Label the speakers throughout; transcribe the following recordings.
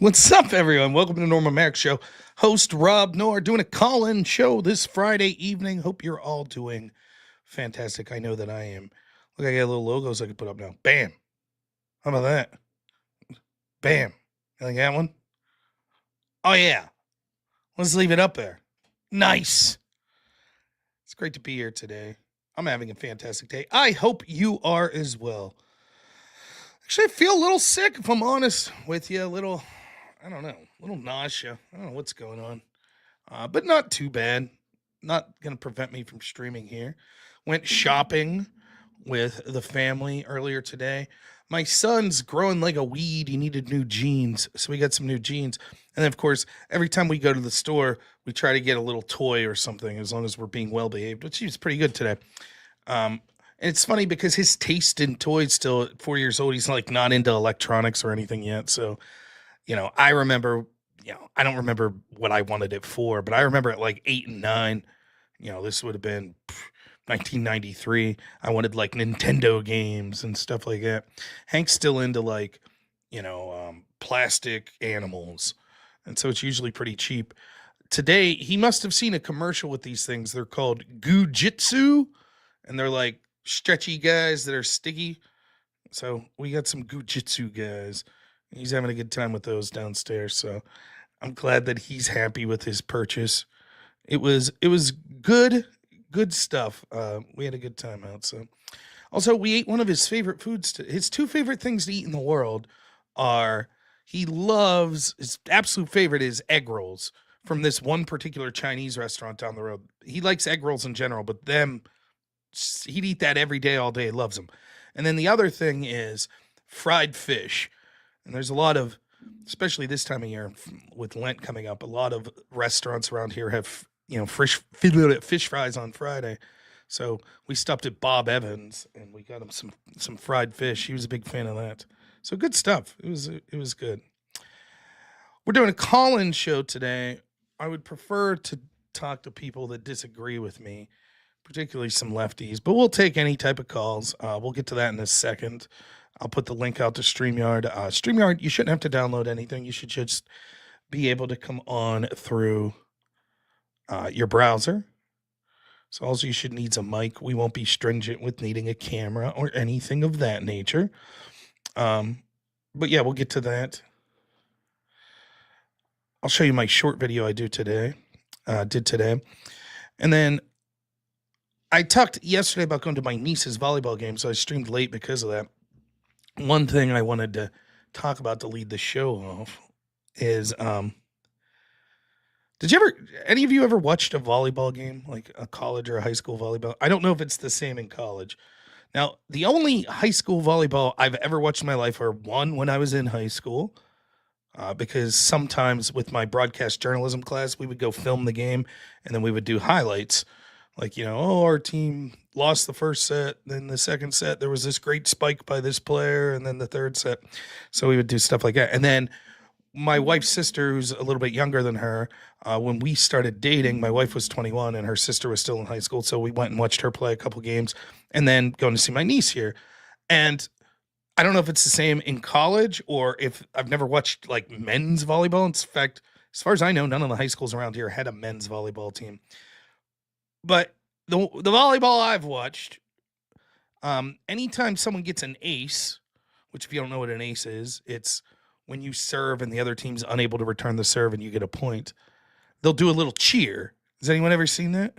Speaker 1: What's up, everyone? Welcome to the Normal Merrick Show. Host Rob Noor doing a call-in show this Friday evening. Hope you're all doing fantastic. I know that I am. Look, I got little logos I can put up now. Bam. How about that? Bam. You like that one? Oh, yeah. Let's leave it up there. Nice. It's great to be here today. I'm having a fantastic day. I hope you are as well. Actually, I feel a little sick, if I'm honest with you. I don't know, a little nausea. I don't know what's going on, but not too bad. Not going to prevent me from streaming here. Went shopping with the family earlier today. My son's growing like a weed. He needed new jeans, so we got some new jeans. And then, of course, every time we go to the store, we try to get a little toy or something, as long as we're being well behaved, which he was pretty good today. And it's funny because his taste in toys still at 4 years old, he's like not into electronics or anything yet. So, I remember, I don't remember what I wanted it for, but I remember at like 8 and 9, this would have been 1993. I wanted like Nintendo games and stuff like that. Hank's still into like, plastic animals. And so it's usually pretty cheap. Today, he must have seen a commercial with these things. They're called Goo-Jitsu, and they're like stretchy guys that are sticky. So we got some Goo-Jitsu guys. He's having a good time with those downstairs. So I'm glad that he's happy with his purchase. It was good stuff. We had a good time out. So also we ate one of his favorite foods. His two favorite things to eat in the world are his absolute favorite is egg rolls from this one particular Chinese restaurant down the road. He likes egg rolls in general, but he'd eat that every day, all day. He loves them. And then the other thing is fried fish. And there's a lot of, especially this time of year with Lent coming up, a lot of restaurants around here have, fish fries on Friday. So we stopped at Bob Evans and we got him some fried fish. He was a big fan of that. So good stuff. It was good. We're doing a call-in show today. I would prefer to talk to people that disagree with me, particularly some lefties, but we'll take any type of calls. We'll get to that in a second. I'll put the link out to StreamYard. StreamYard, you shouldn't have to download anything. You should just be able to come on through your browser. So also you should need a mic. We won't be stringent with needing a camera or anything of that nature. But yeah, we'll get to that. I'll show you my short video I did today. And then I talked yesterday about going to my niece's volleyball game, so I streamed late because of that. One thing I wanted to talk about to lead the show off is, any of you ever watched a volleyball game, like a college or a high school volleyball? I don't know if it's the same in college. Now, the only high school volleyball I've ever watched in my life are one when I was in high school, because sometimes with my broadcast journalism class, we would go film the game and then we would do highlights. Like, our team lost the first set. Then the second set, there was this great spike by this player. And then the third set. So we would do stuff like that. And then my wife's sister, who's a little bit younger than her, when we started dating, my wife was 21 and her sister was still in high school. So we went and watched her play a couple games and then going to see my niece here. And I don't know if it's the same in college or if I've never watched like men's volleyball. In fact, as far as I know, none of the high schools around here had a men's volleyball team. But the volleyball I've watched, anytime someone gets an ace, which if you don't know what an ace is, it's when you serve and the other team's unable to return the serve and you get a point, they'll do a little cheer. Has anyone ever seen that?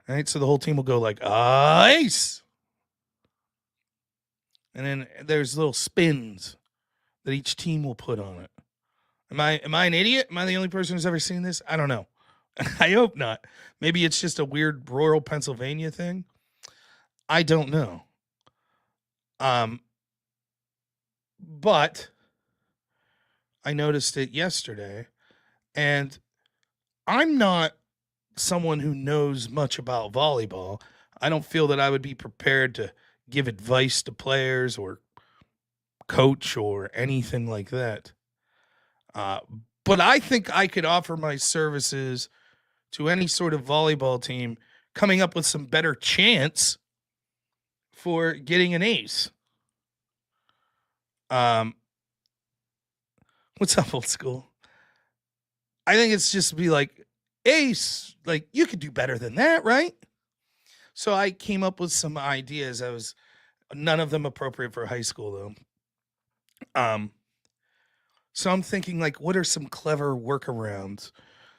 Speaker 1: All right, so the whole team will go like, ace. And then there's little spins that each team will put on it. Am I an idiot? Am I the only person who's ever seen this? I don't know. I hope not. Maybe it's just a weird rural Pennsylvania thing. I don't know. But I noticed it yesterday, and I'm not someone who knows much about volleyball. I don't feel that I would be prepared to give advice to players or coach or anything like that. But I think I could offer my services to any sort of volleyball team coming up with some better chance for getting an ace. What's up, old school? I think it's just to be like, Ace, like, you could do better than that, right? So I came up with some ideas. None of them appropriate for high school though. So I'm thinking like, what are some clever workarounds?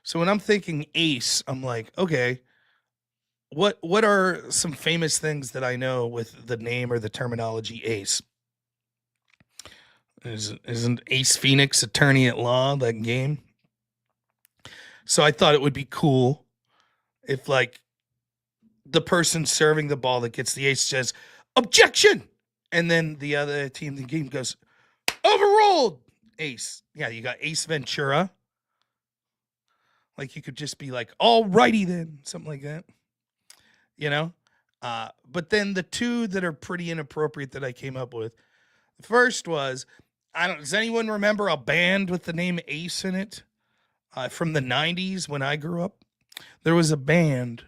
Speaker 1: So when I'm thinking Ace, I'm like, okay, what are some famous things that I know with the name or the terminology Ace? Isn't Ace Phoenix Attorney at Law that game? So I thought it would be cool if like the person serving the ball that gets the ace says objection, and then the other team in the game goes overruled. Ace. Yeah, you got Ace Ventura. Like you could just be like, alrighty then, something like that. You know? But then the two that are pretty inappropriate that I came up with. The first was, does anyone remember a band with the name Ace in it? From the 90s when I grew up? There was a band.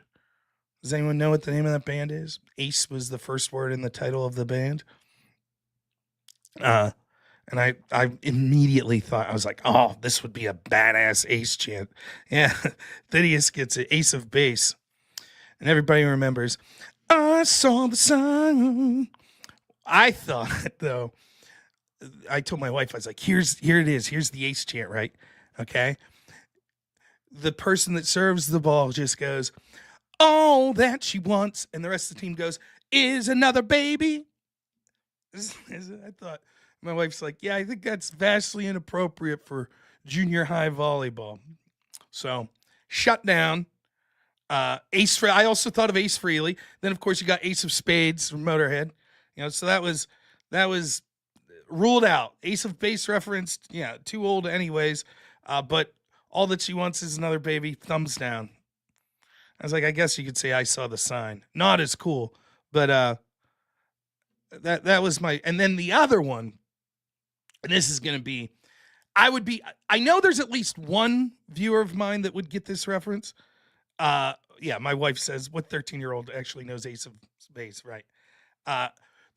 Speaker 1: Does anyone know what the name of that band is? Ace was the first word in the title of the band. And I immediately thought, I was like, oh, this would be a badass Ace chant. Yeah, Thaddeus gets it, Ace of Base. And everybody remembers, I saw the sun. I thought, though, I told my wife, I was like, here it is. Here's the Ace chant, right? Okay. The person that serves the ball just goes, all that she wants. And the rest of the team goes, is another baby. I thought, my wife's like, yeah, I think that's vastly inappropriate for junior high volleyball. So shut down. Ace. I also thought of Ace Frehley. Then of course you got Ace of Spades from Motorhead. So that was ruled out. Ace of Base referenced. Yeah, too old anyways. But all that she wants is another baby. Thumbs down. I was like, I guess you could say I saw the sign. Not as cool, but that was my. And then the other one, and this is going to be, I know there's at least one viewer of mine that would get this reference. Yeah, my wife says, what 13-year-old actually knows Ace of Base, right?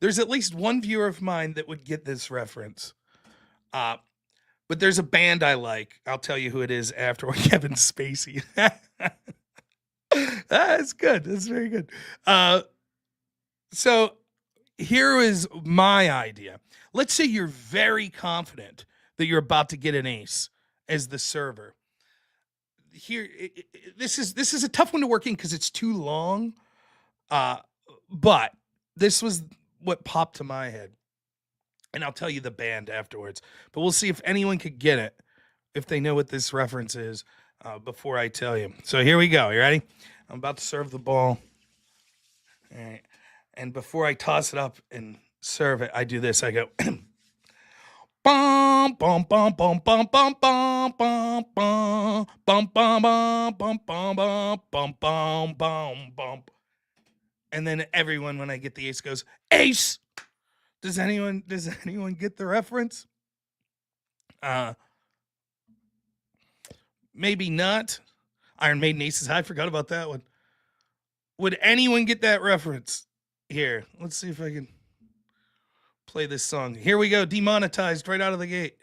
Speaker 1: There's at least one viewer of mine that would get this reference. But there's a band I like. I'll tell you who it is after. Kevin Spacey. That's good. That's very good. So here is my idea. Let's say you're very confident that you're about to get an ace as the server. Here, this is a tough one to work in because it's too long. But this was what popped to my head. And I'll tell you the band afterwards. But we'll see if anyone could get it, if they know what this reference is, before I tell you. So here we go. You ready? I'm about to serve the ball. All right. And before I toss it up and serve it, I do this. I go, bum, bum, bum, bum, bum, bum, bum, bum, bum, bum, bum, bum, bum, bum, bum, bum, bum, bum. And then everyone, when I get the ace, goes, ace! Does anyone get the reference? Maybe not. Iron Maiden Aces High, forgot about that one. Would anyone get that reference? Here, let's see if I can play this song. Here we go, demonetized right out of the gate.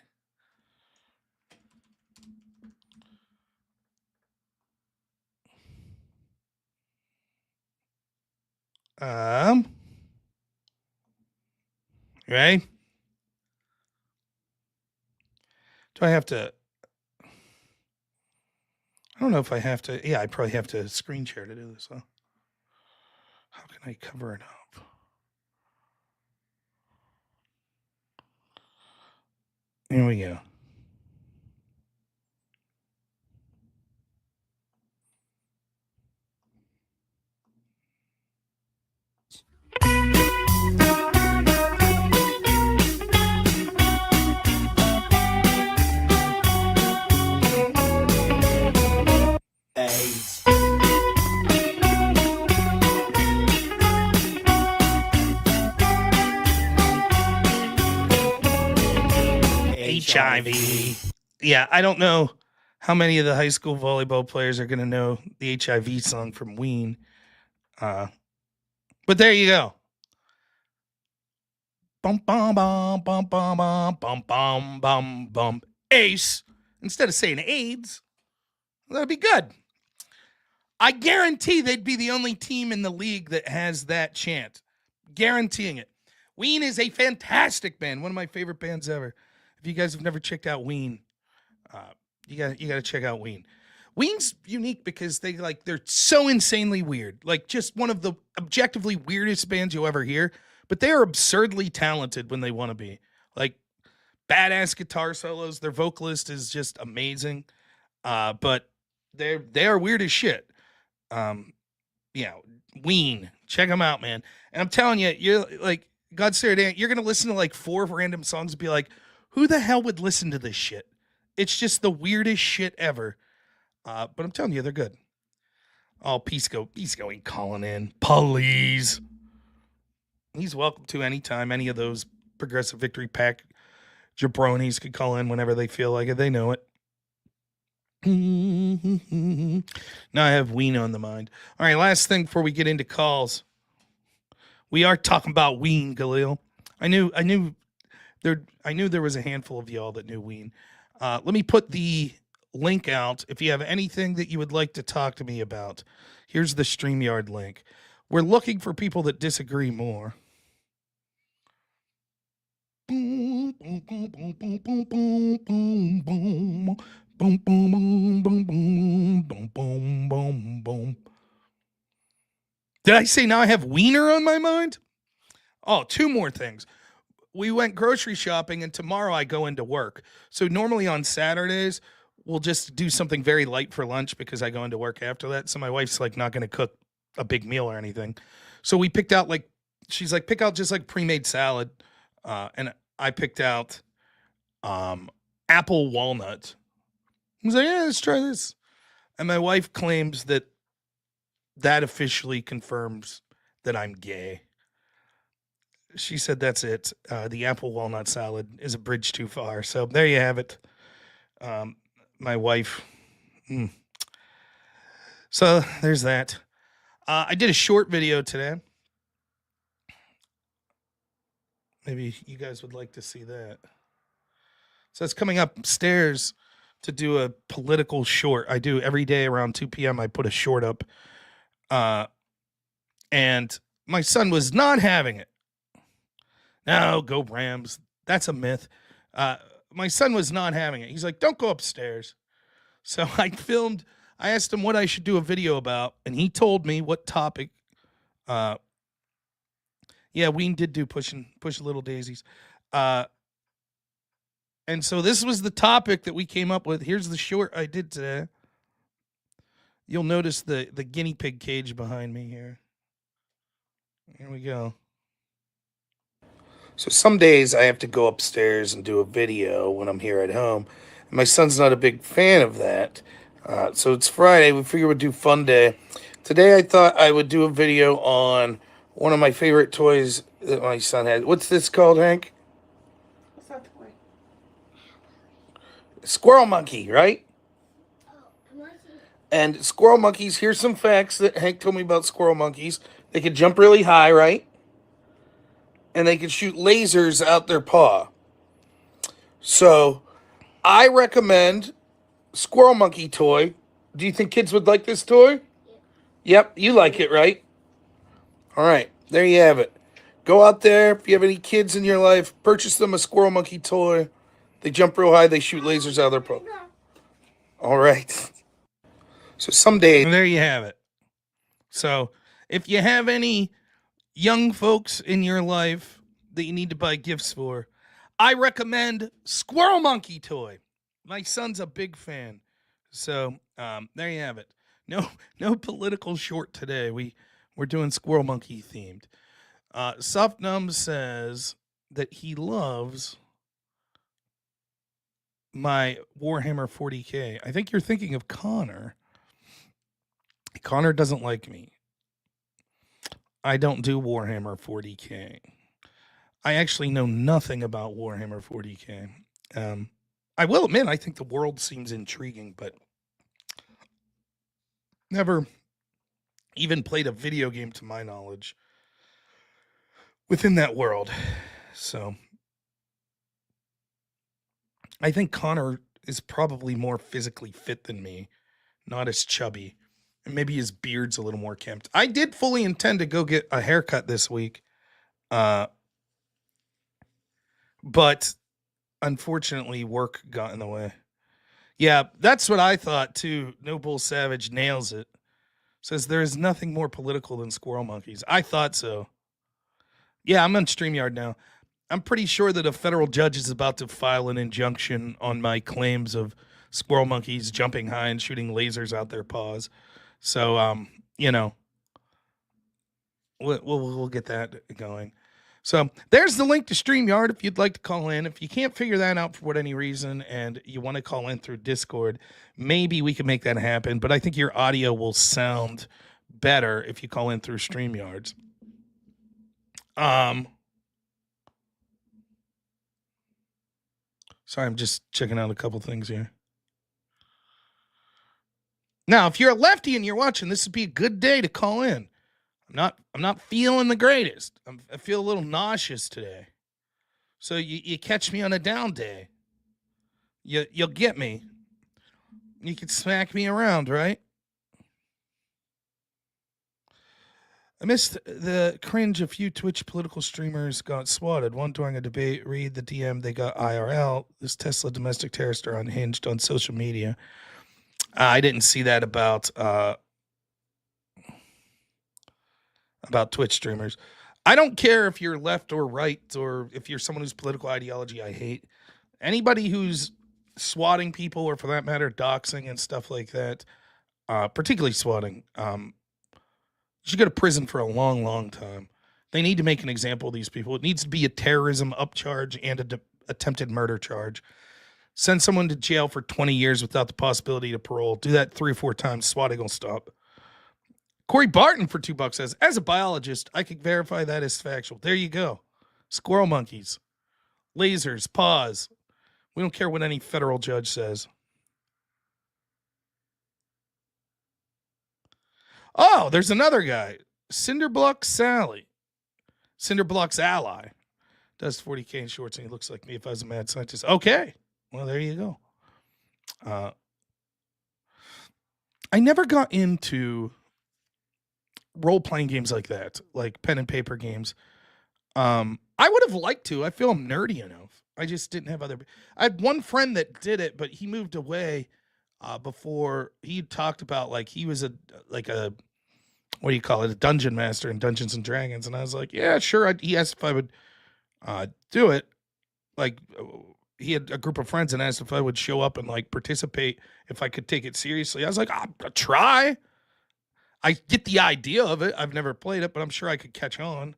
Speaker 1: Right? Do I have to? I don't know if I have to. Yeah, I probably have to screen share to do this. Huh? How can I cover it up? Here we go. HIV. Yeah, I don't know how many of the high school volleyball players are going to know the HIV song from Ween. But there you go. Bum bum bum bum bum bum bum bum bum bum. Ace, instead of saying AIDS. That'd be good. I guarantee they'd be the only team in the league that has that chant. Guaranteeing it. Ween is a fantastic band. One of my favorite bands ever. If you guys have never checked out Ween, you got to check out Ween. Ween's unique because they're so insanely weird. Like just one of the objectively weirdest bands you'll ever hear, but they are absurdly talented when they want to be. Like badass guitar solos. Their vocalist is just amazing. But they are weird as shit. Yeah, Ween. Check them out, man. And I'm telling you, you're like God Sarah, you're gonna listen to like 4 random songs and be like, who the hell would listen to this shit? It's just the weirdest shit ever. But I'm telling you, they're good. Oh, Pisco ain't calling in. Please. He's welcome to anytime. Any of those Progressive Victory Pack jabronis could call in whenever they feel like it. They know it. Now I have Ween on the mind. All right, last thing before we get into calls. We are talking about Ween, Galil. I knew there was a handful of y'all that knew Ween. Let me put the link out. If you have anything that you would like to talk to me about, here's the StreamYard link. We're looking for people that disagree more. Boom, boom, boom, boom, boom, boom, boom, boom, boom. Boom, boom, boom, boom, boom, boom, boom, boom, boom. Did I say now I have Wiener on my mind? Oh, 2 more things. We went grocery shopping and tomorrow I go into work. So normally on Saturdays, we'll just do something very light for lunch because I go into work after that. So my wife's like not going to cook a big meal or anything. So we picked out she's like, pick out just like pre-made salad. And I picked out apple walnut. I was like, yeah, let's try this. And my wife claims that officially confirms that I'm gay. She said that's it. The apple walnut salad is a bridge too far. So there you have it. My wife. So there's that. I did a short video today. Maybe you guys would like to see that. So it's coming upstairs to do a political short. I do every day around 2 p.m. I put a short up. And my son was not having it. No, go Rams. That's a myth. My son was not having it. He's like, don't go upstairs. So I asked him what I should do a video about, and he told me what topic. Yeah, Ween did do push little daisies. And so this was the topic that we came up with. Here's the short I did today. You'll notice the guinea pig cage behind me here. Here we go. So some days I have to go upstairs and do a video when I'm here at home. And my son's not a big fan of that. So it's Friday. We figured we'd do fun day. Today I thought I would do a video on one of my favorite toys that my son had. What's this called, Hank?
Speaker 2: What's that toy?
Speaker 1: Squirrel monkey, right? And squirrel monkeys, here's some facts that Hank told me about squirrel monkeys. They can jump really high, right? And they can shoot lasers out their paw. So I recommend squirrel monkey toy. Do you think kids would like this toy? Yep, you like it, right? All right, there you have it. Go out there. If you have any kids in your life, purchase them a squirrel monkey toy. They jump real high. They shoot lasers out of their paw. All right. So someday, there you have it. So if you have any young folks in your life that you need to buy gifts for, I recommend Squirrel Monkey toy. My son's a big fan. So there you have it. No political short today. We're doing Squirrel Monkey themed. Soft Num says that he loves my Warhammer 40K. I think you're thinking of Connor. Connor doesn't like me. I don't do Warhammer 40K. I actually know nothing about Warhammer 40K. I will admit, I think the world seems intriguing, but never even played a video game to my knowledge within that world. So I think Connor is probably more physically fit than me, not as chubby. And maybe his beard's a little more kempt. I did fully intend to go get a haircut this week. But unfortunately, work got in the way. Yeah, that's what I thought too. No Bull Savage nails it. Says there is nothing more political than squirrel monkeys. I thought so. Yeah, I'm on StreamYard now. I'm pretty sure that a federal judge is about to file an injunction on my claims of squirrel monkeys jumping high and shooting lasers out their paws. So, we'll get that going. So there's the link to StreamYard if you'd like to call in. If you can't figure that out for what any reason and you want to call in through Discord, maybe we can make that happen. But I think your audio will sound better if you call in through StreamYards. Sorry, I'm just checking out a couple things here. Now, if you're a lefty and you're watching, this would be a good day to call in. I'm not feeling the greatest. I feel a little nauseous today. So you catch me on a down day. You'll get me. You can smack me around, right? I missed the cringe. A few Twitch political streamers got swatted. One during a debate. Read the DM. They got IRL. This Tesla domestic terrorists are unhinged on social media. I didn't see that about Twitch streamers. I don't care if you're left or right or if you're someone whose political ideology I hate. Anybody who's swatting people or for that matter, doxxing and stuff like that, particularly swatting, you should go to prison for a long, long time. They need to make an example of these people. It needs to be a terrorism upcharge and a attempted murder charge. Send someone to jail for 20 years without the possibility of parole. Do that 3 or 4 times. Swatting will stop. Corey Barton for $2 says, as a biologist, I can verify that as factual. There you go. Squirrel monkeys, lasers, paws. We don't care what any federal judge says. Oh, there's another guy. Cinderblock Sally. Cinderblock's ally. Does 40K in shorts and he looks like me if I was a mad scientist. Okay. Well, there you go. I never got into role-playing games like that, like pen and paper games. I would have liked to. I feel I'm nerdy enough. I just didn't have other. I had one friend that did it, but he moved away before he talked about like he was a what do you call it, a dungeon master in Dungeons and Dragons, and I was like, yeah, sure. He asked if I would do it. Like he had a group of friends and asked if I would show up and like participate if I could take it seriously. I was like, I'll try. I get the idea of it. I've never played it, but I'm sure I could catch on.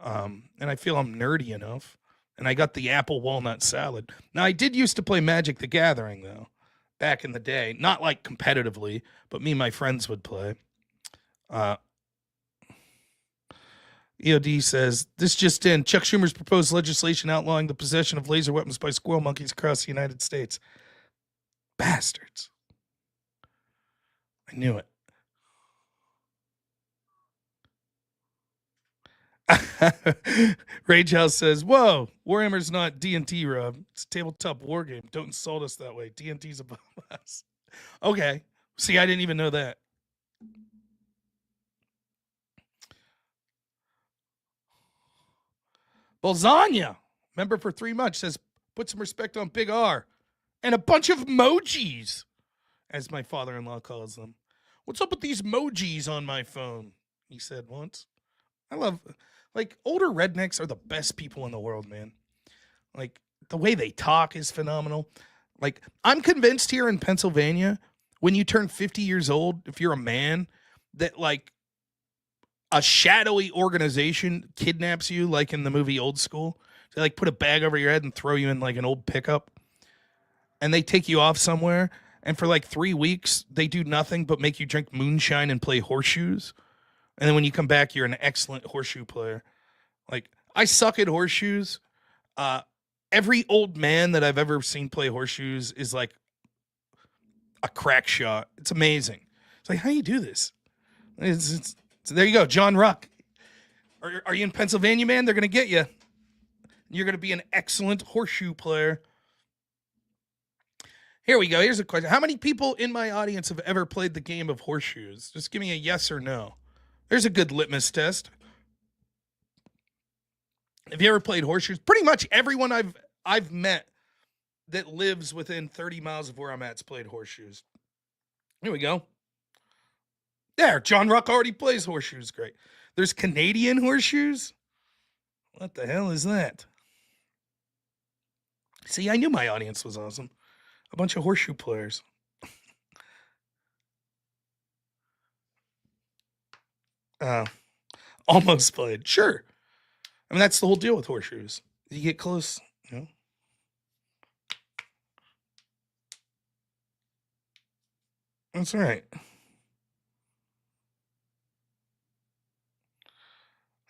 Speaker 1: And I feel I'm nerdy enough. And I got the apple walnut salad. Now, I did used to play Magic the Gathering, though, back in the day. Not like competitively, but me and my friends would play. EOD says, this just in. Chuck Schumer's proposed legislation outlawing the possession of laser weapons by squirrel monkeys across the United States. Bastards. I knew it. Rage House says, whoa, Warhammer's not D&T, Rob. It's a tabletop war game. Don't insult us that way. D&T's above us. Okay. See, I didn't even know that. Bolzania, member for 3 months, says, put some respect on Big R. And a bunch of emojis, as my father-in-law calls them. What's up with these emojis on my phone? He said once. I love, like, older rednecks are the best people in the world, man. Like, the way they talk is phenomenal. Like, I'm convinced here in Pennsylvania, when you turn 50 years old, if you're a man, that, like, a shadowy organization kidnaps you, like in the movie Old School. They, like, put a bag over your head and throw you in, like, an old pickup. And they take you off somewhere. And for, like, 3 weeks, they do nothing but make you drink moonshine and play horseshoes. And then when you come back, you're an excellent horseshoe player. Like, I suck at horseshoes. Every old man that I've ever seen play horseshoes is like a crack shot. It's amazing. It's like, how do you do this? So there you go, John Ruck. Are you in Pennsylvania, man? They're going to get you. You're going to be an excellent horseshoe player. Here we go. Here's a question. How many people in my audience have ever played the game of horseshoes? Just give me a yes or no. There's a good litmus test. Have you ever played horseshoes? Pretty much everyone I've met that lives within 30 miles of where I'm at's played horseshoes. Here we go. There, John Rock already plays horseshoes. Great. There's Canadian horseshoes. What the hell is that? See, I knew my audience was awesome. A bunch of horseshoe players. Almost played. Sure. I mean, that's the whole deal with horseshoes. You get close, you know. That's right.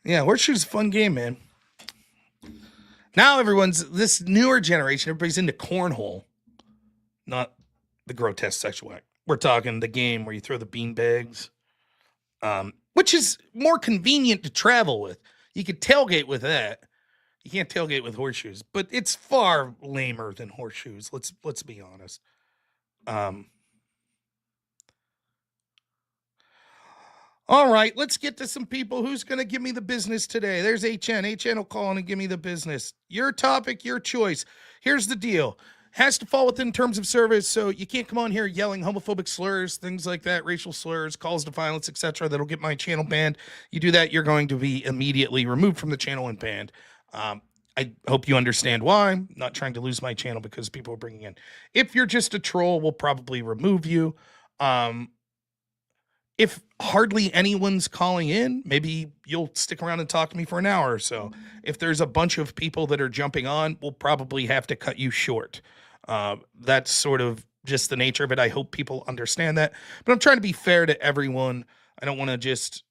Speaker 1: Yeah, horseshoes a fun game, man. Now this newer generation, everybody's into cornhole. Not the grotesque sexual act. We're talking the game where you throw the bean bags, which is more convenient to travel with. You could tailgate with that. You can't tailgate with horseshoes, but it's far lamer than horseshoes. Let's be honest. All right, let's get to some people. Who's going to give me the business today? There's HN. HN will call in and give me the business. Your topic, your choice. Here's the deal. Has to fall within terms of service, so you can't come on here yelling homophobic slurs, things like that, racial slurs, calls to violence, etc. That'll get my channel banned. You do that, you're going to be immediately removed from the channel and banned. I hope you understand why. I'm not trying to lose my channel because people are bringing in. If you're just a troll, we'll probably remove you. If hardly anyone's calling in, maybe you'll stick around and talk to me for an hour or so. If there's a bunch of people that are jumping on, we'll probably have to cut you short. That's sort of just the nature of it. I hope people understand that. But I'm trying to be fair to everyone. I don't want to just,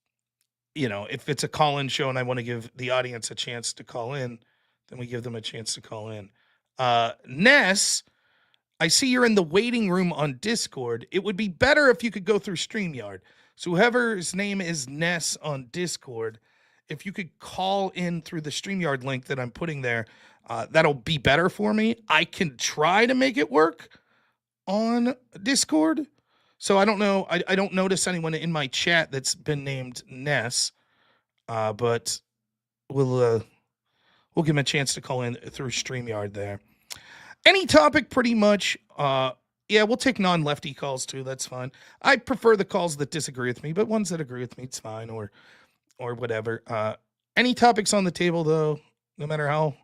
Speaker 1: if it's a call-in show and I want to give the audience a chance to call in, then we give them a chance to call in. Ness, I see you're in the waiting room on Discord. It would be better if you could go through StreamYard. So whoever's name is Ness on Discord, if you could call in through the StreamYard link that I'm putting there, that'll be better for me. I can try to make it work on Discord. So I don't know. I don't notice anyone in my chat that's been named Ness, but we'll give him a chance to call in through StreamYard there. Any topic, pretty much. Yeah, we'll take non-lefty calls too. That's fine. I prefer the calls that disagree with me, but ones that agree with me, it's fine, or whatever. Any topics on the table, though, no matter how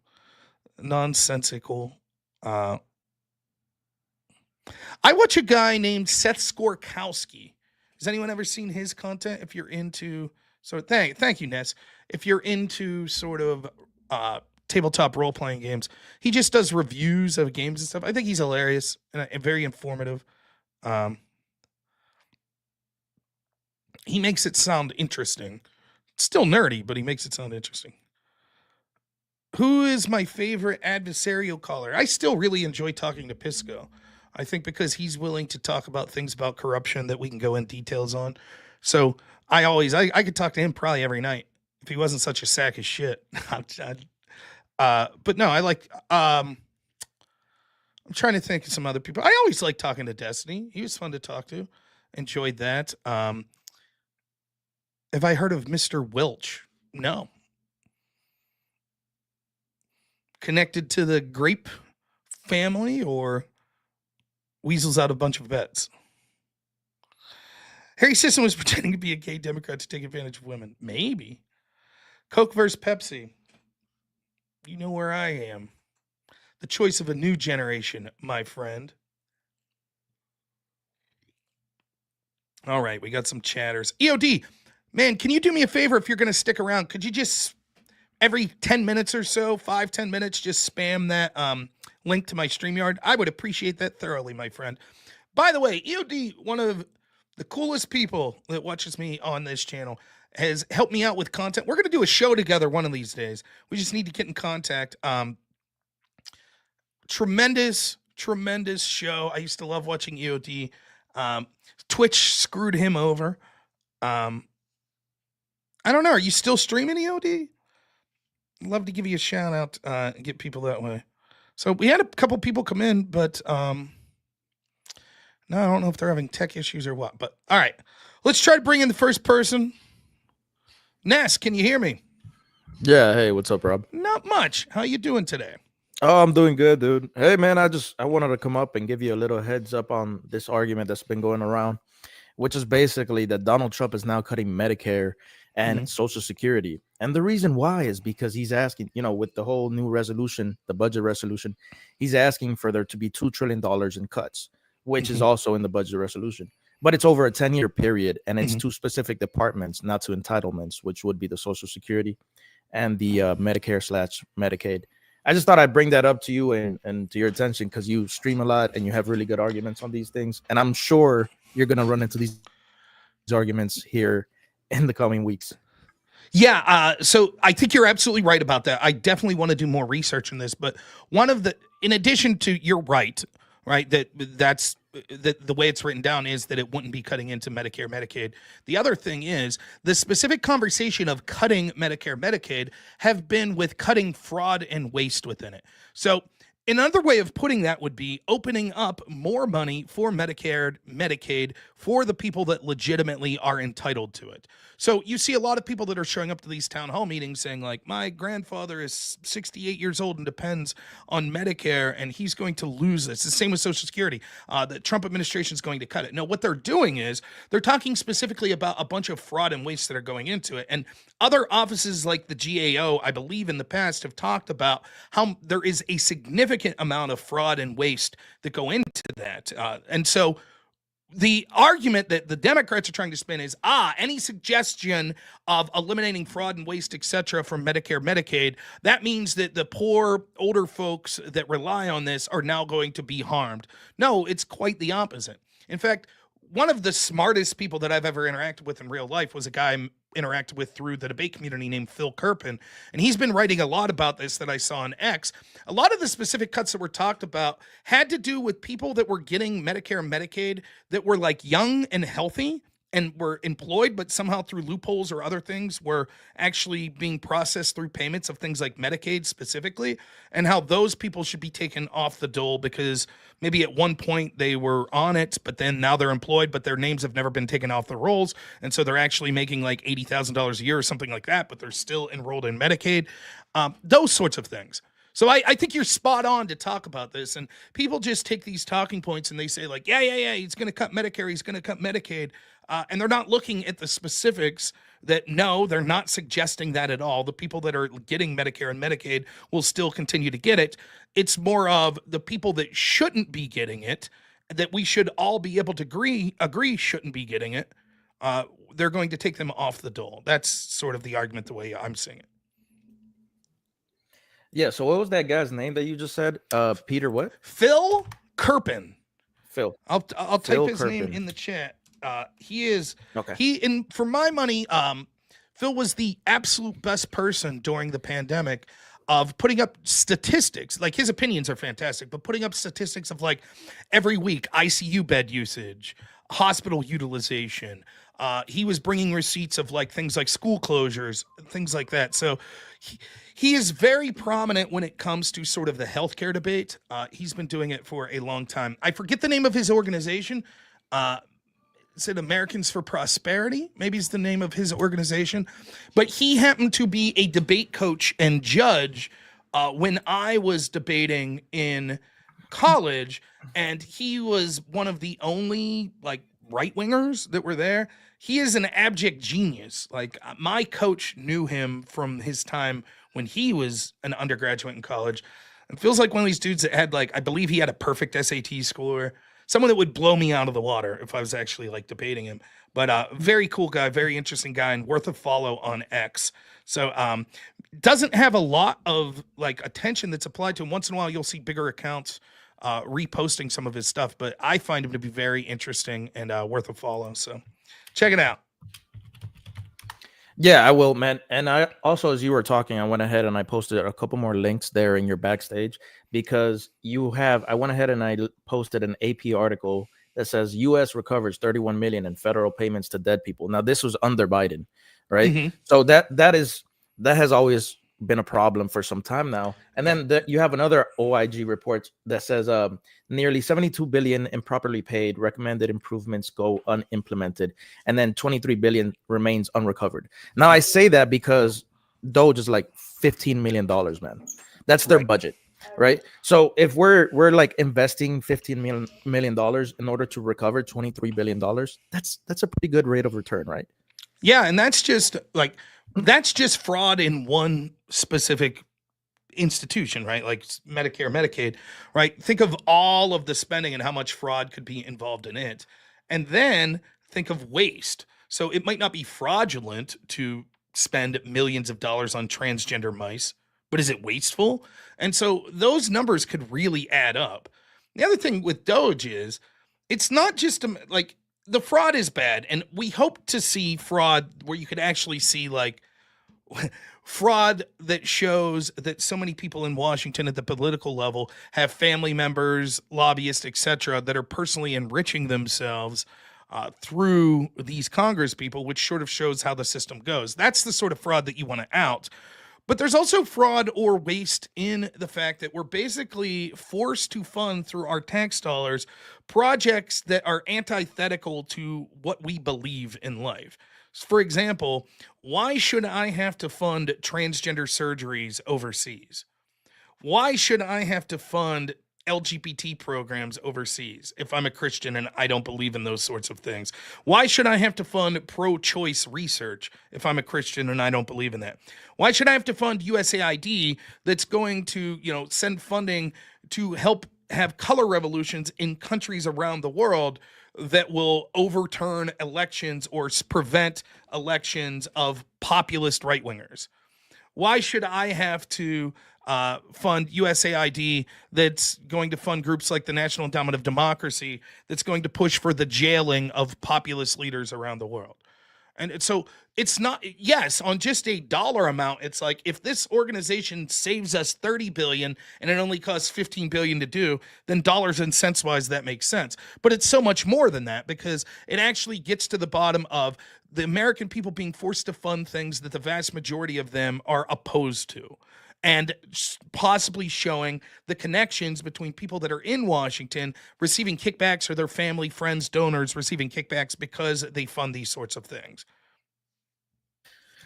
Speaker 1: nonsensical. I watch a guy named Seth Skorkowski. Has anyone ever seen his content? If you're into, thank you, Ness. If you're into sort of tabletop role-playing games, he just does reviews of games and stuff. I think he's hilarious and very informative. He makes it sound interesting. It's still nerdy, but he makes it sound interesting. Who is my favorite adversarial caller? I still really enjoy talking to Pisco. I think because he's willing to talk about things about corruption that we can go in details on. So I could talk to him probably every night if he wasn't such a sack of shit. But no, I like, I'm trying to think of some other people. I always like talking to Destiny. He was fun to talk to. Enjoyed that. Have I heard of Mr. Welch? No. Connected to the Grape family, or weasels out a bunch of bets? Harry Sisson was pretending to be a gay Democrat to take advantage of women. Maybe. Coke versus Pepsi. You know where I am. The choice of a new generation, my friend. All right, we got some chatters. EOD, man, can you do me a favor if you're going to stick around? Could you just, every 10 minutes or so, 5-10 minutes, just spam that link to my StreamYard? I would appreciate that thoroughly, my friend. By the way, EOD, one of the coolest people that watches me on this channel, has helped me out with content. We're going to do a show together one of these days. We just need to get in contact. Tremendous show. I used to love watching EOD. Twitch screwed him over. I don't know. Are you still streaming EOD? I'd love to give you a shout out and get people that way. So we had a couple people come in, but No, I don't know if they're having tech issues or what, but all right. Let's try to bring in the first person. Ness, can you hear me?
Speaker 3: Yeah, hey, what's up, Rob?
Speaker 1: Not much. How you doing today?
Speaker 3: Oh, I'm doing good, dude. Hey, man, I wanted to come up and give you a little heads up on this argument that's been going around, which is basically that Donald Trump is now cutting Medicare and Social Security. And the reason why is because he's asking, with the whole new resolution, the budget resolution, he's asking for there to be $2 trillion in cuts, which is also in the budget resolution. But it's over a 10-year period, and it's to specific departments, not to entitlements, which would be the Social Security and the Medicare/Medicaid. I just thought I'd bring that up to you and to your attention because you stream a lot and you have really good arguments on these things. And I'm sure you're going to run into these arguments here in the coming weeks.
Speaker 1: Yeah, so I think you're absolutely right about that. I definitely want to do more research in this, but in addition to, you're right, that's the way it's written down is that it wouldn't be cutting into Medicare, Medicaid. The other thing is the specific conversation of cutting Medicare, Medicaid have been with cutting fraud and waste within it. So another way of putting that would be opening up more money for Medicare, Medicaid for the people that legitimately are entitled to it. So you see a lot of people that are showing up to these town hall meetings saying like, my grandfather is 68 years old and depends on Medicare and he's going to lose this. It's the same with Social Security. The Trump administration is going to cut it. No, what they're doing is they're talking specifically about a bunch of fraud and waste that are going into it. And other offices like the GAO, I believe in the past, have talked about how there is a significant amount of fraud and waste that go into that. And so the argument that the Democrats are trying to spin is, any suggestion of eliminating fraud and waste, etc., from Medicare, Medicaid, that means that the poor older folks that rely on this are now going to be harmed. No, it's quite the opposite. In fact, one of the smartest people that I've ever interacted with in real life was a guy I interacted with through the debate community named Phil Kerpen, and he's been writing a lot about this that I saw on X. A lot of the specific cuts that were talked about had to do with people that were getting Medicare and Medicaid that were like young and healthy and were employed, but somehow through loopholes or other things were actually being processed through payments of things like Medicaid specifically, and how those people should be taken off the dole because maybe at one point they were on it, but then now they're employed, but their names have never been taken off the rolls. And so they're actually making like $80,000 a year or something like that, but they're still enrolled in Medicaid. Those sorts of things. So I think you're spot on to talk about this. And people just take these talking points and they say like, yeah, he's going to cut Medicare, he's going to cut Medicaid. And they're not looking at the specifics that, no, they're not suggesting that at all. The people that are getting Medicare and Medicaid will still continue to get it. It's more of the people that shouldn't be getting it, that we should all be able to agree shouldn't be getting it. They're going to take them off the dole. That's sort of the argument, the way I'm seeing it.
Speaker 3: Yeah, so what was that guy's name that you just said? Peter what?
Speaker 1: Phil Kerpen.
Speaker 3: Phil.
Speaker 1: I'll
Speaker 3: Phil
Speaker 1: type his
Speaker 3: Kerpen.
Speaker 1: name in the chat. He is
Speaker 3: okay.
Speaker 1: And for my money, Phil was the absolute best person during the pandemic of putting up statistics. Like, his opinions are fantastic, but putting up statistics of like every week ICU bed usage, hospital utilization. He was bringing receipts of like things like school closures, things like that. So he is very prominent when it comes to sort of the healthcare debate. He's been doing it for a long time. I forget the name of his organization. Is it Americans for Prosperity? Maybe is the name of his organization. But he happened to be a debate coach and judge when I was debating in college, and he was one of the only like right-wingers that were there. He is an abject genius. Like, my coach knew him from his time when he was an undergraduate in college. It feels like one of these dudes that had like, I believe he had a perfect SAT score. Someone that would blow me out of the water if I was actually like debating him. But very cool guy, very interesting guy, and worth a follow on X. So doesn't have a lot of like attention that's applied to him. Once in a while, you'll see bigger accounts reposting some of his stuff, but I find him to be very interesting and worth a follow. So check it out.
Speaker 3: Yeah, I will, man. And I also, as you were talking, I went ahead and I posted a couple more links there in your backstage because I went ahead and I posted an AP article that says U.S. recovers 31 million in federal payments to dead people. Now, this was under Biden, right?
Speaker 1: Mhm.
Speaker 3: So that has always been a problem for some time now. And then you have another OIG report that says nearly 72 billion improperly paid, recommended improvements go unimplemented, and then 23 billion remains unrecovered. Now I say that because DOGE is like $15 million, man. That's their budget, right? So if we're like investing $15 million in order to recover $23 billion, that's a pretty good rate of return, right?
Speaker 1: Yeah, and that's just fraud in one specific institution, right? Like Medicare, Medicaid, right? Think of all of the spending and how much fraud could be involved in it. And then think of waste. So it might not be fraudulent to spend millions of dollars on transgender mice, but is it wasteful? And so those numbers could really add up. The other thing with DOGE is it's not just like the fraud is bad, and we hope to see fraud where you could actually see like fraud that shows that so many people in Washington at the political level have family members, lobbyists, etc., that are personally enriching themselves through these Congress people, which sort of shows how the system goes. That's the sort of fraud that you want to out. But there's also fraud or waste in the fact that we're basically forced to fund through our tax dollars projects that are antithetical to what we believe in life. For example, why should I have to fund transgender surgeries overseas? Why should I have to fund LGBT programs overseas if I'm a Christian and I don't believe in those sorts of things? Why should I have to fund pro-choice research if I'm a Christian and I don't believe in that? Why should I have to fund USAID that's going to, send funding to help have color revolutions in countries around the world that will overturn elections or prevent elections of populist right-wingers? Why should I have to fund USAID that's going to fund groups like the National Endowment of Democracy that's going to push for the jailing of populist leaders around the world? And so it's not, yes, on just a dollar amount, it's like if this organization saves us 30 billion and it only costs 15 billion to do, then dollars and cents wise, that makes sense. But it's so much more than that because it actually gets to the bottom of the American people being forced to fund things that the vast majority of them are opposed to, and possibly showing the connections between people that are in Washington receiving kickbacks or their family, friends, donors receiving kickbacks because they fund these sorts of things.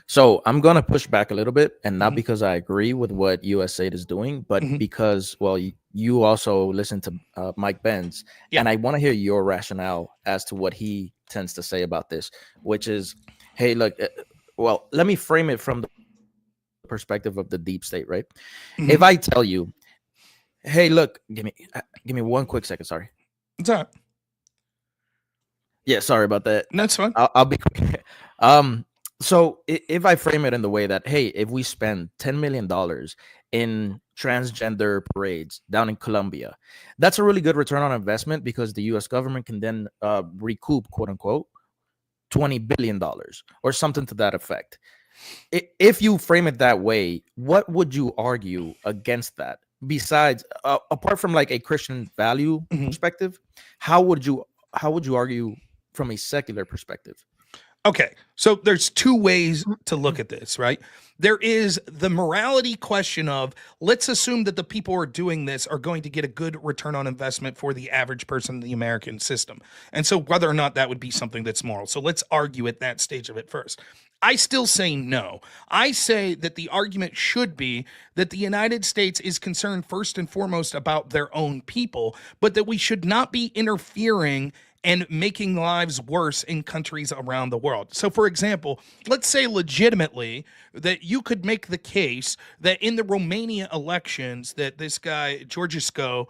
Speaker 3: So I'm going to push back a little bit, and not because I agree with what USAID is doing, but because, well, you also listen to Mike Benz, and I want to hear your rationale as to what he tends to say about this, which is, hey, look, well, let me frame it from the perspective of the deep state, right? If I tell you, hey, look, give me 1 quick second, sorry.
Speaker 1: What's up?
Speaker 3: Yeah, sorry about that.
Speaker 1: That's fine.
Speaker 3: I'll be quick. So if I frame it in the way that, hey, if we spend $10 million in transgender parades down in Colombia, that's a really good return on investment because the U.S. government can then recoup, quote unquote, $20 billion or something to that effect. If you frame it that way, what would you argue against that? Besides, apart from like a Christian value perspective, how would you argue from a secular perspective?
Speaker 1: Okay, so there's two ways to look at this, right? There is the morality question of, let's assume that the people who are doing this are going to get a good return on investment for the average person in the American system. And so whether or not that would be something that's moral. So let's argue at that stage of it first. I still say no. I say that the argument should be that the United States is concerned first and foremost about their own people, but that we should not be interfering and making lives worse in countries around the world. So, for example, let's say legitimately that you could make the case that in the Romania elections that this guy, Georgescu,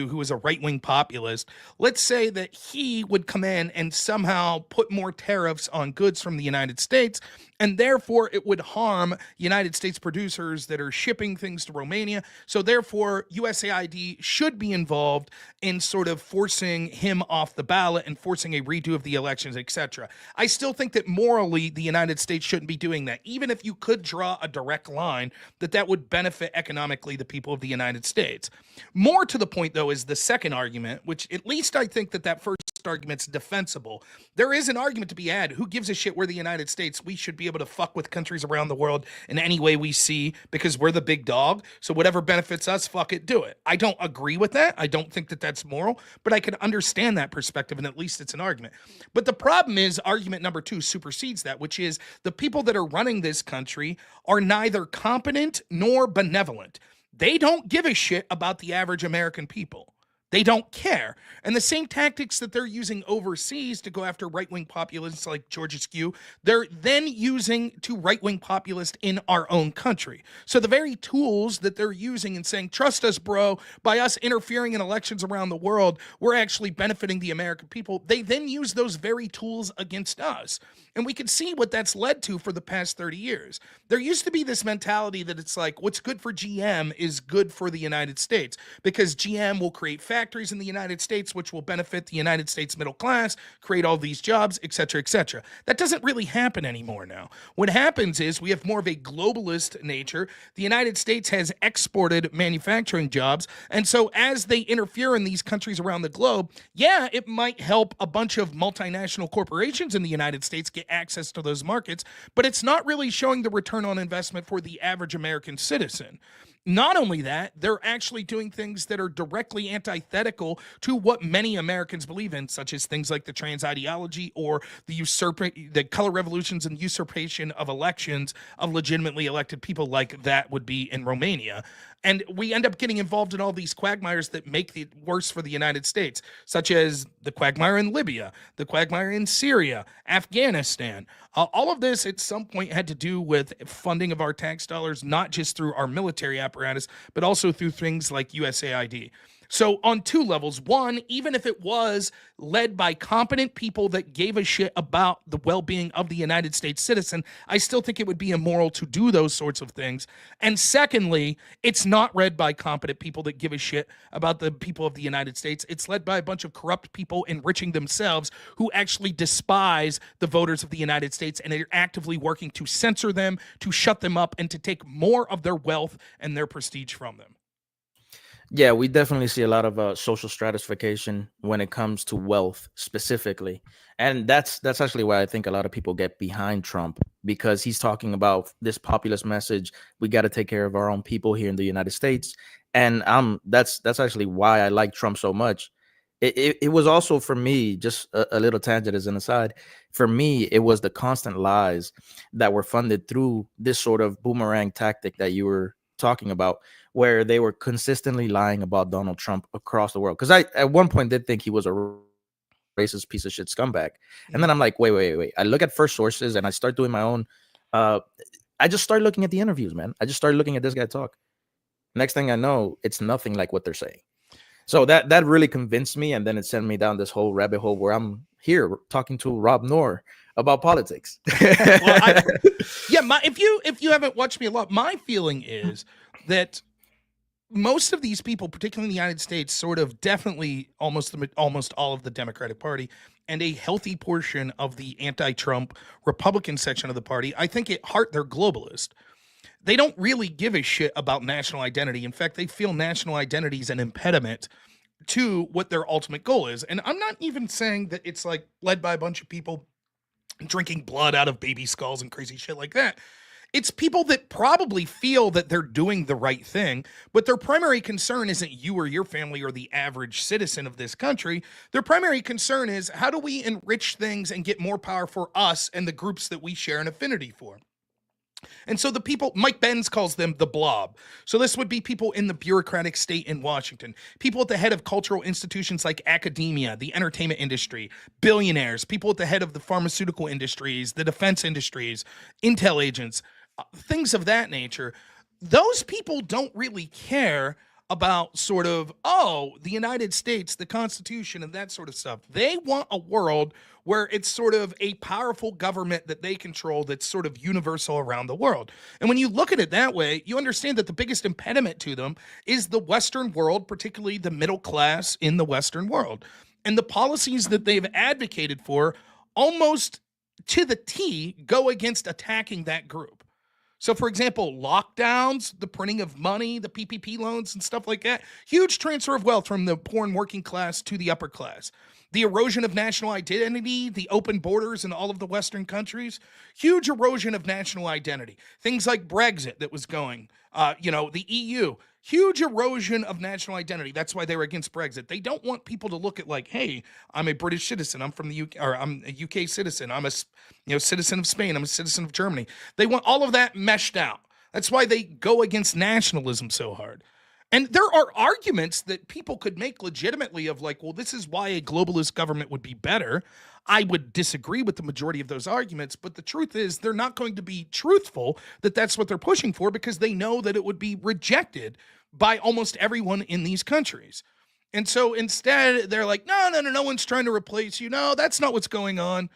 Speaker 1: who is a right-wing populist, let's say that he would come in and somehow put more tariffs on goods from the United States, and therefore it would harm United States producers that are shipping things to Romania. So therefore, USAID should be involved in sort of forcing him off the ballot and forcing a redo of the elections, etc. I still think that morally the United States shouldn't be doing that. Even if you could draw a direct line, that would benefit economically the people of the United States. More to the point, though, is the second argument, which at least I think that first first argument's defensible. There is an argument to be had. Who gives a shit? We're the United States. We should be able to fuck with countries around the world in any way we see because we're the big dog. So whatever benefits us, fuck it, do it. I don't agree with that. I don't think that that's moral, but I can understand that perspective, and at least it's an argument. But the problem is argument number 2 supersedes that, which is the people that are running this country are neither competent nor benevolent. They don't give a shit about the average American people. They don't care. And the same tactics that they're using overseas to go after right-wing populists like George Askew, they're then using to right-wing populists in our own country. So the very tools that they're using and saying, trust us, bro, by us interfering in elections around the world, we're actually benefiting the American people. They then use those very tools against us. And we can see what that's led to for the past 30 years. There used to be this mentality that it's like, what's good for GM is good for the United States because GM will create factories in the United States, which will benefit the United States middle class, create all these jobs, et cetera, et cetera. That doesn't really happen anymore now. What happens is we have more of a globalist nature. The United States has exported manufacturing jobs. And so as they interfere in these countries around the globe, yeah, it might help a bunch of multinational corporations in the United States get access to those markets, but it's not really showing the return on investment for the average American citizen. Not only that, they're actually doing things that are directly antithetical to what many Americans believe in, such as things like the trans ideology or the color revolutions and usurpation of elections of legitimately elected people, like that would be in Romania. And we end up getting involved in all these quagmires that make it worse for the United States, such as the quagmire in Libya, the quagmire in Syria, Afghanistan. All of this at some point had to do with funding of our tax dollars, not just through our military apparatus, but also through things like USAID. So on 2 levels, one, even if it was led by competent people that gave a shit about the well-being of the United States citizen, I still think it would be immoral to do those sorts of things. And secondly, it's not led by competent people that give a shit about the people of the United States. It's led by a bunch of corrupt people enriching themselves who actually despise the voters of the United States and are actively working to censor them, to shut them up, and to take more of their wealth and their prestige from them.
Speaker 3: Yeah, we definitely see a lot of social stratification when it comes to wealth specifically. And that's actually why I think a lot of people get behind Trump, because he's talking about this populist message. We got to take care of our own people here in the United States. And that's actually why I like Trump so much. It was also, for me, just a little tangent as an aside, for me, it was the constant lies that were funded through this sort of boomerang tactic that you were talking about, where they were consistently lying about Donald Trump across the world. Because I at one point did think he was a racist piece of shit scumbag. And then I'm like, wait. I look at first sources and I start doing my own. I just start looking at the interviews, man. I just started looking at this guy talk. Next thing I know, it's nothing like what they're saying. So that really convinced me. And then it sent me down this whole rabbit hole where I'm here talking to Rob Noor about politics.
Speaker 1: If you haven't watched me a lot, my feeling is that most of these people, particularly in the United States, sort of definitely almost all of the Democratic Party and a healthy portion of the anti-Trump Republican section of the party, I think at heart they're globalist. They don't really give a shit about national identity. In fact, they feel national identity is an impediment to what their ultimate goal is. And I'm not even saying that it's like led by a bunch of people drinking blood out of baby skulls and crazy shit like that. It's people that probably feel that they're doing the right thing, but their primary concern isn't you or your family or the average citizen of this country. Their primary concern is, how do we enrich things and get more power for us and the groups that we share an affinity for? And so the people, Mike Benz calls them the blob. So this would be people in the bureaucratic state in Washington, people at the head of cultural institutions like academia, the entertainment industry, billionaires, people at the head of the pharmaceutical industries, the defense industries, intel agents, things of that nature. Those people don't really care about sort of, the United States, the Constitution, and that sort of stuff. They want a world where it's sort of a powerful government that they control that's sort of universal around the world. And when you look at it that way, you understand that the biggest impediment to them is the Western world, particularly the middle class in the Western world. And the policies that they've advocated for almost to the T go against attacking that group. So, for example, lockdowns, the printing of money, the PPP loans and stuff like that, huge transfer of wealth from the poor and working class to the upper class. The erosion of national identity, the open borders in all of the Western countries, huge erosion of national identity. Things like Brexit that was going, the EU, huge erosion of national identity. That's why they were against Brexit. They don't want people to look at like, hey, I'm a British citizen. I'm from the UK, or I'm a UK citizen. I'm a citizen of Spain. I'm a citizen of Germany. They want all of that meshed out. That's why they go against nationalism so hard. And there are arguments that people could make legitimately of like, well, this is why a globalist government would be better. I would disagree with the majority of those arguments, but the truth is they're not going to be truthful that that's what they're pushing for because they know that it would be rejected by almost everyone in these countries. And so instead, they're like, no one's trying to replace you. No, that's not what's going on.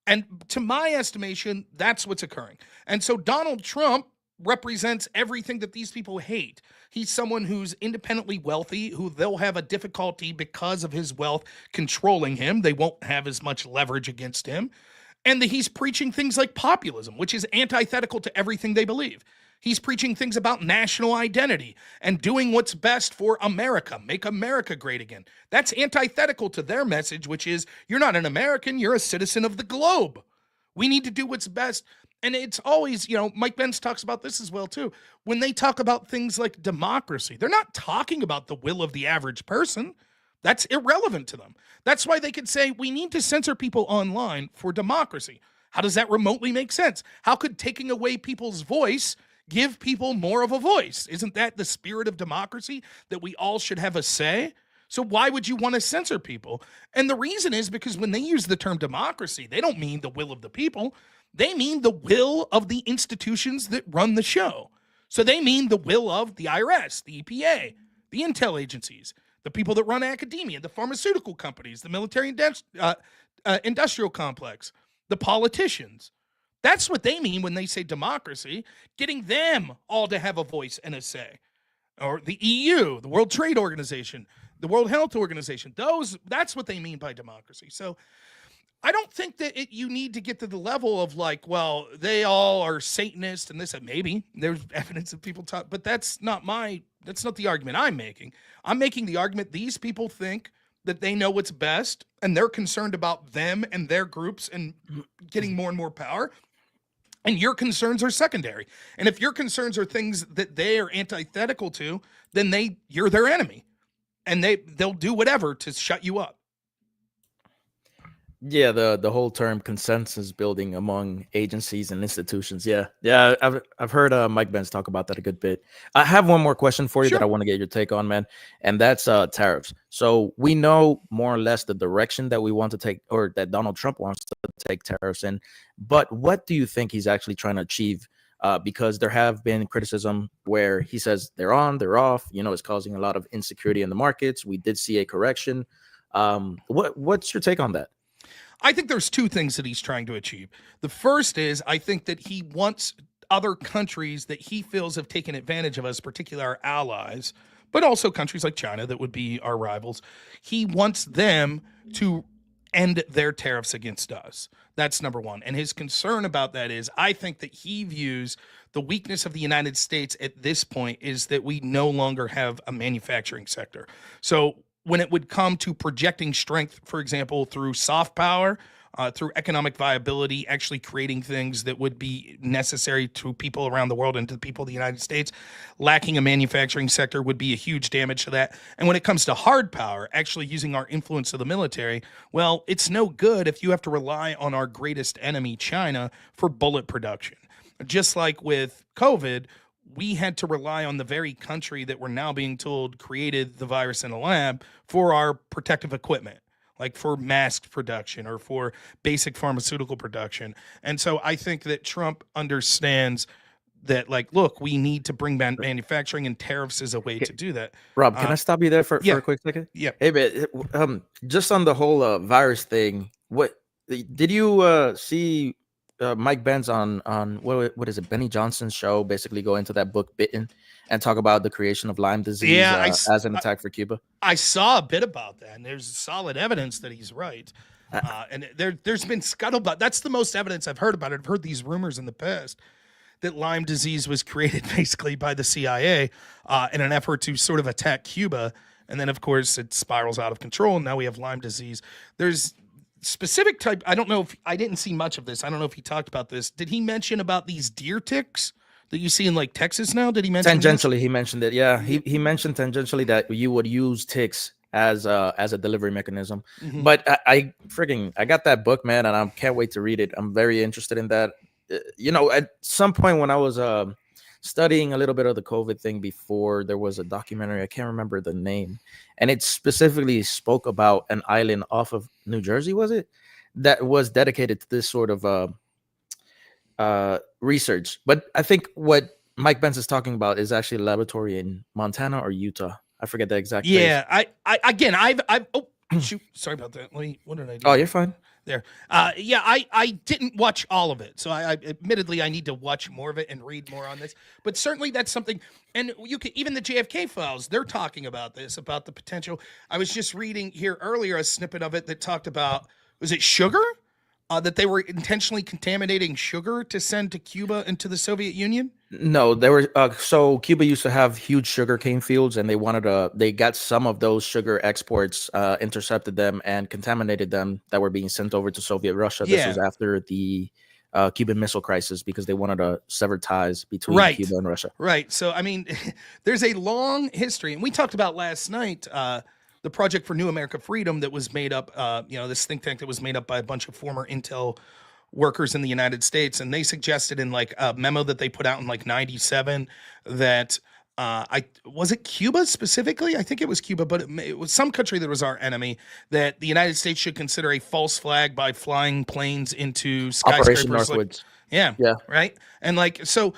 Speaker 1: And to my estimation, that's what's occurring. And so Donald Trump represents everything that these people hate. He's someone who's independently wealthy, who they'll have a difficulty because of his wealth controlling him. They won't have as much leverage against him. And that he's preaching things like populism, which is antithetical to everything they believe. He's preaching things about national identity and doing what's best for America, make America great again. That's antithetical to their message, which is you're not an American, you're a citizen of the globe. We need to do what's best. And it's always, Mike Pence talks about this as well, too. When they talk about things like democracy, they're not talking about the will of the average person. That's irrelevant to them. That's why they could say we need to censor people online for democracy. How does that remotely make sense? How could taking away people's voice give people more of a voice? Isn't that the spirit of democracy, that we all should have a say? So why would you want to censor people? And the reason is because when they use the term democracy, they don't mean the will of the people. They mean the will of the institutions that run the show. So they mean the will of the IRS, the EPA, the intel agencies, the people that run academia, the pharmaceutical companies, the military industrial complex, the politicians. That's what they mean when they say democracy, getting them all to have a voice and a say. Or the EU, the World Trade Organization, the World Health Organization. That's what they mean by democracy. So I don't think that you need to get to the level of like, well, they all are Satanists and this, and maybe there's evidence of people talk, but that's not the argument I'm making. I'm making the argument these people think that they know what's best and they're concerned about them and their groups and getting more and more power. And your concerns are secondary. And if your concerns are things that they are antithetical to, then you're their enemy. And they'll do whatever to shut you up.
Speaker 3: Yeah, the whole term consensus building among agencies and institutions. Yeah, I've heard Mike Pence talk about that a good bit. I have one more question for you
Speaker 1: Sure.
Speaker 3: that I want to get your take on, man, and that's tariffs. So we know more or less the direction that we want to take, or that Donald Trump wants to take tariffs in. But what do you think he's actually trying to achieve? Because there have been criticism where he says they're on, they're off. It's causing a lot of insecurity in the markets. We did see a correction. What's your take on that?
Speaker 1: I think there's two things that he's trying to achieve. The first is I think that he wants other countries that he feels have taken advantage of us, particularly our allies, but also countries like China that would be our rivals. He wants them to end their tariffs against us. That's number one. And his concern about that is I think that he views the weakness of the United States at this point is that we no longer have a manufacturing sector. So when it would come to projecting strength, for example, through soft power, through economic viability, actually creating things that would be necessary to people around the world and to the people of the United States, lacking a manufacturing sector would be a huge damage to that. And when it comes to hard power, actually using our influence of the military, well, it's no good if you have to rely on our greatest enemy, China, for bullet production. Just like with COVID, we had to rely on the very country that we're now being told created the virus in a lab for our protective equipment, like for mask production or for basic pharmaceutical production. And so I think that Trump understands that, like, look, we need to bring back manufacturing, and tariffs is a way to do that.
Speaker 3: Rob, can I stop you there for
Speaker 1: yeah.
Speaker 3: a quick second?
Speaker 1: Yeah.
Speaker 3: Hey, man, just on the whole virus thing, what did you see Mike Pence on what is it, Benny Johnson's show, basically go into that book Bitten and talk about the creation of Lyme disease as an attack for Cuba?
Speaker 1: I saw a bit about that, and there's solid evidence that he's right. And there's been scuttlebutt. That's the most evidence I've heard about it. I've heard these rumors in the past that Lyme disease was created basically by the CIA in an effort to sort of attack Cuba. And then, of course, it spirals out of control. And now we have Lyme disease. There's specific type. I don't know if I didn't see much of this. I don't know if he talked about this. Did he mention about these deer ticks that you see in like Texas now? Did he mention
Speaker 3: Tangentially, he mentioned it. Yeah, he mentioned tangentially that you would use ticks as a delivery mechanism.
Speaker 1: Mhm.
Speaker 3: But I got that book, man, and I can't wait to read it. I'm very interested in that. At some point when I was studying a little bit of the COVID thing before, there was a documentary, I can't remember the name, and it specifically spoke about an island off of New Jersey, was it, that was dedicated to this sort of research. But I think what Mike Pence is talking about is actually a laboratory in Montana or Utah. I forget the exact place.
Speaker 1: Yeah, I've oh shoot, sorry about that. What did I do?
Speaker 3: Oh, you're fine.
Speaker 1: There. Yeah, I didn't watch all of it. So I admittedly I need to watch more of it and read more on this. But certainly that's something, and you can even the JFK files, they're talking about this, about the potential. I was just reading here earlier a snippet of it that talked about, was it sugar? That they were intentionally contaminating sugar to send to Cuba and to the Soviet Union?
Speaker 3: No, there were so Cuba used to have huge sugarcane fields, and they got some of those sugar exports, intercepted them and contaminated them that were being sent over to Soviet Russia. This was after the Cuban Missile Crisis, because they wanted to sever ties between Cuba and Russia.
Speaker 1: Right. So, I mean, there's a long history, and we talked about last night the Project for New America Freedom that was made up, this think tank that was made up by a bunch of former Intel workers in the United States. And they suggested in like a memo that they put out in like 97 that was it Cuba specifically? I think it was Cuba, but it was some country that was our enemy, that the United States should consider a false flag by flying planes into skyscrapers.
Speaker 3: Operation Northwoods.
Speaker 1: Yeah. Right. And like, so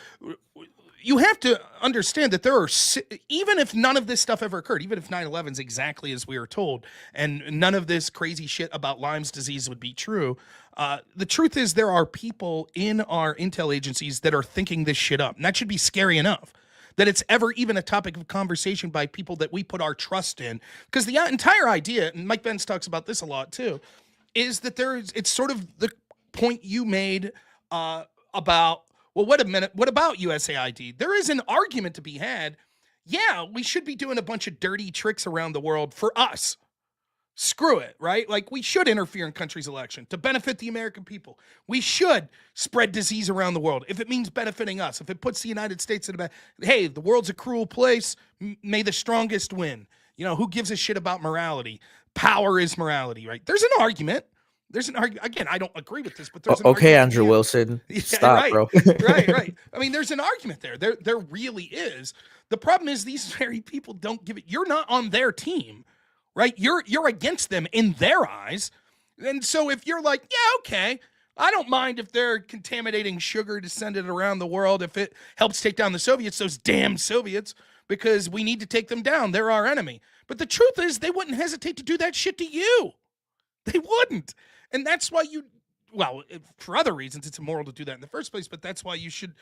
Speaker 1: you have to understand that there are, even if none of this stuff ever occurred, even if 9/11 is exactly as we are told, and none of this crazy shit about Lyme's disease would be true, the truth is there are people in our intel agencies that are thinking this shit up. And that should be scary enough that it's ever even a topic of conversation by people that we put our trust in. Because the entire idea, and Mike Pence talks about this a lot too, is that it's sort of the point you made about, well, wait a minute, what about USAID? There is an argument to be had. Yeah, we should be doing a bunch of dirty tricks around the world for us. Screw it, right? Like, we should interfere in countries' election to benefit the American people. We should spread disease around the world if it means benefiting us. If it puts the United States in a bad, hey, the world's a cruel place. May the strongest win. Who gives a shit about morality? Power is morality, right? There's an argument. There's an argument. Again, I don't agree with this, but there's an
Speaker 3: okay,
Speaker 1: argument.
Speaker 3: Andrew Wilson. Stop, bro.
Speaker 1: right. I mean, there's an argument there. There really is. The problem is these very people don't give it. You're not on their team, right? You're against them in their eyes. And so if you're like, yeah, okay, I don't mind if they're contaminating sugar to send it around the world, if it helps take down the Soviets, those damn Soviets, because we need to take them down. They're our enemy. But the truth is they wouldn't hesitate to do that shit to you. They wouldn't. And that's why for other reasons, it's immoral to do that in the first place, but that's why you should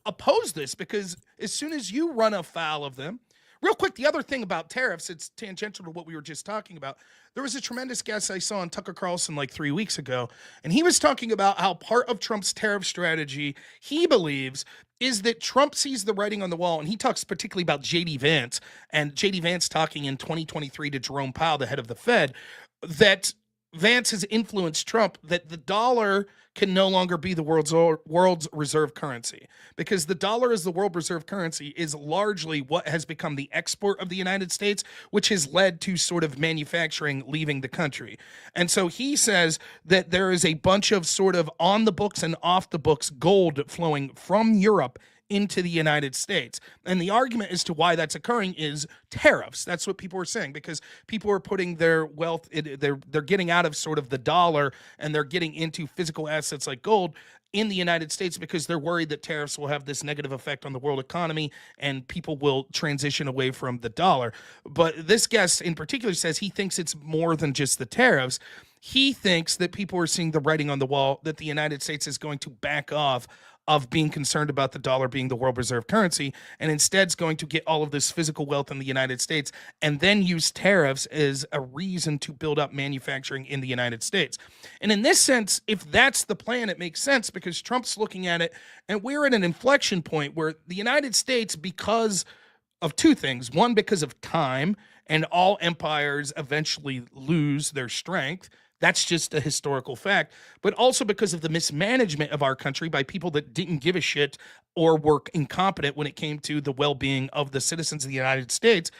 Speaker 1: oppose this, because as soon as you run afoul of them, real quick, the other thing about tariffs, it's tangential to what we were just talking about. There was a tremendous guest I saw on Tucker Carlson like 3 weeks ago, and he was talking about how part of Trump's tariff strategy, he believes, is that Trump sees the writing on the wall, and he talks particularly about J.D. Vance, and J.D. Vance talking in 2023 to Jerome Powell, the head of the Fed, that Vance has influenced Trump that the dollar can no longer be the world's reserve currency, because the dollar as the world reserve currency is largely what has become the export of the United States, which has led to sort of manufacturing leaving the country. And so he says that there is a bunch of sort of on the books and off the books gold flowing from Europe into the United States. And the argument as to why that's occurring is tariffs. That's what people are saying, because people are putting their wealth, they're getting out of sort of the dollar and they're getting into physical assets like gold in the United States, because they're worried that tariffs will have this negative effect on the world economy and people will transition away from the dollar. But this guest in particular says he thinks it's more than just the tariffs. He thinks that people are seeing the writing on the wall, that the United States is going to back off of being concerned about the dollar being the world reserve currency, and instead is going to get all of this physical wealth in the United States and then use tariffs as a reason to build up manufacturing in the United States. And in this sense, if that's the plan, it makes sense, because Trump's looking at it, and we're at an inflection point where the United States, because of two things. One, because of time, and all empires eventually lose their strength. That's just a historical fact. But also because of the mismanagement of our country by people that didn't give a shit or were incompetent when it came to the well-being of the citizens of the United States.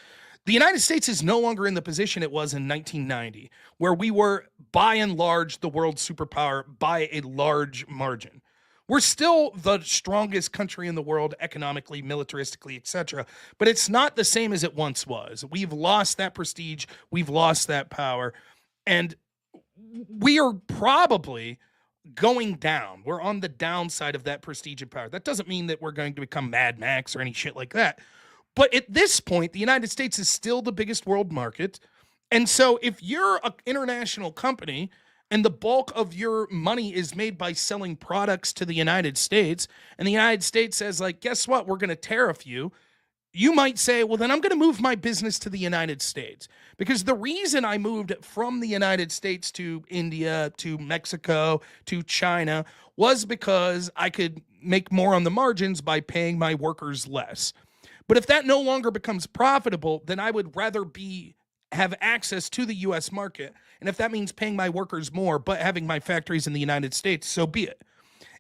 Speaker 1: The United States is no longer in the position it was in 1990, where we were, by and large, the world superpower by a large margin. We're still the strongest country in the world economically, militaristically, etc. But it's not the same as it once was. We've lost that prestige. We've lost that power. And we are probably going down. We're on the downside of that prestige and power. That doesn't mean that we're going to become Mad Max or any shit like that. But at this point, the United States is still the biggest world market. And so if you're an international company and the bulk of your money is made by selling products to the United States, and the United States says, like, guess what? We're going to tariff you. You might say, well, then I'm going to move my business to the United States. Because the reason I moved from the United States to India, to Mexico, to China was because I could make more on the margins by paying my workers less. But if that no longer becomes profitable, then I would rather have access to the U.S. market. And if that means paying my workers more, but having my factories in the United States, so be it.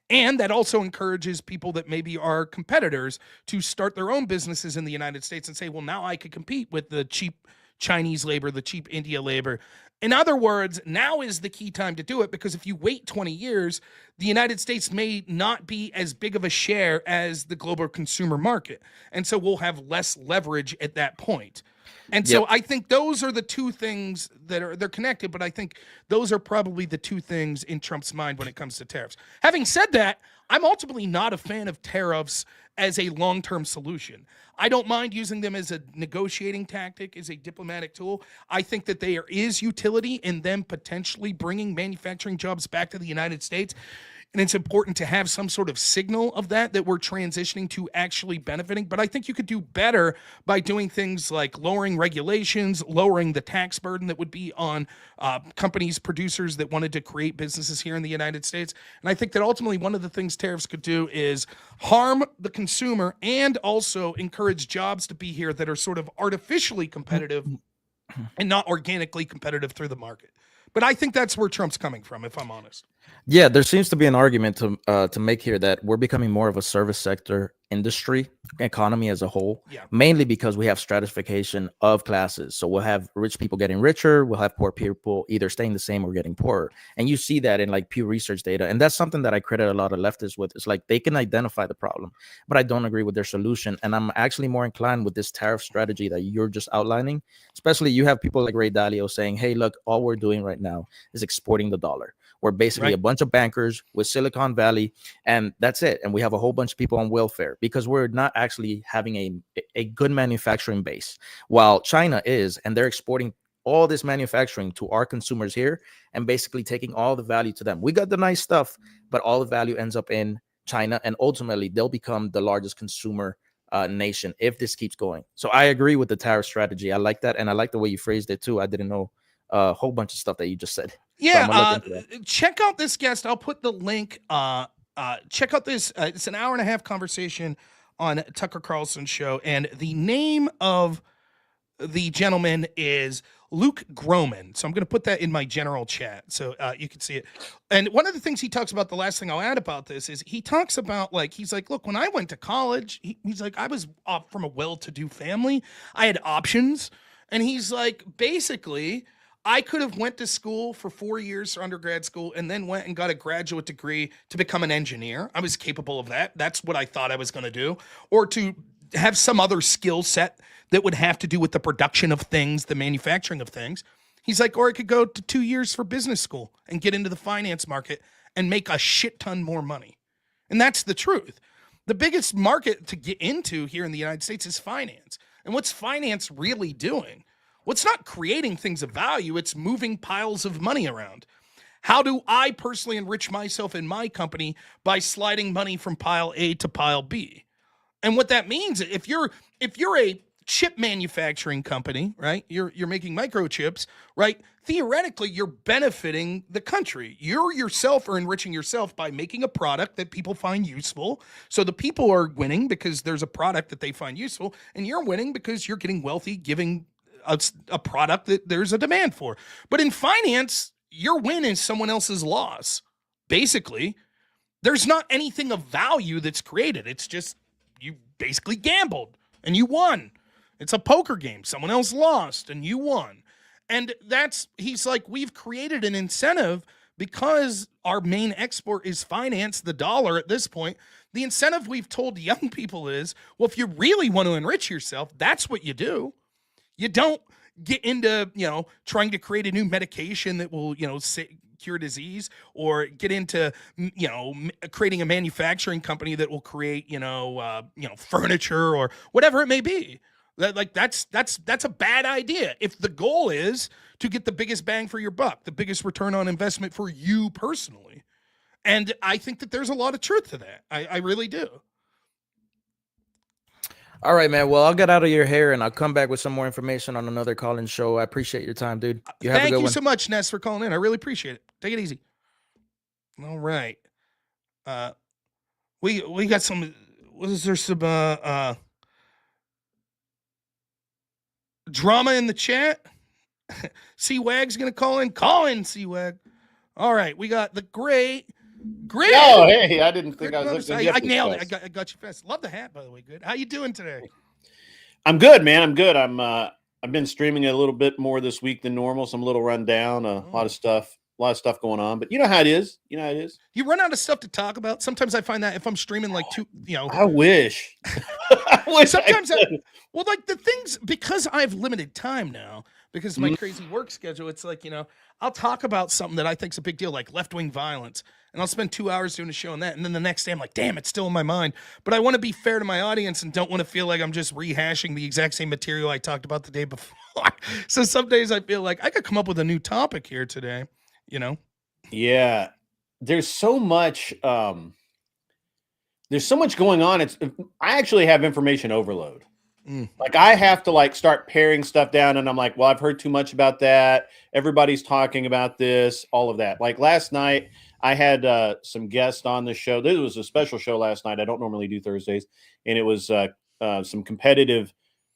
Speaker 1: And that also encourages people that maybe are competitors to start their own businesses in the United States and say, well, now I could compete with the cheap Chinese labor, the cheap India labor. In other words, now is the key time to do it, because if you wait 20 years, the United States may not be as big of a share as the global consumer market. And so we'll have less leverage at that point. And so I think those are the two things they're connected, but I think those are probably the two things in Trump's mind when it comes to tariffs. Having said that, I'm ultimately not a fan of tariffs as a long-term solution. I don't mind using them as a negotiating tactic, as a diplomatic tool. I think that there is utility in them potentially bringing manufacturing jobs back to the United States. And it's important to have some sort of signal of that we're transitioning to actually benefiting. But I think you could do better by doing things like lowering regulations, lowering the tax burden that would be on companies, producers that wanted to create businesses here in the United States. And I think that ultimately one of the things tariffs could do is harm the consumer and also encourage jobs to be here that are sort of artificially competitive and not organically competitive through the market. But I think that's where Trump's coming from, if I'm honest.
Speaker 3: Yeah, there seems to be an argument to make here that we're becoming more of a service sector industry economy as a whole, mainly because we have stratification of classes. So we'll have rich people getting richer, we'll have poor people either staying the same or getting poorer. And you see that in like Pew Research data. And that's something that I credit a lot of leftists with. It's like they can identify the problem, but I don't agree with their solution. And I'm actually more inclined with this tariff strategy that you're just outlining. Especially you have people like Ray Dalio saying, hey, look, all we're doing right now is exporting the dollar. We're basically a bunch of bankers with Silicon Valley, and that's it. And we have a whole bunch of people on welfare because we're not actually having a good manufacturing base, while China is, and they're exporting all this manufacturing to our consumers here and basically taking all the value to them. We got the nice stuff, but all the value ends up in China, and ultimately they'll become the largest consumer nation if this keeps going. So I agree with the tariff strategy. I like that, and I like the way you phrased it too. I didn't know a whole bunch of stuff that you just said.
Speaker 1: Yeah, check out this guest. I'll put the link. Check out this. It's an hour and a half conversation on Tucker Carlson's show, and the name of the gentleman is Luke Groman. So I'm going to put that in my general chat so you can see it. And one of the things he talks about, the last thing I'll add about this is he talks about, like, he's like, look, when I went to college, he's like, I was from a well-to-do family. I had options. And he's like, basically, I could have went to school for 4 years for undergrad school and then went and got a graduate degree to become an engineer. I was capable of that. That's what I thought I was going to do. Or to have some other skill set that would have to do with the production of things, the manufacturing of things. He's like, or I could go to 2 years for business school and get into the finance market and make a shit ton more money. And that's the truth. The biggest market to get into here in the United States is finance. And what's finance really doing? Well, it's not creating things of value. It's moving piles of money around. How do I personally enrich myself in my company? By sliding money from pile A to pile B. And what that means, if you're a chip manufacturing company, right? You're making microchips, right? Theoretically, you're benefiting the country. You yourself are enriching yourself by making a product that people find useful. So the people are winning because there's a product that they find useful, and you're winning because you're getting wealthy, giving a product that there's a demand for. But in finance, your win is someone else's loss. Basically, there's not anything of value that's created. It's just you basically gambled and you won. It's a poker game. Someone else lost and you won. And he's like, we've created an incentive because our main export is finance, the dollar at this point. The incentive we've told young people is, well, if you really want to enrich yourself, that's what you do. You don't get into, trying to create a new medication that will, cure disease, or get into, creating a manufacturing company that will create, furniture or whatever it may be. That's a bad idea. If the goal is to get the biggest bang for your buck, the biggest return on investment for you personally. And I think that there's a lot of truth to that. I really do.
Speaker 3: All right, man. Well, I'll get out of your hair and I'll come back with some more information on another call-in show. I appreciate your time, dude. You have a good one.
Speaker 1: Thank you so much, Ness, for calling in. I really appreciate it. Take it easy. All right. We got some. Was there some drama in the chat? C-Wag's gonna call in. Call in, C-Wag. All right, we got the great.
Speaker 4: Oh, hey, I didn't think I was looking.
Speaker 1: I nailed it. I got you fast. Love the hat, by the way. Good. How you doing today?
Speaker 4: I'm good, man. I'm good. I've been streaming a little bit more this week than normal, so I'm a little run down. A lot of stuff going on. But you know how it is. You run out of stuff to talk about. Sometimes I find that if I'm streaming like I wish.
Speaker 1: Sometimes like the things, because I've limited time now, because of my crazy work schedule, it's like, I'll talk about something that I think's a big deal, like left-wing violence. And I'll spend 2 hours doing a show on that. And then the next day I'm like, damn, it's still in my mind. But I want to be fair to my audience and don't want to feel like I'm just rehashing the exact same material I talked about the day before. So some days I feel like I could come up with a new topic here today,
Speaker 4: Yeah. There's so much going on. I actually have information overload. Like I have to start paring stuff down, and I'm like, well, I've heard too much about that. Everybody's talking about this, all of that. Like last night, I had some guests on the show. This was a special show last night. I don't normally do Thursdays, and it was some competitive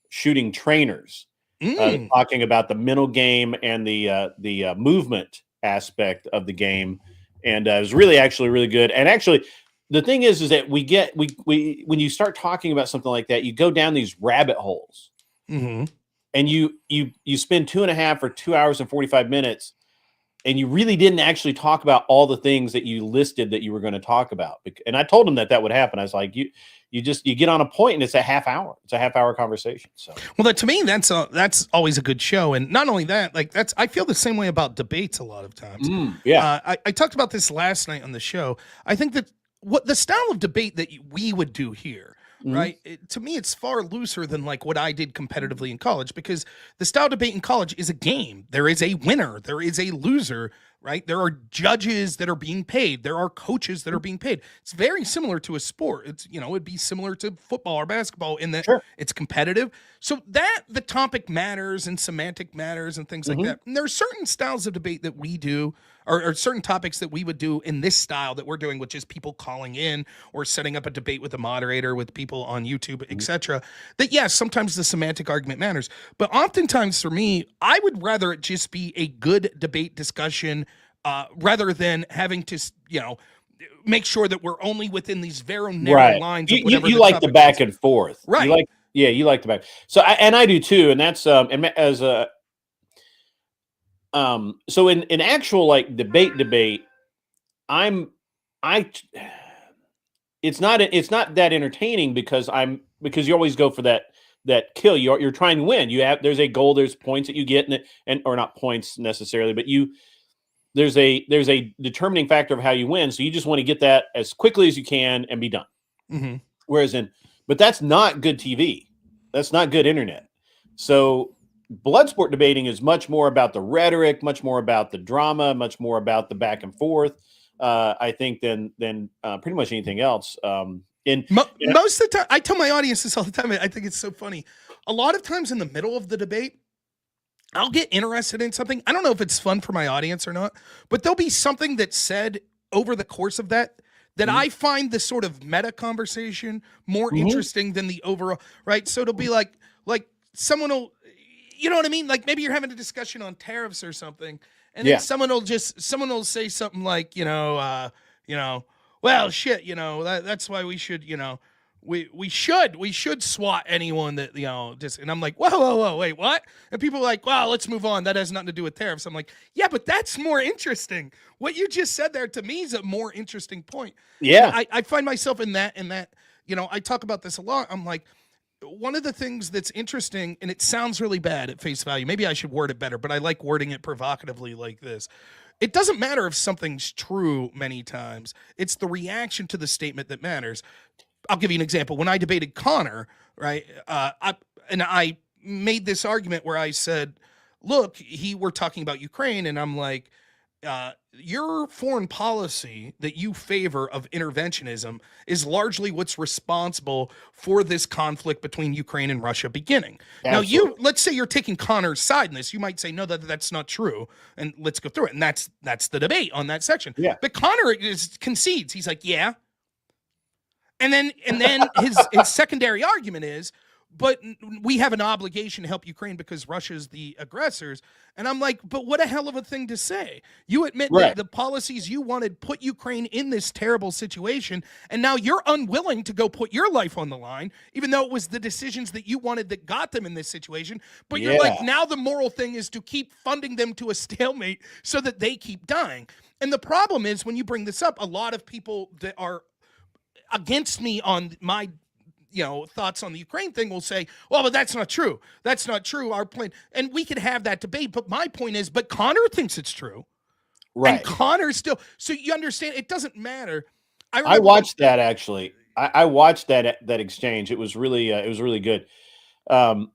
Speaker 4: shooting trainers talking about the mental game and the movement aspect of the game, and it was actually really good. And actually, the thing is that we when you start talking about something like that, you go down these rabbit holes, and you spend 2.5 or 2 hours and 45 minutes, and you really didn't actually talk about all the things that you listed that you were going to talk about. And I told them that would happen. I was like, you get on a point, and it's a half hour. It's a half-hour conversation. So, well,
Speaker 1: to me, that's always a good show. And not only that, I feel the same way about debates a lot of times. I talked about this last night on the show. I think that what the style of debate that we would do here, right? To me, it's far looser than what I did competitively in college, because the style of debate in college is a game. There is a winner. There is a loser, right? There are judges that are being paid. There are coaches that are being paid. It's very similar to a sport. It's, it'd be similar to football or basketball in that it's competitive. So that the topic matters and semantic matters and things like that. And there are certain styles of debate that we do, or certain topics that we would do in this style that we're doing, which is people calling in or setting up a debate with a moderator, with people on YouTube, etc. That, yes, sometimes the semantic argument matters. But oftentimes for me, I would rather it just be a good debate discussion rather than having to, make sure that we're only within these very narrow lines. Of
Speaker 4: you like the back and forth. Right. You like the back. So, and I do too. And that's, as a, so in actual debate, it's not that entertaining because you always go for that kill. You're trying to win. There's a goal, there's points that you get or not points necessarily, but there's a determining factor of how you win. So you just want to get that as quickly as you can and be done. Whereas but that's not good TV. That's not good internet. So blood sport debating is much more about the rhetoric, much more about the drama, much more about the back and forth, I think, than pretty much anything else. And
Speaker 1: Most of the time, I tell my audience this all the time. I think it's so funny. A lot of times in the middle of the debate, I'll get interested in something. I don't know if it's fun for my audience or not, but there'll be something that's said over the course of that I find the sort of meta conversation more interesting than the overall, right? So it'll be like someone will, you know what I mean? Like maybe you're having a discussion on tariffs or something, and then someone will say something like, well, shit, that's why we should, we should swat anyone that, just, and I'm like, whoa, wait, what? And people are like, well, let's move on. That has nothing to do with tariffs. I'm like, yeah, but that's more interesting. What you just said there to me is a more interesting point.
Speaker 4: Yeah.
Speaker 1: I find myself in that, I talk about this a lot. I'm like, one of the things that's interesting, and it sounds really bad at face value, maybe I should word it better, but I like wording it provocatively like this. It doesn't matter if something's true many times. It's the reaction to the statement that matters. I'll give you an example. When I debated Connor, right, I made this argument where I said, look, we're talking about Ukraine, and I'm like, your foreign policy that you favor of interventionism is largely what's responsible for this conflict between Ukraine and Russia beginning.
Speaker 4: Absolutely.
Speaker 1: Now, let's say you're taking Connor's side in this. You might say, no, that's not true. And let's go through it. And that's the debate on that section.
Speaker 4: Yeah.
Speaker 1: But Connor concedes. He's like, yeah. And then his secondary argument is, but we have an obligation to help Ukraine because Russia's the aggressors. And I'm like, but what a hell of a thing to say. You admit that the policies you wanted put Ukraine in this terrible situation, and now you're unwilling to go put your life on the line, even though it was the decisions that you wanted that got them in this situation. But you're like, now the moral thing is to keep funding them to a stalemate so that they keep dying. And the problem is when you bring this up, a lot of people that are against me on my thoughts on the Ukraine thing will say, well, but that's not true. That's not true. Our plan, and we could have that debate. But my point is, but Connor thinks it's true. Right. And Connor still, so you understand, it doesn't matter.
Speaker 4: I watched that actually. I watched that exchange. It was really good.
Speaker 1: Thanks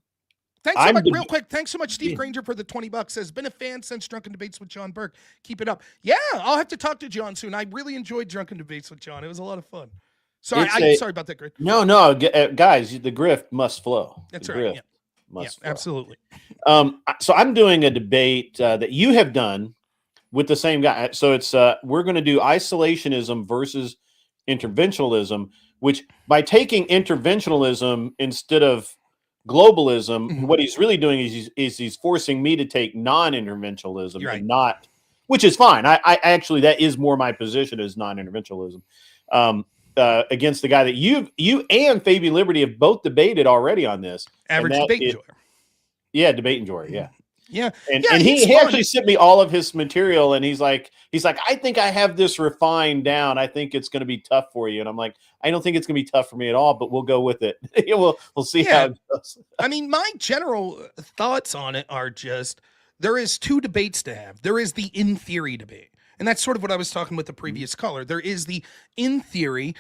Speaker 1: so much, real quick. Thanks so much, Steve Granger, for the $20. Says, been a fan since Drunken Debates with John Burke. Keep it up. Yeah, I'll have to talk to John soon. I really enjoyed Drunken Debates with John. It was a lot of fun. Sorry, sorry about that, Griff.
Speaker 4: No, guys, the grift must flow.
Speaker 1: That's right. Yeah.
Speaker 4: Must flow.
Speaker 1: Absolutely.
Speaker 4: So I'm doing a debate that you have done with the same guy. So it's we're going to do isolationism versus interventionism, which by taking interventionism instead of globalism, what he's really doing is he's forcing me to take non-interventionism and not, which is fine. I actually, that is more my position as non-interventionism. Against the guy that you and Fabian Liberty have both debated already on this.
Speaker 1: Average debate enjoyer.
Speaker 4: Yeah, debate enjoyer. Yeah.
Speaker 1: Yeah.
Speaker 4: And he actually sent me all of his material, and he's like, I think I have this refined down. I think it's going to be tough for you. And I'm like, I don't think it's going to be tough for me at all, but we'll go with it. we'll see how it goes.
Speaker 1: I mean, my general thoughts on it are just, there is two debates to have. There is the in theory debate. And that's sort of what I was talking with the previous caller. There is the, in theory,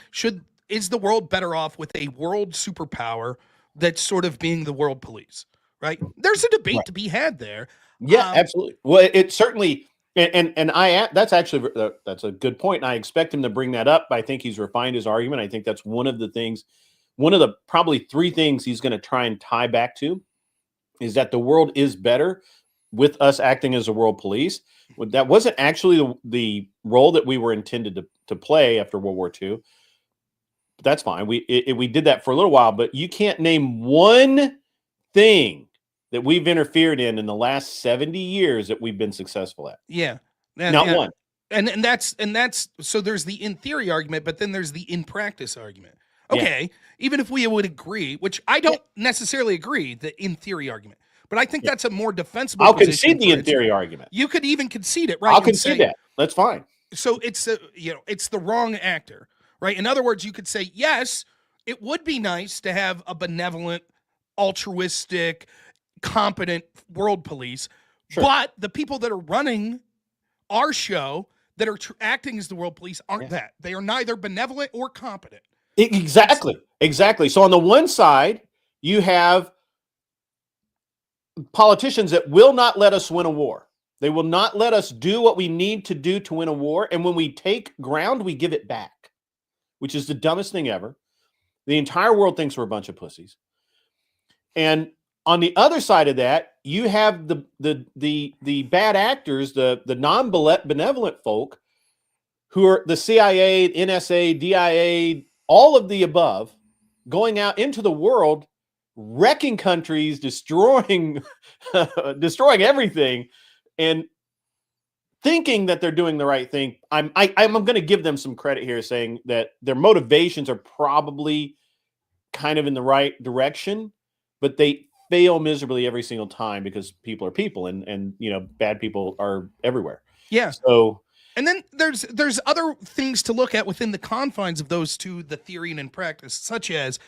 Speaker 1: is the world better off with a world superpower that's sort of being the world police, right? There's a debate to be had there.
Speaker 4: Yeah, absolutely. Well, it certainly, and that's actually, that's a good point. And I expect him to bring that up. I think he's refined his argument. I think that's one of the probably three things he's going to try and tie back to is that the world is better with us acting as a world police. That wasn't actually the role that we were intended to play after World War II. But that's fine. We did that for a little while, but you can't name one thing that we've interfered in the last 70 years that we've been successful at.
Speaker 1: Yeah.
Speaker 4: Not one.
Speaker 1: And that's so there's the in theory argument, but then there's the in practice argument. Okay. Even if we would agree, which I don't necessarily agree, the in theory argument. But I think that's a more defensible
Speaker 4: I'll
Speaker 1: position.
Speaker 4: Concede the in theory argument.
Speaker 1: You could even concede it, right?
Speaker 4: I'll concede that. That's fine.
Speaker 1: So it's it's the wrong actor, right? In other words, you could say, yes, it would be nice to have a benevolent, altruistic, competent world police, but the people that are running our show that are acting as the world police aren't that. They are neither benevolent or competent.
Speaker 4: Exactly. So on the one side, you have politicians that will not let us win a war. They will not let us do what we need to do to win a war. And when we take ground, we give it back, which is the dumbest thing ever. The entire world thinks we're a bunch of pussies. And on the other side of that, you have the bad actors, the non-benevolent folk, who are the CIA, NSA, DIA, all of the above, going out into the world, wrecking countries, destroying everything, and thinking that they're doing the right thing. I'm going to give them some credit here, saying that their motivations are probably kind of in the right direction, but they fail miserably every single time because people are people, and bad people are everywhere.
Speaker 1: Yeah.
Speaker 4: So.
Speaker 1: And then there's other things to look at within the confines of those two, the theory and in practice, such as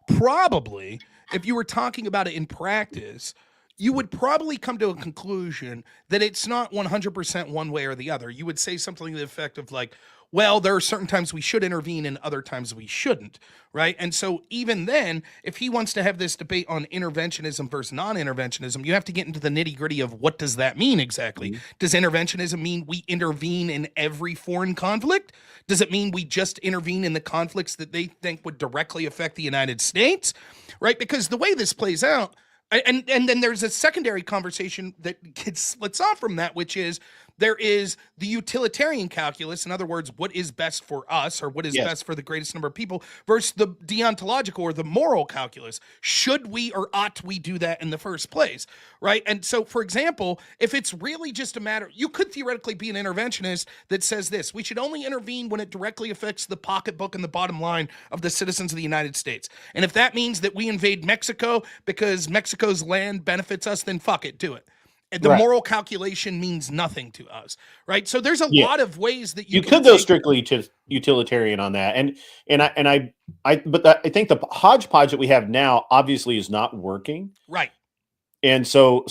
Speaker 1: probably if you were talking about it in practice, you would probably come to a conclusion that it's not 100% one way or the other. You would say something to the effect of like, well, there are certain times we should intervene and other times we shouldn't, right? And so even then, if he wants to have this debate on interventionism versus non-interventionism, you have to get into the nitty-gritty of what does that mean exactly? Mm-hmm. Does interventionism mean we intervene in every foreign conflict? Does it mean we just intervene in the conflicts that they think would directly affect the United States, right? Because the way this plays out, and then there's a secondary conversation that splits off from that, which is there is the utilitarian calculus. In other words, what is best for us or what is best for the greatest number of people versus the deontological or the moral calculus. Should we or ought we do that in the first place, right? And so, for example, if it's really just a matter, you could theoretically be an interventionist that says this: we should only intervene when it directly affects the pocketbook and the bottom line of the citizens of the United States. And if that means that we invade Mexico because Mexico's land benefits us, then fuck it, do it. The moral calculation means nothing to us, right? So there's a lot of ways that you
Speaker 4: could go strictly to utilitarian on that, but I think the hodgepodge that we have now obviously is not working,
Speaker 1: right?
Speaker 4: And so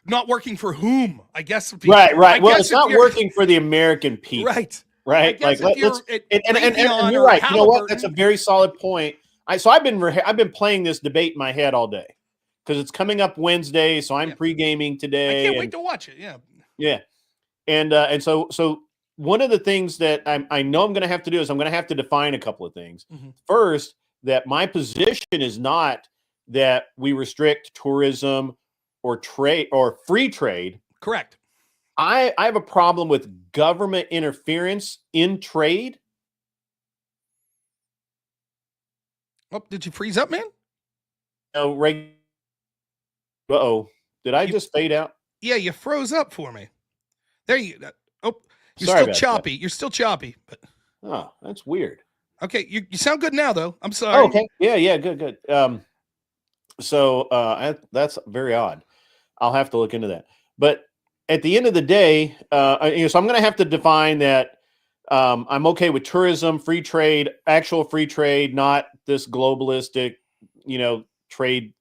Speaker 1: not working for whom? I guess.
Speaker 4: Right. Well, it's not working for the American people,
Speaker 1: right?
Speaker 4: Like, and you're right. You know what? That's a very solid point. I've been playing this debate in my head all day, because it's coming up Wednesday, so I'm pre-gaming today.
Speaker 1: I can't wait to watch it.
Speaker 4: Yeah. And so one of the things that I know I'm going to have to do is I'm going to have to define a couple of things. Mm-hmm. First, that my position is not that we restrict tourism or trade or free trade.
Speaker 1: Correct.
Speaker 4: I have a problem with government interference in trade.
Speaker 1: Oh, did you freeze up, man?
Speaker 4: No, Uh-oh. Did I just fade out?
Speaker 1: Yeah, you froze up for me. There you go. Oh, you're
Speaker 4: sorry
Speaker 1: still choppy. You're still choppy. But...
Speaker 4: Oh, that's weird.
Speaker 1: Okay, you sound good now, though. I'm sorry.
Speaker 4: Oh, okay. Yeah, good. So that's very odd. I'll have to look into that. But at the end of the day, so I'm going to have to define that I'm okay with tourism, free trade, actual free trade, not this globalistic, trade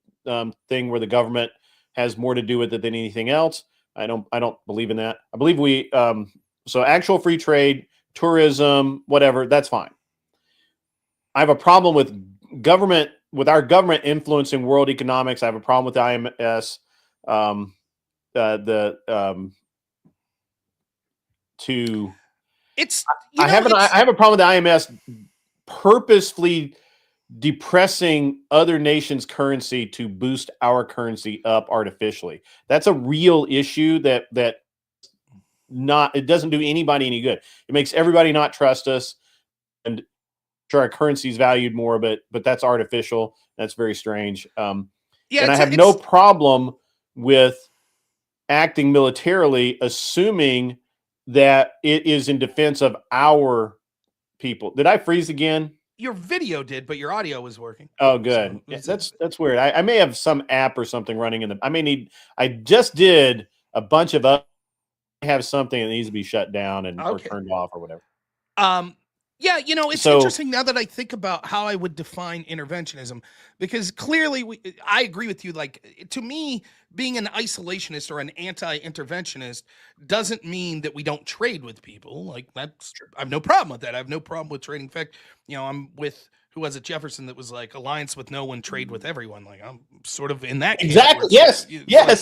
Speaker 4: thing where the government has more to do with it than anything else. I don't believe in that. I believe so actual free trade, tourism, whatever, that's fine. I have a problem with our government influencing world economics. I have a problem with the IMS. I have a problem with the IMS purposefully depressing other nations' currency to boost our currency up artificially. That's a real issue that it doesn't do anybody any good. It makes everybody not trust us, and sure, our currency is valued more, but that's artificial. That's very strange. And I have no problem with acting militarily, assuming that it is in defense of our people. Did I freeze again?
Speaker 1: Your video did, but your audio was working.
Speaker 4: Oh, good. So that's weird. I may have some app or something running I just did a bunch of I have something that needs to be shut down or turned off or whatever.
Speaker 1: Yeah, it's interesting now that I think about how I would define interventionism, because clearly I agree with you. Like, to me, being an isolationist or an anti-interventionist doesn't mean that we don't trade with people. Like, that's true. I have no problem with that. I have no problem with trading. In fact, I'm with, who was it, Jefferson, that was like, alliance with no one, trade with everyone. Like, I'm sort of in that.
Speaker 4: Exactly. Yes,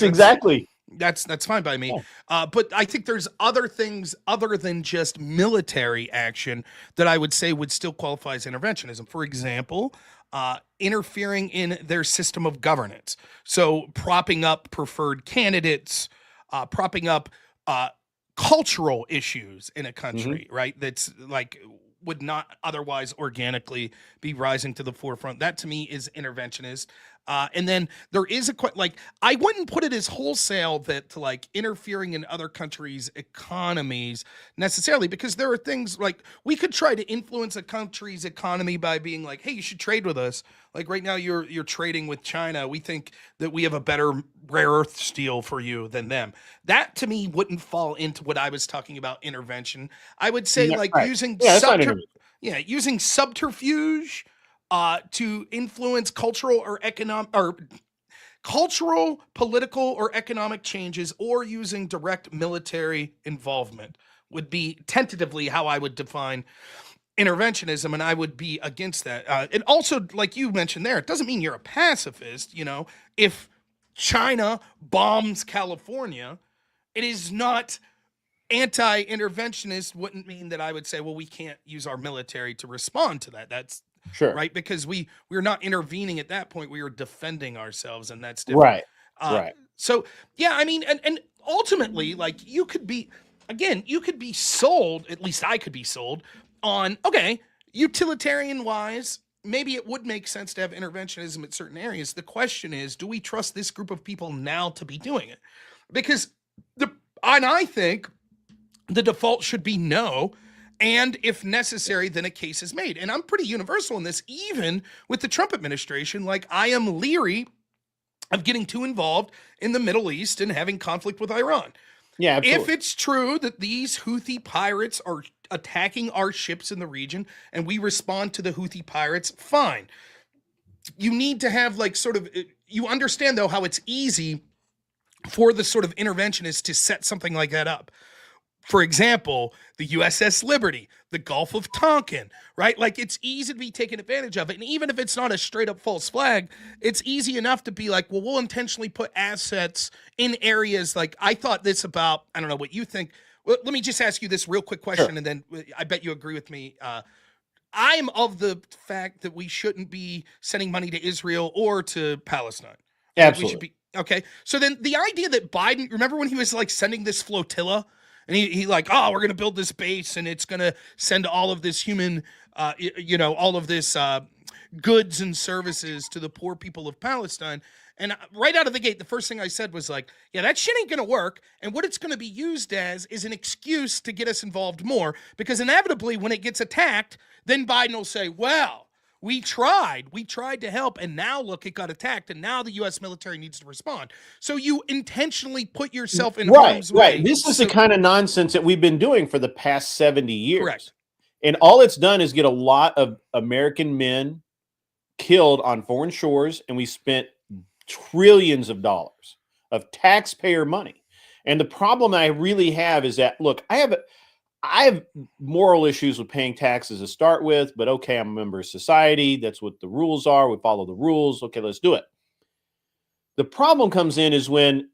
Speaker 4: exactly.
Speaker 1: That's fine by me.
Speaker 4: Yeah.
Speaker 1: But I think there's other things other than just military action that I would say would still qualify as interventionism. For example, interfering in their system of governance. So propping up preferred candidates, propping up cultural issues in a country, right? That's like would not otherwise organically be rising to the forefront. That to me is interventionist. And then there is like I wouldn't put it as wholesale that like interfering in other countries' economies necessarily, because there are things like we could try to influence a country's economy by being like, hey, you should trade with us. Like right now you're trading with China. We think that we have a better rare earth steel for you than them. That to me wouldn't fall into what I was talking about intervention. I would say
Speaker 4: Yeah,
Speaker 1: like
Speaker 4: right.
Speaker 1: using
Speaker 4: Yeah, that's not intervention.
Speaker 1: using subterfuge to influence cultural or economic or cultural, political, or economic changes, or using direct military involvement would be tentatively how I would define interventionism, and I would be against that. And also, like you mentioned there, it doesn't mean you're a pacifist. You know, if China bombs California, it is not anti-interventionist. Wouldn't mean that I would say, well, we can't use our military to respond to that. That's
Speaker 4: Sure.
Speaker 1: right, because we're not intervening at that point. We are defending ourselves, and that's different.
Speaker 4: Right.
Speaker 1: Uh, So yeah, I mean, and ultimately, like you could be sold. At least I could be sold on okay, utilitarian wise. Maybe it would make sense to have interventionism in certain areas. The question is, do we trust this group of people now to be doing it? Because I think the default should be no. And if necessary, then a case is made. And I'm pretty universal in this, even with the Trump administration. Like, I am leery of getting too involved in the Middle East and having conflict with Iran.
Speaker 4: Yeah, absolutely.
Speaker 1: If it's true that these Houthi pirates are attacking our ships in the region and we respond to the Houthi pirates, fine. You need to have, like, sort of, you understand, though, how it's easy for the sort of interventionists to set something like that up. For example, the USS Liberty, the Gulf of Tonkin, right? Like, it's easy to be taken advantage of it. And even if it's not a straight up false flag, it's easy enough to be like, well, we'll intentionally put assets in areas like, I thought this about, I don't know what you think. Well, let me just ask you this real quick question,
Speaker 4: Sure.
Speaker 1: and then I bet you agree with me. I'm of the fact that we shouldn't be sending money to Israel or to Palestine.
Speaker 4: Absolutely.
Speaker 1: We should be, okay. So then the idea that Biden, remember when he was like sending this flotilla? And he like, oh, we're going to build this base and it's going to send all of this human, all of this goods and services to the poor people of Palestine. And right out of the gate, the first thing I said was like, yeah, that shit ain't going to work. And what it's going to be used as is an excuse to get us involved more, because inevitably when it gets attacked, then Biden will say, well, we tried to help, and now look, it got attacked, and now the U.S. military needs to respond. So you intentionally put yourself in harm's way.
Speaker 4: Right. This is the kind of nonsense that we've been doing for the past 70 years.
Speaker 1: Correct.
Speaker 4: And all it's done is get a lot of American men killed on foreign shores, and we spent trillions of dollars of taxpayer money. And the problem I really have is that, look, I have moral issues with paying taxes to start with, but okay, I'm a member of society. That's what the rules are. We follow the rules. Okay, let's do it. The problem comes in is when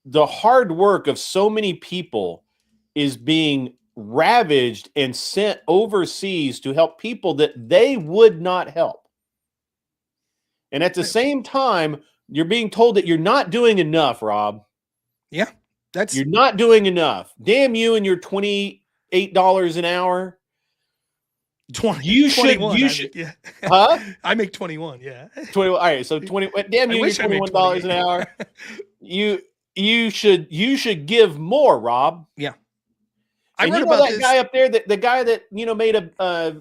Speaker 4: the hard work of so many people is being ravaged and sent overseas to help people that they would not help. And at the same time, you're being told that you're not doing enough, Rob.
Speaker 1: Yeah.
Speaker 4: You're not doing enough. Damn you and your $28 an hour.
Speaker 1: 20.
Speaker 4: You should.
Speaker 1: Yeah.
Speaker 4: Huh?
Speaker 1: I make 21. Yeah.
Speaker 4: 20. All right. So 20. Damn you and your $21 an hour. You should give more, Rob.
Speaker 1: Yeah.
Speaker 4: I read about that guy up there, the guy that made a or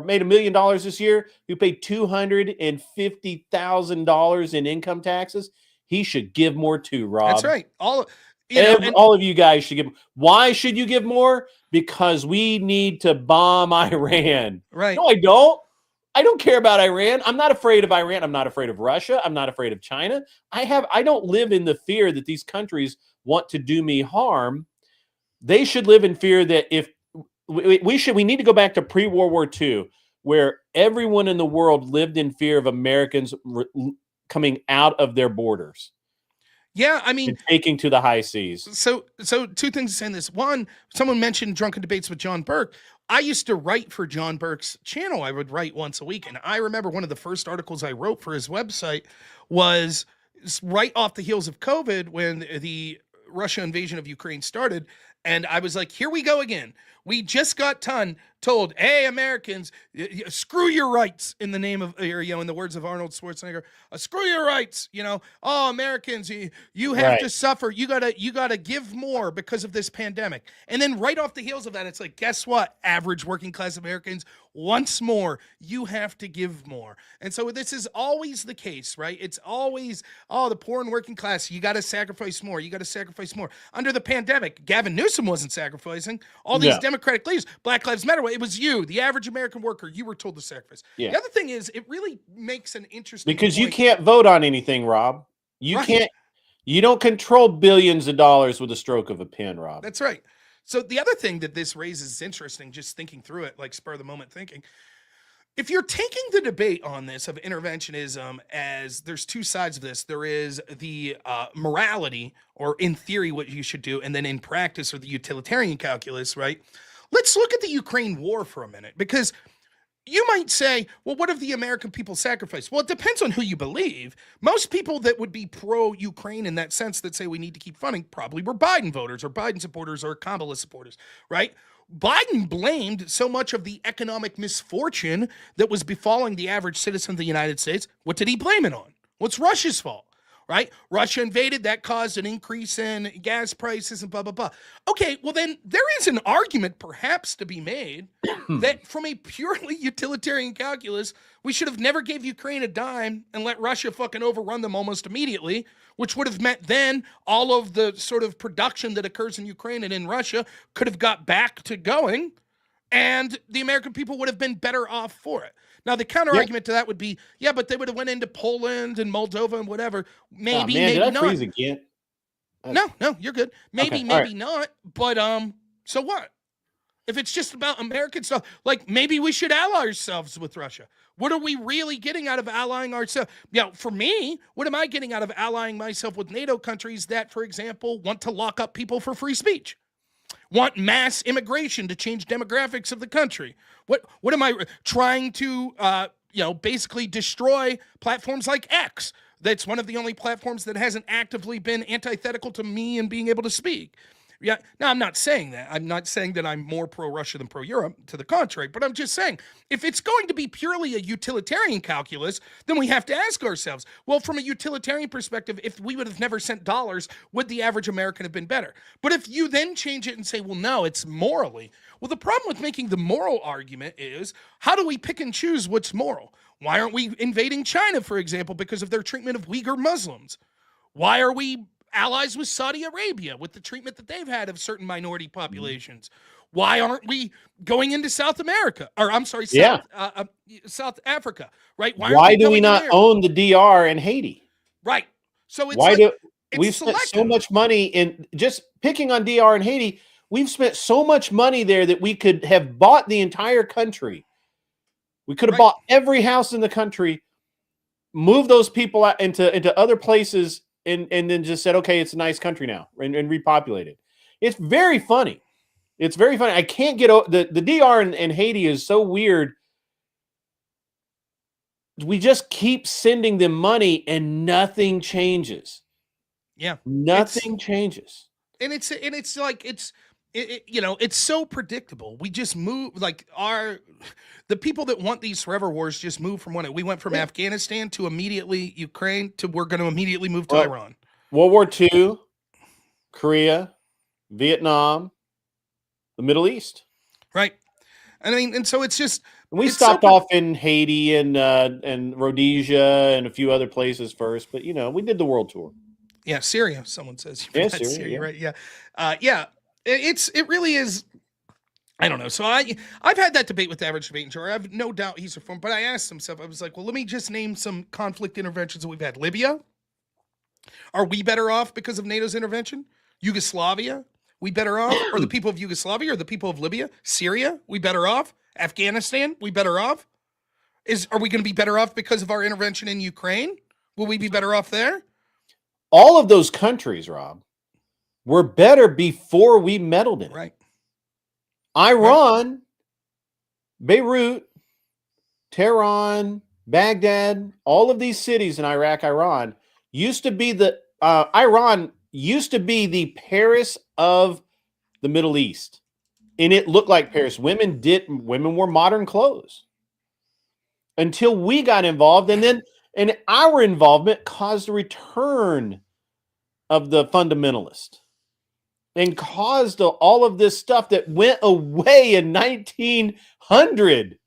Speaker 4: made $1 million this year, who paid $250,000 in income taxes. He should give more too, Rob.
Speaker 1: That's right. All
Speaker 4: of you guys should give. Why should you give more? Because we need to bomb Iran.
Speaker 1: Right.
Speaker 4: No, I don't. I don't care about Iran. I'm not afraid of Iran. I'm not afraid of Russia. I'm not afraid of China. I don't live in the fear that these countries want to do me harm. They should live in fear that if we need to go back to pre-World War II, where everyone in the world lived in fear of Americans coming out of their borders.
Speaker 1: Yeah, I mean,
Speaker 4: and taking to the high seas.
Speaker 1: so two things saying this. One, someone mentioned drunken debates with John Burke. I used to write for John Burke's channel. I would write once a week, and I remember one of the first articles I wrote for his website was right off the heels of COVID when the Russia invasion of Ukraine started, and I was like, here we go again. We just got told, hey, Americans, screw your rights in the name of, or, in the words of Arnold Schwarzenegger, screw your rights. Oh, Americans, you have to suffer. You gotta give more because of this pandemic. And then right off the heels of that, it's like, guess what? Average working class Americans, once more, you have to give more. And so this is always the case, right? It's always, the poor and working class, you got to sacrifice more. You got to sacrifice more. Under the pandemic, Gavin Newsom wasn't sacrificing. All these Democratic leaders, Black Lives Matter, it was you, the average American worker, you were told to sacrifice.
Speaker 4: Yeah.
Speaker 1: The other thing is, it really makes an interesting
Speaker 4: Because
Speaker 1: point.
Speaker 4: you can't vote on anything, Rob. You don't control billions of dollars with a stroke of a pen, Rob.
Speaker 1: That's right. So the other thing that this raises is interesting, just thinking through it, like spur of the moment thinking. If you're taking the debate on this of interventionism as there's two sides of this, there is the morality, or in theory what you should do, and then in practice, or the utilitarian calculus, right? Let's look at the Ukraine war for a minute, because you might say, well, what have the American people sacrificed? Well, it depends on who you believe. Most people that would be pro-Ukraine in that sense, that say we need to keep funding, probably were Biden voters or Biden supporters or Kamala supporters, right? Biden blamed so much of the economic misfortune that was befalling the average citizen of the United States. What did he blame it on? What's Russia's fault? Right? Russia invaded, that caused an increase in gas prices and blah, blah, blah. Okay, well then there is an argument perhaps to be made that from a purely utilitarian calculus, we should have never gave Ukraine a dime and let Russia fucking overrun them almost immediately, which would have meant then all of the sort of production that occurs in Ukraine and in Russia could have got back to going, and the American people would have been better off for it. Now, the counter argument to that would be, yeah, but they would have went into Poland and Moldova and whatever. Maybe, maybe
Speaker 4: did I
Speaker 1: not.
Speaker 4: freeze again?
Speaker 1: No, you're good. Maybe,
Speaker 4: Okay,
Speaker 1: maybe not. But so what? If it's just about American stuff, like maybe we should ally ourselves with Russia. What are we really getting out of allying ourselves? For me, what am I getting out of allying myself with NATO countries that, for example, want to lock up people for free speech? Want mass immigration to change demographics of the country? What am I trying to basically destroy platforms like X? That's one of the only platforms that hasn't actively been antithetical to me and being able to speak. Yeah. Now, I'm not saying that. I'm not saying that I'm more pro-Russia than pro-Europe. To the contrary. But I'm just saying, if it's going to be purely a utilitarian calculus, then we have to ask ourselves, well, from a utilitarian perspective, if we would have never sent dollars, would the average American have been better? But if you then change it and say, well, no, it's morally. Well, the problem with making the moral argument is, how do we pick and choose what's moral? Why aren't we invading China, for example, because of their treatment of Uyghur Muslims? Why are we allies with Saudi Arabia with the treatment that they've had of certain minority populations? Why aren't we going into South America? Or I'm sorry, South Africa, right?
Speaker 4: Why do we not own the DR and Haiti?
Speaker 1: Right. So it's
Speaker 4: we've spent so much money in just picking on DR and Haiti. We've spent so much money there that we could have bought the entire country. We could have bought every house in the country, moved those people out into other places, and then just said, okay, it's a nice country now, and repopulate it. It's very funny. It's very funny. I can't get over the DR and Haiti is so weird. We just keep sending them money and nothing changes.
Speaker 1: Yeah.
Speaker 4: Nothing changes.
Speaker 1: And it's like, it's so predictable. We just move, like the people that want these forever wars just move from one. We went from Afghanistan to immediately Ukraine to we're going to immediately move to Iran.
Speaker 4: World War II, Korea, Vietnam, the Middle East.
Speaker 1: Right. I mean, and so it's just,
Speaker 4: we stopped off in Haiti and Rhodesia and a few other places first, but we did the world tour.
Speaker 1: Yeah. Syria. Someone says.
Speaker 4: Syria,
Speaker 1: right. Yeah. It really is. I don't know. So I've had that debate with the average debate enjoyer. I have no doubt he's reformed, but I asked himself, I was like, well, let me just name some conflict interventions that we've had. Libya. Are we better off because of NATO's intervention? Yugoslavia. We better off? Or the people of Yugoslavia or the people of Libya? Syria. We better off? Afghanistan. We better off? Are we going to be better off because of our intervention in Ukraine? Will we be better off there?
Speaker 4: all of those countries, Rob, were better before we meddled in it.
Speaker 1: Right.
Speaker 4: Iran, Beirut, Tehran, Baghdad, all of these cities in Iraq, Iran used to be Iran used to be the Paris of the Middle East. And it looked like Paris. Women wore modern clothes until we got involved. And our involvement caused a return of the fundamentalist and caused all of this stuff that went away in 1900.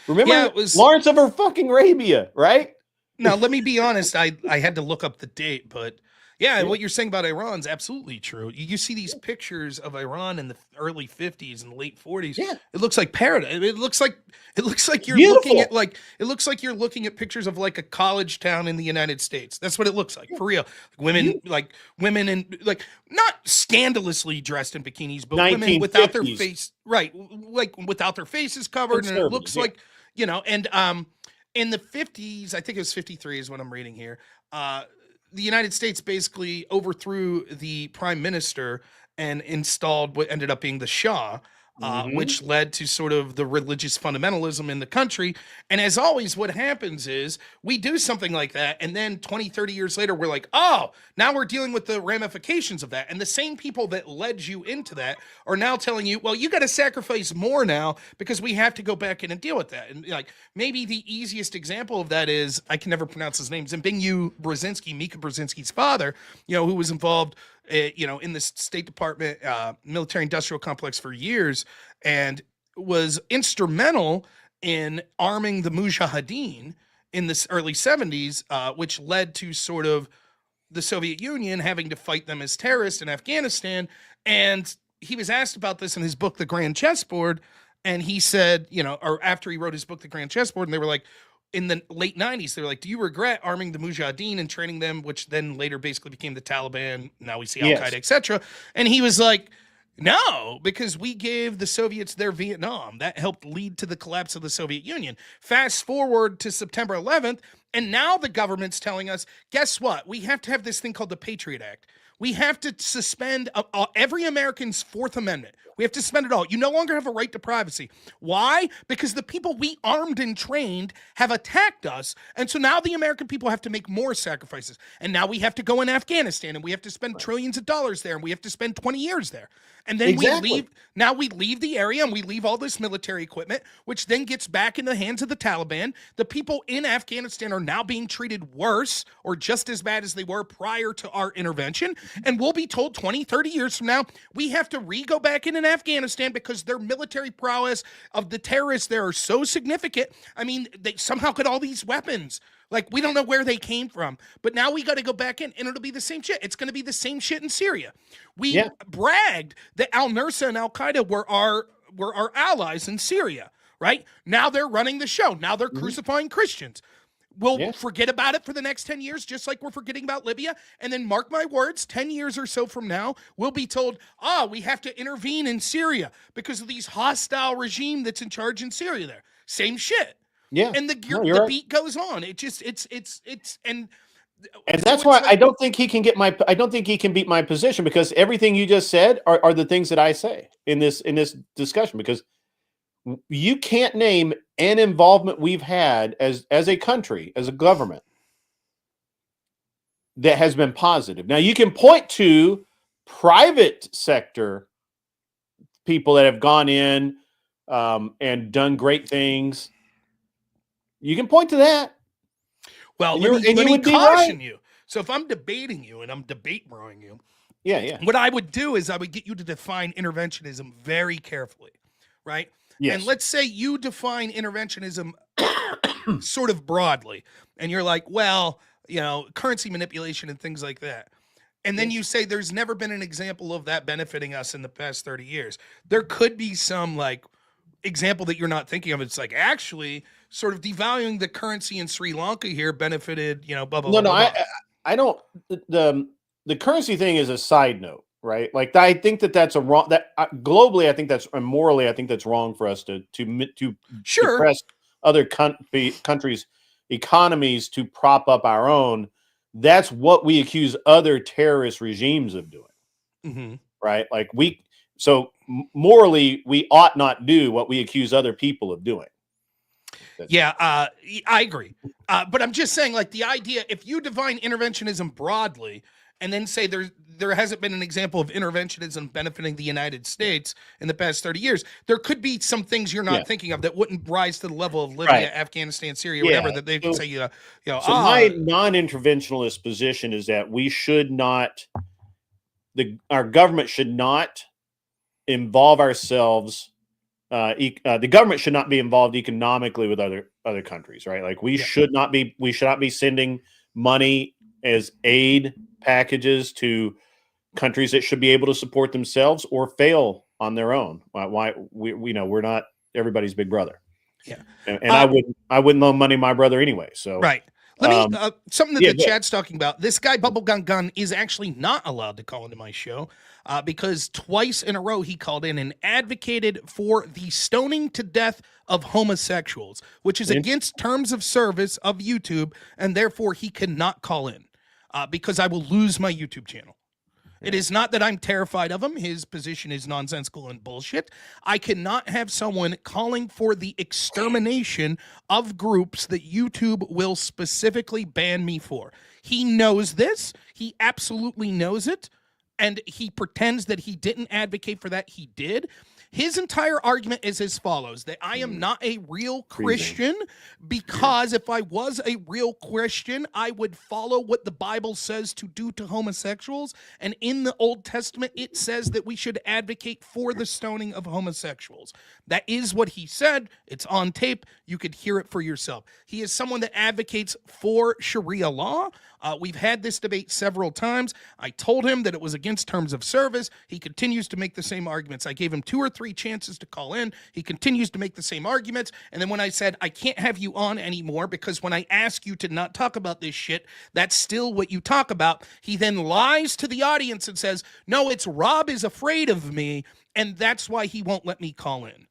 Speaker 4: Remember,
Speaker 1: Yeah, it was
Speaker 4: Lawrence of fucking Arabia, right?
Speaker 1: Now, let me be honest. I had to look up the date, but yeah, what you're saying about Iran is absolutely true. You see these pictures of Iran in the early 50s and late 40s.
Speaker 4: Yeah.
Speaker 1: It looks like paradise. It looks like you're
Speaker 4: Beautiful.
Speaker 1: looking at looking at pictures of like a college town in the United States. That's what it looks like, for real. Women in like not scandalously dressed in bikinis, but women without their
Speaker 4: 1950s.
Speaker 1: face, right? Like without their faces covered, and it looks
Speaker 4: Conservative,
Speaker 1: like, you know, and in the 50s, I think it was 53 is what I'm reading here. The United States basically overthrew the prime minister and installed what ended up being the Shah, which led to sort of the religious fundamentalism in the country. And as always, what happens is we do something like that, and then 20, 30 years later, we're like, oh, now we're dealing with the ramifications of that. And the same people that led you into that are now telling you, well, you got to sacrifice more now because we have to go back in and deal with that. And like, maybe the easiest example of that is, I can never pronounce his name, Zbigniew Brzezinski, Mika Brzezinski's father, who was involved in the State Department military industrial complex for years, and was instrumental in arming the Mujahideen in the early 70s, which led to sort of the Soviet Union having to fight them as terrorists in Afghanistan. And he was asked about this in his book, The Grand Chessboard. And he said, or after he wrote his book, The Grand Chessboard, and they were like, in the late 90s, they were like, do you regret arming the Mujahideen and training them, which then later basically became the Taliban? Now we see Al-Qaeda, etc. And he was like, no, because we gave the Soviets their Vietnam. That helped lead to the collapse of the Soviet Union. Fast forward to September 11th, and now the government's telling us, guess what? We have to have this thing called the Patriot Act. We have to suspend every American's Fourth Amendment. We have to suspend it all. You no longer have a right to privacy. Why? Because the people we armed and trained have attacked us. And so now the American people have to make more sacrifices. And now we have to go in Afghanistan, and we have to spend trillions of dollars there, and we have to spend 20 years there. And then we leave the area, and we leave all this military equipment, which then gets back in the hands of the Taliban. The people in Afghanistan are now being treated worse or just as bad as they were prior to our intervention. And we'll be told 20, 30 years from now, we have to go back in Afghanistan because their military prowess of the terrorists there are so significant. I mean, they somehow got all these weapons. Like, we don't know where they came from, but now we got to go back in, and it'll be the same shit. It's going to be the same shit in Syria. We bragged that al-Nusra and al-Qaeda were our allies in Syria, right? Now they're running the show. Now they're crucifying Christians. We'll forget about it for the next 10 years, just like we're forgetting about Libya. And then mark my words, 10 years or so from now, we'll be told, we have to intervene in Syria because of these hostile regime that's in charge in Syria there. Same shit.
Speaker 4: Yeah.
Speaker 1: And the beat goes on. It just, and
Speaker 4: that's why I don't think he can beat my position, because everything you just said are the things that I say in this discussion, because you can't name an involvement we've had as a country, as a government, that has been positive. Now, you can point to private sector people that have gone in and done great things. You can point to that.
Speaker 1: Well, let me caution you. So if I'm debating you and I'm debate throwing you, what I would do is I would get you to define interventionism very carefully, right?
Speaker 4: Yes.
Speaker 1: And let's say you define interventionism sort of broadly, and you're like, well, currency manipulation and things like that. And then you say there's never been an example of that benefiting us in the past 30 years. There could be some like example that you're not thinking of. It's like actually sort of devaluing the currency in Sri Lanka here benefited, blah, blah, blah.
Speaker 4: No, I don't. The currency thing is a side note, right? Like, I think that's a wrong. That globally, I think that's, and morally, I think that's wrong for us to suppress other countries' economies to prop up our own. that's what we accuse other terrorist regimes of doing,
Speaker 1: Mm-hmm.
Speaker 4: right? Like morally, we ought not do what we accuse other people of doing.
Speaker 1: Yeah, I agree. But I'm just saying, like, the idea, if you define interventionism broadly and then say there hasn't been an example of interventionism benefiting the United States in the past 30 years, there could be some things you're not thinking of that wouldn't rise to the level of Libya, Afghanistan, Syria, whatever, that they could say,
Speaker 4: my non-interventionist position is that we should not, our government should not involve ourselves. The government should not be involved economically with other countries, right? Like we should not be sending money as aid packages to countries that should be able to support themselves or fail on their own. Why we're not everybody's big brother.
Speaker 1: Yeah,
Speaker 4: and I wouldn't loan money to my brother anyway. So
Speaker 1: right. Let me something that the chat's talking about. This guy Bubblegum Gun is actually not allowed to call into my show because twice in a row he called in and advocated for the stoning to death of homosexuals, which is against terms of service of YouTube, and therefore he cannot call in because I will lose my YouTube channel. It is not that I'm terrified of him. His position is nonsensical and bullshit. I cannot have someone calling for the extermination of groups that YouTube will specifically ban me for. He knows this. He absolutely knows it. And he pretends that he didn't advocate for that. He did. His entire argument is as follows, that I am not a real Christian because if I was a real Christian, I would follow what the Bible says to do to homosexuals. And in the Old Testament, it says that we should advocate for the stoning of homosexuals. That is what he said. It's on tape. You could hear it for yourself. He is someone that advocates for Sharia law. We've had this debate several times. I told him that it was against terms of service. He continues to make the same arguments. I gave him 2 or 3 chances to call in. He continues to make the same arguments. And then when I said, I can't have you on anymore because when I ask you to not talk about this shit, that's still what you talk about. He then lies to the audience and says, no, it's Rob is afraid of me. And that's why he won't let me call in.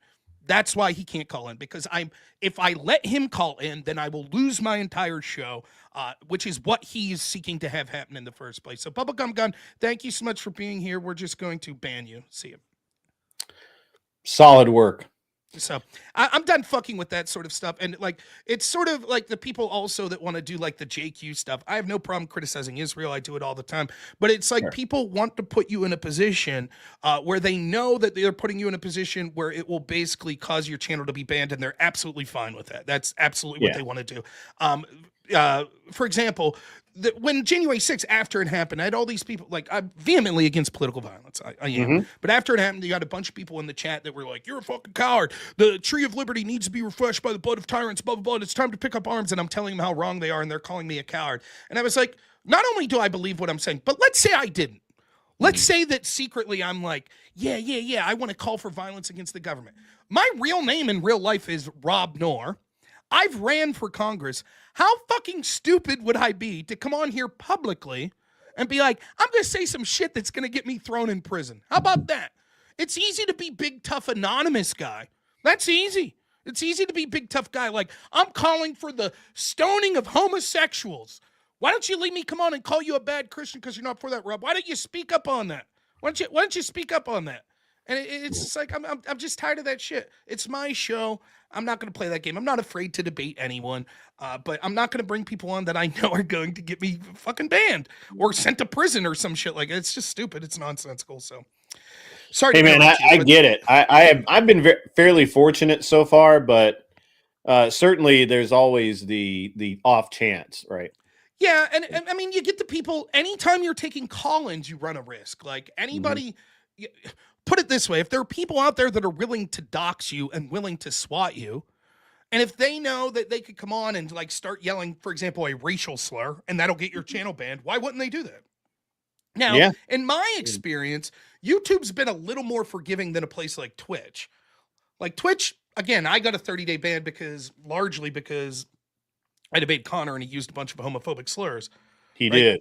Speaker 1: That's why he can't call in, because if I let him call in, then I will lose my entire show, which is what he is seeking to have happen in the first place. So Bubblegum Gun, thank you so much for being here. We're just going to ban you. See you.
Speaker 4: Solid work.
Speaker 1: So I'm done fucking with that sort of stuff. And like, it's sort of like the people also that want to do like the JQ stuff. I have no problem criticizing Israel. I do it all the time, but it's like people want to put you in a position where they know that they're putting you in a position where it will basically cause your channel to be banned. And they're absolutely fine with that. That's absolutely what they want to do. For example, when January 6th, after it happened, I had all these people, like, I'm vehemently against political violence. I am. But after it happened, you got a bunch of people in the chat that were like, you're a fucking coward. The tree of liberty needs to be refreshed by the blood of tyrants, blah, blah, blah. It's time to pick up arms. And I'm telling them how wrong they are, and they're calling me a coward. And I was like, not only do I believe what I'm saying, but let's say I didn't. Let's say that secretly I'm like, yeah, I want to call for violence against the government. My real name in real life is Rob Knorr. I've ran for Congress. How fucking stupid would I be to come on here publicly and be like, I'm going to say some shit that's going to get me thrown in prison? How about that? It's easy to be big, tough, anonymous guy. That's easy. It's easy to be big, tough guy. Like, I'm calling for the stoning of homosexuals. Why don't you leave me come on and call you a bad Christian because you're not for that, Rob? Why don't you speak up on that? Why don't you speak up on that? And it's just like, I'm just tired of that shit. It's my show. I'm not going to play that game. I'm not afraid to debate anyone, but I'm not going to bring people on that I know are going to get me fucking banned or sent to prison or some shit like that. It's just stupid. It's nonsensical. So sorry.
Speaker 4: Hey man, I get it. I've been fairly fortunate so far, but certainly there's always the off chance, right?
Speaker 1: Yeah, and I mean, you get the people. Anytime you're taking call-ins, you run a risk. Like anybody. Put it this way, if there are people out there that are willing to dox you and willing to swat you, and if they know that they could come on and like start yelling, for example, a racial slur, and that'll get your channel banned, why wouldn't they do that? Now, in my experience, YouTube's been a little more forgiving than a place like Twitch. Like Twitch, again, I got a 30-day ban largely because I debated Connor and he used a bunch of homophobic slurs.
Speaker 4: He did.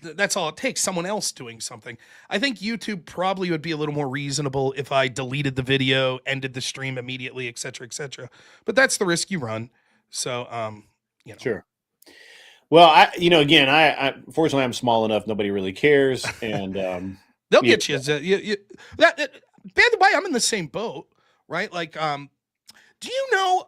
Speaker 1: That's all it takes, someone else doing something. I think YouTube probably would be a little more reasonable if I deleted the video, ended the stream immediately, et cetera, et cetera. But that's the risk you run. So,
Speaker 4: Sure. Well, again, I fortunately I'm small enough, nobody really cares, and
Speaker 1: They'll
Speaker 4: yeah.
Speaker 1: get you. By the way, I'm in the same boat, right? Like, do you know?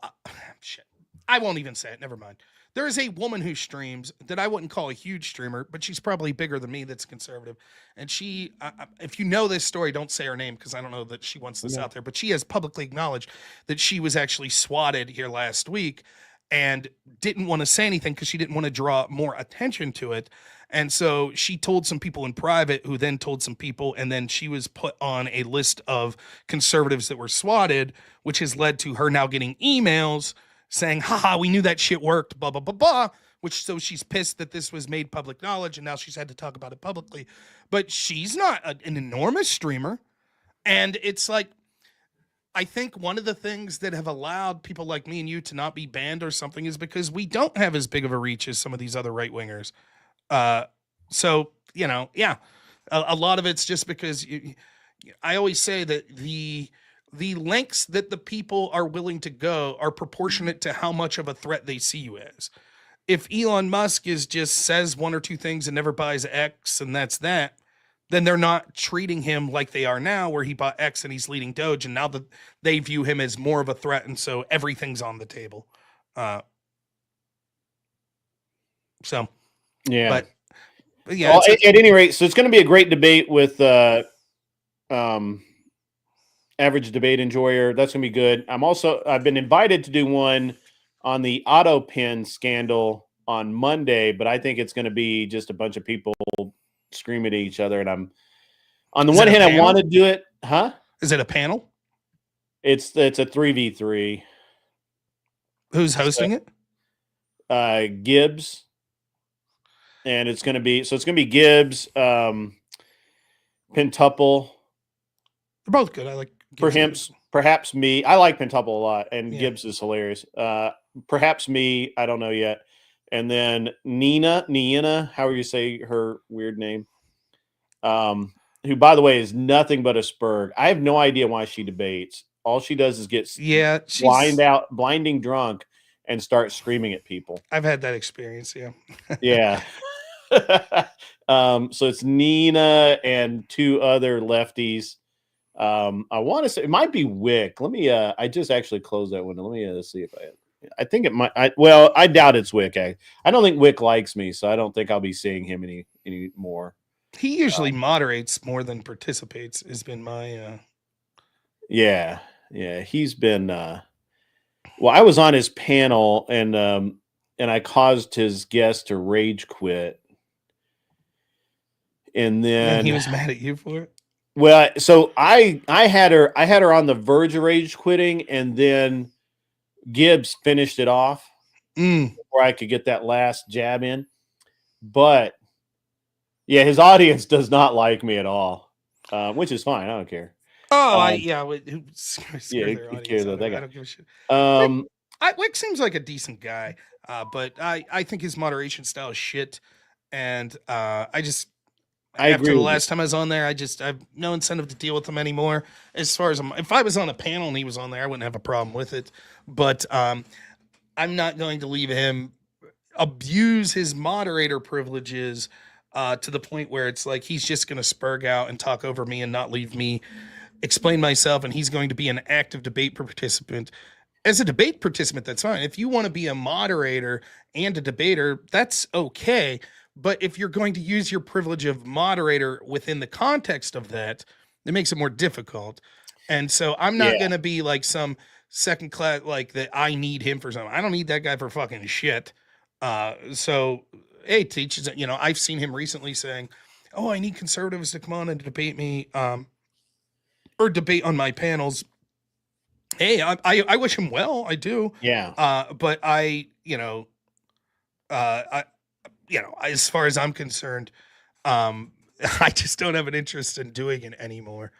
Speaker 1: Shit, I won't even say it. Never mind. There is a woman who streams that I wouldn't call a huge streamer, but she's probably bigger than me. That's conservative, and she, if you know this story, don't say her name because I don't know that she wants this out there. But she has publicly acknowledged that she was actually swatted here last week, and didn't want to say anything because she didn't want to draw more attention to it. And so she told some people in private, who then told some people, and then she was put on a list of conservatives that were swatted, which has led to her now getting emails saying, haha, we knew that shit worked, blah, blah, blah, blah. Which, so she's pissed that this was made public knowledge and now she's had to talk about it publicly. But she's not an enormous streamer. And it's like, I think one of the things that have allowed people like me and you to not be banned or something is because we don't have as big of a reach as some of these other right wingers. So, yeah, a lot of it's just because I always say that the lengths that the people are willing to go are proportionate to how much of a threat they see you as. If Elon Musk just says one or two things and never buys X and that's that, then they're not treating him like they are now, where he bought X and he's leading Doge, and now that they view him as more of a threat, and so everything's on the table. So,
Speaker 4: yeah,
Speaker 1: but yeah.
Speaker 4: Well, at any rate, so it's going to be a great debate with average debate enjoyer. That's going to be good. I've been invited to do one on the auto pen scandal on Monday, but I think it's going to be just a bunch of people screaming at each other. And I'm on the one hand, I want to do it. Huh?
Speaker 1: Is it a panel?
Speaker 4: It's a 3v3.
Speaker 1: Who's hosting
Speaker 4: it? Gibbs. And it's going to be Gibbs, Pentuple.
Speaker 1: They're both good. I like Gibbs.
Speaker 4: Perhaps me. I like Pentuple a lot, and Gibbs is hilarious. Perhaps me. I don't know yet. And then Nina, however you say her weird name, who, by the way, is nothing but a spurg. I have no idea why she debates. All she does is get blinding drunk and start screaming at people.
Speaker 1: I've had that experience. Yeah.
Speaker 4: Yeah. So it's Nina and two other lefties. I want to say it might be Wick. Let me. I just actually closed that window. Let me see if I think it might. I doubt it's Wick. I don't think Wick likes me, so I don't think I'll be seeing him any more.
Speaker 1: He usually moderates more than participates. Has been my.
Speaker 4: Yeah. He's been. Well, I was on his panel, and I caused his guest to rage quit, and then
Speaker 1: he was mad at you for it.
Speaker 4: Well, so I had her on the verge of rage quitting, and then Gibbs finished it off before I could get that last jab in. But yeah, his audience does not like me at all, which is fine. I don't care.
Speaker 1: Oh, I
Speaker 4: don't give a shit.
Speaker 1: Wick seems like a decent guy, but I think his moderation style is shit, and I agree. After the last time I was on there, I have no incentive to deal with him anymore. As far as if I was on a panel and he was on there, I wouldn't have a problem with it. But I'm not going to leave him abuse his moderator privileges to the point where it's like he's just going to spurg out and talk over me and not leave me explain myself, and he's going to be an active debate participant. As a debate participant, that's fine. If you want to be a moderator and a debater, that's okay. But if you're going to use your privilege of moderator within the context of that, it makes it more difficult. And so I'm not going to be like some second class, like that I need him for something. I don't need that guy for fucking shit. So, hey, teaches, I've seen him recently saying, oh, I need conservatives to come on and debate me or debate on my panels. Hey, I wish him well. I do.
Speaker 4: Yeah.
Speaker 1: But as far as I'm concerned, I just don't have an interest in doing it anymore.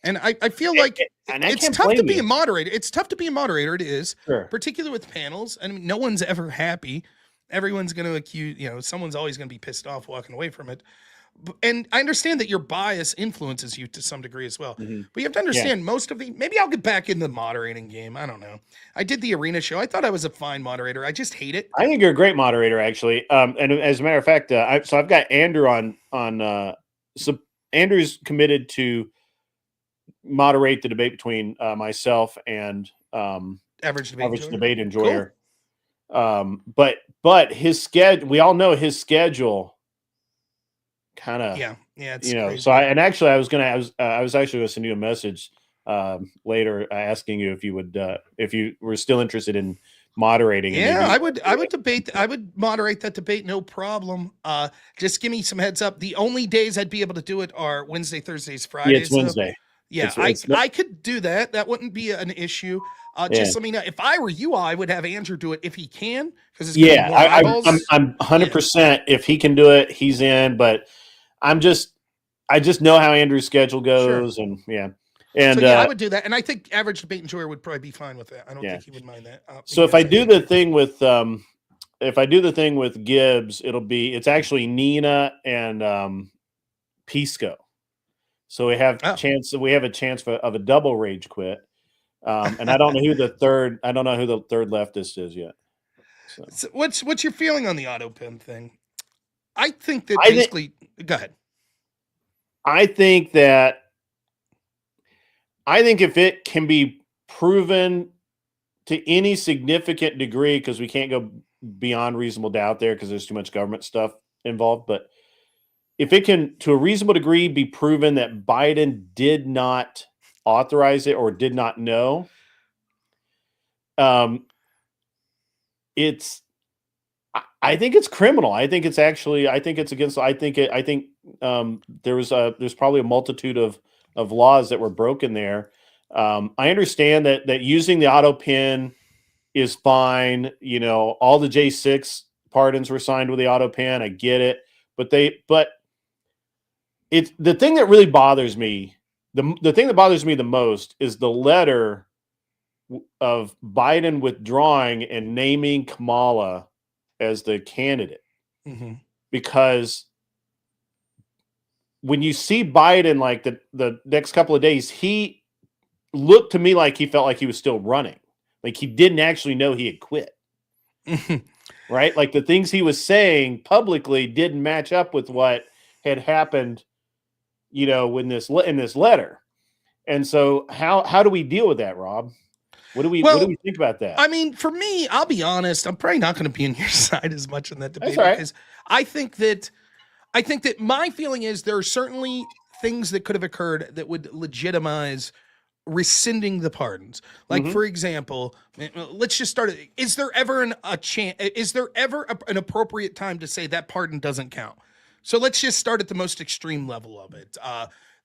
Speaker 1: And I feel like it's tough to be a moderator. It's tough to be a moderator. It is, particularly with panels. I mean, no one's ever happy. Everyone's going to accuse, someone's always going to be pissed off walking away from it. And I understand that your bias influences you to some degree as well.
Speaker 4: Mhm.
Speaker 1: But you have to understand maybe I'll get back in the moderating game. I don't know. I did the arena show. I thought I was a fine moderator. I just hate it.
Speaker 4: I think you're a great moderator, actually. And as a matter of fact, I've got Andrew on. So Andrew's committed to moderate the debate between myself and
Speaker 1: Average
Speaker 4: debate enjoyer. Cool. But his schedule, we all know his schedule. Kind of,
Speaker 1: it's crazy.
Speaker 4: So I was actually going to send you a message later asking you if you were still interested in moderating.
Speaker 1: Yeah, I would moderate that debate, no problem. Just give me some heads up. The only days I'd be able to do it are Wednesday, Thursdays, Fridays.
Speaker 4: Yeah, it's Wednesday.
Speaker 1: Yeah, I could do that. That wouldn't be an issue. Just let me know. If I were you, I would have Andrew do it if he can, because it's
Speaker 4: I'm 100%. If he can do it, he's in. But I just know how Andrew's schedule goes, and
Speaker 1: so I would do that, and I think average debate enjoyer would probably be fine with that. I don't think he would mind that.
Speaker 4: So if I do the thing with Gibbs, it's actually Nina and Pisco. So we have a chance of a double rage quit. And I don't know who the third leftist is yet.
Speaker 1: So what's your feeling on the auto pen thing? I think that go ahead.
Speaker 4: I think if it can be proven to any significant degree, because we can't go beyond reasonable doubt there because there's too much government stuff involved, but if it can, to a reasonable degree, be proven that Biden did not authorize it or did not know, I think it's criminal. I think it's against. There's probably a multitude of laws that were broken there. I understand that using the auto pen is fine. All the J6 pardons were signed with the auto pen. I get it, but it's the thing that really bothers me. The thing that bothers me the most is the letter of Biden withdrawing and naming Kamala as the candidate.
Speaker 1: Mm-hmm.
Speaker 4: Because when you see Biden, like the next couple of days, he looked to me like he felt like he was still running. Like he didn't actually know he had quit. Right? Like the things he was saying publicly didn't match up with what had happened, in this letter. And so how do we deal with that, Rob? What do we think about that?
Speaker 1: I mean, for me, I'll be honest, I'm probably not going to be on your side as much in that debate.
Speaker 4: That's right.
Speaker 1: Because I think that my feeling is there are certainly things that could have occurred that would legitimize rescinding the pardons. Like, for example, let's just start. Is there ever an appropriate time to say that pardon doesn't count? So let's just start at the most extreme level of it.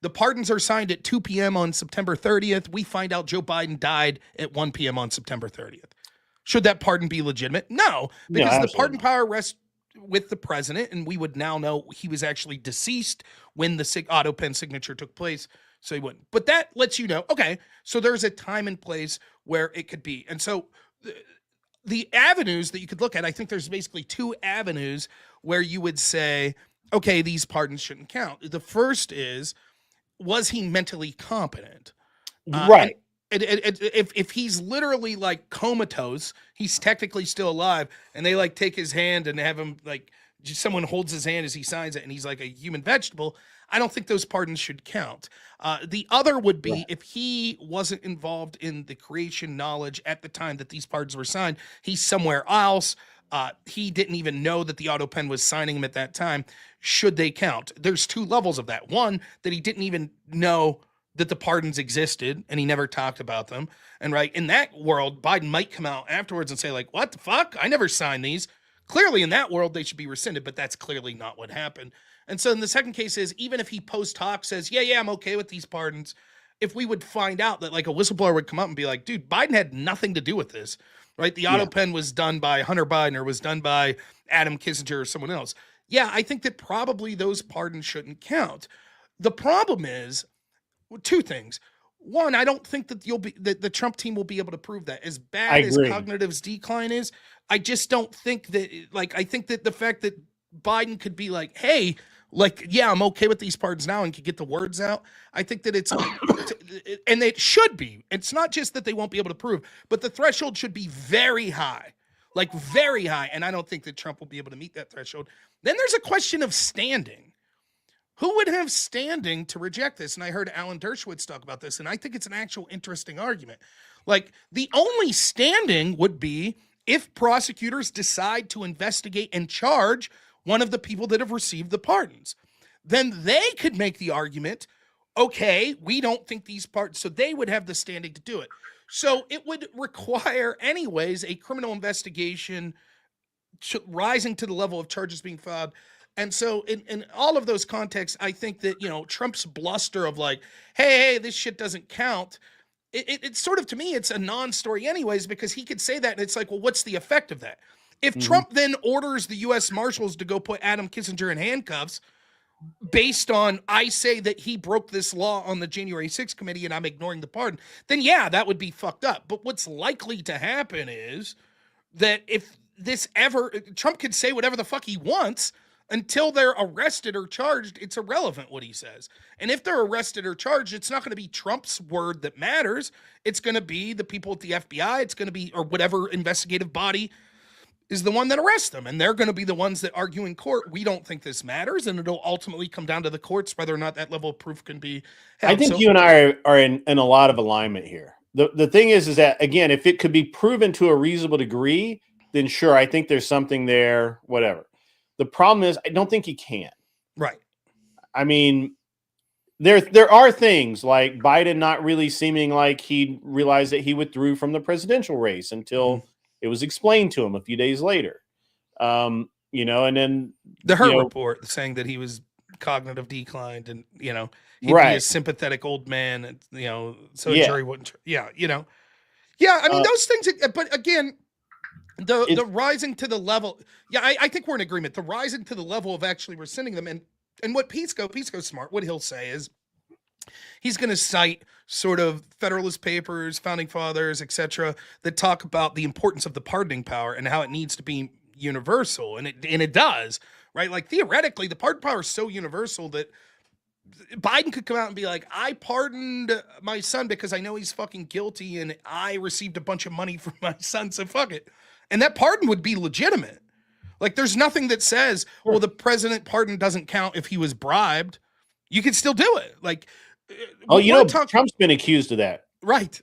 Speaker 1: The pardons are signed at 2 p.m. on September 30th. We find out Joe Biden died at 1 p.m. on September 30th. Should that pardon be legitimate? No, because the pardon power rests with the president, and we would now know he was actually deceased when the auto pen signature took place, so he wouldn't. But that lets you know, okay, so there's a time and place where it could be. And so the avenues that you could look at, I think there's basically two avenues where you would say, okay, these pardons shouldn't count. The first is, was he mentally competent?
Speaker 4: Right.
Speaker 1: If he's literally like comatose, he's technically still alive, and they like take his hand and have him like just someone holds his hand as he signs it, and he's like a human vegetable. I don't think those pardons should count. The other would be if he wasn't involved in the creation knowledge at the time that these pardons were signed. He's somewhere else. He didn't even know that the auto pen was signing him at that time. Should they count? There's two levels of that. One, that he didn't even know that the pardons existed and he never talked about them. And right in that world, Biden might come out afterwards and say like, what the fuck? I never signed these. Clearly in that world, they should be rescinded, but that's clearly not what happened. And so in the second case is, even if he post hoc says, yeah, I'm okay with these pardons, if we would find out that like a whistleblower would come up and be like, dude, Biden had nothing to do with this, right? The auto pen was done by Hunter Biden or was done by Adam Kissinger or someone else. Yeah, I think that probably those pardons shouldn't count. The problem is two things. One, I don't think that the Trump team will be able to prove that. As bad as Cognitive's decline is, I just don't think that, like, I think that the fact that Biden could be like, hey, Like, yeah, I'm okay with these pardons now and can get the words out. I think that it's, and it should be. It's not just that they won't be able to prove, but the threshold should be very high, like very high. And I don't think that Trump will be able to meet that threshold. Then there's a question of standing. Who would have standing to reject this? And I heard Alan Dershowitz talk about this, and I think it's an actual interesting argument. Like, the only standing would be if prosecutors decide to investigate and charge one of the people that have received the pardons. Then they could make the argument, okay, we don't think these pardons, so they would have the standing to do it. So it would require, anyways, a criminal investigation rising to the level of charges being filed. And so in all of those contexts, I think that, Trump's bluster of like, hey, this shit doesn't count, it's sort of, to me, it's a non-story anyways, because he could say that and it's like, well, what's the effect of that? If Trump then orders the U.S. Marshals to go put Adam Kinzinger in handcuffs based on, I say that he broke this law on the January 6th committee and I'm ignoring the pardon, then yeah, that would be fucked up. But what's likely to happen is that if Trump could say whatever the fuck he wants until they're arrested or charged, it's irrelevant what he says. And if they're arrested or charged, it's not going to be Trump's word that matters. It's going to be the people at the FBI. It's going to be, or whatever investigative body is the one that arrests them. And they're going to be the ones that argue in court, we don't think this matters. And it'll ultimately come down to the courts whether or not that level of proof can be held.
Speaker 4: I think you and I are in a lot of alignment here. The thing is that, again, if it could be proven to a reasonable degree, then sure, I think there's something there, whatever. The problem is, I don't think he can.
Speaker 1: Right.
Speaker 4: I mean, there are things like Biden not really seeming like he realized that he withdrew from the presidential race until it was explained to him a few days later. And then
Speaker 1: the Hurt report saying that he was cognitive declined and, he'd be a sympathetic old man and, so a jury wouldn't. Yeah. I mean, those things, but again, the rising to the level. Yeah, I think we're in agreement. The rising to the level of actually rescinding them. And what Pete's smart, what he'll say is he's going to cite sort of Federalist Papers, Founding Fathers, etc., that talk about the importance of the pardoning power and how it needs to be universal. And it does, right? Like, theoretically, the pardon power is so universal that Biden could come out and be like, I pardoned my son because I know he's fucking guilty and I received a bunch of money from my son, so fuck it. And that pardon would be legitimate. Like, there's nothing that says, well, the president pardon doesn't count if he was bribed. You can still do it. Like,
Speaker 4: Trump's been accused of that.
Speaker 1: Right.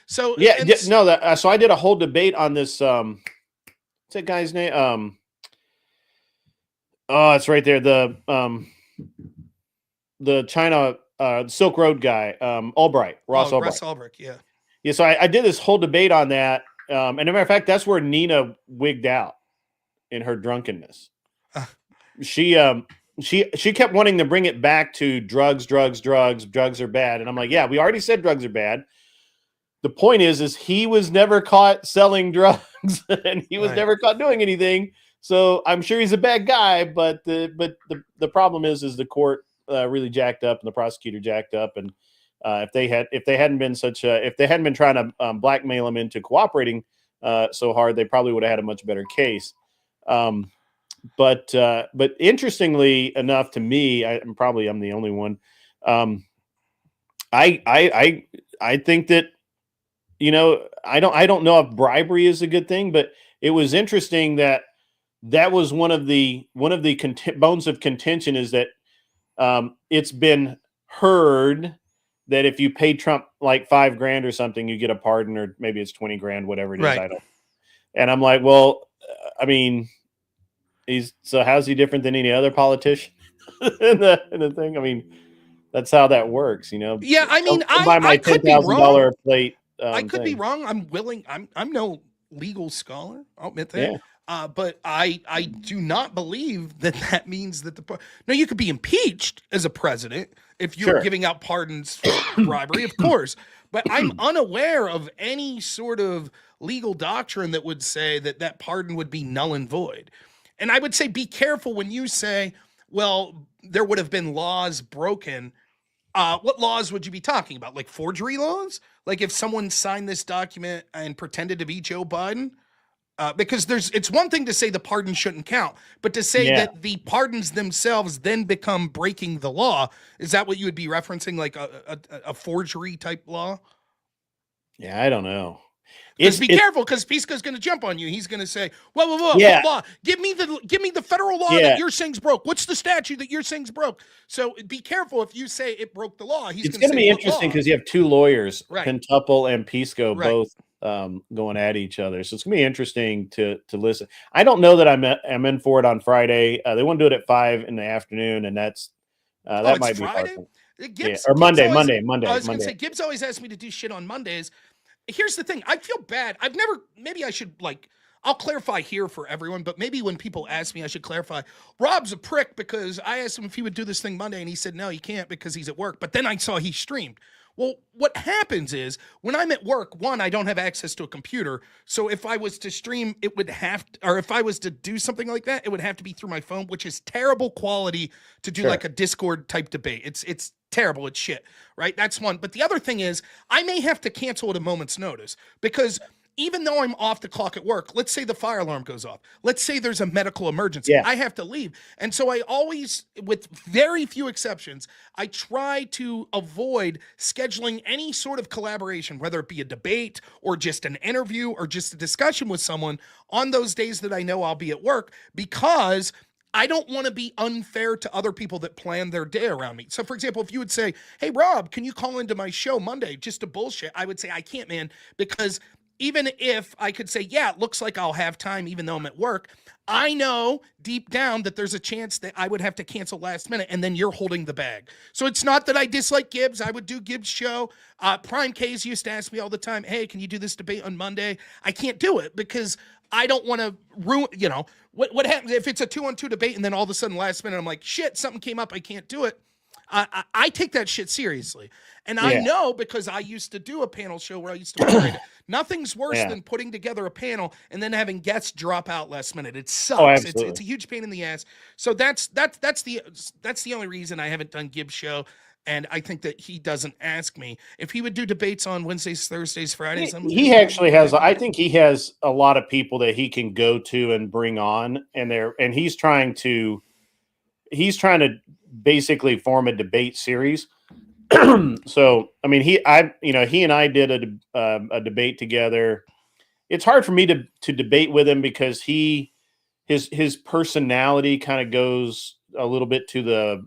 Speaker 1: So
Speaker 4: so I did a whole debate on this. What's that guy's name? It's right there. The China Silk Road guy, Albright, Ross Albright.
Speaker 1: Ross Albright, yeah.
Speaker 4: Yeah, so I did this whole debate on that. And as a matter of fact, that's where Nina wigged out in her drunkenness. She kept wanting to bring it back to drugs are bad. And I'm like, yeah, we already said drugs are bad. The point is he was never caught selling drugs and he was never caught doing anything. So I'm sure he's a bad guy, but the problem is the court really jacked up and the prosecutor jacked up. And if they hadn't been trying to blackmail him into cooperating so hard, they probably would have had a much better case. But interestingly enough, to me, I'm the only one. I think that, I don't know if bribery is a good thing, but it was interesting that was one of the bones of contention is that it's been heard that if you pay Trump like $5,000 or something, you get a pardon, or maybe it's 20 grand, whatever it is.
Speaker 1: Right.
Speaker 4: And I'm like, well, I mean, how's he different than any other politician in the thing? I mean, that's how that works,
Speaker 1: Yeah, I mean,
Speaker 4: I could be wrong. Plate.
Speaker 1: I could be wrong. I'm willing. I'm no legal scholar. I'll admit that. Yeah. But I do not believe that means that you could be impeached as a president if you're giving out pardons for bribery, of course. But I'm unaware of any sort of legal doctrine that would say that pardon would be null and void. And I would say be careful when you say, well, there would have been laws broken. What laws would you be talking about? Like forgery laws? Like if someone signed this document and pretended to be Joe Biden? Because it's one thing to say the pardon shouldn't count, but to say
Speaker 4: Yeah.
Speaker 1: that the pardons themselves then become breaking the law, is that what you would be referencing, like a forgery type law?
Speaker 4: Yeah, I don't know.
Speaker 1: Just be careful, because Pisco's going to jump on you. He's going to say, "Whoa,
Speaker 4: Yeah.
Speaker 1: what law? Give me the federal law
Speaker 4: Yeah.
Speaker 1: that you're saying's broke. What's the statute that you're saying's broke?" So be careful if you say it broke the law. He's
Speaker 4: It's
Speaker 1: going
Speaker 4: going to
Speaker 1: to
Speaker 4: be
Speaker 1: say, "What
Speaker 4: interesting
Speaker 1: law?"
Speaker 4: because you have two lawyers,
Speaker 1: Right.
Speaker 4: Pentuple and Pisco,
Speaker 1: Right.
Speaker 4: both going at each other. So it's going to be interesting to listen. I don't know that I'm in for it on Friday. They want to do it at 5 in the afternoon, and that's that
Speaker 1: it's
Speaker 4: might be
Speaker 1: Friday?
Speaker 4: hard.
Speaker 1: Gibbs,
Speaker 4: Or Monday.
Speaker 1: I was going to
Speaker 4: Monday.
Speaker 1: say, Gibbs always asks me to do shit on Mondays. Here's the thing. I feel bad. Maybe I should, I'll clarify here for everyone, but maybe when people ask me, I should clarify. Rob's a prick because I asked him if he would do this thing Monday, and he said, no, he can't because he's at work. But then I saw he streamed. Well, what happens is when I'm at work, one, I don't have access to a computer. So if I was to stream, it would have to, or if I was to do something like that, it would have to be through my phone, which is terrible quality to do
Speaker 4: Sure.
Speaker 1: like a Discord type debate. It's terrible. It's shit, right? That's one. But the other thing is I may have to cancel at a moment's notice because even though I'm off the clock at work, let's say the fire alarm goes off. Let's say there's a medical emergency.
Speaker 4: Yeah.
Speaker 1: I have to leave. And so I always, with very few exceptions, I try to avoid scheduling any sort of collaboration, whether it be a debate or just an interview or just a discussion with someone on those days that I know I'll be at work, because I don't want to be unfair to other people that plan their day around me. So, for example, if you would say, hey, Rob, can you call into my show Monday just to bullshit? I would say, I can't, man, because even if I could say, yeah, it looks like I'll have time even though I'm at work, I know deep down that there's a chance that I would have to cancel last minute, and then you're holding the bag. So it's not that I dislike Gibbs. I would do Gibbs' show. Prime K's used to ask me all the time, hey, can you do this debate on Monday? I can't do it because I don't want to ruin, what happens if it's a 2-on-2 debate and then all of a sudden last minute I'm like, shit, something came up, I can't do it. I take that shit seriously. And I know because I used to do a panel show where I used to moderate it. Nothing's worse than putting together a panel and then having guests drop out last minute. It sucks. It's a huge pain in the ass. So that's the only reason I haven't done Gibbs' show. And I think that he doesn't ask me if he would do debates on Wednesdays, Thursdays, Fridays.
Speaker 4: He actually has. I think he has a lot of people that he can go to and bring on, and he's trying to basically form a debate series. So I mean, he and I did a debate together. It's hard for me to debate with him because his personality kind of goes a little bit to the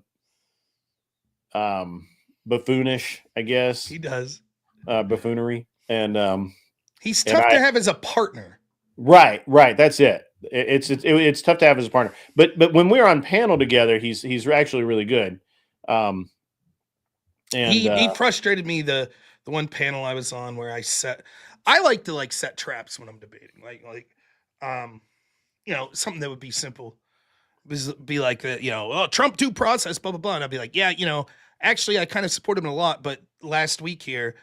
Speaker 4: buffoonish, I guess.
Speaker 1: He does
Speaker 4: buffoonery, and
Speaker 1: he's tough to have as a partner.
Speaker 4: Right. That's it. It's tough to have as a partner, but when we're on panel together, he's actually really good. And
Speaker 1: he frustrated me the one panel I was on where I like to set traps when I'm debating, something that would be simple. Be like that, Trump due process, blah blah blah, and I'd be like, yeah, actually I kind of support him a lot, but last week here,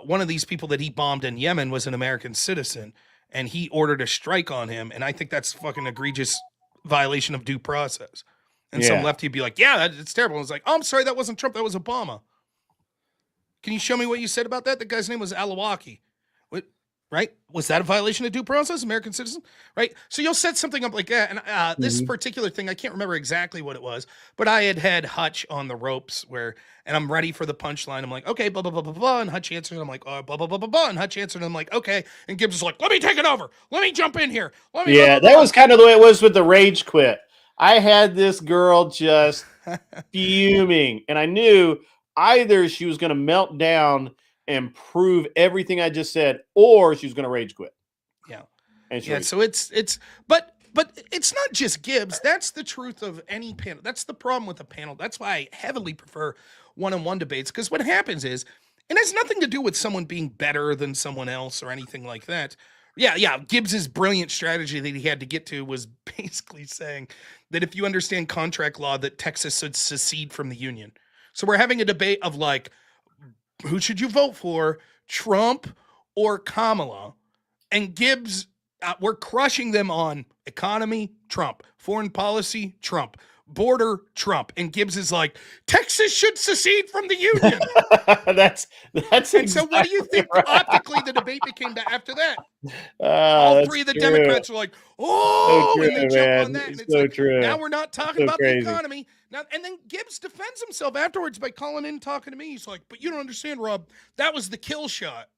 Speaker 1: one of these people that he bombed in Yemen was an American citizen, and he ordered a strike on him, and I think that's fucking egregious violation of due process. And some lefty would be like, yeah, it's terrible. I was like, oh, I'm sorry, that wasn't Trump, that was Obama. Can you show me what you said about that? The guy's name was Alawaki. What? Right? Was that a violation of due process? American citizen? Right? So you'll set something up like that. And this particular thing, I can't remember exactly what it was, but I had Hutch on the ropes and I'm ready for the punchline. I'm like, okay, blah, blah, blah, blah, blah. And Hutch answered. I'm like, oh, blah, blah, blah, blah, blah. And Hutch answered. And I'm like, okay. And Gibbs is like, let me take it over. Let me jump in here. Blah, blah,
Speaker 4: that
Speaker 1: blah.
Speaker 4: was kind of the way it was with the rage quit. I had this girl just fuming, and I knew either she was going to melt down and prove everything I just said, or she was going to rage quit.
Speaker 1: Yeah.
Speaker 4: And
Speaker 1: so but it's not just Gibbs. That's the truth of any panel. That's the problem with a panel. That's why I heavily prefer one-on-one debates, because what happens is, it has nothing to do with someone being better than someone else or anything like that. Yeah. Gibbs's brilliant strategy that he had to get to was basically saying that if you understand contract law, that Texas should secede from the union. So we're having a debate of who should you vote for, Trump or Kamala? And Gibbs we're crushing them on economy, Trump, foreign policy, Trump, border, Trump. And Gibbs is like, Texas should secede from the union.
Speaker 4: that's
Speaker 1: And so what do you think
Speaker 4: right.
Speaker 1: optically the debate became after that?
Speaker 4: All
Speaker 1: All three of the Democrats were like, oh,
Speaker 4: so true,
Speaker 1: and they jump on
Speaker 4: man.
Speaker 1: that. And it's
Speaker 4: So
Speaker 1: like,
Speaker 4: true.
Speaker 1: now we're not talking
Speaker 4: So
Speaker 1: about
Speaker 4: crazy.
Speaker 1: the economy. Now, and then Gibbs defends himself afterwards by calling in, talking to me. He's like, but you don't understand, Rob. That was the kill shot.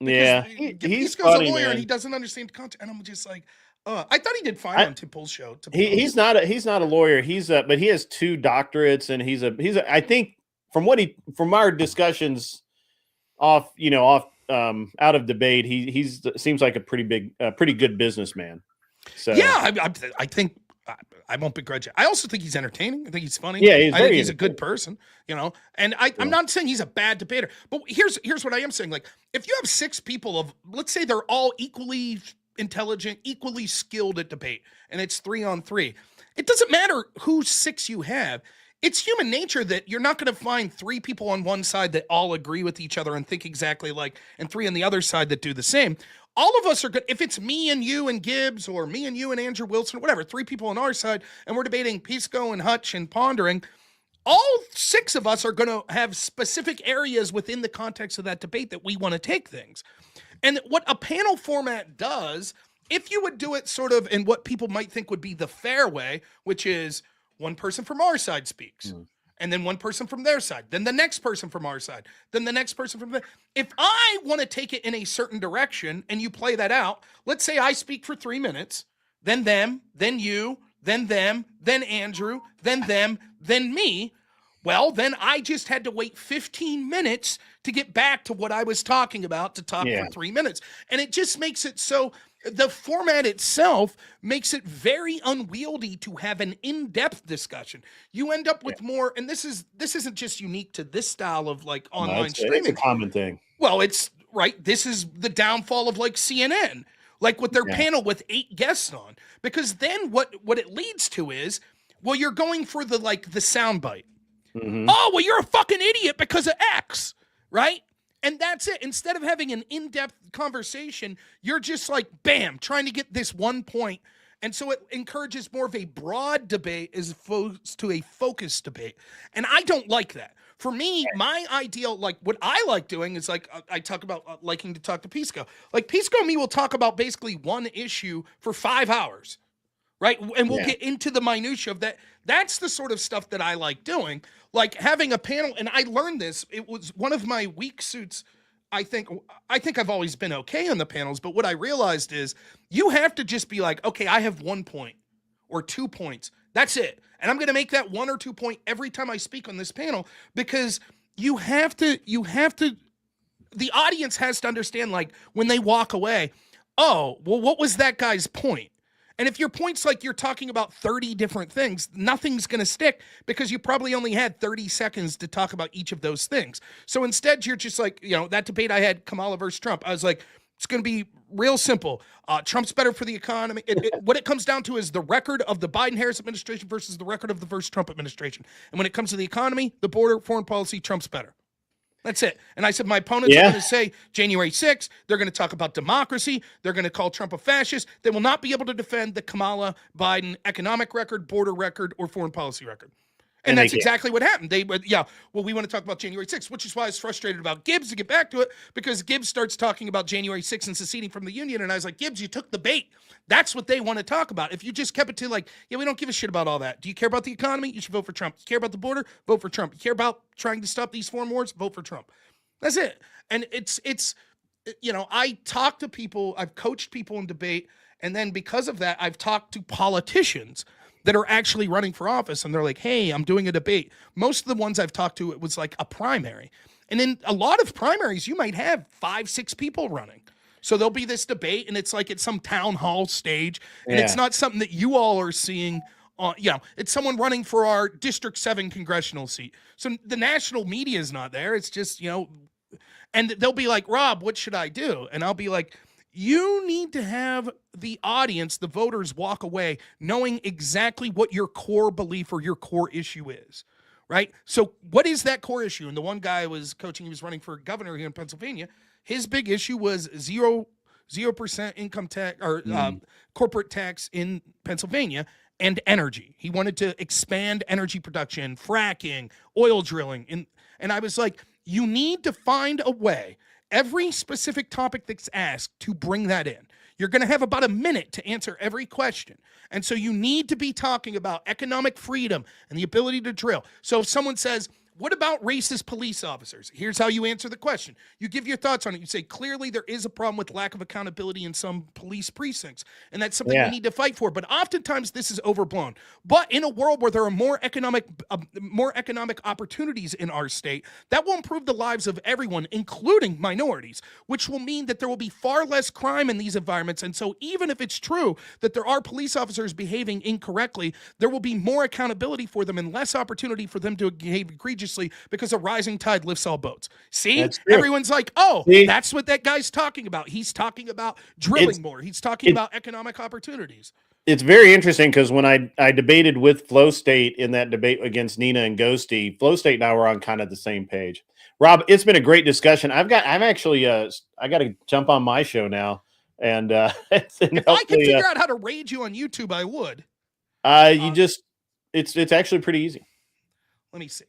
Speaker 4: Yeah,
Speaker 1: He's a
Speaker 4: funny,
Speaker 1: lawyer
Speaker 4: man.
Speaker 1: and he doesn't understand the content. And I'm just like, I thought he did fine on Tim Pool's show.
Speaker 4: He's not a lawyer. But he has 2 doctorates, and he's a I think from our discussions off out of debate, he's seems like a pretty good businessman. So
Speaker 1: yeah, I think I won't begrudge it. I also think he's entertaining. I think he's funny.
Speaker 4: Yeah,
Speaker 1: I think he's a good person, and I'm not saying he's a bad debater, but here's what I am saying. Like, if you have 6 people let's say they're all equally intelligent, equally skilled at debate, and it's 3-on-3, it doesn't matter who 6 you have. It's human nature that you're not going to find 3 people on one side that all agree with each other and think exactly like, and 3 on the other side that do the same. All of us are good. If it's me and you and Gibbs, or me and you and Andrew Wilson, whatever, 3 people on our side, and we're debating Pisco and Hutch and pondering, all 6 of us are going to have specific areas within the context of that debate that we want to take things. And what a panel format does, if you would do it sort of in what people might think would be the fair way, which is one person from our side speaks, and then one person from their side, then the next person from our side, then the next person from there. If I want to take it in a certain direction and you play that out, let's say I speak for 3 minutes, then them, then you, then them, then Andrew, then them, then me. Well, then I just had to wait 15 minutes to get back to what I was talking about to talk for 3 minutes. And it just makes it so the format itself makes it very unwieldy to have an in-depth discussion. You end up with more, and this isn't just unique to this style of like online streaming.
Speaker 4: It's a common thing.
Speaker 1: Well, it's right. This is the downfall of like CNN, like with their panel with 8 guests on, because then what it leads to is, well, you're going for the soundbite.
Speaker 4: Mm-hmm.
Speaker 1: Oh, well, you're a fucking idiot because of X, right? And that's it. Instead of having an in-depth conversation, you're just like, bam, trying to get this one point. And so it encourages more of a broad debate as opposed to a focused debate. And I don't like that. For me, my ideal, like what I like doing is like, I talk about liking to talk to Pisco. Like Pisco and me will talk about basically one issue for 5 hours, right? And we'll get into the minutia of that. That's the sort of stuff that I like doing. Like having a panel, and I learned this, it was one of my weak suits. I think I've always been okay on the panels, but what I realized is you have to just be like, okay, I have 1 point or 2 points. That's it. And I'm going to make that 1 or 2 point every time I speak on this panel, because you have to, the audience has to understand, like when they walk away, oh, well, what was that guy's point? And if your point's like you're talking about 30 different things, nothing's going to stick because you probably only had 30 seconds to talk about each of those things. So instead, you're just like, that debate I had, Kamala versus Trump, I was like, it's going to be real simple. Trump's better for the economy. What it comes down to is the record of the Biden-Harris administration versus the record of the first Trump administration. And when it comes to the economy, the border, foreign policy, Trump's better. That's it. And I said, my opponents are going to say January 6th. They're going to talk about democracy. They're going to call Trump a fascist. They will not be able to defend the Kamala Biden economic record, border record, or foreign policy record. And that's exactly what happened. We want to talk about January 6th, which is why I was frustrated about Gibbs, to get back to it, because Gibbs starts talking about January 6th and seceding from the union. And I was like, Gibbs, you took the bait. That's what they want to talk about. If you just kept it to like, we don't give a shit about all that. Do you care about the economy? You should vote for Trump. You care about the border? Vote for Trump. You care about trying to stop these foreign wars? Vote for Trump. That's it. And it's I talk to people, I've coached people in debate. And then because of that, I've talked to politicians that are actually running for office, and they're like, hey, I'm doing a debate. Most of the ones I've talked to, it was like a primary. And in a lot of primaries, you might have 5-6 people running. So there'll be this debate, and it's like at some town hall stage, and it's not something that you all are seeing. It's someone running for our District 7 congressional seat. So the national media is not there. It's just, and they'll be like, Rob, what should I do? And I'll be like, you need to have the audience, the voters, walk away knowing exactly what your core belief or your core issue is, right? So what is that core issue? And the one guy I was coaching, he was running for governor here in Pennsylvania. His big issue was zero 0% income tax or corporate tax in Pennsylvania, and energy. He wanted to expand energy production, fracking, oil drilling. And I was like, you need to find a way, every specific topic that's asked, to bring that in. You're going to have about a minute to answer every question. And so you need to be talking about economic freedom and the ability to drill. So if someone says, what about racist police officers? Here's how you answer the question. You give your thoughts on it. You say, clearly there is a problem with lack of accountability in some police precincts, and that's something we need to fight for. But oftentimes this is overblown. But in a world where there are more economic opportunities in our state, that will improve the lives of everyone, including minorities, which will mean that there will be far less crime in these environments. And so even if it's true that there are police officers behaving incorrectly, there will be more accountability for them and less opportunity for them to behave egregiously, because a rising tide lifts all boats. See, everyone's like, oh, that's what that guy's talking about. He's talking about drilling more. He's talking about economic opportunities.
Speaker 4: It's very interesting because when I debated with Flow State in that debate against Nina and Ghosty, Flow State and I were on kind of the same page. Rob, it's been a great discussion. I got to jump on my show now. And
Speaker 1: if I could figure out how to raid you on YouTube, I would.
Speaker 4: It's actually pretty easy.
Speaker 1: Let me see.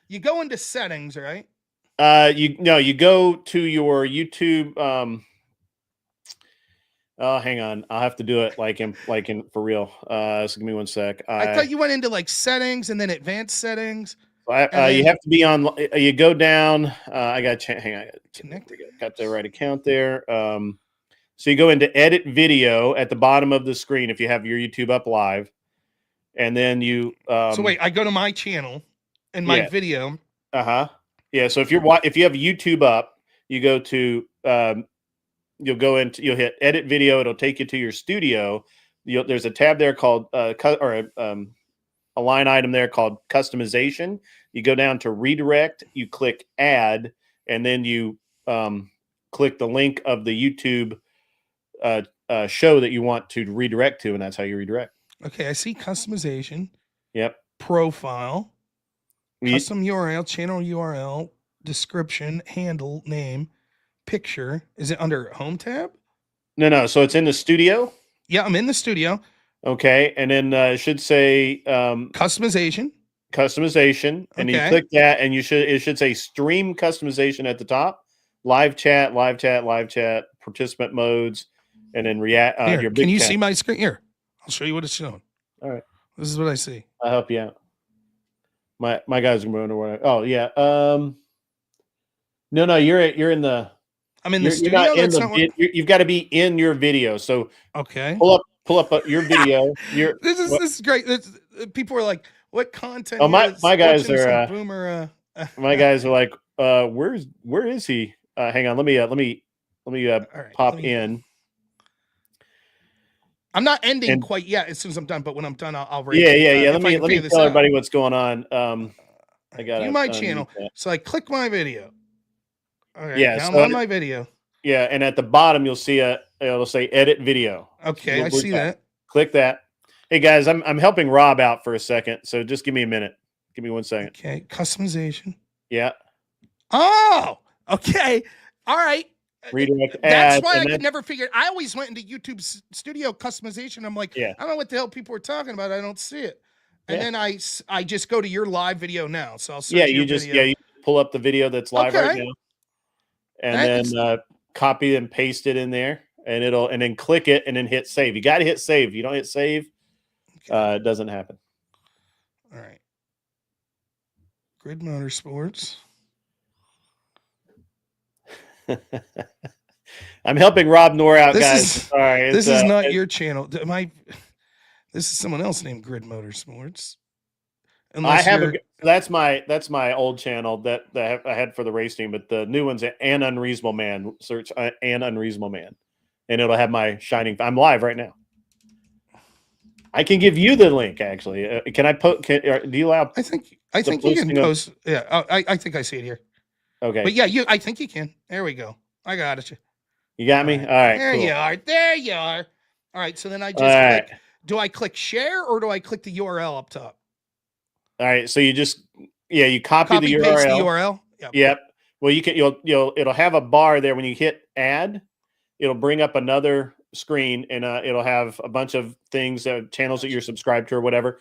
Speaker 1: You go into settings, right?
Speaker 4: You go to your YouTube. Hang on, I'll have to do it like in for real. So give me one sec.
Speaker 1: I thought you went into like settings and then advanced settings.
Speaker 4: You have to be on. You go down. I got hang on. Got the right account there. So you go into edit video at the bottom of the screen if you have your YouTube up live, and then you.
Speaker 1: So wait, I go to my channel. And my video.
Speaker 4: Yeah. So if you have YouTube up, you go to you'll hit edit video. It'll take you to your studio. There's a tab there called a line item there called customization. You go down to redirect. You click add, and then you click the link of the YouTube show that you want to redirect to, and that's how you redirect.
Speaker 1: Okay, I see customization.
Speaker 4: Yep.
Speaker 1: Profile. Custom URL, channel URL, description, handle, name, picture. Is it under home tab?
Speaker 4: No. So it's in the studio?
Speaker 1: Yeah, I'm in the studio.
Speaker 4: Okay. And then it should say
Speaker 1: customization.
Speaker 4: And you click that, and it should say stream customization at the top. Live chat, participant modes, and then react. Your big
Speaker 1: can you
Speaker 4: chat.
Speaker 1: see my screen? Here, I'll show you what it's showing.
Speaker 4: All right.
Speaker 1: This is what I see.
Speaker 4: I'll help you out. My guys are going to work. Oh yeah. No. You're in the.
Speaker 1: I'm in the studio.
Speaker 4: You've got to be in your video. So
Speaker 1: okay.
Speaker 4: Pull up your video.
Speaker 1: This is great. People are like, "What content?"
Speaker 4: Oh my guys are.
Speaker 1: Boomer.
Speaker 4: My guys are like, where is he? Hang on. Let me pop in.
Speaker 1: I'm not ending quite yet. As soon as I'm done, but when I'm done, I'll rate.
Speaker 4: Yeah. Let me tell everybody what's going on. I got
Speaker 1: my channel. So I click my video. All right.
Speaker 4: Yeah.
Speaker 1: Now I'm on my video.
Speaker 4: Yeah, and at the bottom you'll see it'll say edit video.
Speaker 1: Okay,
Speaker 4: so
Speaker 1: I see that.
Speaker 4: Click that. Hey guys, I'm helping Rob out for a second, so just give me a minute. Give me 1 second.
Speaker 1: Okay, customization.
Speaker 4: Yeah.
Speaker 1: Oh, okay. All right.
Speaker 4: Redirect
Speaker 1: That's
Speaker 4: add,
Speaker 1: why I could never figure it. I always went into YouTube's studio customization. I'm like, I don't know what the hell people are talking about. I don't see it. And then I just go to your live video now. So I'll search
Speaker 4: you pull up the video that's live right now. And then copy and paste it in there, and then click it and then hit save. You got to hit save. If you don't hit save, it doesn't happen.
Speaker 1: All right. Grid Motorsports.
Speaker 4: I'm helping Rob Noor out, guys.
Speaker 1: Sorry, this is not your channel. This is someone else named Grid Motorsports.
Speaker 4: That's my old channel that I had for the race team, but the new one's An Unreasonable Man. Search An Unreasonable Man, and it'll have my shining. I'm live right now. I can give you the link. Actually, can I put? Do you allow?
Speaker 1: I think you can post. Yeah, I think I see it here.
Speaker 4: Okay,
Speaker 1: but yeah, I think you can. There we go. I got it.
Speaker 4: You got me. All right.
Speaker 1: There
Speaker 4: cool.
Speaker 1: you are. There you are. All right. So then I just click. Do I click share or do I click the URL up top?
Speaker 4: All right. So you just you copy the URL.
Speaker 1: Paste the URL.
Speaker 4: Yep. Well, it'll have a bar there when you hit add. it'll bring up another screen, and it'll have a bunch of things, channels that you're subscribed to or whatever.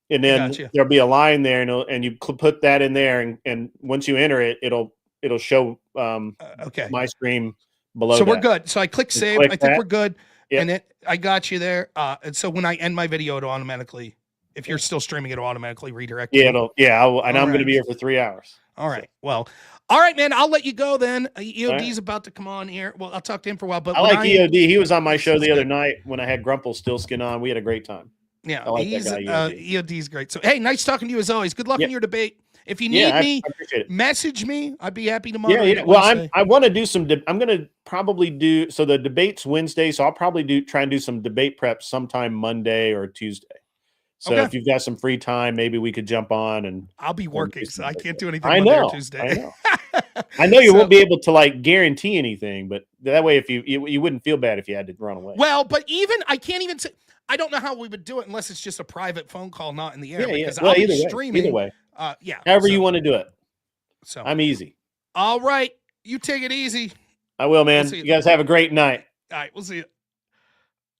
Speaker 4: And then
Speaker 1: Gotcha.
Speaker 4: there'll be a line there, and you put that in there, and once you enter it, it'll show
Speaker 1: Okay.
Speaker 4: my stream below.
Speaker 1: So
Speaker 4: that.
Speaker 1: we're good. So I click save.
Speaker 4: click
Speaker 1: I think
Speaker 4: that.
Speaker 1: we're good.
Speaker 4: Yep.
Speaker 1: And I got you there. And so when I end my video, it'll automatically, if you're still streaming, it'll automatically redirect.
Speaker 4: Yeah,
Speaker 1: you.
Speaker 4: and I'm going to
Speaker 1: right.
Speaker 4: be here for 3 hours.
Speaker 1: All right. Well, all right, man. I'll let you go then. EOD's
Speaker 4: right.
Speaker 1: about to come on here. Well, I'll talk to him for a while. But
Speaker 4: I
Speaker 1: when
Speaker 4: like EOD. He was on my show the other night when I had Grumple Stillskin on. We had a great time.
Speaker 1: Yeah,
Speaker 4: I like
Speaker 1: he's
Speaker 4: that guy,
Speaker 1: EOD's great. So hey, nice talking to you as always. Good luck
Speaker 4: Yeah.
Speaker 1: in your debate. If you need me,
Speaker 4: I appreciate it.
Speaker 1: message me. I'd be happy to
Speaker 4: Yeah,
Speaker 1: moderate.
Speaker 4: yeah.
Speaker 1: it
Speaker 4: Well,
Speaker 1: Wednesday.
Speaker 4: I want to do some. I'm going to probably do. So the debate's Wednesday, so I'll probably try and do some debate prep sometime Monday or Tuesday. So
Speaker 1: Okay.
Speaker 4: if you've got some free time, maybe we could jump on and.
Speaker 1: I'll be working, so I can't do anything
Speaker 4: I
Speaker 1: Monday
Speaker 4: know.
Speaker 1: or Tuesday.
Speaker 4: I know. I know you
Speaker 1: So-
Speaker 4: won't be able to like guarantee anything, but that way, if you wouldn't feel bad if you had to run away.
Speaker 1: Well, but even I can't even say. I don't know how we would do it unless it's just a private phone call, not in the air.
Speaker 4: yeah, yeah.
Speaker 1: Because
Speaker 4: Well,
Speaker 1: I'll be
Speaker 4: either way,
Speaker 1: streaming.
Speaker 4: either way,
Speaker 1: Yeah.
Speaker 4: however
Speaker 1: so,
Speaker 4: you want to do it.
Speaker 1: So
Speaker 4: I'm easy.
Speaker 1: all right. You take it easy.
Speaker 4: I will, man.
Speaker 1: We'll see
Speaker 4: You
Speaker 1: you.
Speaker 4: guys have a great night.
Speaker 1: All right. We'll see you.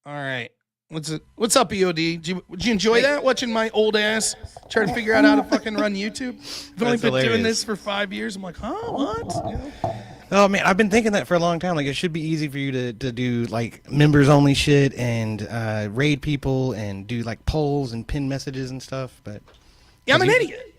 Speaker 1: All right. What's up, EOD? Did you enjoy that? Watching my old ass try to figure out how to fucking run YouTube? I've only
Speaker 5: That's
Speaker 1: been doing
Speaker 5: hilarious.
Speaker 1: this for 5 years. I'm like, huh? What? You know?
Speaker 5: Oh man, I've been thinking that for a long time. Like it should be easy for you to do like members only shit and raid people and do like polls and pin messages and stuff. But
Speaker 1: Yeah, I'm an
Speaker 5: you-
Speaker 1: idiot.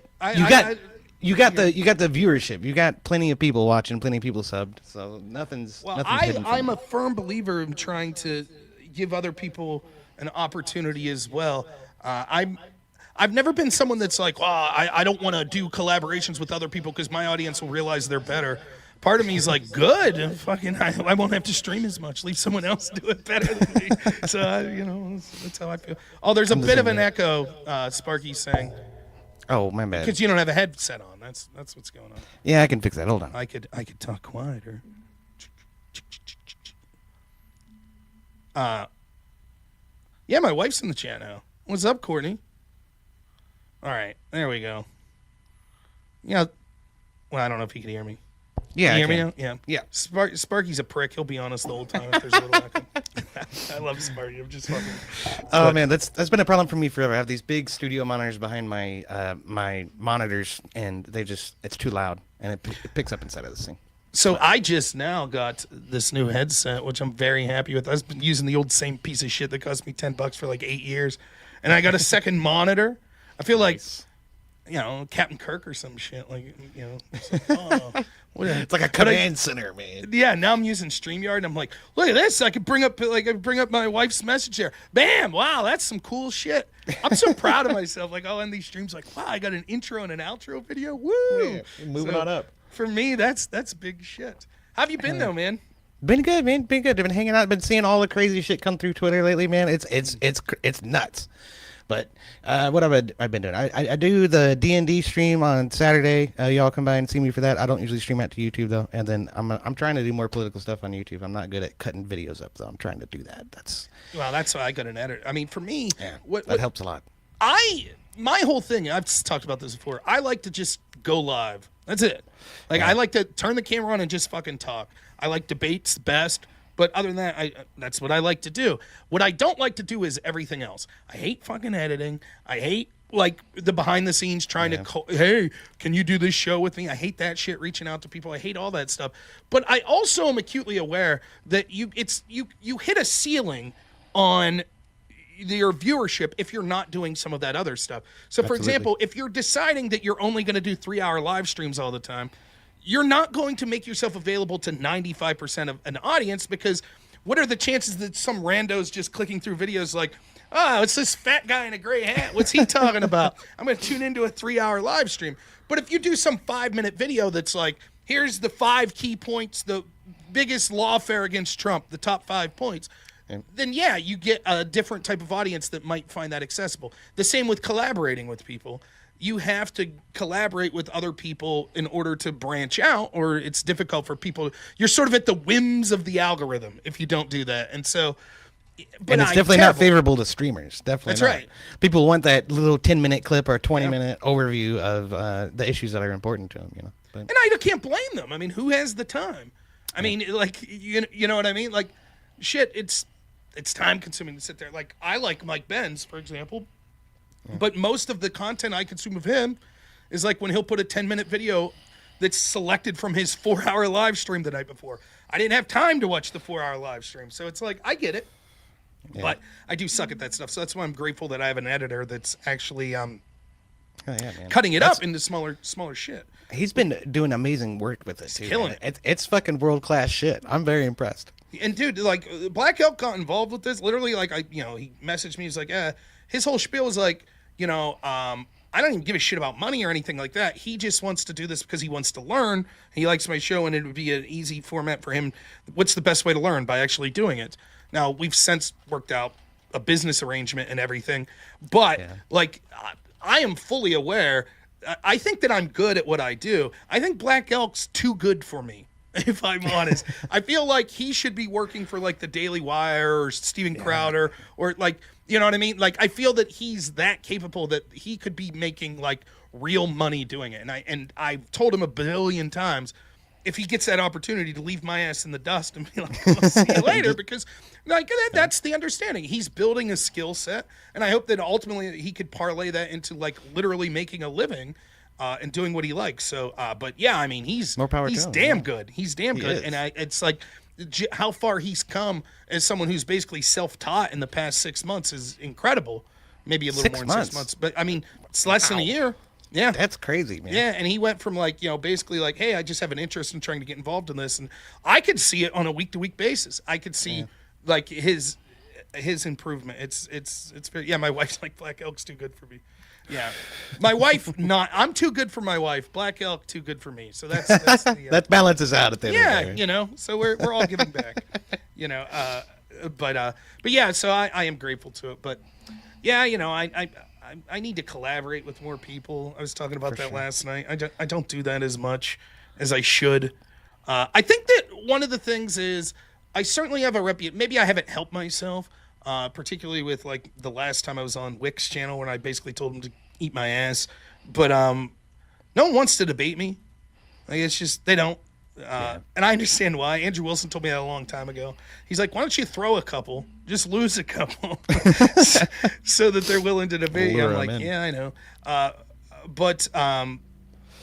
Speaker 5: You got the viewership. You got plenty of people watching, plenty of people subbed. So nothing's hidden from
Speaker 1: I'm
Speaker 5: you.
Speaker 1: a firm believer in trying to give other people an opportunity as well. I've never been someone that's like, well, I don't want to do collaborations with other people because my audience will realize they're better. Part of me is like, good, fucking, I won't have to stream as much. Leave someone else do it better than me. So that's how I feel. Oh, there's a bit of an echo. Sparky's saying
Speaker 5: Oh my bad.
Speaker 1: because you don't have a headset on. That's what's going on.
Speaker 5: Yeah, I can fix that. Hold on.
Speaker 1: I could talk quieter. Yeah, my wife's in the chat now. What's up, Courtney? All right, there we go. Yeah, well, I don't know if you can hear me.
Speaker 5: Yeah,
Speaker 1: Can you
Speaker 5: I
Speaker 1: hear me
Speaker 5: can.
Speaker 1: now? Yeah.
Speaker 5: Yeah.
Speaker 1: Sparky's a prick. He'll be honest the whole time if there's a little echo. I love Sparky. I'm just fucking.
Speaker 5: Oh man, that's been a problem for me forever. I have these big studio monitors behind my my monitors, and it's too loud, and it picks up inside of this thing.
Speaker 1: So I just now got this new headset, which I'm very happy with. I've been using the old same piece of shit that cost me $10 for like 8 years, and I got a second monitor. I feel like, Captain Kirk or some shit. Like, it's like, oh,
Speaker 5: It's like a command center, man.
Speaker 1: yeah. Now I'm using StreamYard, and I'm like, look at this. I could bring up my wife's message there. Bam! Wow, that's some cool shit. I'm so proud of myself. Like, I'll end these streams like, wow, I got an intro and an outro video. Woo!
Speaker 5: Yeah, moving on up.
Speaker 1: For me, that's big shit. How have you been though, man?
Speaker 5: Been good, man. Been good. I've been hanging out. Been seeing all the crazy shit come through Twitter lately, man. It's nuts. But what have I been doing? I do the D&D stream on Saturday. Y'all come by and see me for that. I don't usually stream out to YouTube though. And then I'm trying to do more political stuff on YouTube. I'm not good at cutting videos up though. I'm trying to do that. That's
Speaker 1: why I got an editor. I mean, for me,
Speaker 5: that helps a lot.
Speaker 1: My whole thing, I've talked about this before. I like to just go live. That's it. Like, I like to turn the camera on and just fucking talk. I like debates best, but other than that, that's what I like to do. What I don't like to do is everything else. I hate fucking editing. I hate, like, the behind the scenes trying to call, hey, can you do this show with me? I hate that shit, reaching out to people. I hate all that stuff. But I also am acutely aware that you hit a ceiling on your viewership if you're not doing some of that other stuff. So for example, if you're deciding that you're only going to do 3-hour live streams all the time, you're not going to make yourself available to 95% of an audience, because what are the chances that some rando's just clicking through videos like, oh, it's this fat guy in a gray hat. What's he talking about? I'm going to tune into a 3-hour live stream. But if you do some 5-minute video that's like, here's the 5 key points, the biggest lawfare against Trump, the top 5 points, then yeah, you get a different type of audience that might find that accessible. The same with collaborating with people. You have to collaborate with other people in order to branch out, or it's difficult for people. You're sort of at the whims of the algorithm if you don't do that. And so, but
Speaker 5: and it's definitely not favorable to streamers. Definitely
Speaker 1: That's
Speaker 5: not.
Speaker 1: right.
Speaker 5: People want that little 10-minute clip or 20-minute overview of the issues that are important to them, But
Speaker 1: And I can't blame them. I mean, who has the time? I mean, like, you know what I mean? Like, shit, it's time consuming to sit there. Like, I like Mike Benz, for example, but most of the content I consume of him is like when he'll put a 10-minute video that's selected from his 4-hour live stream the night before. I didn't have time to watch the 4-hour live stream. So it's like, I get it. Yeah. But I do suck at that stuff. So that's why I'm grateful that I have an editor that's actually cutting it up into smaller shit.
Speaker 5: He's been doing amazing work with it too.
Speaker 1: Killing
Speaker 5: it. It's fucking world-class shit. I'm very impressed.
Speaker 1: And dude, like, Black Elk got involved with this. Literally, like, he messaged me. He's like, his whole spiel was like, I don't even give a shit about money or anything like that. He just wants to do this because he wants to learn. He likes my show, and it would be an easy format for him. What's the best way to learn? By actually doing it. Now, we've since worked out a business arrangement and everything. But, like, I am fully aware. I think that I'm good at what I do. I think Black Elk's too good for me, if I'm honest. I feel like he should be working for, like, the Daily Wire or Steven Crowder or, like, you know what I mean? Like, I feel that he's that capable that he could be making, like, real money doing it. And I've told him a billion times, if he gets that opportunity to leave my ass in the dust and be like, "I'll see you later," because, like, that's the understanding. He's building a skill set, and I hope that ultimately he could parlay that into, like, literally making a living and doing what he likes. So, but yeah, I mean, he's damn good. He's damn good, and it's like how far he's come as someone who's basically self-taught in the past 6 months is incredible. Maybe a little more than 6 months, but I mean, it's less than a year. Yeah.
Speaker 5: That's crazy, man.
Speaker 1: Yeah, and he went from, like, basically like, hey, I just have an interest in trying to get involved in this, and I could see it on a week-to-week basis. I could see like his improvement. It's very, my wife's like, Black Elk's too good for me. Yeah. My wife I'm too good for my wife. Black Elk too good for me. So that's the,
Speaker 5: that balances out at the end of the day.
Speaker 1: So we're all giving back. But yeah, so I am grateful to it. But yeah, I need to collaborate with more people. I was talking about that last night. I don't do that as much as I should. I think that one of the things is I certainly have a reputation. Maybe I haven't helped myself, particularly with, like, the last time I was on Wick's channel when I basically told him to eat my ass. But no one wants to debate me. Like, it's just they don't. And I understand why. Andrew Wilson told me that a long time ago. He's like, why don't you throw a couple? Just lose a couple so that they're willing to debate you. I'm like, yeah, I know. But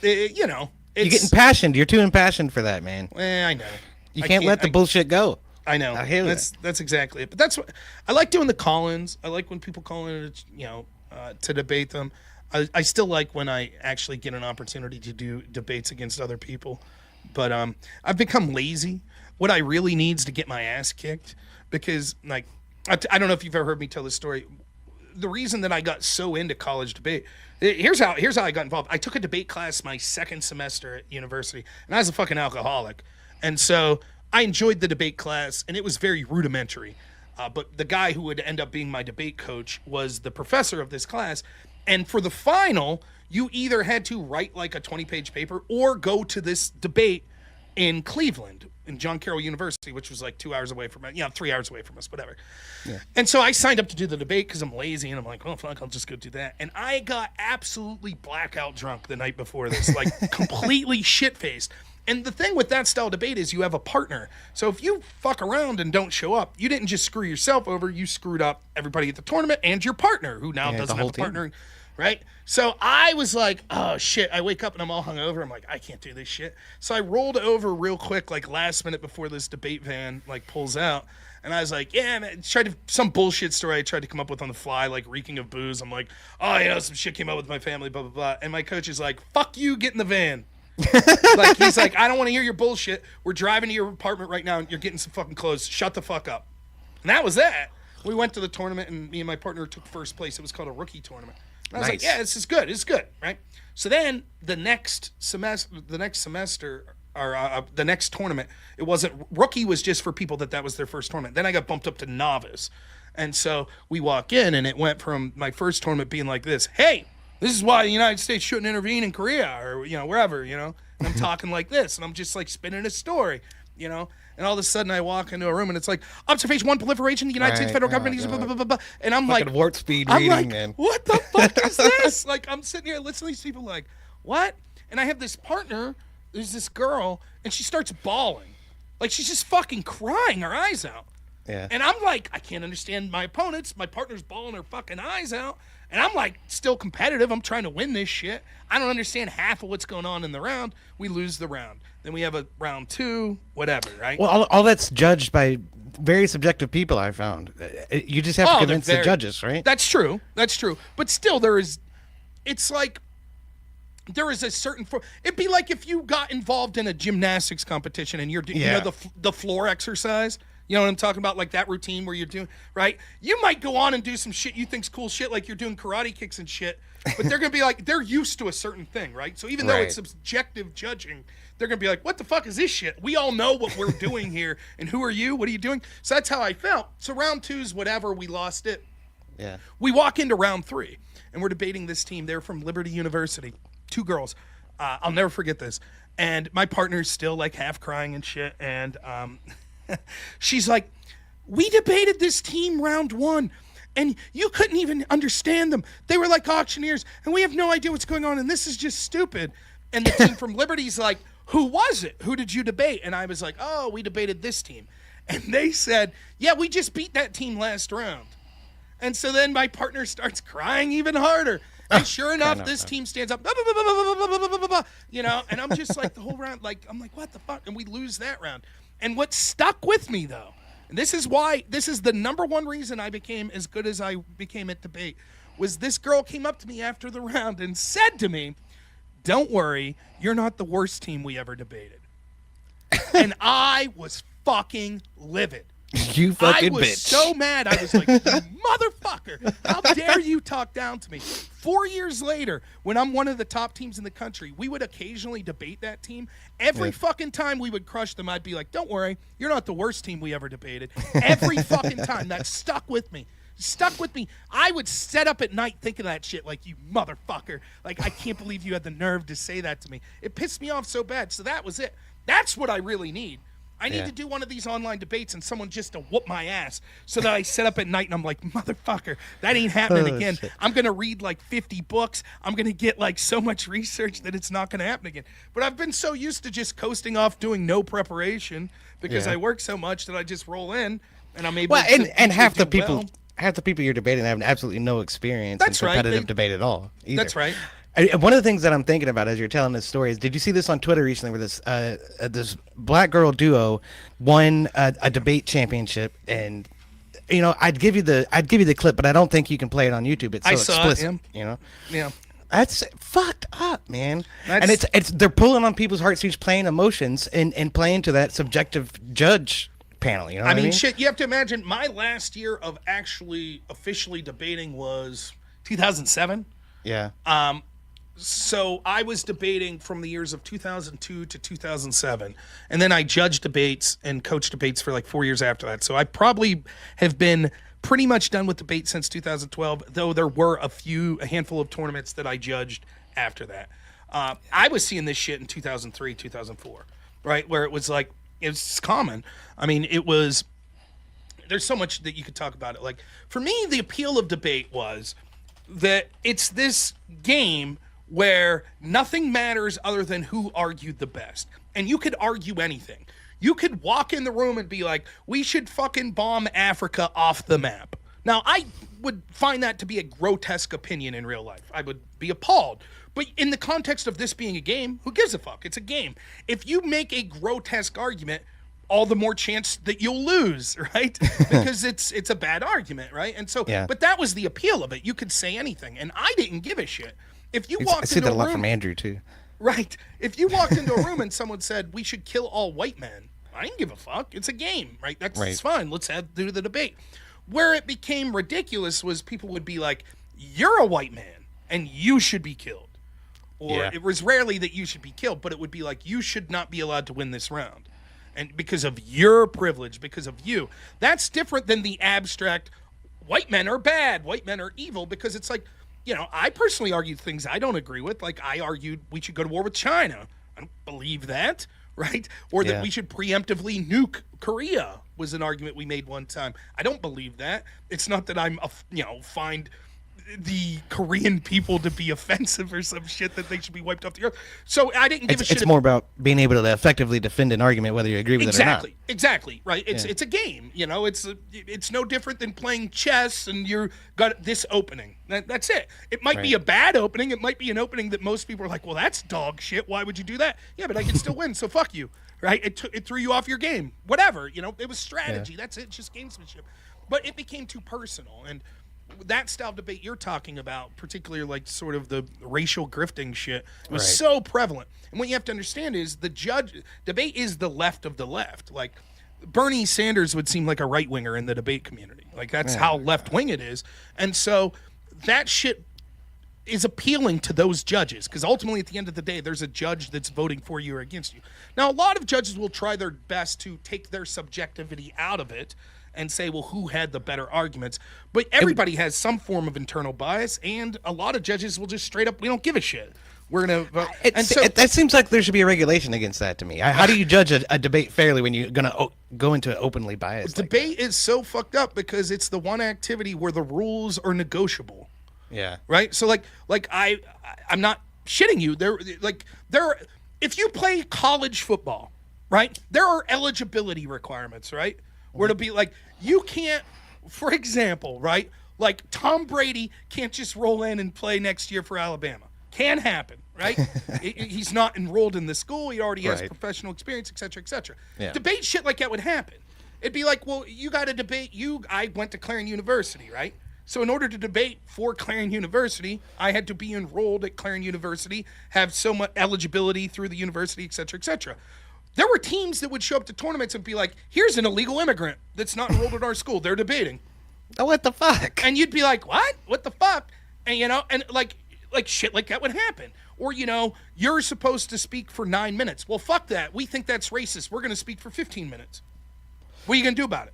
Speaker 1: it's...
Speaker 5: You're getting impassioned. You're too impassioned for that, man.
Speaker 1: I know.
Speaker 5: You can't let the bullshit go.
Speaker 1: I know. That's exactly it. But that's what... I like doing the call-ins. I like when people call in, to debate them. I still like when I actually get an opportunity to do debates against other people. But I've become lazy. What I really need is to get my ass kicked because, like, I don't know if you've ever heard me tell this story. The reason that I got so into college debate, here's how I got involved. I took a debate class my second semester at university, and I was a fucking alcoholic. And so I enjoyed the debate class, and it was very rudimentary. But the guy who would end up being my debate coach was the professor of this class. And for the final, you either had to write like a 20-page paper or go to this debate in Cleveland, in John Carroll University, which was like 2 hours away from 3 hours away from us, whatever. Yeah. And so I signed up to do the debate because I'm lazy, and I'm like, oh, fuck, I'll just go do that. And I got absolutely blackout drunk the night before this, like completely shit-faced. And the thing with that style debate is you have a partner. So if you fuck around and don't show up, you didn't just screw yourself over, you screwed up everybody at the tournament and your partner, who now doesn't have a partner. Right? So I was like, oh, shit. I wake up and I'm all hungover. I'm like, I can't do this shit. So I rolled over real quick, like last minute before this debate van like pulls out. And I was like, yeah, man, some bullshit story I tried to come up with on the fly, like reeking of booze. I'm like, oh, some shit came up with my family, blah, blah, blah. And my coach is like, fuck you, get in the van. Like, he's like, I don't want to hear your bullshit. We're driving to your apartment right now and you're getting some fucking clothes. Shut the fuck up. And that was that. We went to the tournament and me and my partner took first place. It was called a rookie tournament. And I was like, yeah, this is good. It's good, right? So then the next semester, or the next tournament, it wasn't rookie, was just for people that was their first tournament. Then I got bumped up to novice. And so we walk in and it went from my first tournament being like this, hey, this is why the United States shouldn't intervene in Korea or, wherever, and I'm talking like this and I'm just like spinning a story, and all of a sudden I walk into a room and it's like, observation 1, proliferation, the United States federal government, blah, blah, blah, blah. And I'm
Speaker 5: fucking
Speaker 1: like,
Speaker 5: warp speed reading,
Speaker 1: like,
Speaker 5: man.
Speaker 1: What the fuck is this? Like, I'm sitting here listening to these people like, what? And I have this partner, there's this girl, and she starts bawling. Like, she's just fucking crying her eyes out.
Speaker 5: Yeah.
Speaker 1: And I'm like, I can't understand my opponents. My partner's bawling her fucking eyes out. And I'm like, still competitive. I'm trying to win this shit. I don't understand half of what's going on in the round. We lose the round. Then we have a round 2, whatever, right?
Speaker 5: Well, all that's judged by very subjective people, I found. You just have to convince the judges, right?
Speaker 1: That's true. That's true. But still, it's like, there is a certain, it'd be like if you got involved in a gymnastics competition and you're doing, you know, the floor exercise. You know what I'm talking about? Like that routine where you're doing, right? You might go on and do some shit you think's cool shit, like you're doing karate kicks and shit, but they're going to be like, they're used to a certain thing, right? So even though it's subjective judging, they're going to be like, what the fuck is this shit? We all know what we're doing here. And who are you? What are you doing? So that's how I felt. So round 2's whatever, we lost it.
Speaker 5: Yeah.
Speaker 1: We walk into round 3 and we're debating this team. They're from Liberty University. 2 girls. I'll never forget this. And my partner's still like half crying and shit. And, she's like, we debated this team round 1 and you couldn't even understand them. They were like auctioneers and we have no idea what's going on and this is just stupid. And the team from Liberty's like, who was it? Who did you debate? And I was like, oh, we debated this team. And they said, yeah, we just beat that team last round. And so then my partner starts crying even harder. And sure enough, this team stands up, you know, and I'm just like the whole round, like, I'm like, what the fuck? And we lose that round. And what stuck with me, though, and this is the number one reason I became as good as I became at debate, was this girl came up to me after the round and said to me, don't worry, you're not the worst team we ever debated. And I was fucking livid.
Speaker 5: You fucking bitch.
Speaker 1: I was so mad. I was like, you motherfucker, how dare you talk down to me? 4 years later, when I'm one of the top teams in the country, we would occasionally debate that team. Every fucking time we would crush them, I'd be like, don't worry, you're not the worst team we ever debated. Every fucking time. That stuck with me. I would set up at night thinking that shit, like, you motherfucker. Like, I can't believe you had the nerve to say that to me. It pissed me off so bad. So that was it. That's what I really need. I need to do one of these online debates and someone just to whoop my ass so that I sit up at night and I'm like, motherfucker, that ain't happening again.
Speaker 5: Shit.
Speaker 1: I'm going to read like 50 books. I'm going to get like so much research that it's not going to happen again. But I've been so used to just coasting off doing no preparation because I work so much that I just roll in and I'm able to
Speaker 5: and half the
Speaker 1: do
Speaker 5: people
Speaker 1: well.
Speaker 5: half the people you're debating have absolutely no experience
Speaker 1: That's
Speaker 5: in
Speaker 1: right.
Speaker 5: competitive debate at all. Either.
Speaker 1: That's right.
Speaker 5: One of the things that I'm thinking about as you're telling this story is, did you see this on Twitter recently where this black girl duo won a debate championship? And you know, I'd give you the clip, but I don't think you can play it on YouTube. It's so explicit. You know.
Speaker 1: Yeah.
Speaker 5: That's fucked up, man. And it's they're pulling on people's heartstrings, playing emotions, and playing to that subjective judge panel. You know what I mean?
Speaker 1: Shit. You have to imagine my last year of actually officially debating was 2007.
Speaker 5: Yeah.
Speaker 1: So I was debating from the years of 2002 to 2007, and then I judged debates and coached debates for like 4 years after that. So I probably have been pretty much done with debate since 2012, though there were a handful of tournaments that I judged after that. I was seeing this shit in 2003, 2004, right, where it was like, it's common. I mean, there's so much that you could talk about it. Like, for me, the appeal of debate was that it's this game where nothing matters other than who argued the best. And you could argue anything. You could walk in the room and be like, we should fucking bomb Africa off the map. Now, I would find that to be a grotesque opinion in real life. I would be appalled. But in the context of this being a game, who gives a fuck? It's a game. If you make a grotesque argument, all the more chance that you'll lose, right? Because it's a bad argument, right? And so, but that was the appeal of it. You could say anything, and I didn't give a shit. If you walked
Speaker 5: I see
Speaker 1: into
Speaker 5: that a
Speaker 1: a
Speaker 5: lot
Speaker 1: room,
Speaker 5: from Andrew too.
Speaker 1: Right. If you walked into a room and someone said we should kill all white men, I didn't give a fuck. It's a game, right? It's fine. Let's do the debate. Where it became ridiculous was people would be like, "You're a white man and you should be killed," or it was rarely that you should be killed, but it would be like, "You should not be allowed to win this round." And because of your privilege, because of you. That's different than the abstract, white men are bad, white men are evil, because it's like, you know, I personally argued things I don't agree with. Like, I argued we should go to war with China. I don't believe that, right? Or that we should preemptively nuke Korea was an argument we made one time. I don't believe that. It's not that I'm, find the Korean people to be offensive or some shit that they should be wiped off the earth. So I didn't give a shit.
Speaker 5: It's more about being able to effectively defend an argument, whether you agree with it or not.
Speaker 1: Exactly, right. It's a game, you know. It's no different than playing chess, and you're got this opening. That's it. It might be a bad opening. It might be an opening that most people are like, well, that's dog shit. Why would you do that? Yeah, but I can still win, so fuck you, right? It threw you off your game. Whatever, you know. It was strategy. That's it. Just gamesmanship. But it became too personal, and that style of debate you're talking about, particularly like sort of the racial grifting shit, was so prevalent. And what you have to understand is debate is the left of the left. Like Bernie Sanders would seem like a right winger in the debate community. Like that's how left wing it is. And so that shit is appealing to those judges, because ultimately at the end of the day, there's a judge that's voting for you or against you. Now, a lot of judges will try their best to take their subjectivity out of it and say, well, who had the better arguments? But everybody has some form of internal bias, and a lot of judges will just straight up, we don't give a shit. We're going to vote. And so
Speaker 5: that seems like there should be a regulation against that to me. How do you judge a debate fairly when you're going to go into it openly biased?
Speaker 1: Debate is so fucked up because it's the one activity where the rules are negotiable.
Speaker 5: Yeah.
Speaker 1: Right? So I'm not shitting you. If you play college football, right? There are eligibility requirements, right? Where to be like, you can't, for example, right? Like Tom Brady can't just roll in and play next year for Alabama. Can happen, right? He's not enrolled in the school. He already has professional experience, et cetera, et cetera.
Speaker 5: Yeah.
Speaker 1: Debate shit like that would happen. It'd be like, well, you got to debate. I went to Clarion University, right? So in order to debate for Clarion University, I had to be enrolled at Clarion University, have so much eligibility through the university, et cetera, et cetera. There were teams that would show up to tournaments and be like, here's an illegal immigrant that's not enrolled at our school. They're debating.
Speaker 5: Oh, what the fuck?
Speaker 1: And you'd be like, what? What the fuck? And, you know, and like shit like that would happen. Or, you know, you're supposed to speak for 9 minutes. Well, fuck that. We think that's racist. We're going to speak for 15 minutes. What are you going to do about it?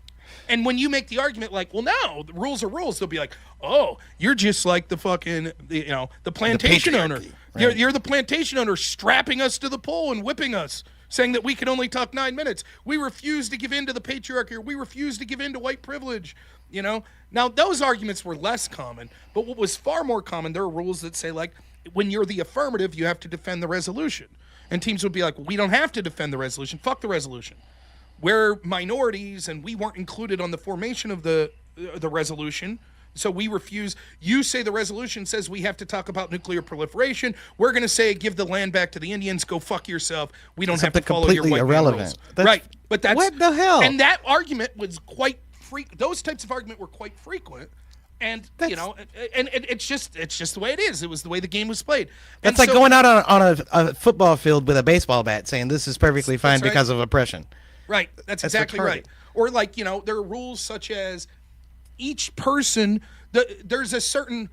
Speaker 1: And when you make the argument like, well, no, the rules are rules, they'll be like, oh, you're just like the fucking, you know, the plantation owner. Right. You're the plantation owner strapping us to the pole and whipping us, saying that we can only talk 9 minutes. We refuse to give in to the patriarchy. We refuse to give in to white privilege, you know? Now, those arguments were less common, but what was far more common, there are rules that say, like, when you're the affirmative, you have to defend the resolution. And teams would be like, we don't have to defend the resolution. Fuck the resolution. We're minorities, and we weren't included on the formation of the resolution, so we refuse. You say the resolution says we have to talk about nuclear proliferation. We're going to say give the land back to the Indians. Go fuck yourself. We don't have to follow your white irrelevant rules. Right, but that's
Speaker 5: what the hell.
Speaker 1: And that argument was quite those types of argument were quite frequent. And you know, and it's just the way it is. It was the way the game was played.
Speaker 5: That's like going out on a football field with a baseball bat, saying this is perfectly fine because of oppression.
Speaker 1: Right, that's exactly right. Or like, you know, there are rules such as each person. There's a certain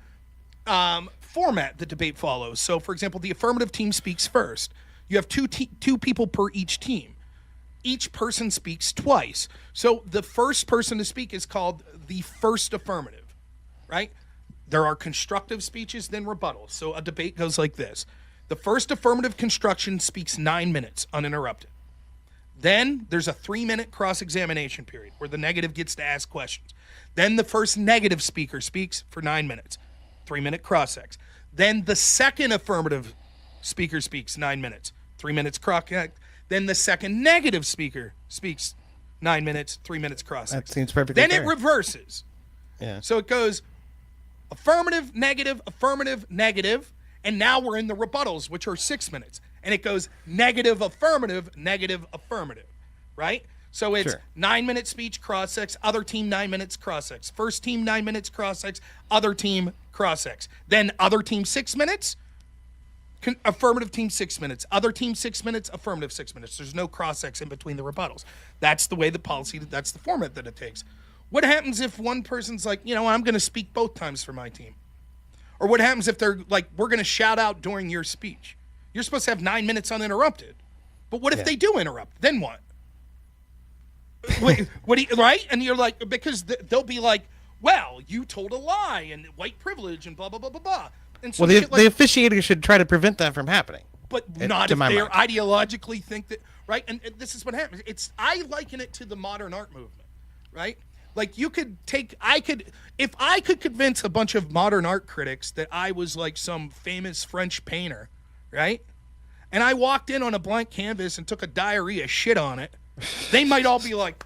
Speaker 1: format the debate follows. So, for example, the affirmative team speaks first. You have two people per each team. Each person speaks twice. So the first person to speak is called the first affirmative, right? There are constructive speeches, then rebuttals. So a debate goes like this. The first affirmative construction speaks 9 minutes uninterrupted. Then there's a 3-minute cross-examination period where the negative gets to ask questions. Then the first negative speaker speaks for 9 minutes, 3-minute cross-ex. Then the second affirmative speaker speaks 9 minutes, 3 minutes cross-ex. Then the second negative speaker speaks 9 minutes, 3 minutes cross-ex.
Speaker 5: That seems perfectly
Speaker 1: Then
Speaker 5: fair.
Speaker 1: it reverses.
Speaker 5: Yeah.
Speaker 1: So it goes affirmative, negative, and now we're in the rebuttals, which are 6 minutes. And it goes negative, affirmative, right? So it's 9-minute speech, cross-ex, other team 9 minutes, cross-ex. First team 9 minutes, cross-ex, other team, cross-ex. Then other team 6 minutes, affirmative team 6 minutes, other team 6 minutes, affirmative 6 minutes. There's no cross-ex in between the rebuttals. That's the way that's the format that it takes. What happens if one person's like, you know, I'm going to speak both times for my team? Or what happens if they're like, we're going to shout out during your speech? You're supposed to have 9 minutes uninterrupted. But what if they do interrupt? Then what? Right? And you're like, because they'll be like, well, you told a lie and white privilege and blah, blah, blah, blah, blah. And so
Speaker 5: well, the officiator should try to prevent that from happening.
Speaker 1: But not if they ideologically think that, right? And this is what happens. I liken it to the modern art movement, right? Like you could take, if I could convince a bunch of modern art critics that I was like some famous French painter, right? And I walked in on a blank canvas and took a diarrhea shit on it, they might all be like,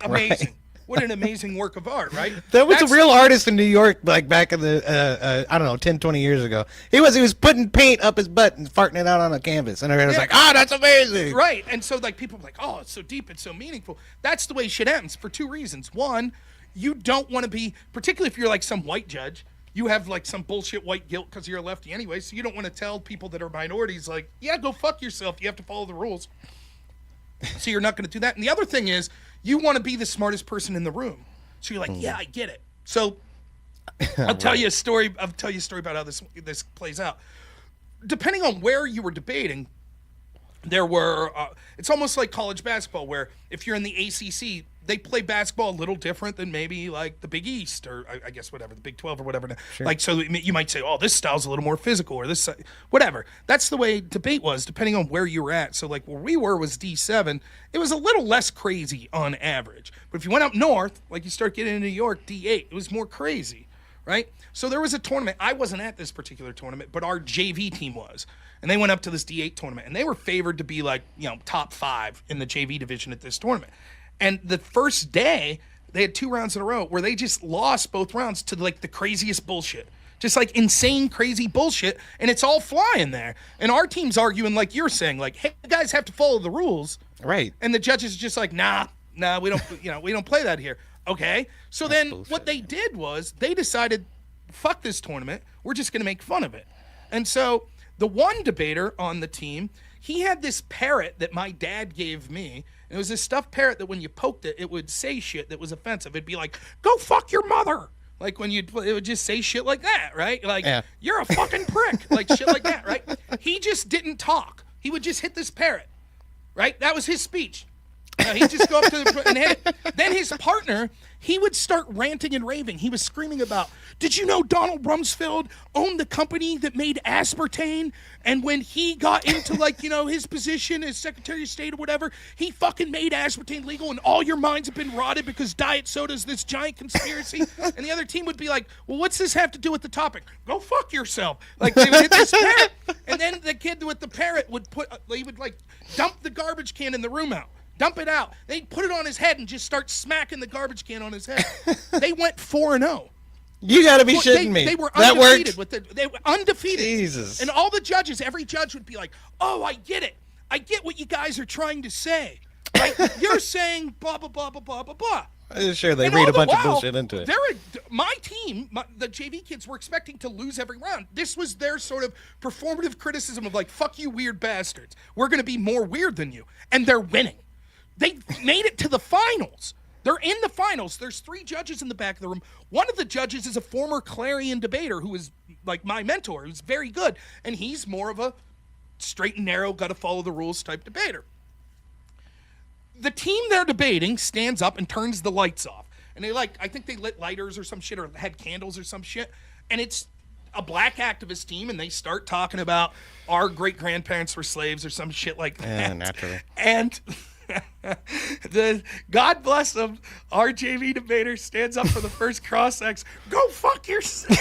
Speaker 1: amazing. Right. What an amazing work of art, right?
Speaker 5: That was a real artist in New York, like back in the, I don't know, 10, 20 years ago. He was putting paint up his butt and farting it out on a canvas. And everyone was like, that's amazing.
Speaker 1: Right. And so like people were like, oh, it's so deep, it's so meaningful. That's the way shit happens for two reasons. One, you don't want to be, particularly if you're like some white judge, you have like some bullshit white guilt because you're a lefty anyway, so you don't want to tell people that are minorities like, yeah, go fuck yourself. You have to follow the rules. So you're not going to do that. And the other thing is, you want to be the smartest person in the room. So you're like, yeah, I get it. So I'll tell you a story. I'll tell you a story about how this plays out. Depending on where you were debating, there were, it's almost like college basketball where if you're in the ACC, they play basketball a little different than maybe like the Big East or I guess whatever, the Big 12 or whatever. Sure. Like, so you might say, oh, this style's a little more physical or this, whatever. That's the way debate was depending on where you were at. So like where we were was D7. It was a little less crazy on average. But if you went up north, like you start getting into New York, D8, it was more crazy, right? So there was a tournament. I wasn't at this particular tournament, but our JV team was. And they went up to this D8 tournament. And they were favored to be like, top 5 in the JV division at this tournament. And the first day, they had 2 rounds in a row where they just lost both rounds to like the craziest bullshit. Just like insane, crazy bullshit. And it's all flying there. And our team's arguing like you're saying, like, hey, you guys have to follow the rules.
Speaker 5: Right.
Speaker 1: And the judges are just like, nah, we don't, we don't play that here. Okay. So that's then bullshit. What they did was they decided, fuck this tournament. We're just going to make fun of it. And so the one debater on the team, he had this parrot that my dad gave me. And it was this stuffed parrot that when you poked it, it would say shit that was offensive. It'd be like, go fuck your mother. Like when it would just say shit like that, right? Like, you're a fucking prick. Like shit like that, right? He just didn't talk. He would just hit this parrot, right? That was his speech. He'd just go up to the and hit it. Then his partner, he would start ranting and raving. He was screaming about, did you know Donald Rumsfeld owned the company that made aspartame? And when he got into his position as Secretary of State or whatever, he fucking made aspartame legal and all your minds have been rotted because diet soda's this giant conspiracy. And the other team would be like, well, what's this have to do with the topic? Go fuck yourself. Like they would hit this parrot. And then the kid with the parrot would dump the garbage can in the room out. Dump it out. They'd put it on his head and just start smacking the garbage can on his head. They went 4-0.
Speaker 5: You gotta be shitting me.
Speaker 1: They were
Speaker 5: that
Speaker 1: undefeated.
Speaker 5: Worked?
Speaker 1: They were undefeated.
Speaker 5: Jesus.
Speaker 1: And all the judges, every judge would be like, oh, I get it. I get what you guys are trying to say. Right? You're saying blah, blah, blah, blah, blah, blah, blah.
Speaker 5: Sure, they read a bunch of bullshit into it.
Speaker 1: My team, the JV kids, were expecting to lose every round. This was their sort of performative criticism of like, fuck you, weird bastards. We're going to be more weird than you. And they're winning. They made it to the finals. They're in the finals. There's 3 judges in the back of the room. One of the judges is a former Clarion debater who is like my mentor, who's very good. And he's more of a straight and narrow, got to follow the rules type debater. The team they're debating stands up and turns the lights off. And I think they lit lighters or some shit or had candles or some shit. And it's a black activist team and they start talking about our great-grandparents were slaves or some shit like that.
Speaker 5: Yeah, naturally.
Speaker 1: And God bless them, our JV debater stands up for the first cross-ex. Go fuck yourself.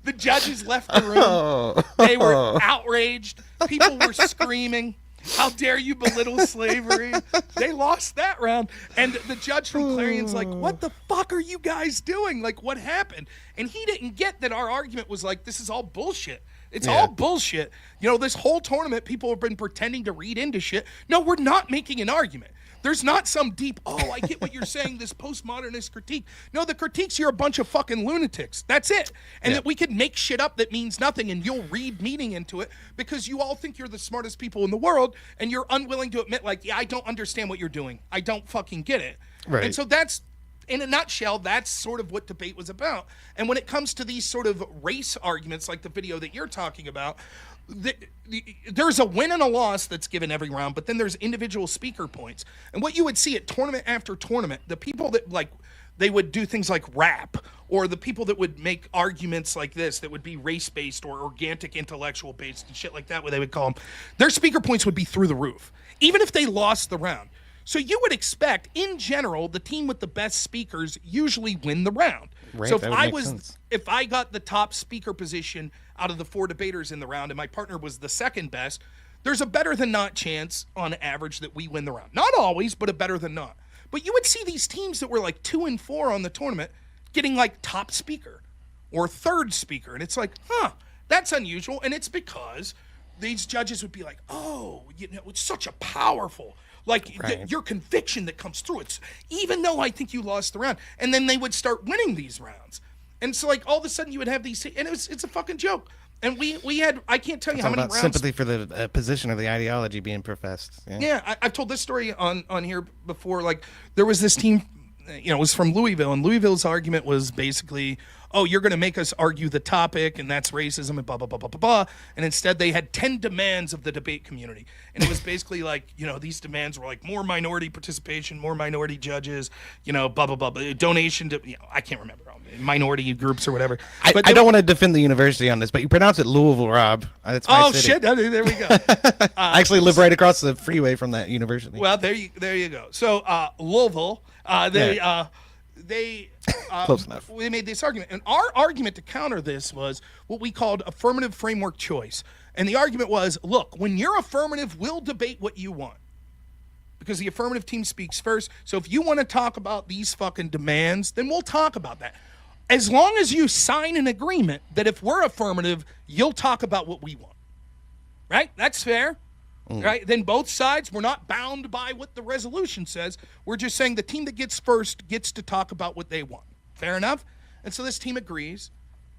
Speaker 1: The judges left the room. They were outraged. People were screaming, how dare you belittle slavery? They lost that round. And the judge from Clarion's like, what the fuck are you guys doing? Like, what happened? And he didn't get that our argument was like, this is all bullshit. It's all bullshit. This whole tournament, people have been pretending to read into shit. No, we're not making an argument. There's not some deep, oh, I get what you're saying, this postmodernist critique. No, the critique's you're a bunch of fucking lunatics. That's it. And that we could make shit up that means nothing and you'll read meaning into it because you all think you're the smartest people in the world and you're unwilling to admit, like, yeah, I don't understand what you're doing. I don't fucking get it.
Speaker 5: Right.
Speaker 1: And so that's, in a nutshell, that's sort of what debate was about. And when it comes to these sort of race arguments, like the video that you're talking about, there's a win and a loss that's given every round, but then there's individual speaker points. And what you would see at tournament after tournament, the people that they would do things like rap, or the people that would make arguments like this that would be race-based or organic intellectual-based and shit like that, what they would call them, their speaker points would be through the roof, even if they lost the round. So you would expect, in general, the team with the best speakers usually win the round.
Speaker 5: Right,
Speaker 1: So if
Speaker 5: that would make sense.
Speaker 1: if I got the top speaker position out of the 4 debaters in the round and my partner was the second best, there's a better than not chance on average that we win the round. Not always, but a better than not. But you would see these teams that were like 2 and 4 on the tournament getting like top speaker or third speaker. And it's like, that's unusual. And it's because these judges would be like, oh, it's such a powerful, like your conviction that comes through. It's even though I think you lost the round. And then they would start winning these rounds. And so like all of a sudden you would have these, and it's a fucking joke. And we had, I can't tell you how many rounds.
Speaker 5: Sympathy for the position of the ideology being professed.
Speaker 1: Yeah, I've told this story on here before. Like, there was this team, it was from Louisville, and Louisville's argument was basically, oh, you're going to make us argue the topic, and that's racism, and blah, blah, blah, blah, blah, blah. And instead, they had 10 demands of the debate community. And it was basically like, these demands were like more minority participation, more minority judges, blah, blah, blah, blah, donation to, I can't remember, minority groups or whatever.
Speaker 5: I don't want to defend the university on this, but you pronounce it Louisville, Rob. That's my city.
Speaker 1: Shit, there we go.
Speaker 5: I actually live right across the freeway from that university.
Speaker 1: Well, there you go. So Louisville,
Speaker 5: Close enough.
Speaker 1: They made this argument, and our argument to counter this was what we called affirmative framework choice. And the argument was, look, when you're affirmative, we'll debate what you want, because the affirmative team speaks first. So if you want to talk about these fucking demands, then we'll talk about that. As long as you sign an agreement that if we're affirmative, you'll talk about what we want. Right? That's fair. Right? Then both sides, we're not bound by what the resolution says. We're just saying the team that gets first gets to talk about what they want. Fair enough? And so this team agrees.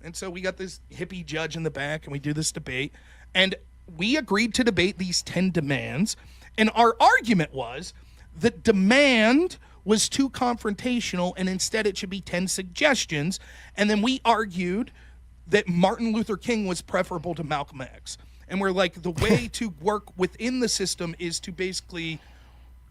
Speaker 1: And so we got this hippie judge in the back, and we do this debate. And we agreed to debate these 10 demands. And our argument was that demand was too confrontational, and instead it should be 10 suggestions. And then we argued that Martin Luther King was preferable to Malcolm X. And we're like, the way to work within the system is to basically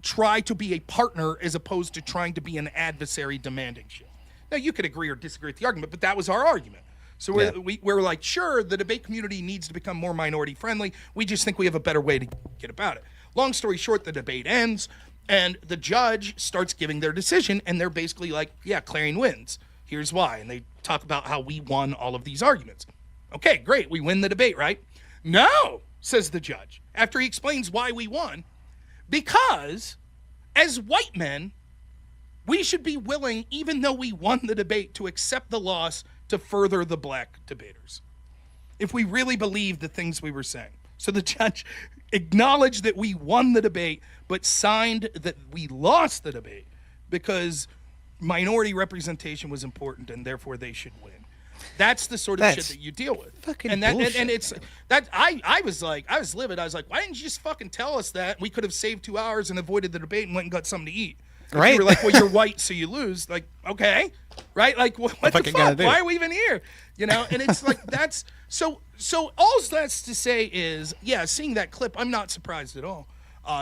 Speaker 1: try to be a partner as opposed to trying to be an adversary demanding shit. Now, you could agree or disagree with the argument, but that was our argument. So we're like, sure, the debate community needs to become more minority friendly. We just think we have a better way to get about it. Long story short, the debate ends, and the judge starts giving their decision, and they're basically like, yeah, Clarion wins. Here's why. And they talk about how we won all of these arguments. Okay, great. We win the debate, right? No, says the judge, after he explains why we won, because as white men, we should be willing, even though we won the debate, to accept the loss to further the black debaters, if we really believe the things we were saying. So the judge acknowledged that we won the debate, but signed that we lost the debate because minority representation was important and therefore they should win. That's the sort of shit that you deal with.
Speaker 5: Fucking
Speaker 1: bullshit. And it's that I was livid. I was like, why didn't you just fucking tell us that? We could have saved 2 hours and avoided the debate and went and got something to eat.
Speaker 5: Right.
Speaker 1: You were like, well, you're white, so you lose. Like, okay. Right? Like, what the fuck? Why are we even here? And it's like, that's so all that's to say is, yeah, seeing that clip, I'm not surprised at all.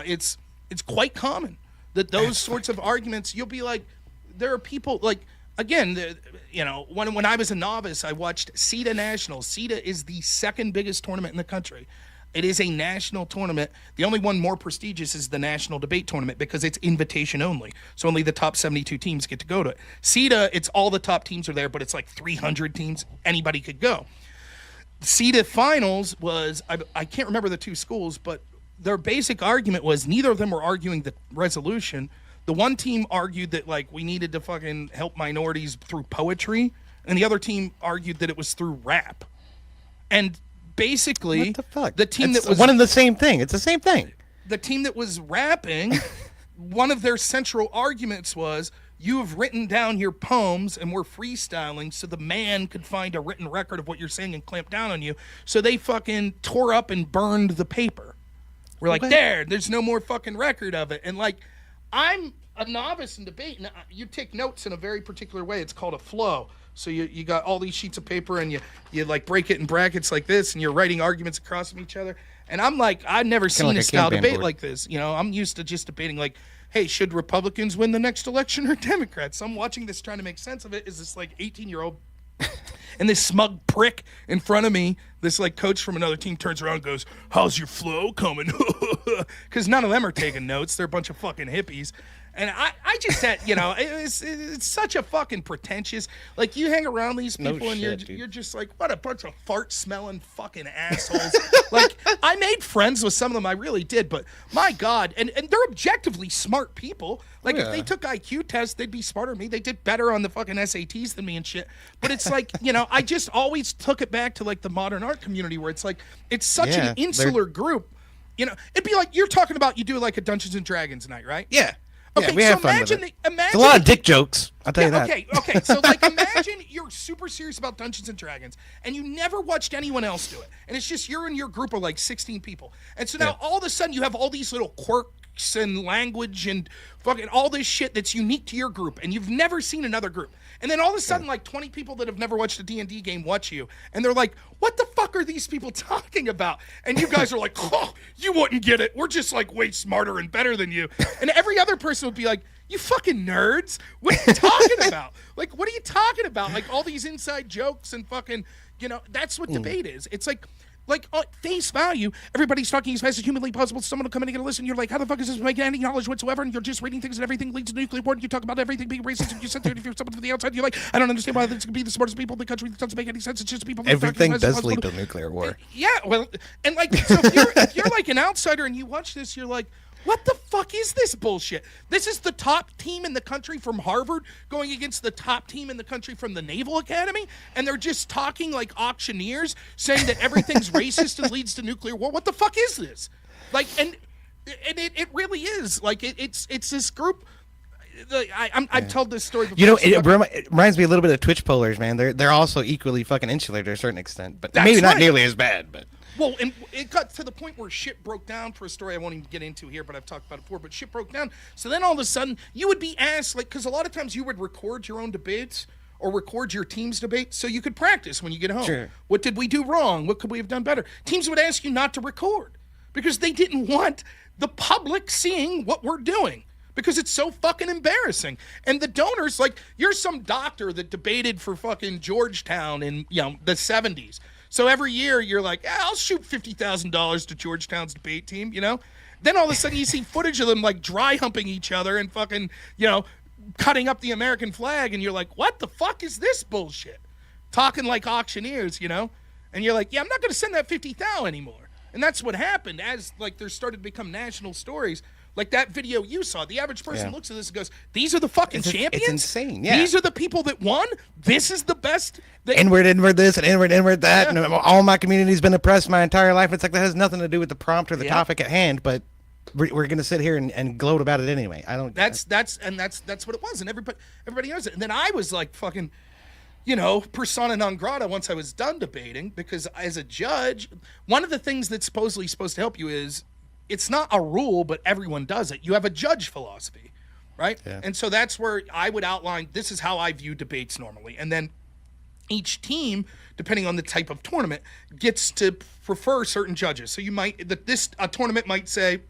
Speaker 1: It's quite common that those sorts of arguments, you'll be like, there are people like, again, when I was a novice, I watched CETA Nationals. CETA is the second biggest tournament in the country. It is a national tournament. The only one more prestigious is the National Debate Tournament because it's invitation only. So only the top 72 teams get to go to it. CETA, it's all the top teams are there, but it's like 300 teams. Anybody could go. CETA Finals was, I can't remember the two schools, but their basic argument was neither of them were arguing the resolution. The one team argued that, like, we needed to fucking help minorities through poetry, and the other team argued that it was through rap. And basically,
Speaker 5: what the fuck?
Speaker 1: The team
Speaker 5: it's
Speaker 1: that was
Speaker 5: one and the same thing. It's the same thing.
Speaker 1: The team that was rapping, one of their central arguments was, you have written down your poems and we're freestyling so the man could find a written record of what you're saying and clamp down on you. So they fucking tore up and burned the paper. We're like, there's no more fucking record of it. And like, I'm a novice in debate, and you take notes in a very particular way. It's called a flow. So you got all these sheets of paper, and you like break it in brackets like this, and you're writing arguments across from each other. And I'm like, I've never seen
Speaker 5: like
Speaker 1: a
Speaker 5: a
Speaker 1: style
Speaker 5: campaign
Speaker 1: debate
Speaker 5: board.
Speaker 1: like this. I'm used to just debating like, hey, should Republicans win the next election or Democrats? I'm watching this trying to make sense of it. Is this like 18-year-old And this smug prick in front of me, this like coach from another team, turns around and goes, "How's your flow coming?" Because none of them are taking notes. They're a bunch of fucking hippies. And I just said, it's such a fucking pretentious. Like, you hang around these people and you're just like, what a bunch of fart smelling fucking assholes. Like, I made friends with some of them, I really did, but my God, and they're objectively smart people. Like, if they took IQ tests, they'd be smarter than me. They did better on the fucking SATs than me and shit. But it's like, I just always took it back to like the modern art community where it's like, it's such an insular group. It'd be like, you're talking about, you do like a Dungeons and Dragons night, right?
Speaker 5: Yeah.
Speaker 1: Okay,
Speaker 5: we have fun with it.
Speaker 1: Imagine
Speaker 5: It's a lot of dick jokes. I'll tell you that.
Speaker 1: Okay. So, like, imagine you're super serious about Dungeons and Dragons, and you never watched anyone else do it, and it's just you're in your group of like 16 people, and so now all of a sudden you have all these little quirks and language and fucking all this shit that's unique to your group, and you've never seen another group, and then all of a sudden like 20 people that have never watched a D&D game watch you, and they're like, "What the fuck are these people talking about?" And you guys are like, "Oh, you wouldn't get it. We're just like way smarter and better than you," and every other person would be like, "You fucking nerds. What are you talking about? Like, what are you talking about? Like, all these inside jokes and fucking, that's what debate is. It's like at face value, everybody's talking as fast as humanly possible. Someone will come in and get a listen. You're like, how the fuck is this making any knowledge whatsoever? And you're just reading things and everything leads to nuclear war. And you talk about everything being racist. And you sit there and if you're someone from the outside, you're like, I don't understand why this could be the smartest people in the country. It doesn't make any sense. It's just people.
Speaker 5: Everything does lead to nuclear war.
Speaker 1: Yeah, well, and like, so if you're like an outsider and you watch this, you're like, what the fuck is this bullshit? This is the top team in the country from Harvard going against the top team in the country from the Naval Academy, and they're just talking like auctioneers, saying that everything's racist and leads to nuclear war. What the fuck is this? And it really is. Like, it's this group. I've told this story before.
Speaker 5: It reminds me a little bit of Twitch pollers, man. They're also equally fucking insular to a certain extent, but maybe not nearly as bad, but.
Speaker 1: Well, and it got to the point where shit broke down for a story I won't even get into here, but I've talked about it before, but shit broke down. So then all of a sudden, you would be asked, like, because a lot of times you would record your own debates or record your team's debate so you could practice when you get home.
Speaker 5: Sure.
Speaker 1: What did we do wrong? What could we have done better? Teams would ask you not to record because they didn't want the public seeing what we're doing because it's so fucking embarrassing. And the donors, like, you're some doctor that debated for fucking Georgetown in, the 70s. So every year you're like, I'll shoot $50,000 to Georgetown's debate team, Then all of a sudden you see footage of them like dry humping each other and fucking, cutting up the American flag, and you're like, what the fuck is this bullshit? Talking like auctioneers, And you're like, I'm not going to send that $50,000 anymore. And that's what happened as like there started to become national stories. Like that video you saw, the average person looks at this and goes, these are the fucking champions?
Speaker 5: It's insane, yeah.
Speaker 1: These are the people that won? This is the best?
Speaker 5: Inward this and inward that. Yeah. And all my community's been oppressed my entire life. It's like that has nothing to do with the prompt or the topic at hand, but we're going to sit here and gloat about it anyway. That's what it was, and everybody knows it. And then I was like fucking, persona non grata once I was done debating, because as a judge, one of the things that's supposed to help you is, it's not a rule, but everyone does it. You have a judge philosophy, right? Yeah. And so that's where I would outline, this is how I view debates normally. And then each team, depending on the type of tournament, gets to prefer certain judges. So a tournament might say,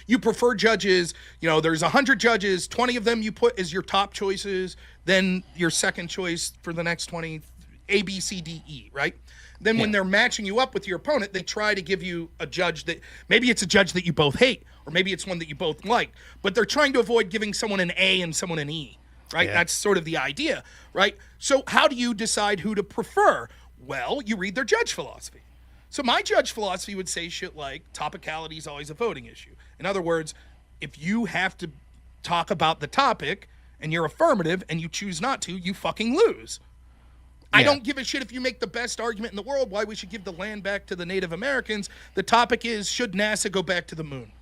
Speaker 5: you prefer judges, there's 100 judges, 20 of them you put as your top choices, then your second choice for the next 20, A, B, C, D, E, right? Then when they're matching you up with your opponent, they try to give you a judge that, maybe it's a judge that you both hate, or maybe it's one that you both like, but they're trying to avoid giving someone an A and someone an E, right? Yeah. That's sort of the idea, right? So how do you decide who to prefer? Well, you read their judge philosophy. So my judge philosophy would say shit like, topicality is always a voting issue. In other words, if you have to talk about the topic and you're affirmative and you choose not to, you fucking lose. I don't give a shit if you make the best argument in the world why we should give the land back to the Native Americans. The topic is, should NASA go back to the moon?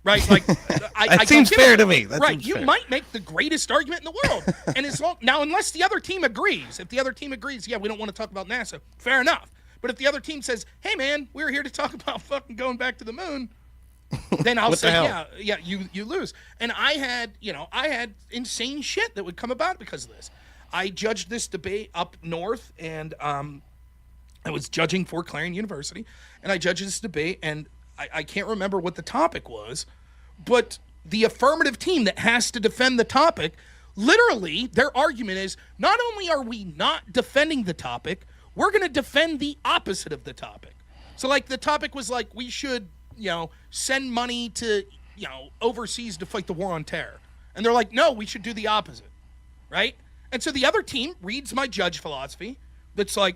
Speaker 5: Right? Like, that seems fair to me.
Speaker 1: You might make the greatest argument in the world. And unless the other team agrees, if the other team agrees, we don't want to talk about NASA, fair enough. But if the other team says, hey man, we're here to talk about fucking going back to the moon, then I'll say, you lose. And I had insane shit that would come about because of this. I judged this debate up north, and I was judging for Clarion University, and I judged this debate, and I can't remember what the topic was, but the affirmative team that has to defend the topic literally, their argument is not only are we not defending the topic, we're going to defend the opposite of the topic. So, like, the topic was like, we should, send money to, overseas to fight the war on terror. And they're like, no, we should do the opposite, right? And so the other team reads my judge philosophy that's like,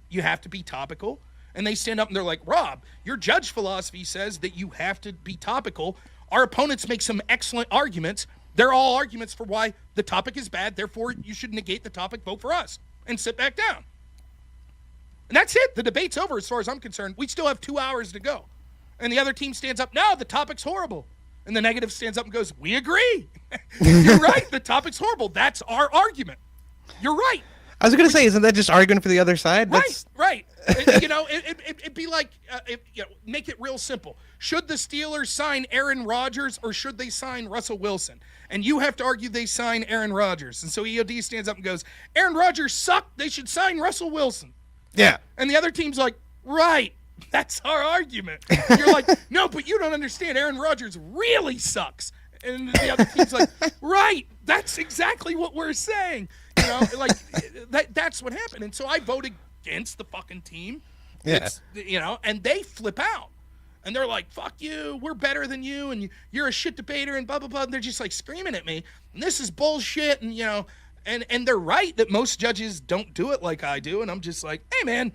Speaker 1: you have to be topical. And they stand up and they're like, Rob, your judge philosophy says that you have to be topical. Our opponents make some excellent arguments. They're all arguments for why the topic is bad. Therefore, you should negate the topic, vote for us, and sit back down. And that's it. The debate's over as far as I'm concerned. We still have 2 hours to go. And the other team stands up, no, the topic's horrible. And the negative stands up and goes, we agree. You're right. The topic's horrible. That's our argument. You're right.
Speaker 5: I was going to say, isn't that just arguing for the other side?
Speaker 1: Right. It'd be like, make it real simple. Should the Steelers sign Aaron Rodgers or should they sign Russell Wilson? And you have to argue they sign Aaron Rodgers. And so EOD stands up and goes, Aaron Rodgers sucked. They should sign Russell Wilson.
Speaker 5: Yeah.
Speaker 1: And the other team's like, right. That's our argument. You're like, no, but you don't understand. Aaron Rodgers really sucks. And the other team's like, right. That's exactly what we're saying. That's what happened. And so I voted against the fucking team.
Speaker 5: Yeah.
Speaker 1: And they flip out. And they're like, fuck you. We're better than you. And you're a shit debater and blah, blah, blah. And they're just like screaming at me. And this is bullshit. And, and they're right that most judges don't do it like I do. And I'm just like, hey, man,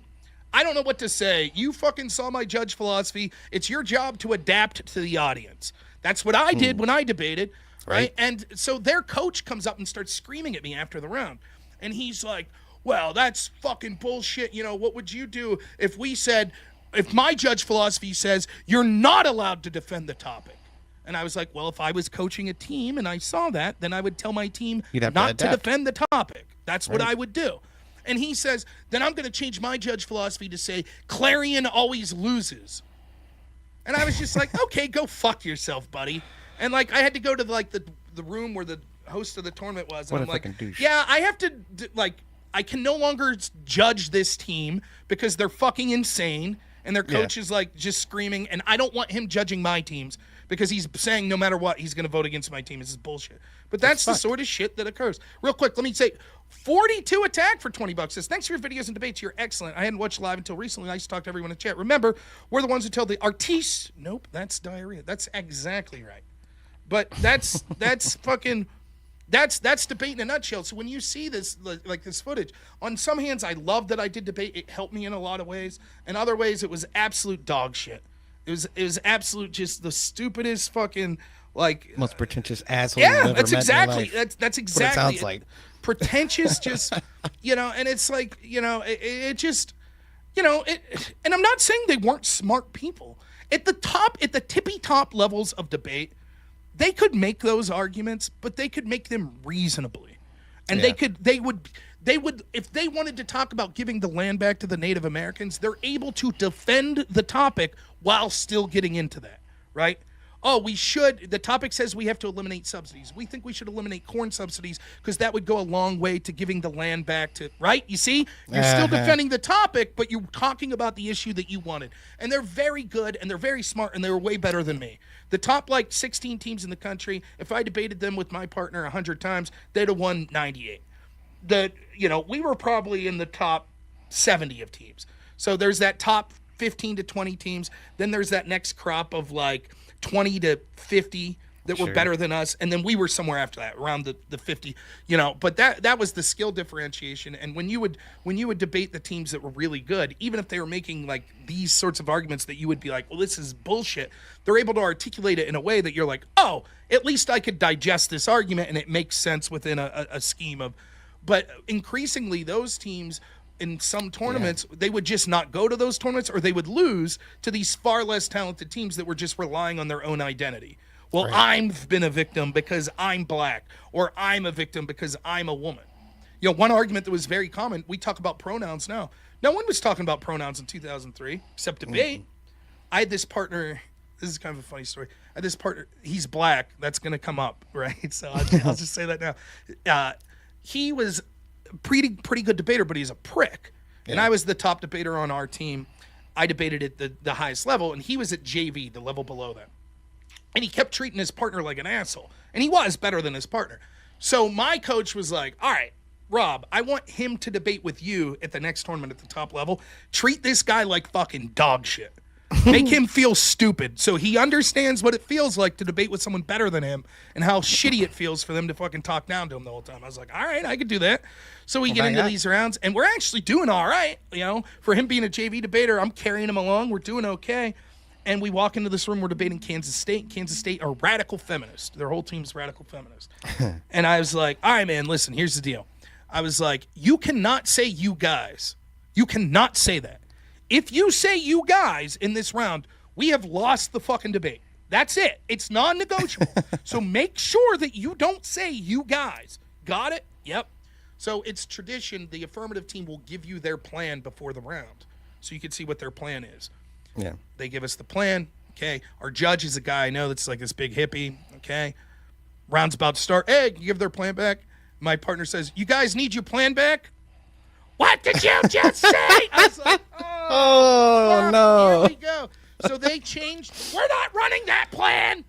Speaker 1: I don't know what to say. You fucking saw my judge philosophy. It's your job to adapt to the audience. That's what I did when I debated. Right. And so their coach comes up and starts screaming at me after the round. And he's like, well, that's fucking bullshit. What would you do if my judge philosophy says you're not allowed to defend the topic? And I was like, well, if I was coaching a team and I saw that, then I would tell my team not to defend the topic. That's what I would do. And he says, then I'm going to change my judge philosophy to say Clarion always loses. And I was just like, okay, go fuck yourself, buddy. And like, I had to go to like the room where the host of the tournament was. And I'm like, douche. Yeah, I have to I can no longer judge this team because they're fucking insane. And their coach is like just screaming. And I don't want him judging my teams because he's saying no matter what, he's going to vote against my team. This is bullshit. But that's the sort of shit that occurs. Real quick, let me say 42 attack for $20 says, thanks for your videos and debates. You're excellent. I hadn't watched live until recently. Nice to talk to everyone in chat. Remember, we're the ones who tell the artistes. Nope, that's diarrhea. That's exactly right. But that's fucking, that's debate in a nutshell. So when you see this, like this footage, on some hands, I love that I did debate. It helped me in a lot of ways. In other ways, it was absolute dog shit. It was absolute just the stupidest fucking
Speaker 5: most pretentious asshole.
Speaker 1: Yeah, that's exactly that's exactly
Speaker 5: what it sounds like.
Speaker 1: Pretentious, just and it's like it just and I'm not saying they weren't smart people at the tippy top levels of debate. They could make those arguments, but they could make them reasonably, and they would if they wanted to talk about giving the land back to the Native Americans, they're able to defend the topic while still getting into that, right? Oh, the topic says we have to eliminate subsidies. We think we should eliminate corn subsidies because that would go a long way to giving the land back to, right? You see, you're still defending the topic, but you're talking about the issue that you wanted. And they're very good and they're very smart and they were way better than me. The top 16 teams in the country, if I debated them with my partner 100 times, they'd have won 98. We were probably in the top 70 of teams. So there's that top 15 to 20 teams. Then there's that next crop of 20 to 50 that were better than us. And then we were somewhere after that, around the 50, but that was the skill differentiation. And when you would debate the teams that were really good, even if they were making these sorts of arguments that you would be like, well, this is bullshit, they're able to articulate it in a way that you're like, oh, at least I could digest this argument and it makes sense within a scheme of. But increasingly, those teams in some tournaments, they would just not go to those tournaments or they would lose to these far less talented teams that were just relying on their own identity. Well, I've been a victim because I'm black, or I'm a victim because I'm a woman. One argument that was very common, we talk about pronouns now. No one was talking about pronouns in 2003, except debate. I had this partner, this is kind of a funny story. I had this partner, he's black, that's going to come up, right? So I'll just say that now. He was pretty good debater, but he's a prick. And I was the top debater on our team. I debated at the highest level, and he was at JV, the level below that. And he kept treating his partner like an asshole. And he was better than his partner. So my coach was like, all right, Rob, I want him to debate with you at the next tournament at the top level. Treat this guy like fucking dog shit. Make him feel stupid so he understands what it feels like to debate with someone better than him and how shitty it feels for them to fucking talk down to him the whole time. I was like, all right, I could do that. So we get into these rounds, and we're actually doing all right. You know, for him being a JV debater, I'm carrying him along. We're doing okay. And we walk into this room, we're debating Kansas State. Kansas State are radical feminists. Their whole team's radical feminists. And I was like, all right, man, listen, here's the deal. I was like, you cannot say you guys. You cannot say that. If you say you guys in this round, we have lost the fucking debate. That's it. It's non-negotiable. So make sure that you don't say you guys. Got it? Yep. So it's tradition. The affirmative team will give you their plan before the round so you can see what their plan is.
Speaker 5: Yeah.
Speaker 1: They give us the plan. Okay. Our judge is a guy I know that's like this big hippie. Okay. Round's about to start. Hey, can you give their plan back? My partner says, you guys need your plan back? What did you just say? I was like,
Speaker 5: Oh, no.
Speaker 1: Here we go. So they changed. We're not running that plan.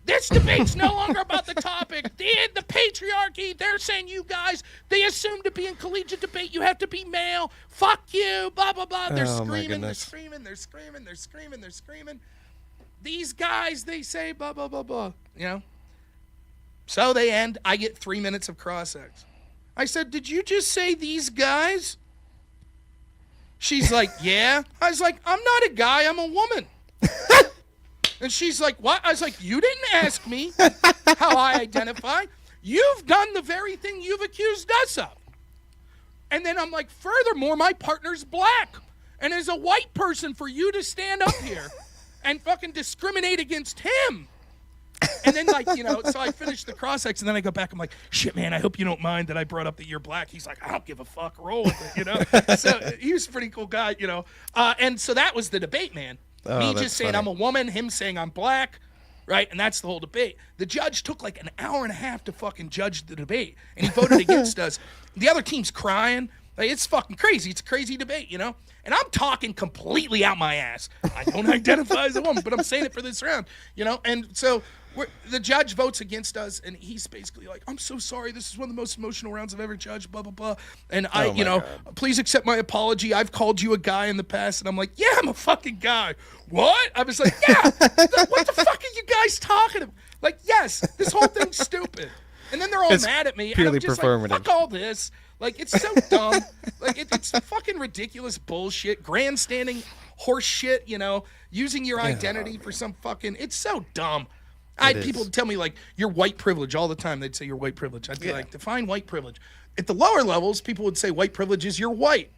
Speaker 1: This debate's no longer about the topic. The patriarchy, they're saying you guys, they assume to be in collegiate debate, you have to be male. Fuck you, blah, blah, blah. They're
Speaker 5: Oh, my
Speaker 1: screaming, they're
Speaker 5: goodness.
Speaker 1: screaming, they're screaming, they're screaming, they're screaming. These guys, they say blah, blah, blah, blah, you know? So they end. I get 3 minutes of cross-ex. I said, did you just say these guys? She's like, yeah. I was like, I'm not a guy, I'm a woman. And she's like, what? I was like, you didn't ask me how I identify. You've done the very thing you've accused us of. And then I'm like, furthermore, my partner's black. And as a white person, for you to stand up here and fucking discriminate against him. And then, like, you know, so I finish the cross-ex, and then I go back. I'm like, shit, man, I hope you don't mind that I brought up that you're black. He's like, I don't give a fuck. Roll with it, you know? So he was a pretty cool guy, you know? And so that was the debate, man.
Speaker 5: Oh,
Speaker 1: Me
Speaker 5: that's
Speaker 1: just saying
Speaker 5: funny.
Speaker 1: I'm a woman, him saying I'm black, right? And that's the whole debate. The judge took like an hour and a half to fucking judge the debate, and he voted against us. The other team's crying. Like, it's fucking crazy. It's a crazy debate, you know? And I'm talking completely out my ass. I don't identify as a woman, but I'm saying it for this round, you know? And so the judge votes against us, and he's basically like, I'm so sorry. This is one of the most emotional rounds I've ever judged, blah, blah, blah. And I, you know, please accept my apology. I've called you a guy in the past. And I'm like, yeah, I'm a fucking guy. What? I was like, yeah. What the fuck are you guys talking about? Like, yes, this whole thing's stupid. And then they're all mad at me. And I'm
Speaker 5: purely
Speaker 1: just
Speaker 5: performative.
Speaker 1: like, fuck all this. Like, it's so dumb. Like, it's fucking ridiculous bullshit. Grandstanding horse shit, you know, using your identity for some fucking, it's so dumb. I had people tell me, like, you're white privilege all the time. They'd say you're white privilege. I'd be like, define white privilege. At the lower levels, people would say white privilege is you're white.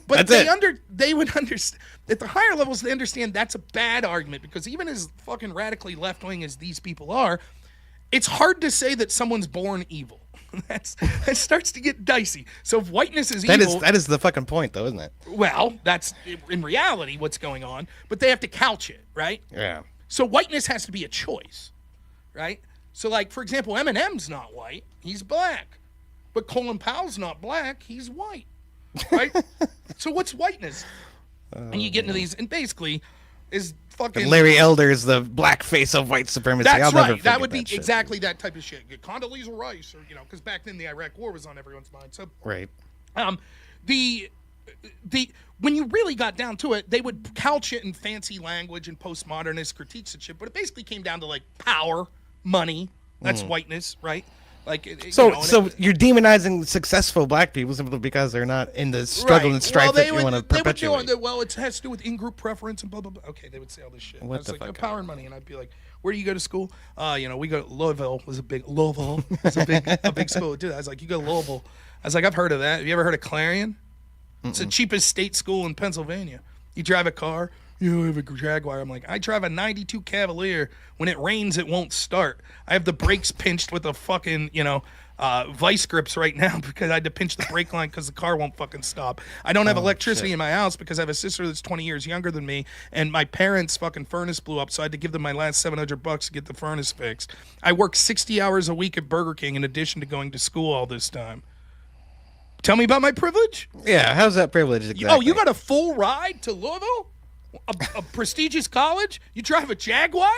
Speaker 1: But they would understand. At the higher levels, they understand that's a bad argument, because even as fucking radically left-wing as these people are, it's hard to say that someone's born evil. That starts to get dicey. So if whiteness is evil...
Speaker 5: That is the fucking point, though, isn't it?
Speaker 1: Well, that's in reality what's going on, but they have to couch it, right?
Speaker 5: Yeah.
Speaker 1: So whiteness has to be a choice, right? So, like, for example, Eminem's not white. He's black. But Colin Powell's not black. He's white, right? So what's whiteness? And you get into these, and basically is fucking...
Speaker 5: Larry Elder's the black face of white supremacy.
Speaker 1: That's
Speaker 5: I'll never
Speaker 1: right. That
Speaker 5: forget
Speaker 1: would be
Speaker 5: shit.
Speaker 1: exactly that type of shit. Get Condoleezza Rice, or, you know, because back then the Iraq War was on everyone's mind. So,
Speaker 5: Right.
Speaker 1: When you really got down to it, they would couch it in fancy language and postmodernist critiques and shit, but it basically came down to, like, power, money. That's whiteness, right? Like,
Speaker 5: So,
Speaker 1: you know,
Speaker 5: so you're demonizing successful black people simply because they're not in the struggle and strife that you want to perpetuate.
Speaker 1: Well, it has to do with in-group preference and blah, blah, blah. Okay, they would say all this shit.
Speaker 5: What
Speaker 1: I was
Speaker 5: the
Speaker 1: like,
Speaker 5: fuck?
Speaker 1: power and money. And I'd be like, where do you go to school? You know, we go to Louisville. Was a big a big school. Dude, I was like, you go to Louisville. I was like, I've heard of that. Have you ever heard of Clarion? It's the cheapest state school in Pennsylvania. You drive a car, you have a Jaguar. I'm like, I drive a 92 Cavalier. When it rains, it won't start. I have the brakes pinched with a fucking, you know, vice grips right now because I had to pinch the brake line because the car won't fucking stop. I don't have electricity in my house because I have a sister that's 20 years younger than me, and my parents' fucking furnace blew up, so I had to give them my last $700 to get the furnace fixed. I work 60 hours a week at Burger King in addition to going to school all this time. Tell me about my privilege?
Speaker 5: Yeah, how's that privilege exactly?
Speaker 1: Oh, you got a full ride to Louisville? A prestigious college? You drive a Jaguar?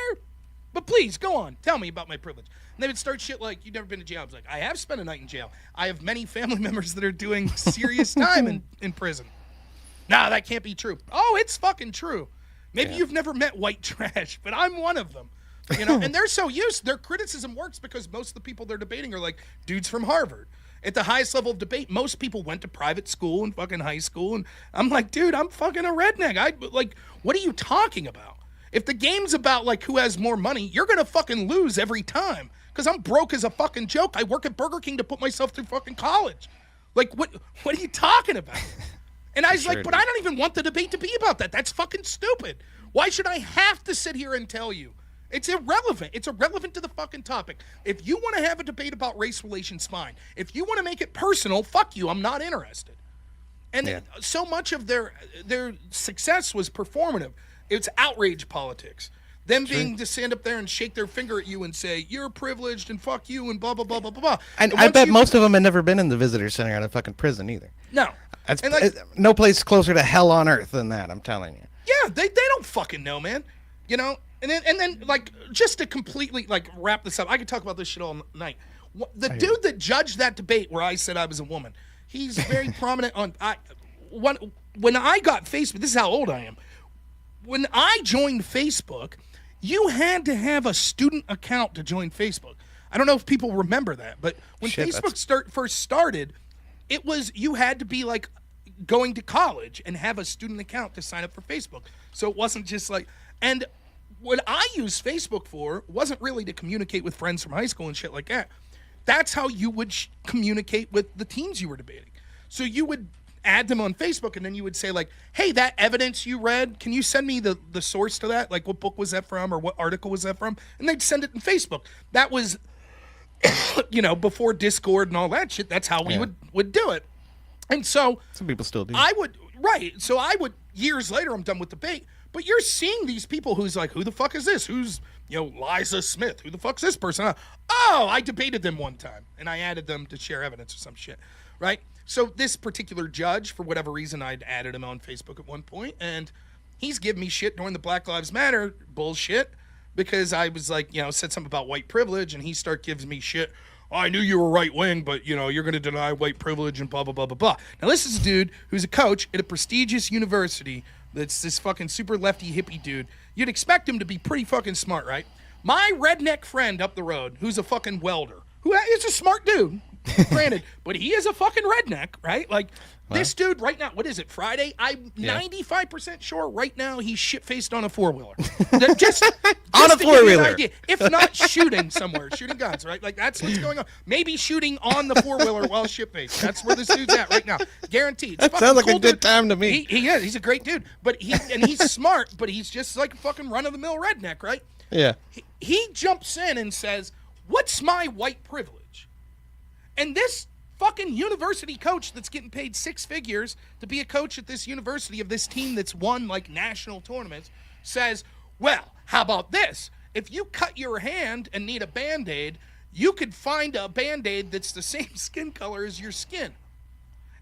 Speaker 1: But please, go on. Tell me about my privilege. And they would start shit like, "You've never been to jail." I was like, "I have spent a night in jail. I have many family members that are doing serious time in prison." Nah, that can't be true. Oh, it's fucking true. Maybe you've never met white trash, but I'm one of them. You know, and they're so used. Their criticism works because most of the people they're debating are like dudes from Harvard. At the highest level of debate, most people went to private school and fucking high school. And I'm like, dude, I'm fucking a redneck. Like, what are you talking about? If the game's about like who has more money, you're going to fucking lose every time. Because I'm broke as a fucking joke. I work at Burger King to put myself through fucking college. Like, what are you talking about? And I was like, but I don't even want the debate to be about that. That's fucking stupid. Why should I have to sit here and tell you? It's irrelevant. It's irrelevant to the fucking topic. If you want to have a debate about race relations, fine. If you want to make it personal, fuck you. I'm not interested. And so much of their success was performative. It's outrage politics. Them being to stand up there and shake their finger at you and say, "You're privileged and fuck you," and blah, blah, blah, blah, blah, blah.
Speaker 5: And I bet most of them had never been in the visitor center at a fucking prison either.
Speaker 1: No.
Speaker 5: That's,
Speaker 1: and like,
Speaker 5: no place closer to hell on earth than that, I'm telling you.
Speaker 1: Yeah, they don't fucking know, man. You know? And then, like, just to completely, like, wrap this up, I could talk about this shit all night. The dude that judged that debate where I said I was a woman, he's very prominent on, when I got Facebook, this is how old I am. When I joined Facebook, you had to have a student account to join Facebook. I don't know if people remember that, but when Facebook first started, it was, you had to be, like, going to college and have a student account to sign up for Facebook. So it wasn't just like, and what I used Facebook for wasn't really to communicate with friends from high school and shit like that. That's how you would communicate with the teams you were debating. So you would add them on Facebook, and then you would say like, "Hey, that evidence you read, can you send me the source to that? Like, what book was that from, or what article was that from?" And they'd send it in Facebook. That was, you know, before Discord and all that shit. That's how we would do it. And so
Speaker 5: some people still do.
Speaker 1: So I would, years later, I'm done with debate. But you're seeing these people who's like, who the fuck is this? Who's, you know, Liza Smith? Who the fuck's this person? Oh, I debated them one time, and I added them to share evidence or some shit, right? So this particular judge, for whatever reason, I'd added him on Facebook at one point, and he's giving me shit during the Black Lives Matter bullshit because I was like, you know, said something about white privilege, and he giving me shit. "Oh, I knew you were right wing, but, you know, you're going to deny white privilege and blah, blah, blah, blah, blah." Now, this is a dude who's a coach at a prestigious university that's this fucking super lefty hippie dude. You'd expect him to be pretty fucking smart, right? My redneck friend up the road, who's a fucking welder, who is a smart dude, granted, but he is a fucking redneck, right? Like, this dude right now, what is it, Friday? I'm 95% sure right now he's shit-faced on a four-wheeler. just
Speaker 5: on a four-wheeler.
Speaker 1: If not shooting somewhere, shooting guns, right? Like, that's what's going on. Maybe shooting on the four-wheeler while shit-faced. That's where this dude's at right now. Guaranteed.
Speaker 5: That sounds like a good time to me.
Speaker 1: He is. He's a great dude. But he's smart, but he's just like a fucking run-of-the-mill redneck, right?
Speaker 5: Yeah.
Speaker 1: He jumps in and says, "What's my white privilege?" And this fucking university coach that's getting paid six figures to be a coach at this university of this team that's won like national tournaments says, "Well, how about this? If you cut your hand and need a Band-Aid, you could find a Band-Aid that's the same skin color as your skin."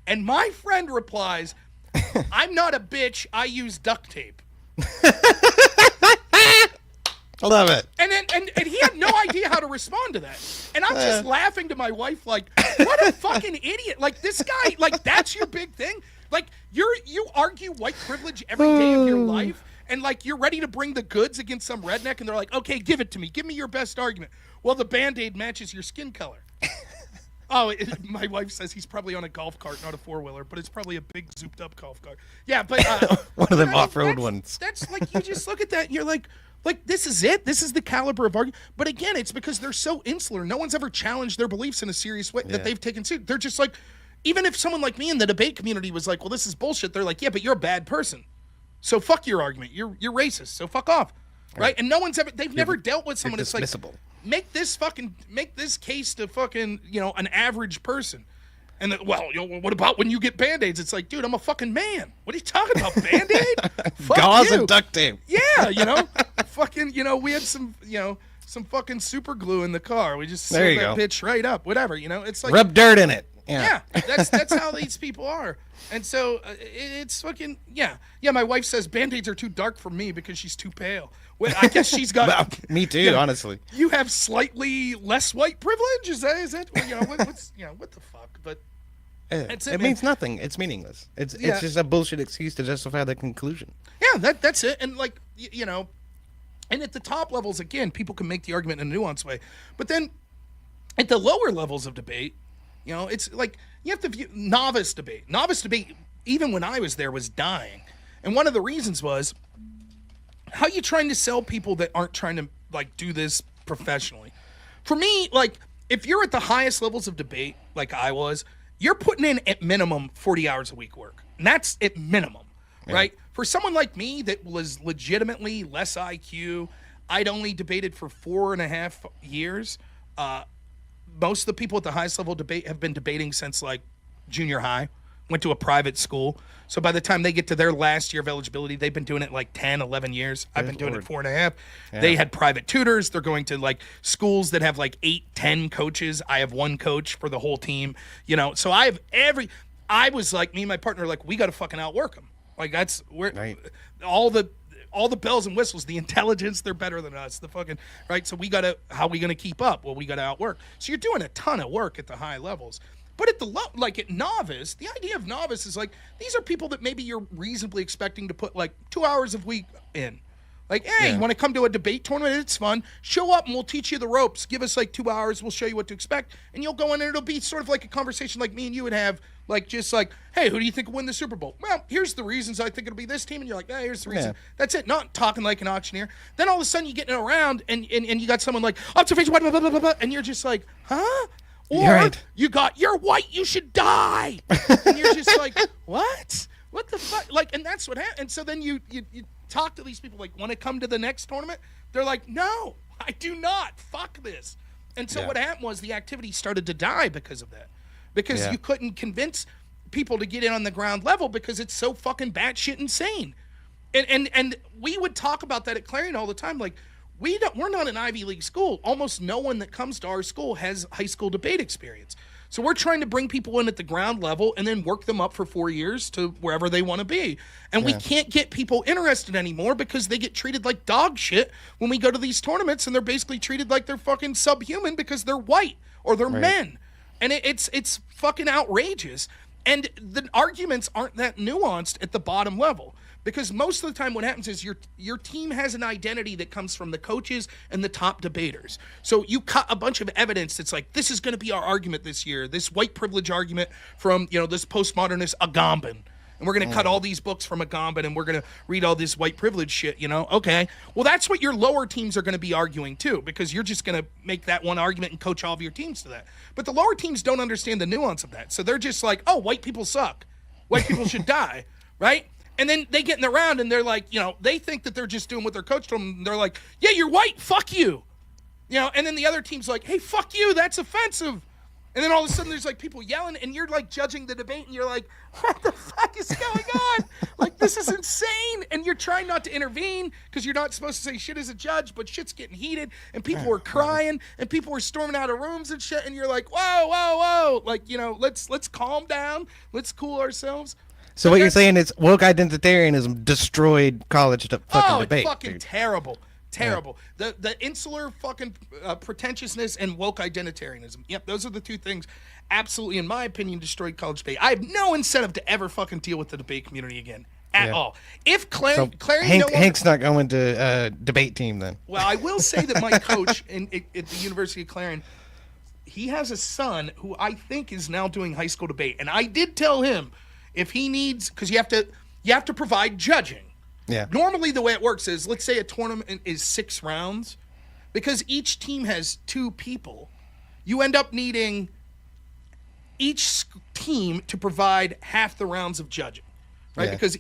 Speaker 1: And my friend replies, "I'm not a bitch. I use duct tape."
Speaker 5: I love it.
Speaker 1: And he had no idea how to respond to that. And I'm just laughing to my wife like, what a fucking idiot. Like, this guy, like, that's your big thing? Like, you argue white privilege every day of your life, and, like, you're ready to bring the goods against some redneck, and they're like, "Okay, give it to me. Give me your best argument." "Well, the Band-Aid matches your skin color." My wife says he's probably on a golf cart, not a four-wheeler, but it's probably a big, zooped-up golf cart. Yeah, but...
Speaker 5: one of them off-road ones.
Speaker 1: That's, like, you just look at that, and you're like, this is it? This is the caliber of argument? But again, it's because they're so insular. No one's ever challenged their beliefs in a serious way that they've taken suit. They're just like, even if someone like me in the debate community was like, "Well, this is bullshit," they're like, "Yeah, but you're a bad person. So fuck your argument. You're racist. So fuck off." Right? And no one's ever, they've never dealt with someone that's like, make this case to fucking, you know, an average person. And then, well, you know, what about when you get Band-Aids? It's like, dude, I'm a fucking man. What are you talking about, Band-Aid?
Speaker 5: Gauze and duct tape.
Speaker 1: Yeah, you know, fucking, you know, we had some fucking super glue in the car. We just sealed that bitch right up, whatever, you know. It's like,
Speaker 5: rub dirt in it.
Speaker 1: Yeah, that's how these people are. And so it's fucking yeah. My wife says Band-Aids are too dark for me because she's too pale. Well, I guess she's got.
Speaker 5: Well, me too, honestly.
Speaker 1: You have slightly less white privilege. Is that what's what the fuck? But
Speaker 5: it means nothing. It's meaningless. It's just a bullshit excuse to justify the conclusion.
Speaker 1: Yeah, that's it. And like and at the top levels, again, people can make the argument in a nuanced way. But then at the lower levels of debate, it's like you have to view novice debate. Novice debate, even when I was there, was dying. And one of the reasons was, how are you trying to sell people that aren't trying to like do this professionally? For me, like if you're at the highest levels of debate, like I was, you're putting in at minimum 40 hours a week work. And that's at minimum, right? For someone like me that was legitimately less IQ, I'd only debated for 4.5 years. Most of the people at the highest level debate have been debating since like junior high, went to a private school. So by the time they get to their last year of eligibility, they've been doing it like 10, 11 years. I've been doing it 4.5. Yeah. They had private tutors. They're going to like schools that have like 8, 10 coaches. I have one coach for the whole team, so I was like, me and my partner, like, we got to fucking outwork them. Like that's where all the bells and whistles, the intelligence, they're better than us. The fucking right. So how are we gonna keep up? Well, we gotta outwork. So you're doing a ton of work at the high levels. But at at novice, the idea of novice is like these are people that maybe you're reasonably expecting to put like 2 hours a week in. Like, hey, you want to come to a debate tournament? It's fun. Show up and we'll teach you the ropes. Give us like 2 hours. We'll show you what to expect. And you'll go in and it'll be sort of like a conversation like me and you would have, like just like, hey, who do you think will win the Super Bowl? Well, here's the reasons I think it'll be this team. And you're like, here's the reason. Yeah. That's it. Not talking like an auctioneer. Then all of a sudden you get around and you got someone like, observation, blah, blah, blah, blah, blah, and you're just like, huh? Or you're white, you should die. And you're just like, what? What the fuck? Like, and that's what happened. And so then you talk to these people, like, want to come to the next tournament? They're like, no, I do not. Fuck this. And so what happened was the activity started to die because of that. Because you couldn't convince people to get in on the ground level because it's so fucking batshit insane. And we would talk about that at Clarion all the time. Like, we're not an Ivy League school. Almost no one that comes to our school has high school debate experience. So we're trying to bring people in at the ground level and then work them up for 4 years to wherever they want to be. And we can't get people interested anymore because they get treated like dog shit when we go to these tournaments, and they're basically treated like they're fucking subhuman because they're white or they're men. And it's fucking outrageous. And the arguments aren't that nuanced at the bottom level. Because most of the time what happens is your team has an identity that comes from the coaches and the top debaters. So you cut a bunch of evidence that's like, this is going to be our argument this year, this white privilege argument from, this postmodernist Agamben. And we're going to cut all these books from Agamben and we're going to read all this white privilege shit, Okay. Well, that's what your lower teams are going to be arguing too, because you're just going to make that one argument and coach all of your teams to that. But the lower teams don't understand the nuance of that. So they're just like, oh, white people suck. White people should die. Right? And then they get in the round and they're like, they think that they're just doing what their coach told them. And they're like, yeah, you're white. Fuck you. And then the other team's like, hey, fuck you. That's offensive. And then all of a sudden there's like people yelling and you're like judging the debate and you're like, what the fuck is going on? Like, this is insane. And you're trying not to intervene because you're not supposed to say shit as a judge, but shit's getting heated and people are crying and people are storming out of rooms and shit. And you're like, whoa, whoa, whoa. Like, let's calm down. Let's cool ourselves.
Speaker 5: So what you're saying is woke identitarianism destroyed college fucking debate.
Speaker 1: It's fucking terrible. Terrible. Yeah. The insular fucking pretentiousness and woke identitarianism. Yep, those are the two things absolutely, in my opinion, destroyed college debate. I have no incentive to ever fucking deal with the debate community again. At all. If Clarion
Speaker 5: Hank's not going to debate team then.
Speaker 1: Well, I will say that my coach at the University of Clarion, he has a son who I think is now doing high school debate. And I did tell him, if he needs, because you have to provide judging.
Speaker 5: Yeah.
Speaker 1: Normally the way it works is, let's say a tournament is 6 rounds, because each team has 2 people, you end up needing each team to provide half the rounds of judging, right? Yeah. Because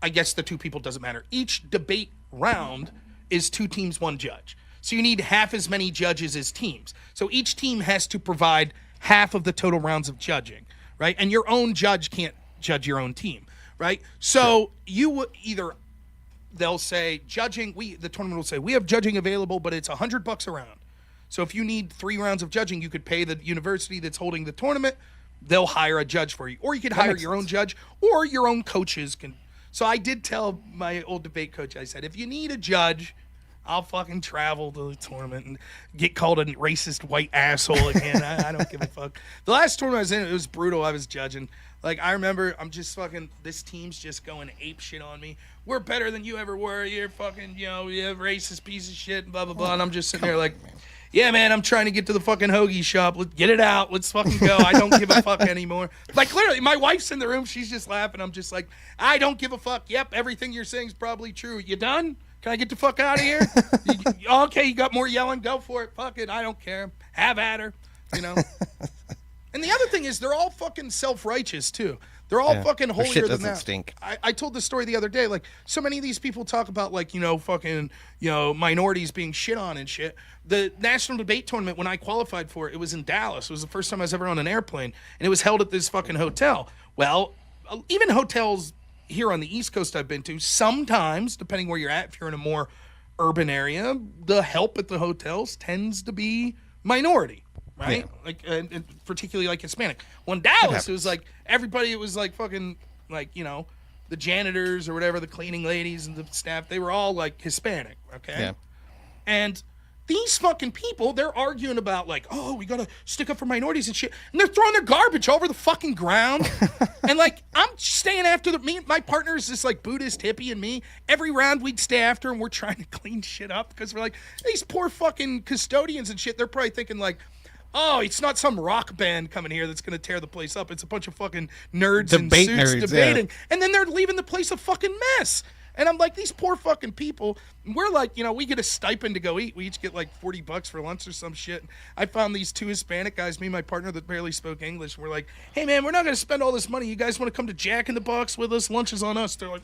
Speaker 1: I guess the 2 people doesn't matter. Each debate round is 2 teams, 1 judge. So you need half as many judges as teams. So each team has to provide half of the total rounds of judging, right? And your own judge can't judge your own team, right? So you would they'll say judging, the tournament will say, we have judging available, but it's $100 a round. So if you need 3 rounds of judging, you could pay the university that's holding the tournament they'll hire a judge for you, or you can hire your own judge, or your own coaches can. So I did tell my old debate coach, I said, if you need a judge, I'll fucking travel to the tournament and get called a racist white asshole again. I don't give a fuck. The last tournament I was in, it was brutal. I was judging. Like, I remember I'm just fucking, this team's just going ape shit on me. We're better than you ever were. You're fucking, you're a racist piece of shit, and blah, blah, blah. And I'm just sitting there like, yeah, man, I'm trying to get to the fucking hoagie shop. Let's get it out. Let's fucking go. I don't give a fuck anymore. Like, literally, my wife's in the room. She's just laughing. I'm just like, I don't give a fuck. Yep, everything you're saying is probably true. You done? Can I get the fuck out of here? Okay, you got more yelling? Go for it. Fuck it. I don't care. Have at her. And the other thing is, they're all fucking self-righteous, too. They're all fucking holier
Speaker 5: shit
Speaker 1: than
Speaker 5: doesn't
Speaker 1: that.
Speaker 5: Stink.
Speaker 1: I told this story the other day. Like, so many of these people talk about, like, fucking, minorities being shit on and shit. The national debate tournament, when I qualified for it, it was in Dallas. It was the first time I was ever on an airplane, and it was held at this fucking hotel. Well, even hotels here on the East Coast I've been to, sometimes, depending where you're at, if you're in a more urban area, the help at the hotels tends to be minority. Right? Yeah. Like, and particularly like Hispanic. Well, in Dallas, it was like everybody, it was like fucking, like, the janitors or whatever, the cleaning ladies and the staff, they were all like Hispanic. Okay. Yeah. And these fucking people, they're arguing about like, oh, we got to stick up for minorities and shit. And they're throwing their garbage all over the fucking ground. And like, I'm staying after my partner is this like Buddhist hippie and me. Every round we'd stay after and we're trying to clean shit up because we're like, these poor fucking custodians and shit. They're probably thinking like, oh, it's not some rock band coming here that's going to tear the place up. It's a bunch of fucking nerds in suits debating. Yeah. And then they're leaving the place a fucking mess. And I'm like, these poor fucking people. We're like, we get a stipend to go eat. We each get like $40 for lunch or some shit. I found these two Hispanic guys, me and my partner that barely spoke English. We're like, hey, man, we're not going to spend all this money. You guys want to come to Jack in the Box with us? Lunch is on us. They're like,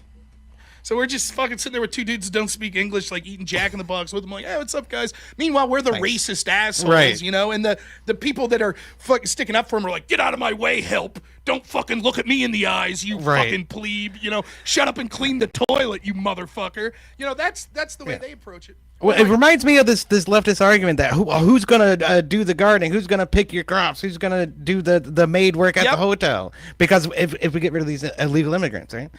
Speaker 1: so we're just fucking sitting there with two dudes that don't speak English, like eating Jack in the Box with them. Like, hey, what's up, guys? Meanwhile, we're the racist assholes,
Speaker 5: right.
Speaker 1: And the people that are fucking sticking up for them are like, get out of my way, help. Don't fucking look at me in the eyes, you fucking plebe. Shut up and clean the toilet, you motherfucker. That's the way they approach it.
Speaker 5: Well, it reminds me of this leftist argument that who's gonna do the gardening, who's gonna pick your crops, who's gonna do the maid work at the hotel? Because if we get rid of these illegal immigrants, right?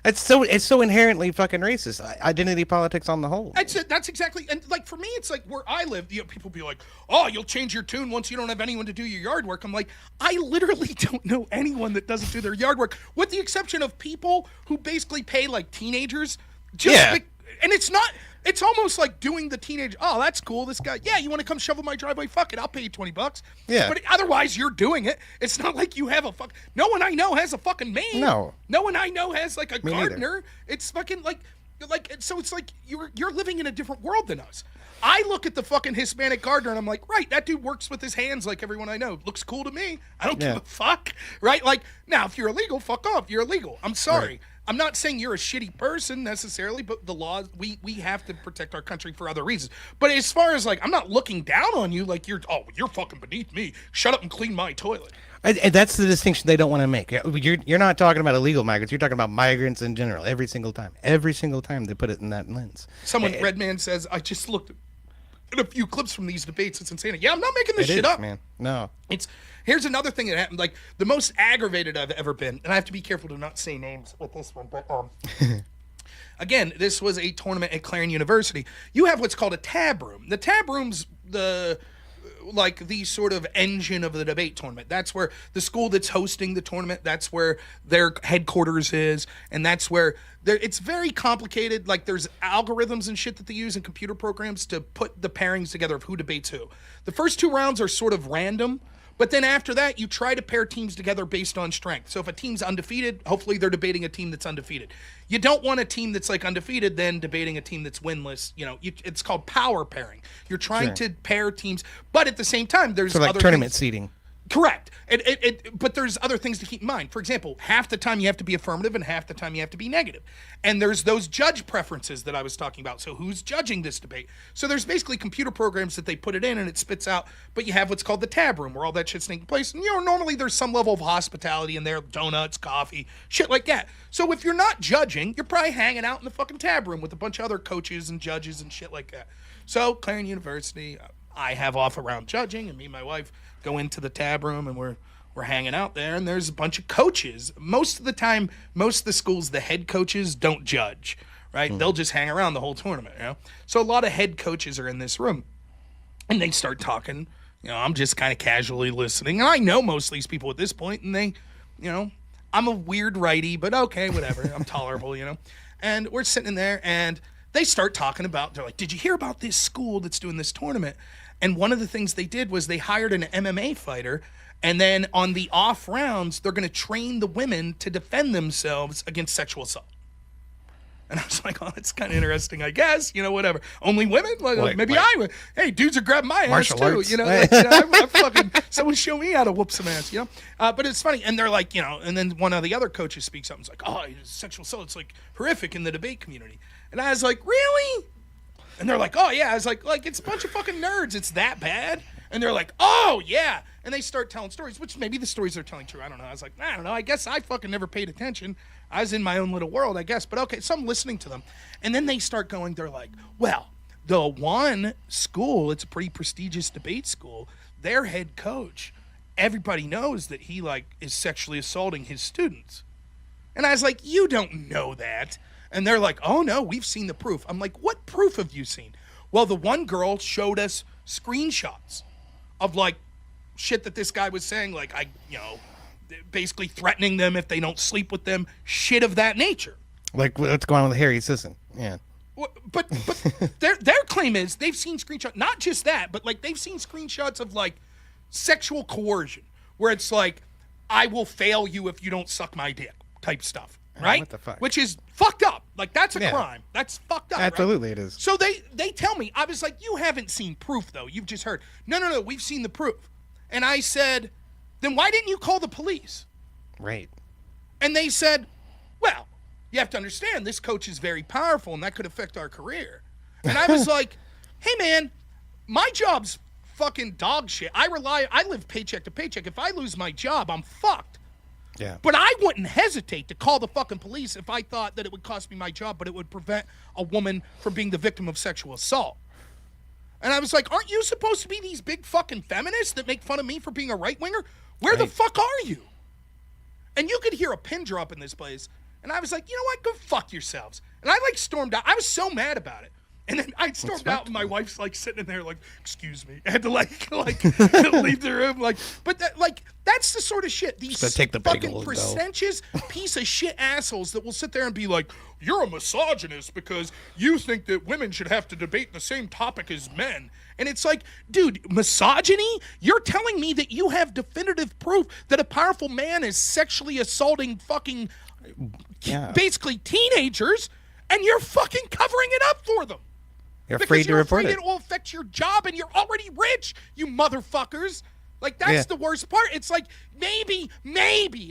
Speaker 5: It's so inherently fucking racist. Identity politics on the whole.
Speaker 1: That's exactly, and like for me, it's like where I live. People be like, "Oh, you'll change your tune once you don't have anyone to do your yard work." I'm like, I literally don't know anyone that doesn't do their yard work, with the exception of people who basically pay like teenagers. And it's not. It's almost like doing the teenage. Oh, that's cool. This guy. Yeah, you want to come shovel my driveway? Fuck it. I'll pay you $20.
Speaker 5: Yeah.
Speaker 1: But otherwise, you're doing it. It's not like you have a fuck. No one I know has a fucking maid.
Speaker 5: No.
Speaker 1: No one I know has like a gardener.
Speaker 5: Neither.
Speaker 1: It's fucking like. So it's like you're living in a different world than us. I look at the fucking Hispanic gardener and I'm like, right, that dude works with his hands like everyone I know. Looks cool to me. I don't give a fuck, right? Like, now, if you're illegal, fuck off. You're illegal. I'm sorry. Right. I'm not saying you're a shitty person necessarily, but the laws, we have to protect our country for other reasons. But as far as like, I'm not looking down on you like you're fucking beneath me. Shut up and clean my toilet.
Speaker 5: And that's the distinction they don't want to make. You're not talking about illegal migrants. You're talking about migrants in general. Every single time they put it in that lens.
Speaker 1: Redman says, I just looked at a few clips from these debates. It's insane. Yeah, I'm not making this shit up,
Speaker 5: man. No.
Speaker 1: Here's another thing that happened. Like, the most aggravated I've ever been, and I have to be careful to not say names with this one, but again, this was a tournament at Clarion University. You have what's called a tab room. The tab room's the sort of engine of the debate tournament. That's where the school that's hosting the tournament, that's where their headquarters is, and that's where it's very complicated. Like, there's algorithms and shit that they use in computer programs to put the pairings together of who debates who. The first two rounds are sort of random, but then after that, you try to pair teams together based on strength. So if a team's undefeated, hopefully they're debating a team that's undefeated. You don't want a team that's like undefeated then debating a team that's winless. It's called power pairing. You're trying to pair teams, but at the same time, there's
Speaker 5: other tournament
Speaker 1: things.
Speaker 5: Seating.
Speaker 1: Correct. But there's other things to keep in mind. For example, half the time you have to be affirmative and half the time you have to be negative. And there's those judge preferences that I was talking about. So who's judging this debate? So there's basically computer programs that they put it in and it spits out, but you have what's called the tab room where all that shit's taking place. And normally there's some level of hospitality in there, donuts, coffee, shit like that. So if you're not judging, you're probably hanging out in the fucking tab room with a bunch of other coaches and judges and shit like that. So Clarion University, I have off around judging, and me and my wife go into the tab room and we're we're hanging out there, and there's a bunch of coaches. Most of the time, most of the schools, the head coaches don't judge, right? They'll just hang around the whole tournament, you know? So a lot of head coaches are in this room, and they start talking. You know, I'm just kind of casually listening, and I know most of these people at this point, and they, you know, I'm a weird righty, but okay, whatever. I'm tolerable, you know? And we're sitting in there, and they start talking about, they're like, did you hear about this school that's doing this tournament? And one of the things they did was they hired an MMA fighter, and then on the off rounds, they're going to train the women to defend themselves against sexual assault. And I was like, oh, that's kind of interesting, I guess. You know, whatever. Only women? Like maybe I would. Hey, dudes are grabbing my ass, too.
Speaker 5: Arts.
Speaker 1: You know, like, you know I'm fucking, someone show me how to whoop some ass, you know? But it's funny. And they're like, you know, and then one of the other coaches speaks up and is like, oh, sexual assault, it's like horrific in the debate community. And I was like, really? And they're like, oh, yeah. I was like, it's a bunch of fucking nerds. It's that bad? And they're like, oh, yeah. And they start telling stories, which maybe the stories they're telling true. I don't know. I was like, I don't know. I guess I fucking never paid attention. I was in my own little world, I guess. But okay, so I'm listening to them. And then they start going, they're like, well, the one school, it's a pretty prestigious debate school, their head coach, everybody knows that he, like, is sexually assaulting his students. And I was like, you don't know that. And they're like, oh, no, we've seen the proof. I'm like, what proof have you seen? Well, the one girl showed us screenshots of, like, shit that this guy was saying, like, basically threatening them if they don't sleep with them, shit of that nature.
Speaker 5: Like what's going on with Harry Sisson? Yeah.
Speaker 1: But their claim is they've seen screenshots, not just that, but like they've seen screenshots of like sexual coercion, where it's like, I will fail you if you don't suck my dick type stuff, right?
Speaker 5: What the fuck?
Speaker 1: Which is fucked up. Like that's a crime. That's fucked up.
Speaker 5: Absolutely,
Speaker 1: right?
Speaker 5: it is.
Speaker 1: So they tell me, I was like, you haven't seen proof though. You've just heard. No, we've seen the proof. And I said, then why didn't you call the police?
Speaker 5: Right.
Speaker 1: And they said, well, you have to understand, this coach is very powerful and that could affect our career. And I was like, hey, man, my job's fucking dog shit. I live paycheck to paycheck. If I lose my job, I'm fucked.
Speaker 5: Yeah.
Speaker 1: But I wouldn't hesitate to call the fucking police if I thought that it would cost me my job, but it would prevent a woman from being the victim of sexual assault. And I was like, aren't you supposed to be these big fucking feminists that make fun of me for being a right-winger? Where the fuck are you? And you could hear a pin drop in this place. And I was like, you know what? Go fuck yourselves. And I like stormed out. I was so mad about it. And then I stormed out, and my wife's like sitting in there, like, "Excuse me." I had to like leave the room, like. But that's the sort of shit these
Speaker 5: take the
Speaker 1: fucking pretentious piece of shit assholes that will sit there and be like, "You're a misogynist because you think that women should have to debate the same topic as men." And it's like, dude, misogyny? You're telling me that you have definitive proof that a powerful man is sexually assaulting fucking basically teenagers, and you're fucking covering it up for them.
Speaker 5: You're afraid to report it.
Speaker 1: It will affect your job, and you're already rich, you motherfuckers. Like, that's the worst part. It's like, maybe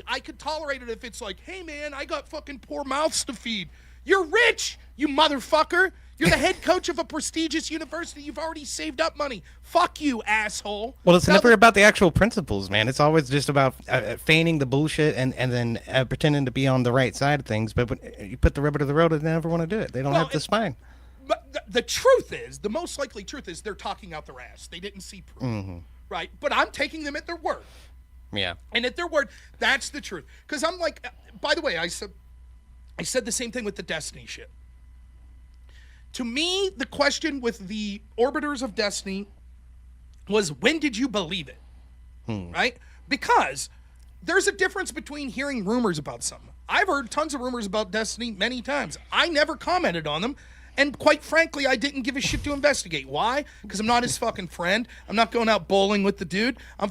Speaker 1: I could tolerate it if it's like, hey, man, I got fucking poor mouths to feed. You're rich, you motherfucker. You're the head coach of a prestigious university. You've already saved up money. Fuck you, asshole.
Speaker 5: Well, it's never about the actual principles, man. It's always just about feigning the bullshit and then pretending to be on the right side of things. But when you put the rubber to the road, they never want to do it. They don't have the spine.
Speaker 1: But the truth is, the most likely truth is they're talking out their ass. They didn't see proof, right? But I'm taking them at their word.
Speaker 5: Yeah.
Speaker 1: And at their word, that's the truth. Because I'm like, by the way, I said the same thing with the Destiny shit. To me, the question with the Orbiters of Destiny was, when did you believe it? Right? Because there's a difference between hearing rumors about something. I've heard tons of rumors about Destiny many times. I never commented on them. And quite frankly, I didn't give a shit to investigate. Why? Because I'm not his fucking friend. I'm not going out bowling with the dude. I'm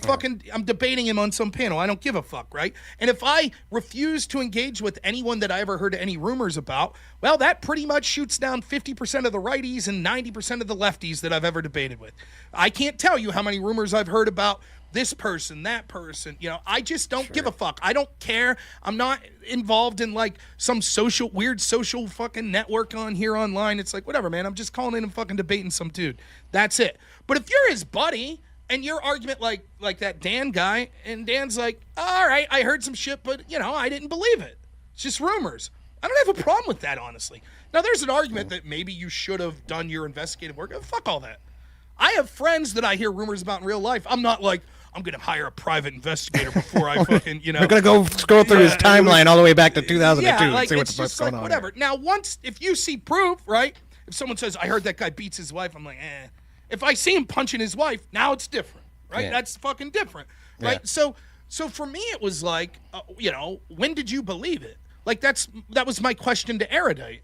Speaker 1: debating him on some panel. I don't give a fuck, right? And if I refuse to engage with anyone that I ever heard any rumors about, well, that pretty much shoots down 50% of the righties and 90% of the lefties that I've ever debated with. I can't tell you how many rumors I've heard about this person, that person, I just don't give a fuck. I don't care. I'm not involved in like some weird social fucking network on here online. It's like, whatever, man. I'm just calling in and fucking debating some dude. That's it. But if you're his buddy and your argument like that Dan guy, and Dan's like, all right, I heard some shit, but I didn't believe it. It's just rumors. I don't have a problem with that, honestly. Now there's an argument that maybe you should have done your investigative work. Fuck all that. I have friends that I hear rumors about in real life. I'm not like, I'm gonna hire a private investigator before I fucking,
Speaker 5: We're gonna go scroll through his timeline all the way back to 2002
Speaker 1: yeah, like,
Speaker 5: and see what
Speaker 1: it's
Speaker 5: the fuck's
Speaker 1: just
Speaker 5: going
Speaker 1: like
Speaker 5: on.
Speaker 1: whatever. Now, once if you see proof, right? If someone says, "I heard that guy beats his wife," I'm like, eh. If I see him punching his wife, now it's different, right?
Speaker 5: Yeah.
Speaker 1: That's fucking different, right?
Speaker 5: Yeah.
Speaker 1: So for me, it was like, when did you believe it? Like that was my question to Erudite.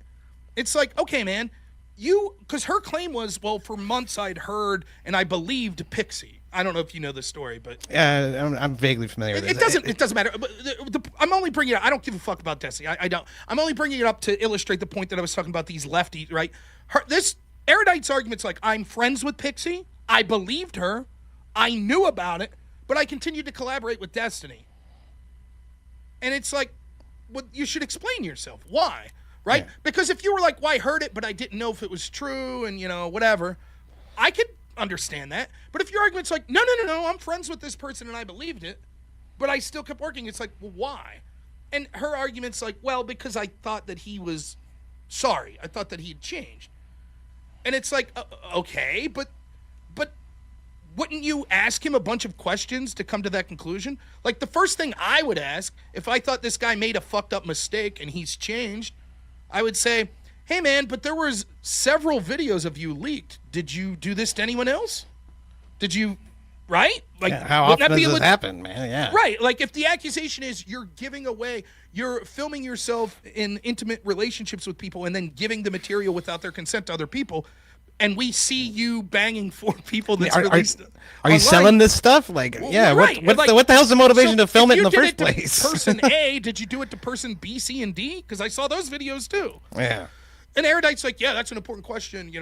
Speaker 1: It's like, okay, man, because her claim was, well, for months I'd heard and I believed Pixie. I don't know if you know the story, but
Speaker 5: I'm vaguely familiar with
Speaker 1: it doesn't matter. But I'm only bringing it up. I don't give a fuck about Destiny. I don't. I'm only bringing it up to illustrate the point that I was talking about these lefties, right? This Erudite's argument's like, I'm friends with Pixie. I believed her. I knew about it, but I continued to collaborate with Destiny. And it's like, well, you should explain yourself. Why? Right? Yeah. Because if you were like, well, I heard it, but I didn't know if it was true and, whatever, I could understand that. But if your argument's like, no, I'm friends with this person and I believed it, but I still kept working, it's like, well, why? And her argument's like, well, because I thought that he was sorry. I thought that he had changed. And it's like, okay, but wouldn't you ask him a bunch of questions to come to that conclusion? Like, the first thing I would ask, if I thought this guy made a fucked up mistake and he's changed, I would say, hey, man, but there was several videos of you leaked. Did you do this to anyone else? Did you, right? Like,
Speaker 5: yeah, how often does this happen, man? Yeah.
Speaker 1: Right. Like, if the accusation is you're filming yourself in intimate relationships with people and then giving the material without their consent to other people, and we see you banging 4 people that's released.
Speaker 5: Are you selling this stuff? Like, well, yeah.
Speaker 1: Right.
Speaker 5: What the hell's the motivation to film it in the first
Speaker 1: place?
Speaker 5: place?
Speaker 1: Person A, did you do it to person B, C, and D? Because I saw those videos too.
Speaker 5: Yeah.
Speaker 1: And Erudite's like, yeah, that's an important question,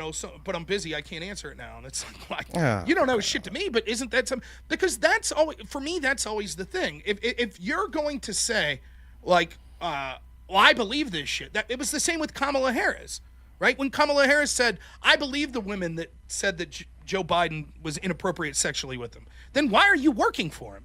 Speaker 1: but I'm busy. I can't answer it now. And it's like, you don't know shit to me, but isn't that something? Because that's always, for me, that's always the thing. If you're going to say, like, well, I believe this shit. It was the same with Kamala Harris. Right? When Kamala Harris said, I believe the women that said that Joe Biden was inappropriate sexually with them, then why are you working for him?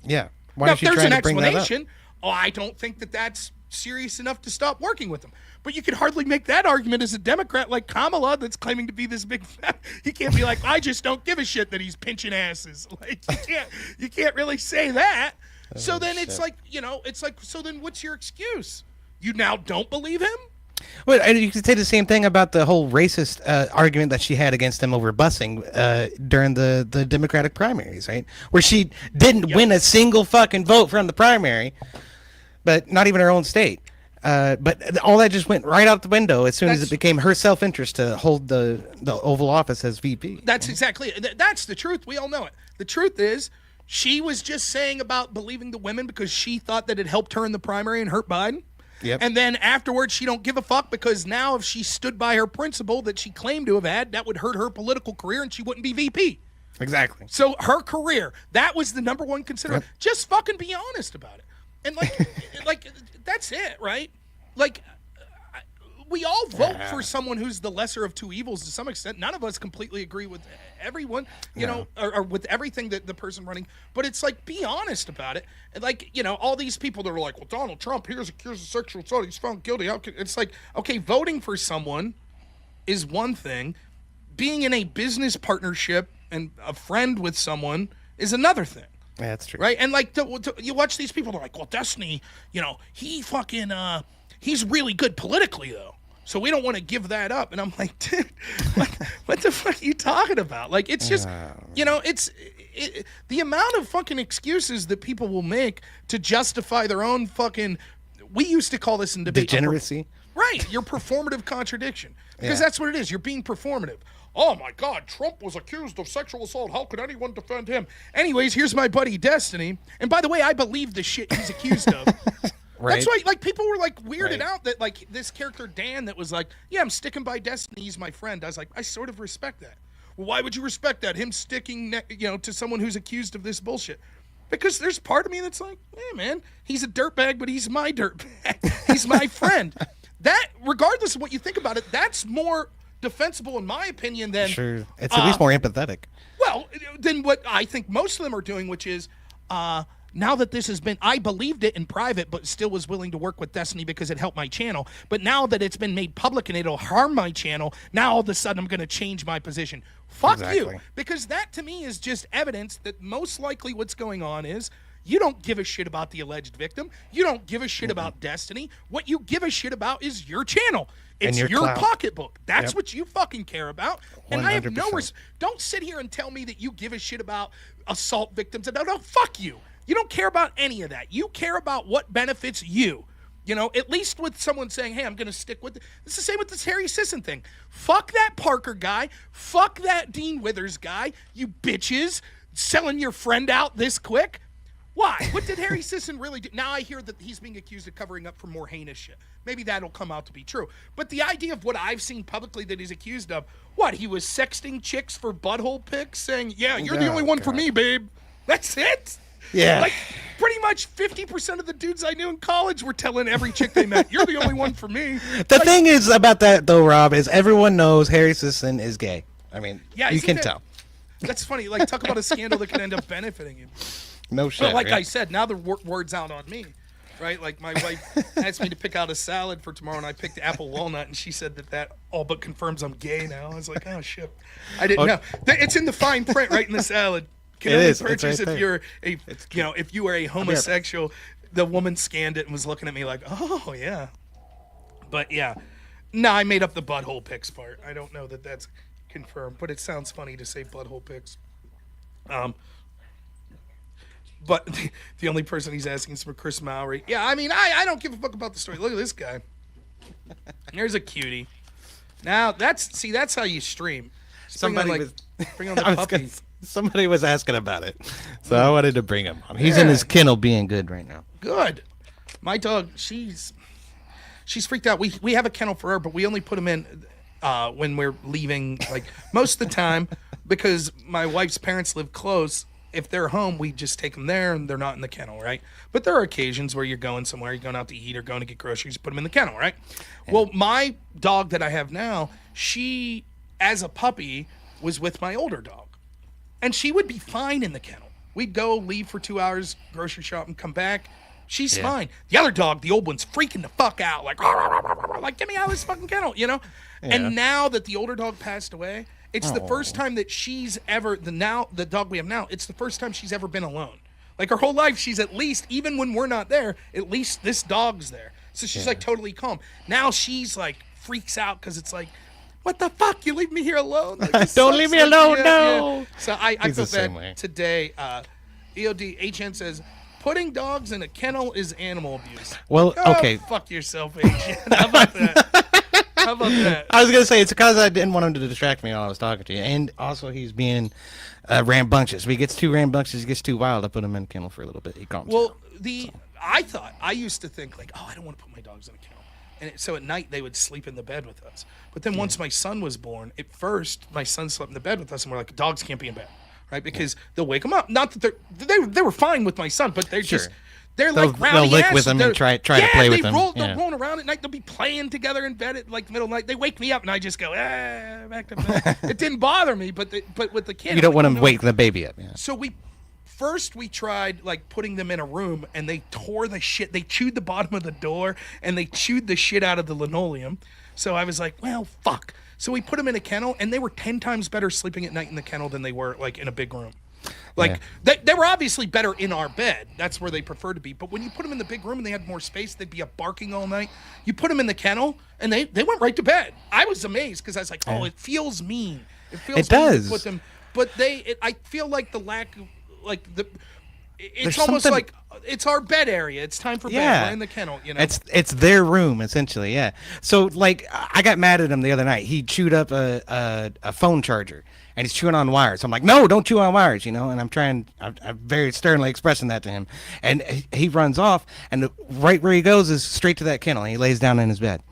Speaker 5: Yeah.
Speaker 1: Now, if there's an explanation, I don't think that that's serious enough to stop working with him. But you can hardly make that argument as a Democrat like Kamala that's claiming to be this big fat. He can't be like, I just don't give a shit that he's pinching asses. Like, you can't really say that. So then it's like, so then what's your excuse? You now don't believe him?
Speaker 5: Well, and you could say the same thing about the whole racist argument that she had against him over busing during the Democratic primaries, right? Where she didn't win a single fucking vote from the primary, but not even her own state. But all that just went right out the window as soon as it became her self-interest to hold the Oval Office as VP.
Speaker 1: That's exactly it. That's the truth. We all know it. The truth is she was just saying about believing the women because she thought that it helped her in the primary and hurt Biden.
Speaker 5: Yep.
Speaker 1: And then afterwards, she don't give a fuck because now if she stood by her principle that she claimed to have had, that would hurt her political career and she wouldn't be VP.
Speaker 5: Exactly.
Speaker 1: So her career, that was the number one consideration. Yep. Just fucking be honest about it. And like that's it, right? Like we all vote for someone who's the lesser of two evils to some extent. None of us completely agree with everyone, or with everything that the person running. But it's like, be honest about it. And like, all these people that are like, well, Donald Trump, here's accused of sexual assault. He's found guilty. It's like, okay, voting for someone is one thing. Being in a business partnership and a friend with someone is another thing.
Speaker 5: Yeah, that's true.
Speaker 1: Right? And like, you watch these people, they're like, well, Destiny, he fucking, he's really good politically, though. So we don't want to give that up. And I'm like, dude, what the fuck are you talking about? Like, it's just, the amount of fucking excuses that people will make to justify their own fucking, we used to call this in debate.
Speaker 5: Degeneracy?
Speaker 1: Right. Your performative contradiction. Because that's what it is. You're being performative. Oh, my God, Trump was accused of sexual assault. How could anyone defend him? Anyways, here's my buddy Destiny. And by the way, I believe the shit he's accused of. Right. That's why, like, people were like weirded out that like this character Dan that was like, yeah, I'm sticking by Destiny. He's my friend. I was like, I sort of respect that. Well, why would you respect that? Him sticking, to someone who's accused of this bullshit? Because there's part of me that's like, hey, man, he's a dirtbag, but he's my dirtbag. He's my friend. That, regardless of what you think about it, that's more defensible in my opinion than
Speaker 5: it's at least more empathetic.
Speaker 1: Well, than what I think most of them are doing, which is now that this has been, I believed it in private, but still was willing to work with Destiny because it helped my channel. But now that it's been made public and it'll harm my channel, now all of a sudden I'm going to change my position. Fuck you. Because that to me is just evidence that most likely what's going on is you don't give a shit about the alleged victim. You don't give a shit about Destiny. What you give a shit about is your channel. It's your pocketbook. That's what you fucking care about. And 100%. I have no don't sit here and tell me that you give a shit about assault victims. No, fuck you. You don't care about any of that. You care about what benefits you. You know, at least with someone saying, hey, I'm going to stick with it. It's the same with this Harry Sisson thing. Fuck that Parker guy. Fuck that Dean Withers guy. You bitches selling your friend out this quick. Why? What did Harry Sisson really do? Now I hear that he's being accused of covering up for more heinous shit. Maybe that'll come out to be true. But the idea of what I've seen publicly that he's accused of, what, he was sexting chicks for butthole pics saying, yeah, you're the only one for me, babe. That's it?
Speaker 5: Yeah.
Speaker 1: Like, pretty much 50% of the dudes I knew in college were telling every chick they met, you're the only one for me.
Speaker 5: The thing is about that, though, Rob, is everyone knows Harry Sisson is gay. I mean, you can tell.
Speaker 1: That's funny. Like, talk about a scandal that could end up benefiting him.
Speaker 5: No shit.
Speaker 1: But like I said, now the word's out on me, right? Like my wife asked me to pick out a salad for tomorrow, and I picked apple walnut, and she said that all but confirms I'm gay now. I was like, oh shit, I didn't know. It's in the fine print, right in the salad. Can only purchase if you're if you are a homosexual. The woman scanned it and was looking at me like, oh yeah, but yeah, no, I made up the butthole pics part. I don't know that that's confirmed, but it sounds funny to say butthole pics. But the only person he's asking is for Chris Mowry. Yeah, I mean, I don't give a fuck about the story. Look at this guy. There's a cutie. Now, that's how you stream. Bring on the puppy.
Speaker 5: Somebody was asking about it, so I wanted to bring him on. He's in his kennel being good right now.
Speaker 1: Good. My dog, she's freaked out. We have a kennel for her, but we only put him in when we're leaving, like, most of the time, because my wife's parents live close. If they're home, we just take them there, and they're not in the kennel, right? But there are occasions where you're going somewhere, you're going out to eat or going to get groceries, put them in the kennel, right? Yeah. Well, my dog that I have now, she, as a puppy, was with my older dog. And she would be fine in the kennel. We'd go, leave for 2 hours, grocery shop, and come back. She's fine. The other dog, the old one's freaking the fuck out, like, get me out of this fucking kennel, you know? Yeah. And now that the older dog passed away, it's the first time that she's ever, the dog we have now, it's the first time she's ever been alone. Like, her whole life, she's at least, even when we're not there, at least this dog's there. So she's, like, totally calm. Now she's, like, freaks out because it's like, what the fuck? You leave me here alone? Like,
Speaker 5: don't leave me alone, no!
Speaker 1: Yeah. So I feel bad today. EOD, HN says, putting dogs in a kennel is animal abuse.
Speaker 5: Well, okay.
Speaker 1: Fuck yourself, HN. How about that? How about that?
Speaker 5: I was going to say, it's because I didn't want him to distract me while I was talking to you. And also, he's being rambunctious. If he gets too rambunctious, he gets too wild, I put him in a kennel for a little bit. He calms down. I used to think, like, I don't want to put my dogs in a kennel. And so at night, they would sleep in the bed with us. But then once my son was born, at first, my son slept in the bed with us, and we're like, dogs can't be in bed, right? Because they'll wake them up. Not that they were fine with my son, but they're just... They'll lick with him and try to play with him.
Speaker 1: They'll roll around at night. They'll be playing together in bed at like the middle of the night. They wake me up and I just go, back to bed. It didn't bother me, but with the kid,
Speaker 5: you don't want to wake the baby up. Yeah.
Speaker 1: So we tried like putting them in a room, and they tore the shit. They chewed the bottom of the door, and they chewed the shit out of the linoleum. So I was like, well, fuck. So we put them in a kennel, and they were 10 times better sleeping at night in the kennel than they were like in a big room. Like, they were obviously better in our bed. That's where they prefer to be. But when you put them in the big room and they had more space, they'd be up barking all night. You put them in the kennel, and they went right to bed. I was amazed because I was like, it feels mean. It does. To put them, but I feel like the lack of, like, it's almost like it's our bed area. It's time for bed. We're in the kennel, you know.
Speaker 5: It's their room, essentially, yeah. So, like, I got mad at him the other night. He chewed up a phone charger. And he's chewing on wires. So I'm like, no, don't chew on wires, you know. And I'm very sternly expressing that to him. And he runs off, and right where he goes is straight to that kennel. And he lays down in his bed.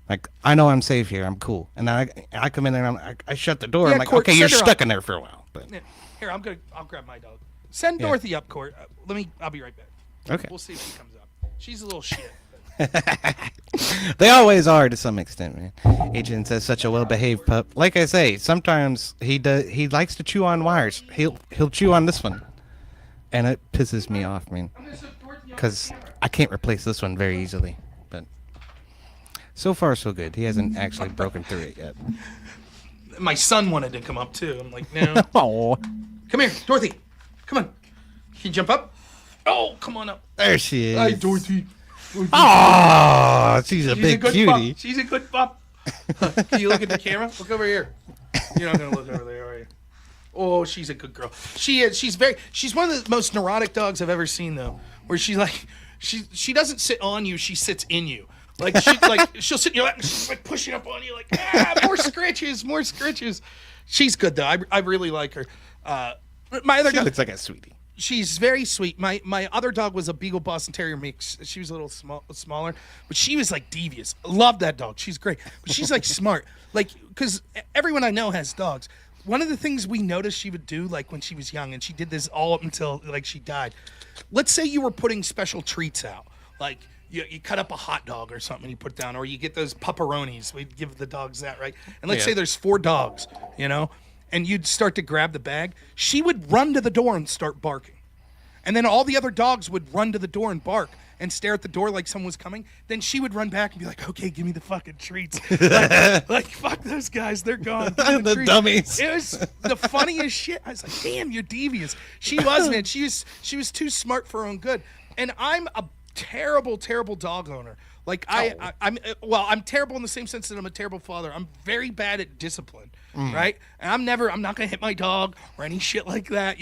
Speaker 5: Like, I know I'm safe here. I'm cool. And then I come in there, and I shut the door.
Speaker 1: Yeah,
Speaker 5: I'm like,
Speaker 1: Court,
Speaker 5: okay, you're stuck in there for a while. But
Speaker 1: here, I'll grab my dog. Send Dorothy up, Court. I'll be right back.
Speaker 5: Okay.
Speaker 1: We'll see if she comes up. She's a little shit.
Speaker 5: They always are to some extent, man. Agent says such a well-behaved pup. Like I say, sometimes he likes to chew on wires. He'll chew on this one. and it pisses me off, man, because I can't replace this one very easily. But so far, so good. He hasn't actually broken through it yet.
Speaker 1: My son wanted to come up too. I'm like, no.
Speaker 5: Oh,
Speaker 1: Come here, Dorothy. Come on. Can you jump up? Oh, come on up.
Speaker 5: there she is.
Speaker 1: Hi, Dorothy.
Speaker 5: Oh, she's a big
Speaker 1: good
Speaker 5: cutie.
Speaker 1: pup. She's a good pup. Can you look at the camera? Look over here. You're not gonna look over there, are you? Oh, she's a good girl. She is. She's one of the most neurotic dogs I've ever seen, though. Where she's like, she doesn't sit on you. She sits in you. She'll sit in your lap and she's like pushing up on you, like more scratches, more scratches. She's good though. I really like her. My other
Speaker 5: She
Speaker 1: dog,
Speaker 5: looks like a sweetie.
Speaker 1: she's very sweet. My other dog was a Beagle Boston Terrier mix. She was a little smaller, but she was like devious. Love that dog. She's great, but she's like smart. Like, because everyone I know has dogs. One of the things we noticed she would do, like when she was young, and she did this all up until like she died. Let's say you were putting special treats out, like you cut up a hot dog or something and you put it down, or you get those pepperonis. We give the dogs that, right? And let's say there's 4 dogs, and you'd start to grab the bag. She would run to the door and start barking. And then all the other dogs would run to the door and bark and stare at the door like someone was coming. Then she would run back and be like, okay, give me the fucking treats. like fuck those guys. They're gone.
Speaker 5: The
Speaker 1: treats.
Speaker 5: dummies.
Speaker 1: It was the funniest shit. I was like, damn, you're devious. She was, man. She was too smart for her own good. And I'm a terrible, terrible dog owner. Like I'm terrible in the same sense that I'm a terrible father. I'm very bad at discipline, right? And I'm not gonna hit my dog or any shit like that,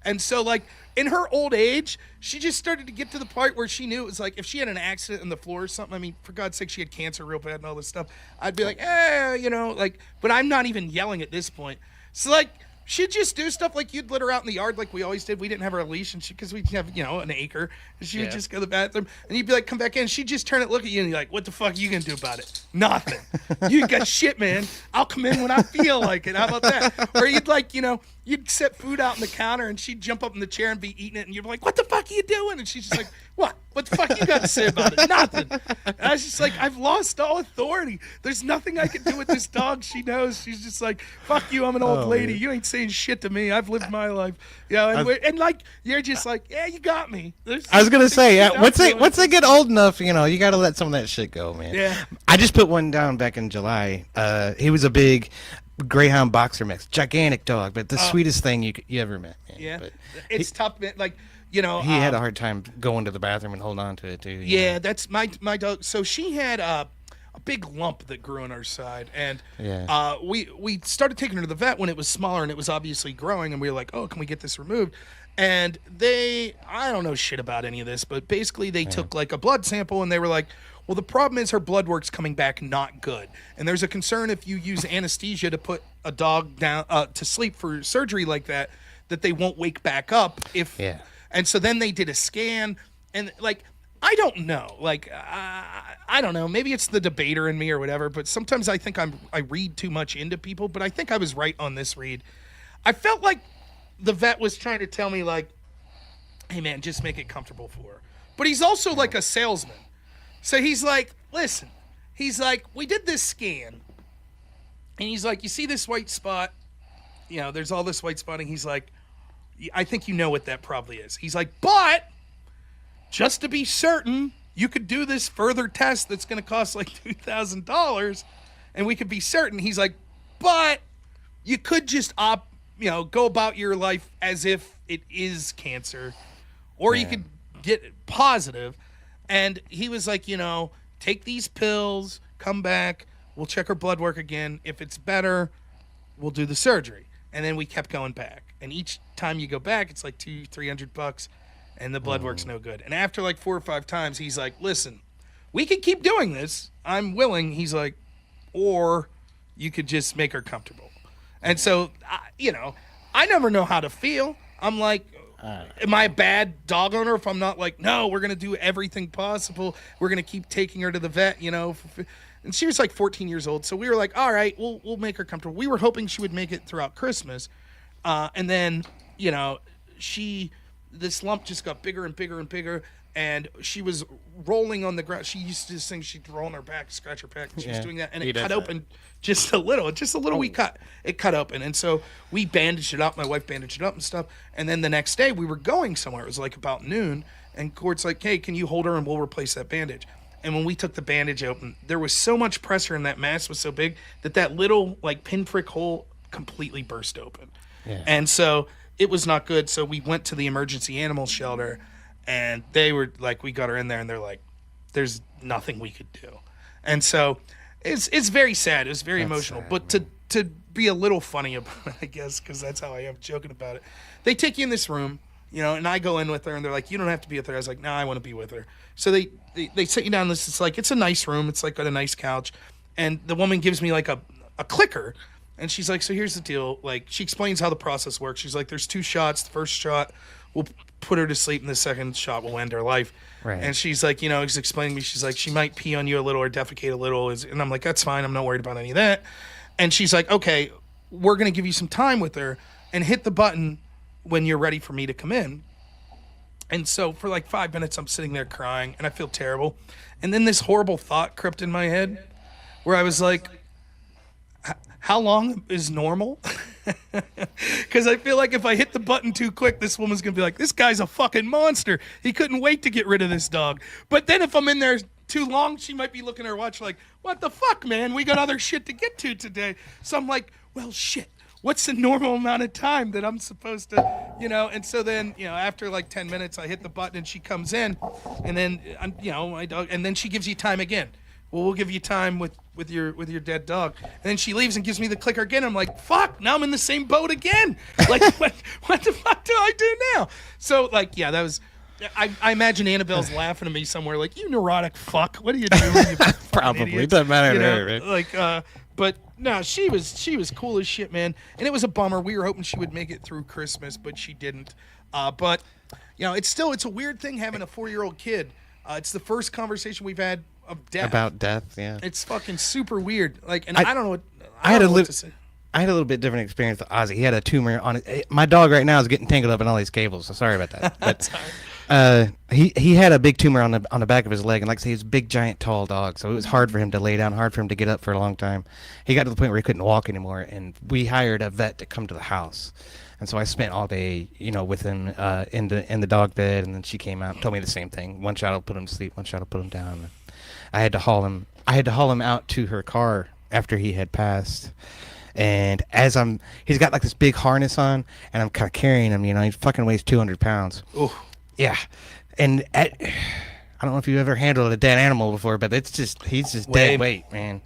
Speaker 1: And so like in her old age, she just started to get to the part where she knew it was like if she had an accident on the floor or something. I mean, for God's sake, she had cancer real bad and all this stuff. I'd be like, but I'm not even yelling at this point. So like. She'd just do stuff like you'd let her out in the yard like we always did. We didn't have her leash because we have, an acre. And she would just go to the bathroom and you'd be like, come back in. She'd just turn it, look at you, and you're like, what the fuck are you going to do about it? Nothing. You got shit, man. I'll come in when I feel like it. How about that? Or you'd like, you'd set food out on the counter and she'd jump up in the chair and be eating it. And you're like, what the fuck are you doing? And she's just like, what? What the fuck you got to say about it? Nothing. And I was just like, I've lost all authority. There's nothing I can do with this dog. She knows. She's just like, fuck you. I'm an old lady.
Speaker 5: Man.
Speaker 1: You ain't saying shit to me. I've lived my life. And like, you're just like, yeah, you got me.
Speaker 5: I was gonna say, once they get old enough, you gotta let some of that shit go, man.
Speaker 1: Yeah.
Speaker 5: I just put one down back in July. He was a big Greyhound boxer mix, gigantic dog, but the sweetest thing you ever met. Man.
Speaker 1: Yeah.
Speaker 5: But
Speaker 1: It's tough, man. Like,
Speaker 5: he had a hard time going to the bathroom and holding on to it too.
Speaker 1: Yeah, that's my dog. So she had a big lump that grew on her side, and we started taking her to the vet when it was smaller and it was obviously growing, and we were like, oh, can we get this removed? And I don't know shit about any of this, but basically they took like a blood sample and they were like, well, the problem is her blood work's coming back not good, and there's a concern if you use anesthesia to put a dog down to sleep for surgery like that they won't wake back up if. Yeah. And so then they did a scan, and like, I don't know. Like, I don't know. Maybe it's the debater in me or whatever, but sometimes I think I read too much into people, but I think I was right on this read. I felt like the vet was trying to tell me, like, hey, man, just make it comfortable for her. But he's also like a salesman. So he's like, listen, he's like, we did this scan, and he's like, you see this white spot? There's all this white spotting. He's like, I think you know what that probably is. He's like, but just to be certain, you could do this further test that's going to cost like $2,000, and we could be certain. He's like, but you could just go about your life as if it is cancer, or you could get positive. And he was like, take these pills, come back, we'll check her blood work again. If it's better, we'll do the surgery. And then we kept going back. And each time you go back, it's like $200-300, and the blood work's no good. And after like 4 or 5 times, he's like, listen, we could keep doing this. I'm willing. He's like, or you could just make her comfortable. And so, I never know how to feel. I'm like, am I a bad dog owner if I'm not like, no, we're going to do everything possible. We're going to keep taking her to the vet, And she was like 14 years old. So we were like, all right, we'll make her comfortable. We were hoping she would make it throughout Christmas. And then, this lump just got bigger and bigger and bigger. and she was rolling on the ground. She used to sing, she'd roll on her back, scratch her back, and she was doing that, and it cut open just a little wee cut. It cut open, and so we bandaged it up. My wife bandaged it up and stuff, and then the next day we were going somewhere. It was like about noon, and Court's like, hey, can you hold her and we'll replace that bandage? And when we took the bandage open, there was so much pressure and that mass was so big that little like pinprick hole completely burst open. Yeah. And so it was not good. So we went to the emergency animal shelter, and they were like, we got her in there, and they're like, there's nothing we could do. And so it's very sad. It was very emotional. Sad, but to be a little funny about it, I guess, because that's how I am joking about it. They take you in this room, you know, and I go in with her, and they're like, you don't have to be with her. I was like, no, I want to be with her. So they sit you down. It's a nice room. It's like got a nice couch, and the woman gives me like a clicker, and she's like, so here's the deal. Like, she explains how the process works. She's like, there's 2 shots. The first shot will put her to sleep, and the second shot will end her life. Right. And she's like, you know, she's explaining to me, she's like, she might pee on you a little or defecate a little. And I'm like, that's fine. I'm not worried about any of that. And she's like, okay, we're going to give you some time with her, and hit the button when you're ready for me to come in. And so for like 5 minutes, I'm sitting there crying, and I feel terrible. And then this horrible thought crept in my head where I was like, how long is normal? Because I feel like if I hit the button too quick, this woman's going to be like, this guy's a fucking monster. He couldn't wait to get rid of this dog. But then if I'm in there too long, she might be looking at her watch like, what the fuck, man? We got other shit to get to today. So I'm like, well, shit. What's the normal amount of time that I'm supposed to, you know? And so then, you know, after like 10 minutes, I hit the button and she comes in, and then, you know, my dog, and then she gives you time again. Well, we'll give you time with your dead dog. And then she leaves and gives me the clicker again. I'm like, fuck, now I'm in the same boat again. Like, what the fuck do I do now? So, like, yeah, that was, I imagine Annabelle's laughing at me somewhere like, you neurotic fuck, what are you doing? You
Speaker 5: Probably.
Speaker 1: idiot?
Speaker 5: It doesn't matter,
Speaker 1: you know,
Speaker 5: right?
Speaker 1: Like, but no, she was cool as shit, man. And it was a bummer. We were hoping she would make it through Christmas, but she didn't. But you know, it's a weird thing having a 4-year-old kid. It's the first conversation we've had of death.
Speaker 5: About death, yeah.
Speaker 1: It's fucking super weird. Like, and I don't know what
Speaker 5: I had a little bit different experience with Ozzy. He had a tumor on it. My dog right now is getting tangled up in all these cables, so sorry about that. But he had a big tumor on the back of his leg, and like I say, he's a big, giant, tall dog, so it was hard for him to lay down, hard for him to get up for a long time. He got to the point where he couldn't walk anymore, and we hired a vet to come to the house. And so I spent all day, you know, with him in the dog bed, and then she came out and told me the same thing. One shot will put him to sleep, one shot will put him down. I had to haul him out to her car after he had passed. And he's got like this big harness on, and I'm kind of carrying him, you know, he fucking weighs 200 pounds.
Speaker 1: Oh,
Speaker 5: yeah. And I don't know if you've ever handled a dead animal before, but he's just dead weight, man.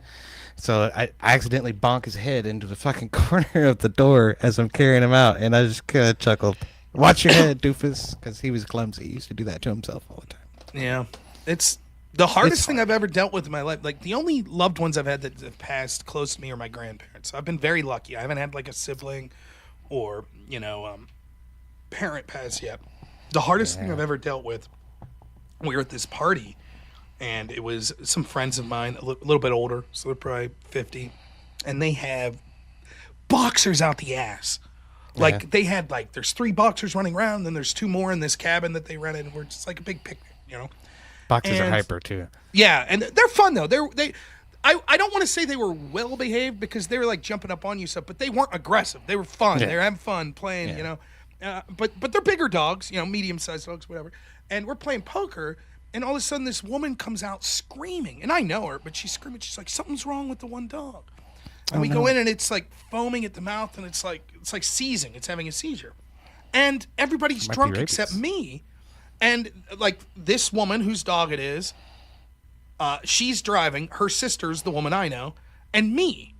Speaker 5: So I accidentally bonk his head into the fucking corner of the door as I'm carrying him out, and I just kind of chuckled. Watch your head, doofus, because he was clumsy. He used to do that to himself all the time.
Speaker 1: Yeah. It's the hardest thing I've ever dealt with in my life. Like, the only loved ones I've had that have passed close to me are my grandparents. So I've been very lucky. I haven't had like a sibling or, you know, parent pass yet. The hardest thing I've ever dealt with, we were at this party, and it was some friends of mine, a little bit older, so they're probably 50, and they have boxers out the ass. Like, they had, like, there's 3 boxers running around, and then there's 2 more in this cabin that they rented, and we're just like a big picnic, you know?
Speaker 5: Boxers are hyper, too.
Speaker 1: Yeah, and they're fun, though. I don't want to say they were well-behaved, because they were, like, jumping up on you stuff, but they weren't aggressive. They were fun. Yeah. They were having fun playing, you know? But they're bigger dogs, you know, medium-sized dogs, whatever. And we're playing poker, and all of a sudden this woman comes out screaming. And I know her, but she's screaming. She's like, something's wrong with the one dog. And we go in, and it's like foaming at the mouth, and it's like seizing. It's having a seizure. And everybody's drunk except me. And like this woman whose dog it is, she's driving. Her sister's the woman I know, and me.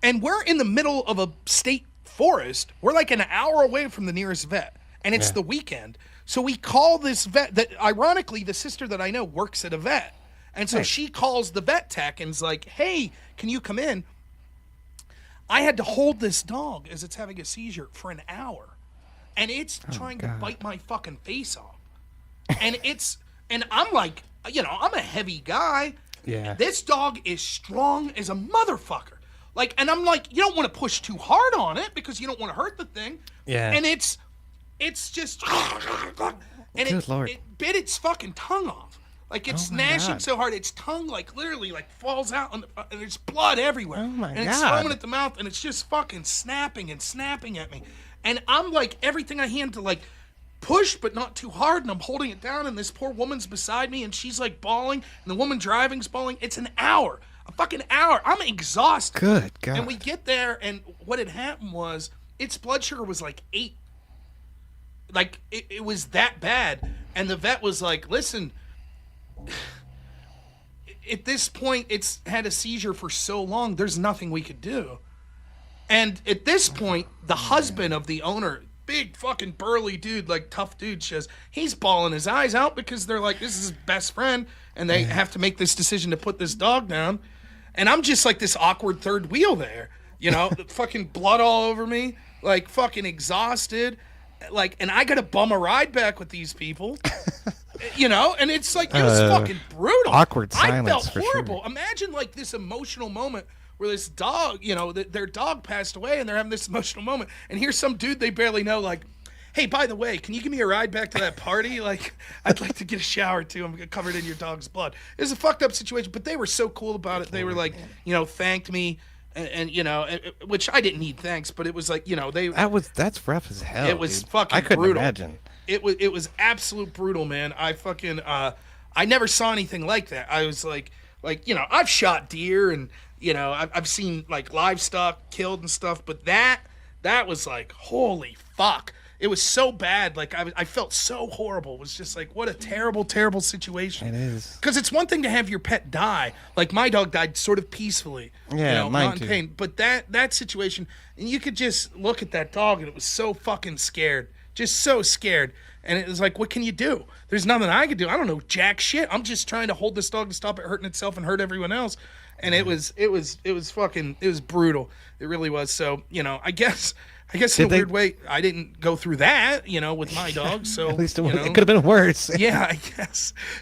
Speaker 1: And we're in the middle of a state forest. We're like an hour away from the nearest vet, and it's the weekend. So we call this vet that, ironically, the sister that I know works at a vet. And so she calls the vet tech and's like, hey, can you come in? I had to hold this dog as it's having a seizure for an hour. And it's trying to bite my fucking face off. And I'm like, you know, I'm a heavy guy. Yeah. This dog is strong as a motherfucker. Like, and I'm like, you don't want to push too hard on it because you don't want to hurt the thing. Yeah. And it's just, and
Speaker 5: Good Lord.
Speaker 1: it bit its fucking tongue off. Like it's
Speaker 5: Oh my
Speaker 1: gnashing
Speaker 5: God.
Speaker 1: so hard, its tongue like literally like falls out, and there's blood everywhere.
Speaker 5: Oh my
Speaker 1: and it's
Speaker 5: God.
Speaker 1: foaming at the mouth, and it's just fucking snapping and snapping at me. And I'm like everything I can to like push, but not too hard, and I'm holding it down. And this poor woman's beside me, and she's like bawling, and the woman driving's bawling. It's an hour, a fucking hour. I'm exhausted.
Speaker 5: Good God.
Speaker 1: And we get there, and what had happened was its blood sugar was like 8. Like it was that bad, and the vet was like, "Listen." At this point, it's had a seizure for so long, there's nothing we could do. And at this point, the husband of the owner, big fucking burly dude, like tough dude, says he's bawling his eyes out because they're like, this is his best friend, and they have to make this decision to put this dog down. And I'm just like this awkward third wheel there, you know, fucking blood all over me, like fucking exhausted. Like, and I got to bum a ride back with these people. You know, and it's like it was fucking brutal.
Speaker 5: Awkward
Speaker 1: I
Speaker 5: silence
Speaker 1: felt
Speaker 5: for
Speaker 1: horrible.
Speaker 5: sure.
Speaker 1: Imagine like this emotional moment where this dog, you know, their dog passed away, and they're having this emotional moment, and here's some dude they barely know, like, "Hey, by the way, can you give me a ride back to that party? Like, I'd like to get a shower too. I'm covered in your dog's blood." It was a fucked up situation, but they were so cool about it. They were like, you know, thanked me, and you know, which I didn't need thanks, but it was like, you know,
Speaker 5: That's rough as hell.
Speaker 1: it was
Speaker 5: dude.
Speaker 1: fucking
Speaker 5: I couldn't
Speaker 1: brutal.
Speaker 5: imagine.
Speaker 1: It was absolute brutal, man. I fucking I never saw anything like that. I was like you know, I've shot deer, and you know, I've seen like livestock killed and stuff, but that was like, holy fuck. It was so bad. Like I felt so horrible. It was just like, what a terrible, terrible situation.
Speaker 5: It is.
Speaker 1: Because it's one thing to have your pet die. Like my dog died sort of peacefully.
Speaker 5: Yeah,
Speaker 1: you know,
Speaker 5: mine
Speaker 1: not in
Speaker 5: too.
Speaker 1: pain. But that situation, and you could just look at that dog, and it was so fucking scared. Just so scared. And it was like, what can you do? There's nothing I could do. I don't know jack shit. I'm just trying to hold this dog to stop it hurting itself and hurt everyone else. And it was brutal. It really was. So, you know, I guess in a weird way, I didn't go through that, you know, with my dog. So
Speaker 5: At least
Speaker 1: you know,
Speaker 5: it could have been worse.
Speaker 1: yeah,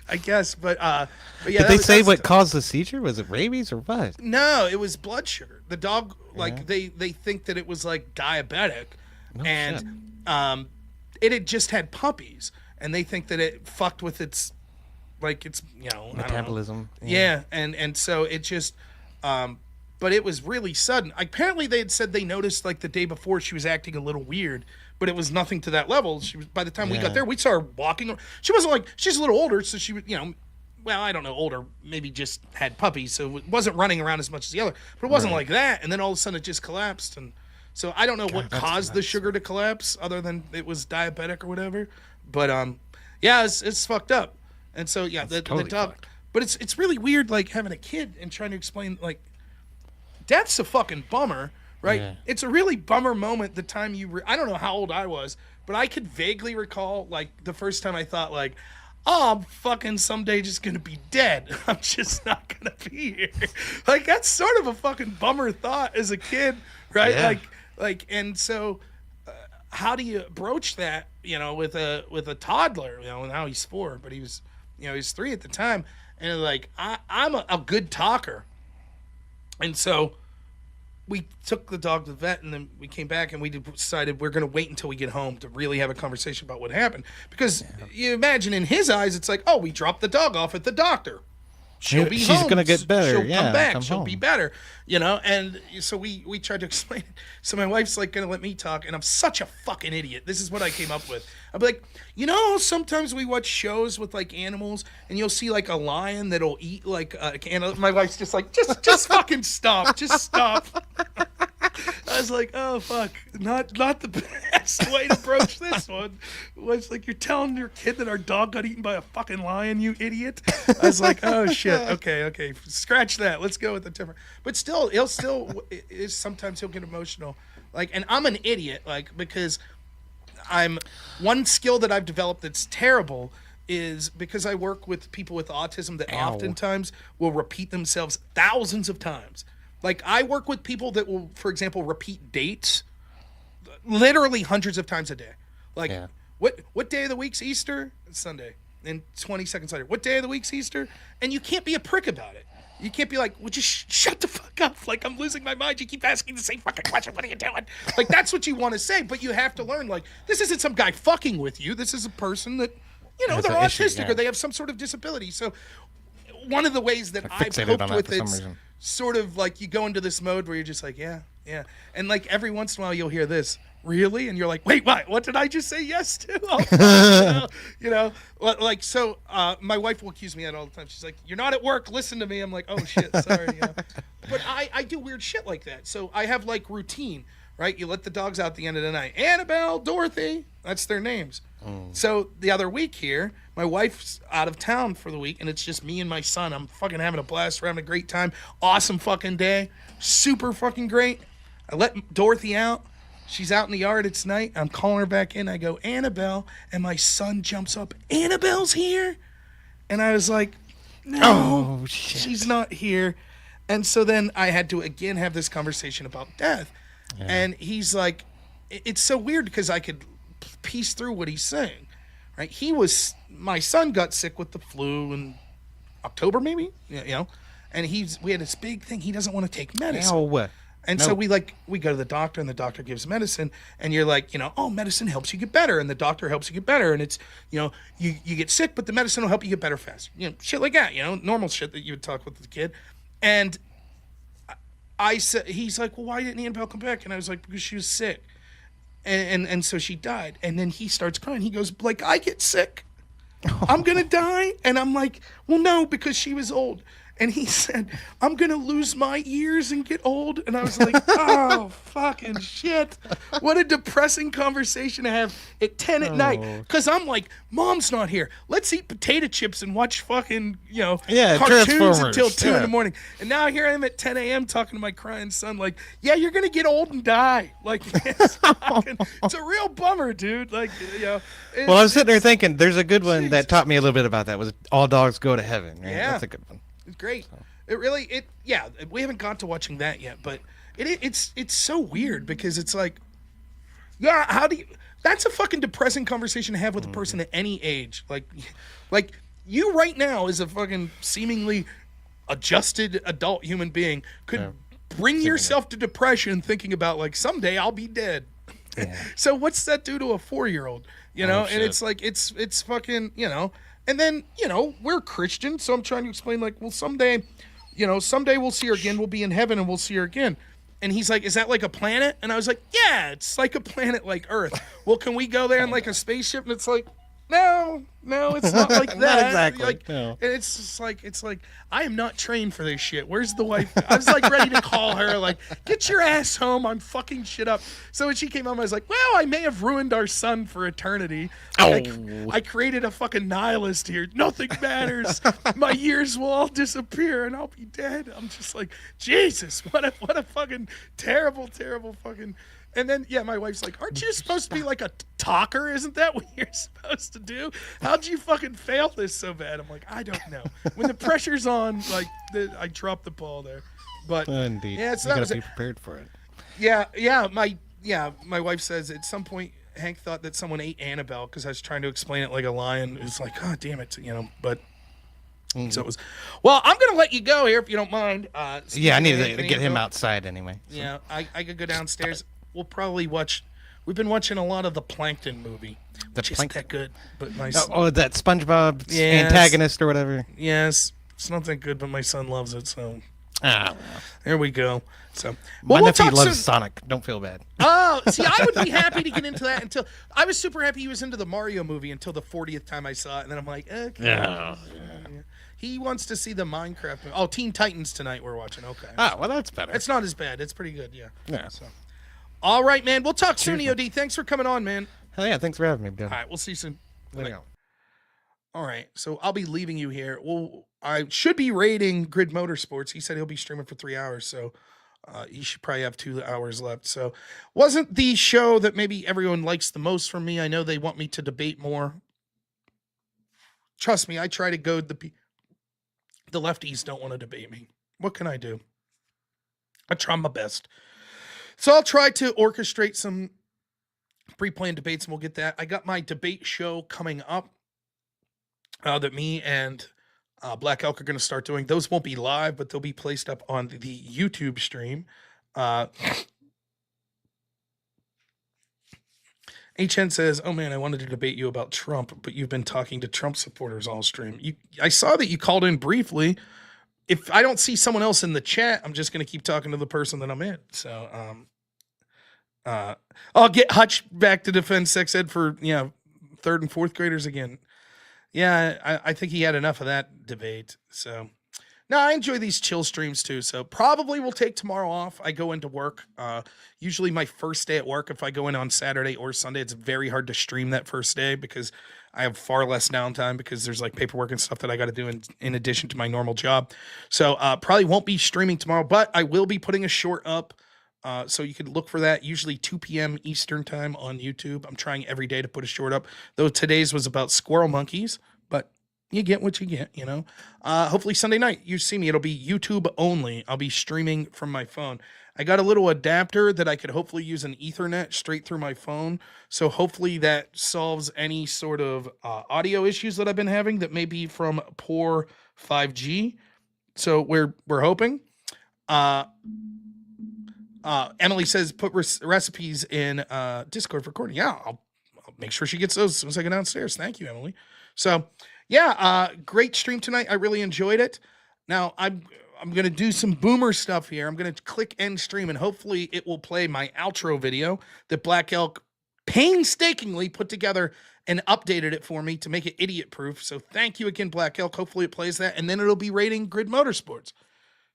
Speaker 1: I guess. But yeah.
Speaker 5: Did
Speaker 1: that
Speaker 5: they
Speaker 1: was-
Speaker 5: say
Speaker 1: that's
Speaker 5: what caused the seizure? Was it rabies or what?
Speaker 1: No, it was blood sugar. The dog, like they think that it was like diabetic, and it had just had puppies, and they think that it fucked with its, like its, you know, I don't know.
Speaker 5: Metabolism.
Speaker 1: Yeah, and so it just, but it was really sudden. Apparently, they had said they noticed like the day before she was acting a little weird, but it was nothing to that level. She was, by the time we got there, we saw her walking. She wasn't like, she's a little older, so she was, you know, well, I don't know, older, maybe just had puppies, so it wasn't running around as much as the other, but it wasn't like that. And then all of a sudden, it just collapsed, and so I don't know what caused the sugar to collapse, other than it was diabetic or whatever. But yeah, it's fucked up. And so yeah, the
Speaker 5: totally
Speaker 1: dog.
Speaker 5: fucked.
Speaker 1: But it's really weird, like having a kid and trying to explain like death's a fucking bummer, right?
Speaker 5: Yeah.
Speaker 1: It's a really bummer moment. The time I don't know how old I was, but I could vaguely recall like the first time I thought like, oh, I'm fucking someday just gonna be dead. I'm just not gonna be here. Like that's sort of a fucking bummer thought as a kid, right?
Speaker 5: Yeah.
Speaker 1: Like, and so how do you broach that, you know, with a toddler? You know, now he's 4, but he was 3 at the time, and like I'm a good talker, and so we took the dog to the vet, and then we came back, and we decided we're going to wait until we get home to really have a conversation about what happened, because you imagine in his eyes it's like, oh, we dropped the dog off at the doctor. She'll be
Speaker 5: She's
Speaker 1: home.
Speaker 5: gonna get better.
Speaker 1: She'll
Speaker 5: Yeah,
Speaker 1: come back.
Speaker 5: come
Speaker 1: She'll
Speaker 5: home.
Speaker 1: be better. You know, and so we tried to explain it. So my wife's like gonna let me talk, and I'm such a fucking idiot. This is what I came up with. I'll be like, you know, sometimes we watch shows with like animals, and you'll see like a lion that'll eat like a can. My wife's just like, just fucking stop. Just stop. I was like, oh fuck, not the best way to approach this one. Was like, you're telling your kid that our dog got eaten by a fucking lion, you idiot. I was like, oh shit, okay, scratch that. Let's go with the different. But still, sometimes he'll get emotional. Like, and I'm an idiot, like, because one skill that I've developed that's terrible is because I work with people with autism that oftentimes will repeat themselves thousands of times. Like, I work with people that will, for example, repeat dates literally hundreds of times a day. Like, what day of the week's Easter? It's Sunday. And 20 seconds later, what day of the week's Easter? And you can't be a prick about it. You can't be like, would you shut the fuck up? Like, I'm losing my mind. You keep asking the same fucking question. What are you doing? Like, that's what you want to say. But you have to learn, like, this isn't some guy fucking with you. This is a person that you know,
Speaker 5: That's
Speaker 1: they're
Speaker 5: an issue,
Speaker 1: autistic
Speaker 5: yeah.
Speaker 1: or they have some sort of disability. So one of the ways that I've
Speaker 5: fixated on
Speaker 1: coped
Speaker 5: that
Speaker 1: with
Speaker 5: for some
Speaker 1: it's
Speaker 5: reason.
Speaker 1: sort of like you go into this mode where you're just like, yeah. And like every once in a while you'll hear this, really? And you're like, wait, what did I just say yes to? Oh, fuck, you know, like, so my wife will accuse me of that all the time. She's like, you're not at work, listen to me. I'm like, oh shit, sorry. You know? But I do weird shit like that. So I have like routine, right? You let the dogs out at the end of the night. Annabelle, Dorothy, that's their names. So the other week here, my wife's out of town for the week, and it's just me and my son. I'm fucking having a blast. We're having a great time. Awesome fucking day. Super fucking great. I let Dorothy out. She's out in the yard. It's night. I'm calling her back in. I go, Annabelle. And my son jumps up. Annabelle's here? And I was like, no,
Speaker 5: shit.
Speaker 1: she's not here. And so then I had to again have this conversation about death. Yeah. And he's like, it's so weird because I could piece through what he's saying, right? My son got sick with the flu in October, maybe, you know, and we had this big thing. He doesn't want to take medicine.
Speaker 5: Ow.
Speaker 1: And so we go to the doctor, and the doctor gives medicine, and you're like, you know, oh, medicine helps you get better, and the doctor helps you get better, and it's, you know, you get sick, but the medicine will help you get better faster. You know, shit like that, you know, normal shit that you would talk with the kid. And I said, he's like, well, why didn't Annabelle come back? And I was like, because she was sick. And so she died. And then he starts crying. He goes, like, I get sick. I'm going to die. And I'm like, well, no, because she was old. And he said, I'm going to lose my ears and get old. And I was like, oh, fucking shit. What a depressing conversation to have at 10 at night. Because I'm like, mom's not here. Let's eat potato chips and watch fucking, you know, cartoons
Speaker 5: Transformers.
Speaker 1: until 2 in the morning. And now here I am at 10 a.m. talking to my crying son like, yeah, you're going to get old and die. Like, it's a real bummer, dude. Like, you know.
Speaker 5: Well, I was sitting there thinking, there's a good one that taught me a little bit about that. Was All Dogs Go to Heaven. Right?
Speaker 1: Yeah.
Speaker 5: That's a good one.
Speaker 1: It's great. Yeah, we haven't got to watching that yet, but it's so weird because it's like, yeah, that's a fucking depressing conversation to have with a person at any age. Like you right now as a fucking seemingly adjusted adult human being could bring yourself to depression thinking about like someday I'll be dead. Yeah. So what's that do to a 4-year-old? You know, and it's like it's fucking, you know. And then, you know, we're Christian, so I'm trying to explain, like, well, someday we'll see her again. We'll be in heaven and we'll see her again. And he's like, is that like a planet? And I was like, yeah, it's like a planet like Earth. Well, can we go there in like a spaceship? And it's like, no, it's not like that.
Speaker 5: Not exactly.
Speaker 1: Like,
Speaker 5: no.
Speaker 1: And it's like, I am not trained for this shit. Where's the wife? I was like ready to call her, like, get your ass home. I'm fucking shit up. So when she came home, I was like, well, I may have ruined our son for eternity. I created a fucking nihilist here. Nothing matters. My years will all disappear and I'll be dead. I'm just like, Jesus, what a fucking terrible fucking. And then, yeah, my wife's like, aren't you supposed to be like a talker? Isn't that what you're supposed to do? How'd you fucking fail this so bad? I'm like, I don't know. When the pressure's on, like, I dropped the ball there. But,
Speaker 5: indeed.
Speaker 1: yeah, so
Speaker 5: you
Speaker 1: that
Speaker 5: gotta
Speaker 1: was
Speaker 5: be
Speaker 1: it.
Speaker 5: prepared for it.
Speaker 1: My wife says at some point, Hank thought that someone ate Annabelle because I was trying to explain it like a lion. It was like, oh, damn it, you know, but... So it was. Well, I'm gonna let you go here if you don't mind.
Speaker 5: Yeah, I need to get him outside anyway. So.
Speaker 1: Yeah, I could go downstairs. We'll probably watch. We've been watching a lot of the Plankton movie. Which isn't that good, but my son,
Speaker 5: that SpongeBob antagonist or whatever.
Speaker 1: Yes, it's not that good, but my son loves it. So
Speaker 5: well.
Speaker 1: There we go. So
Speaker 5: my nephew
Speaker 1: talk
Speaker 5: loves
Speaker 1: soon.
Speaker 5: Sonic. Don't feel bad.
Speaker 1: Oh, see, I would be happy to get into that until I was super happy he was into the Mario movie until the 40th time I saw it, and then I'm like, okay.
Speaker 5: Yeah.
Speaker 1: He wants to see the Minecraft movie. Oh, Teen Titans tonight we're watching. Okay.
Speaker 5: Oh, well, that's better.
Speaker 1: It's not as bad. It's pretty good, yeah.
Speaker 5: Yeah.
Speaker 1: So. All right, man. We'll talk soon, EOD. Thanks for coming on, man.
Speaker 5: Hell yeah, thanks for having me, dude.
Speaker 1: All right, we'll see you soon.
Speaker 5: There you go.
Speaker 1: All right, so I'll be leaving you here. Well, I should be raiding Grid Motorsports. He said he'll be streaming for 3 hours, so he should probably have 2 hours left. So wasn't the show that maybe everyone likes the most from me. I know they want me to debate more. Trust me, I try to goad the lefties don't want to debate me. What can I do? I try my best. So I'll try to orchestrate some pre-planned debates, and we'll get that. I got my debate show coming up that me and Black Elk are going to start doing. Those won't be live, but they'll be placed up on the YouTube stream. HN says, "Oh man, I wanted to debate you about Trump, but you've been talking to Trump supporters all stream. I saw that you called in briefly. If I don't see someone else in the chat, I'm just going to keep talking to the person that I'm in. So, I'll get Hutch back to defend sex ed for third and fourth graders again. Yeah, I think he had enough of that debate. So." No, I enjoy these chill streams too. So probably we'll take tomorrow off. I go into work. Usually my first day at work, if I go in on Saturday or Sunday, it's very hard to stream that first day because I have far less downtime because there's like paperwork and stuff that I got to do in addition to my normal job. So probably won't be streaming tomorrow, but I will be putting a short up. So you could look for that usually 2 p.m. Eastern time on YouTube. I'm trying every day to put a short up, though today's was about squirrel monkeys, but you get what you get, hopefully Sunday night you see me. It'll be YouTube only. I'll be streaming from my phone. I got a little adapter that I could hopefully use an Ethernet straight through my phone. So hopefully that solves any sort of audio issues that I've been having that may be from poor 5G. So we're hoping. Emily says put recipes in Discord for recording. Yeah, I'll make sure she gets those as soon as I get downstairs. Thank you, Emily. So yeah, great stream tonight. I really enjoyed it. Now I'm gonna do some boomer stuff here. I'm gonna click end stream and hopefully it will play my outro video that Black Elk painstakingly put together and updated it for me to make it idiot proof. So thank you again, Black Elk. Hopefully it plays that, and then it'll be rating Grid Motorsports.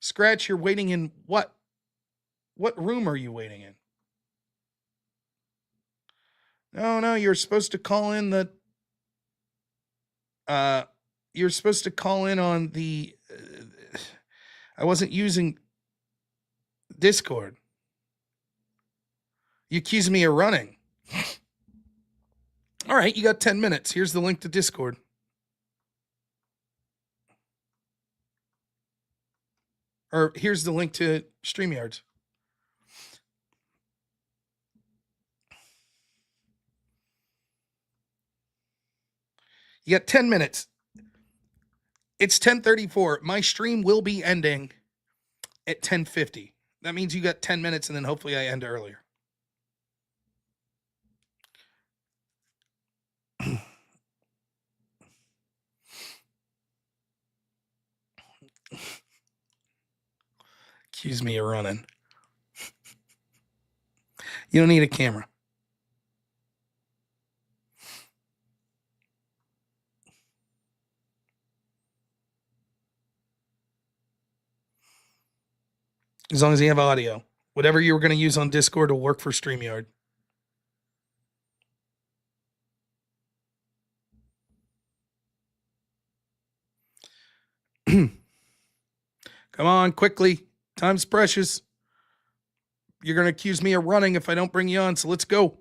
Speaker 1: Scratch, you're waiting in what? What room are you waiting in? No, you're supposed to call in the. You're supposed to call in on the. I wasn't using Discord. You accuse me of running. All right, you got 10 minutes. Here's the link to Discord. Or here's the link to StreamYards. You got 10 minutes. It's 10:34. My stream will be ending at 10:50. That means you got 10 minutes, and then hopefully I end earlier. Accuse me of running. You don't need a camera. As long as you have audio. Whatever you were going to use on Discord will work for StreamYard. Come on, quickly. Time's precious. You're going to accuse me of running if I don't bring you on, so let's go.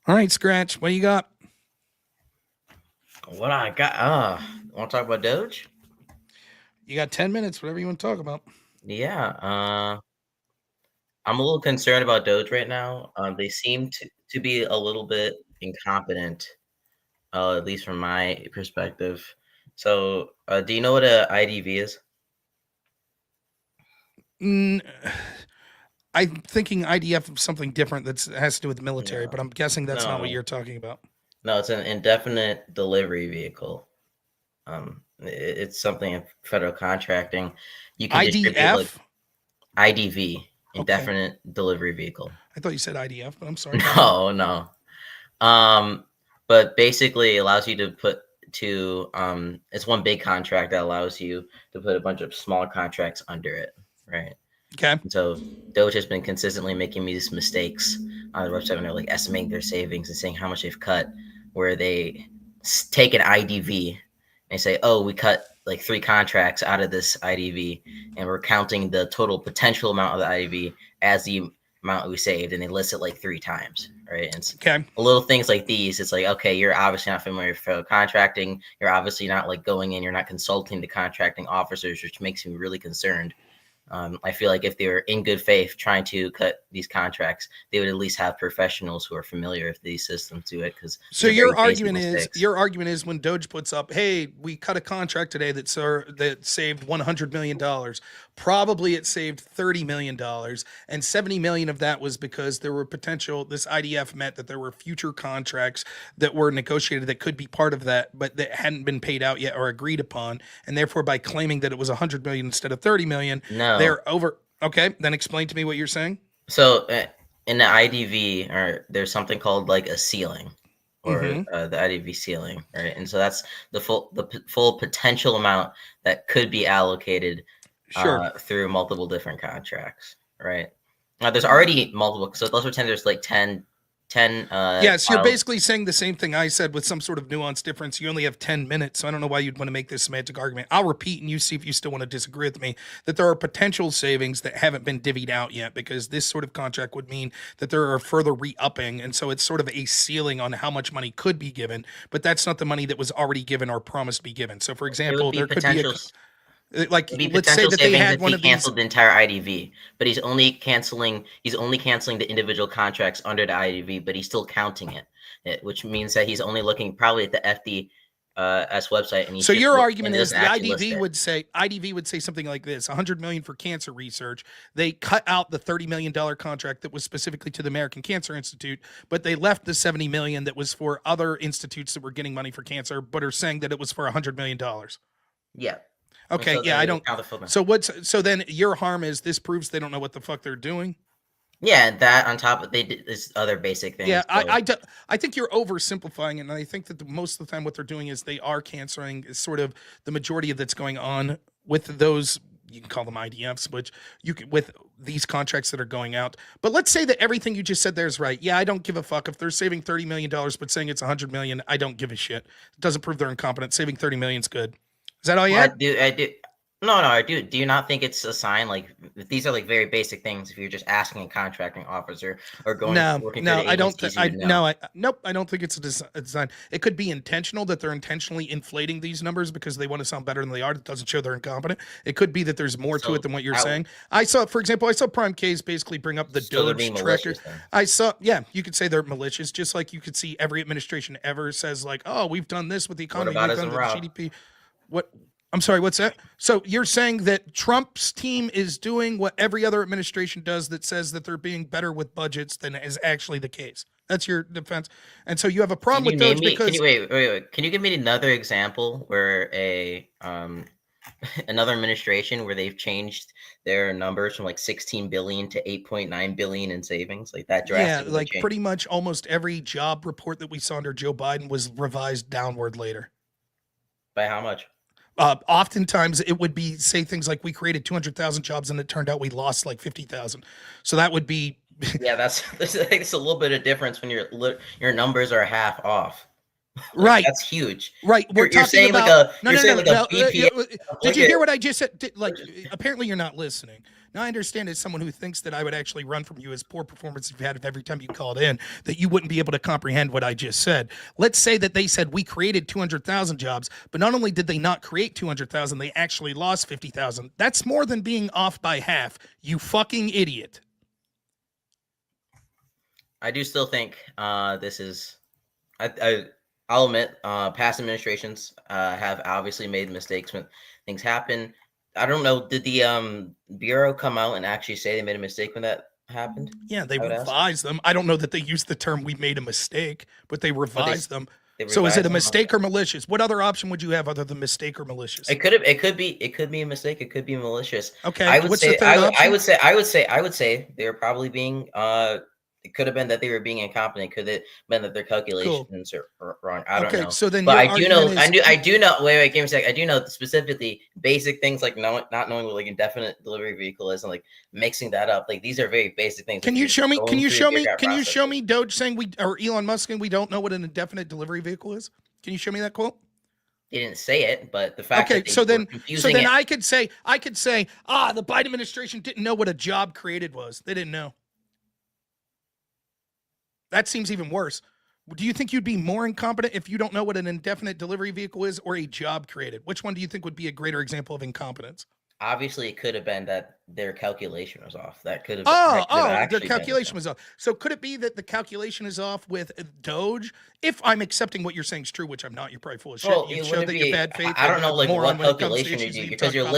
Speaker 1: All right, Scratch, what do you got?
Speaker 6: What I got? Want to talk about Doge?
Speaker 1: You got 10 minutes, whatever you want to talk about.
Speaker 6: Yeah. I'm a little concerned about Doge right now. They seem to be a little bit incompetent, at least from my perspective. So, do you know what a IDV is?
Speaker 1: I'm thinking IDF of something different that has to do with the military,
Speaker 6: No.
Speaker 1: but I'm guessing that's not what
Speaker 6: No.
Speaker 1: you're talking about.
Speaker 6: No, it's an indefinite delivery vehicle. It's something in federal contracting. You can distribute
Speaker 1: IDF?
Speaker 6: like IDV, indefinite delivery vehicle.
Speaker 1: I thought you said IDF, but I'm sorry.
Speaker 6: No. But basically it allows you to put it's one big contract that allows you to put a bunch of small contracts under it, right?
Speaker 1: Okay.
Speaker 6: And so Doge has been consistently making these mistakes on the website when they're like estimating their savings and saying how much they've cut, where they take an IDV and say, oh, we cut like 3 contracts out of this IDV and we're counting the total potential amount of the IDV as the amount we saved, and they list it like 3 times, right? And it's
Speaker 1: Okay.
Speaker 6: little things like these. It's like, okay, you're obviously not familiar with federal contracting. You're obviously not like going in. You're not consulting the contracting officers, which makes me really concerned. I feel like if they were in good faith trying to cut these contracts, they would at least have professionals who are familiar with these systems do it. Because
Speaker 1: so your argument is when DOGE puts up, hey, we cut a contract today that saved $100 million. Probably it saved $30 million, and $70 million of that was because there were this IDF meant that there were future contracts that were negotiated that could be part of that, but that hadn't been paid out yet or agreed upon, and therefore by claiming that it was $100 million instead of $30 million, they're over. Okay, then explain to me what you're saying.
Speaker 6: So in the IDV, there's something called like a ceiling, or the IDV ceiling, right? And so that's the full potential amount that could be allocated through multiple different contracts, right? Now there's already multiple. So let's pretend there's like 10.
Speaker 1: Yes, you're basically saying the same thing I said with some sort of nuanced difference. You only have 10 minutes, so I don't know why you'd want to make this semantic argument. I'll repeat and you see if you still want to disagree with me, that there are potential savings that haven't been divvied out yet, because this sort of contract would mean that there are further re-upping, and so it's sort of a ceiling on how much money could be given, but that's not the money that was already given or promised to be given. So for example, there could be let's say that they had one of these
Speaker 6: canceled the entire IDV, but he's only canceling the individual contracts under the IDV, but he's still counting it, which means that he's only looking probably at the FDS website. And
Speaker 1: so your argument is the IDV would say something like this: $100 million for cancer research. They cut out the $30 million contract that was specifically to the American Cancer Institute, but they left the $70 million that was for other institutes that were getting money for cancer, but are saying that it was for $100 million.
Speaker 6: Yeah.
Speaker 1: Okay,
Speaker 6: so
Speaker 1: yeah, I don't. So then your harm is this proves they don't know what the fuck they're doing.
Speaker 6: Yeah, that on top of they did this other basic things.
Speaker 1: Yeah, I think you're oversimplifying it, and I think that most of the time what they're doing is they are canceling is sort of the majority of that's going on with those. You can call them IDFs, which you can, with these contracts that are going out. But let's say that everything you just said there is right. Yeah, I don't give a fuck if they're saving $30 million, but saying it's $100 million. I don't give a shit. It doesn't prove they're incompetent. Saving $30 million is good. Is that all you had?
Speaker 6: I do. No, I do. Do you not think it's a sign? Like these are like very basic things. If you're just asking a contracting officer or going working for the
Speaker 1: I don't.
Speaker 6: nope.
Speaker 1: I don't think it's a design. It could be intentional that they're intentionally inflating these numbers because they want to sound better than they are. It doesn't show they're incompetent. It could be that there's more to it than what you're saying. For example, I saw Prime K's basically bring up the DOGE tracker. You could say they're malicious, just like you could see every administration ever says like, oh, we've done this with the economy, we've done the GDP. What? I'm sorry, what's that? So you're saying that Trump's team is doing what every other administration does that says that they're being better with budgets than is actually the case. That's your defense. And so you have a problem with DOGE because...
Speaker 6: Wait. Can you give me another example where another administration where they've changed their numbers from like 16 billion to 8.9 billion in savings, like that drastically?
Speaker 1: Yeah, like pretty much almost every job report that we saw under Joe Biden was revised downward later.
Speaker 6: By how much?
Speaker 1: Oftentimes it would be say things like we created 200,000 jobs and it turned out we lost like 50,000. So that would be
Speaker 6: it's a little bit of difference when your numbers are half off.
Speaker 1: Right.
Speaker 6: That's huge.
Speaker 1: Right.
Speaker 6: You're saying
Speaker 1: about,
Speaker 6: no.
Speaker 1: Did you hear what I just said? Apparently you're not listening. Now I understand as someone who thinks that I would actually run from you as poor performance you've had every time you called in, that you wouldn't be able to comprehend what I just said. Let's say that they said we created 200,000 jobs, but not only did they not create 200,000, they actually lost 50,000. That's more than being off by half. You fucking idiot.
Speaker 6: I do still think this is. I'll admit, past administrations have obviously made mistakes when things happen. I don't know. Did the Bureau come out and actually say they made a mistake when that happened?
Speaker 1: Yeah, they revised them. I don't know that they used the term "we made a mistake," but they revised them. So is it a mistake or malicious? What other option would you have other than mistake or malicious?
Speaker 6: It could be a mistake. It could be malicious.
Speaker 1: Okay.
Speaker 6: I would say they're probably being it could have been that they were being incompetent. It could have been that their calculations are wrong. I don't know.
Speaker 1: Okay, so then,
Speaker 6: but I do know. Wait, give me a sec. I do know specifically basic things like not knowing what like indefinite delivery vehicle is and like mixing that up. Like these are very basic things.
Speaker 1: Can you show me DOGE saying or Elon Musk saying we don't know what an indefinite delivery vehicle is? Can you show me that quote?
Speaker 6: They didn't say it, but the fact that
Speaker 1: I could say the Biden administration didn't know what a job created was. They didn't know. That seems even worse. Do you think you'd be more incompetent if you don't know what an indefinite delivery vehicle is or a job created? Which one do you think would be a greater example of incompetence?
Speaker 6: Obviously, it could have been that their calculation was off. That could have.
Speaker 1: The calculation was off. So could it be that the calculation is off with Doge? If I'm accepting what you're saying is true, which I'm not, you're probably full of shit.
Speaker 6: Well,
Speaker 1: you
Speaker 6: it
Speaker 1: showed
Speaker 6: wouldn't
Speaker 1: that
Speaker 6: be.
Speaker 1: you're bad faith.
Speaker 6: I don't know, like what calculation you
Speaker 1: you
Speaker 6: do, because you're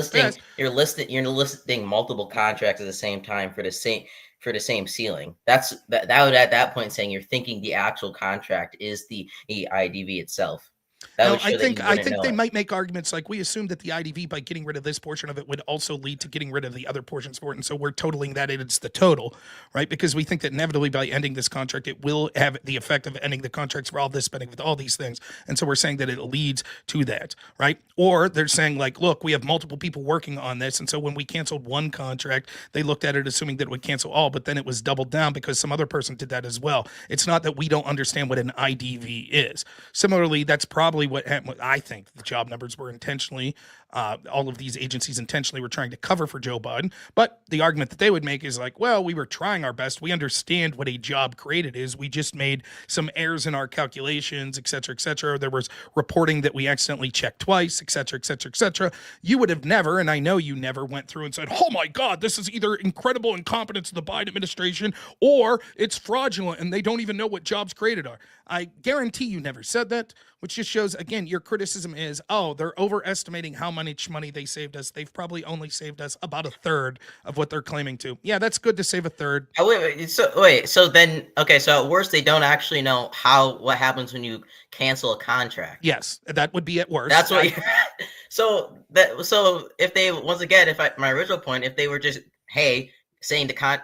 Speaker 6: listing multiple contracts at the same time for the same ceiling. That would at that point saying you're thinking the actual contract is the IDV itself.
Speaker 1: I think they might make arguments like we assume that the IDV, by getting rid of this portion of it, would also lead to getting rid of the other portions for it, and so we're totaling that it's the total, right? Because we think that inevitably by ending this contract, it will have the effect of ending the contracts for all this spending with all these things, and so we're saying that it leads to that, right? Or they're saying like, look, we have multiple people working on this, and so when we canceled one contract, they looked at it assuming that it would cancel all, but then it was doubled down because some other person did that as well. It's not that we don't understand what an IDV is. Similarly, that's probably what happened. I think the job numbers were intentionally, all of these agencies intentionally were trying to cover for Joe Biden. But the argument that they would make is like, well, we were trying our best. We understand what a job created is. We just made some errors in our calculations, et cetera, et cetera. There was reporting that we accidentally checked twice, et cetera, et cetera, et cetera. You would have never, and I know you never went through and said, oh my God, this is either incredible incompetence of the Biden administration or it's fraudulent and they don't even know what jobs created are. I guarantee you never said that, which just shows, again, your criticism is, oh, they're overestimating how much money they saved us. They've probably only saved us about a third of what they're claiming to. Yeah, that's good to save a third.
Speaker 6: Oh, so then, okay, so at worst, they don't actually know what happens when you cancel a contract.
Speaker 1: Yes, that would be at worst.
Speaker 6: That's what. So if they, once again, my original point, if they were just, hey, saying to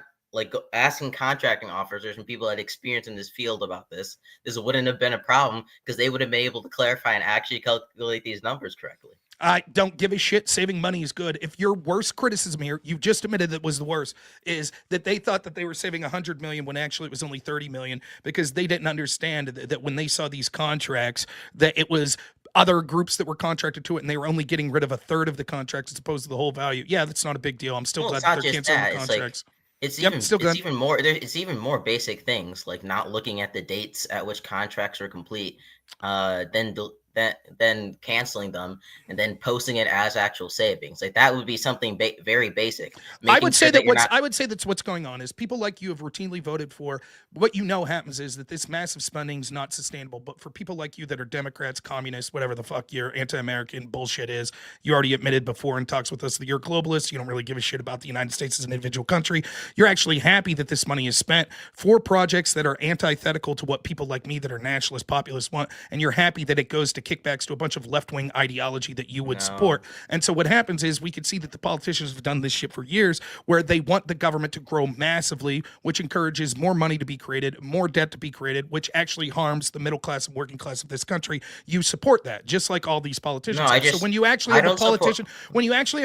Speaker 6: asking contracting officers and people that experience in this field about this wouldn't have been a problem because they would have been able to clarify and actually calculate these numbers correctly.
Speaker 1: I don't give a shit. Saving money is good. If your worst criticism here, you just admitted that was the worst, is that they thought that they were saving $100 million when actually it was only $30 million because they didn't understand that when they saw these contracts, that it was other groups that were contracted to it and they were only getting rid of a third of the contracts as opposed to the whole value. Yeah, that's not a big deal. I'm still glad that they're canceling the contracts.
Speaker 6: It's even more basic things like not looking at the dates at which contracts are complete, then canceling them and then posting it as actual savings. Like that would be something very basic.
Speaker 1: I would say that's what's going on is people like you have routinely voted for what happens is that this massive spending is not sustainable. But for people like you that are Democrats, communists, whatever the fuck your anti-American bullshit is, you already admitted before in talks with us that you're globalists. You don't really give a shit about the United States as an individual country. You're actually happy that this money is spent for projects that are antithetical to what people like me that are nationalist populists want. And you're happy that it goes to kickbacks to a bunch of left-wing ideology that you would support. And so what happens is we can see that the politicians have done this shit for years where they want the government to grow massively, which encourages more money to be created, more debt to be created, which actually harms the middle class and working class of this country. You support that, just like all these politicians. So when you actually have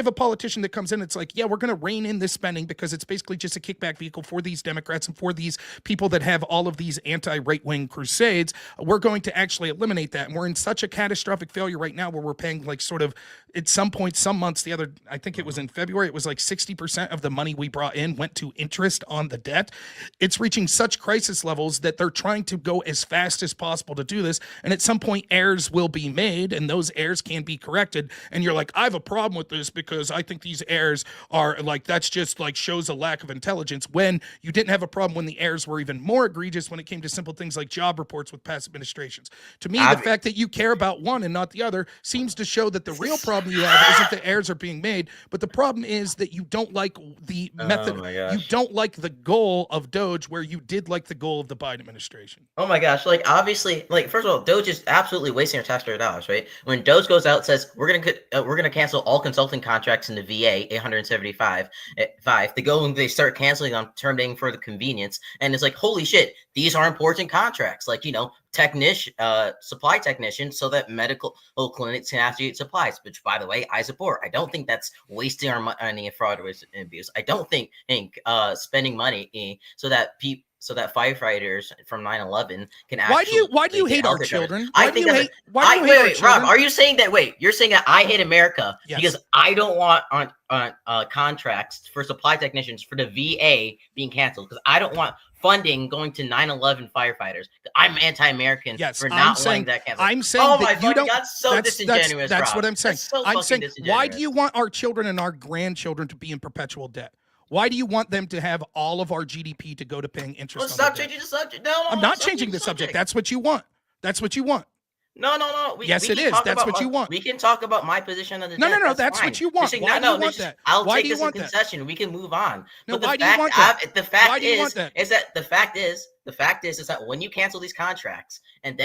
Speaker 1: a politician that comes in, it's like, yeah, we're going to rein in this spending because it's basically just a kickback vehicle for these Democrats and for these people that have all of these anti-right-wing crusades. We're going to actually eliminate that. And we're in such a catastrophic failure right now where we're paying like sort of at some point, some months, I think it was in February, it was like 60% of the money we brought in went to interest on the debt. It's reaching such crisis levels that they're trying to go as fast as possible to do this. And at some point errors will be made and those errors can be corrected. And you're like, I have a problem with this because I think these errors are like, that's just like shows a lack of intelligence, when you didn't have a problem when the errors were even more egregious when it came to simple things like job reports with past administrations. To me, the fact that you care about one and not the other seems to show that the real problem you have isn't that errors are being made, but the problem is that you don't like the method. You don't like the goal of DOGE where you did like the goal of the Biden administration.
Speaker 6: Oh my gosh. Like obviously, like first of all, DOGE is absolutely wasting our taxpayer dollars, right? When DOGE goes out and says, we're going to cancel all consulting contracts in the VA, 875, they go and they start canceling them, terminating for the convenience. And it's like, holy shit, these are important contracts. Like, supply technicians so that medical clinics can actually get supplies, which by the way, I support. I don't think that's wasting our money in fraud or abuse. I don't think spending money so that firefighters from 9/11 can actually.
Speaker 1: Why do you hate our children?
Speaker 6: Rob, are you saying that? Wait, you're saying that I hate America because I don't want contracts for supply technicians for the VA being canceled because I don't want funding going to 9/11 firefighters. I'm anti-American
Speaker 1: Yes,
Speaker 6: for
Speaker 1: I'm
Speaker 6: not
Speaker 1: saying-
Speaker 6: wanting that canceled.
Speaker 1: I'm saying
Speaker 6: oh
Speaker 1: that
Speaker 6: my
Speaker 1: you
Speaker 6: fucking
Speaker 1: don't.
Speaker 6: God, so disingenuous.
Speaker 1: That's
Speaker 6: Rob.
Speaker 1: what I'm saying.
Speaker 6: That's so
Speaker 1: I'm
Speaker 6: fucking
Speaker 1: saying, why do
Speaker 6: disingenuous.
Speaker 1: you want our children and our grandchildren to be in perpetual debt? Why do you want them to have all of our GDP to go to paying interest?
Speaker 6: Let's
Speaker 1: on
Speaker 6: stop
Speaker 1: their debt?
Speaker 6: changing the subject. No,
Speaker 1: I'm not changing the subject. That's what you want. That's what you want.
Speaker 6: No.
Speaker 1: Yes,
Speaker 6: we
Speaker 1: it
Speaker 6: can
Speaker 1: is.
Speaker 6: talk
Speaker 1: That's
Speaker 6: about
Speaker 1: what you want.
Speaker 6: We can talk about my position on the
Speaker 1: No,
Speaker 6: debt.
Speaker 1: that's
Speaker 6: fine.
Speaker 1: what you want.
Speaker 6: Just saying,
Speaker 1: Why do you want that?
Speaker 6: I'll
Speaker 1: Why
Speaker 6: take
Speaker 1: do you
Speaker 6: this
Speaker 1: want
Speaker 6: in
Speaker 1: that?
Speaker 6: concession. We can move on.
Speaker 1: No,
Speaker 6: But the
Speaker 1: why do you want
Speaker 6: fact,
Speaker 1: that?
Speaker 6: the fact
Speaker 1: Why do you
Speaker 6: is,
Speaker 1: want that?
Speaker 6: is that the fact is that when you cancel these contracts and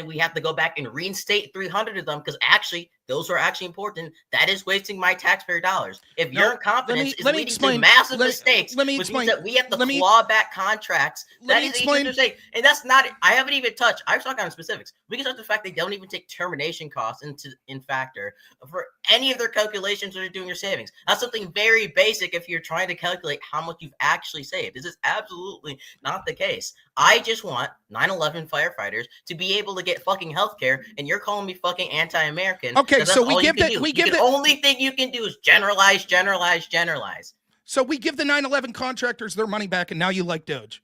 Speaker 6: we have to go back and reinstate 300 of them because actually those are actually important, that is wasting my taxpayer dollars. If your incompetence is leading to massive mistakes,
Speaker 1: let me
Speaker 6: which
Speaker 1: explain.
Speaker 6: means that we have to
Speaker 1: Let me-
Speaker 6: claw back contracts,
Speaker 1: let
Speaker 6: that
Speaker 1: me
Speaker 6: is
Speaker 1: explain.
Speaker 6: easy to say. And that's not, I haven't even touched, I was talking on specifics. We can talk the fact they don't even take termination costs in factor for any of their calculations or doing your savings. That's something very basic if you're trying to calculate how much you've actually saved. This is absolutely not the case. I just want 9/11 firefighters to be able to get fucking health care, and you're calling me fucking anti-American.
Speaker 1: Okay, so we give
Speaker 6: the only thing you can do is generalize.
Speaker 1: So we give the 9/11 contractors their money back, and now you like Doge.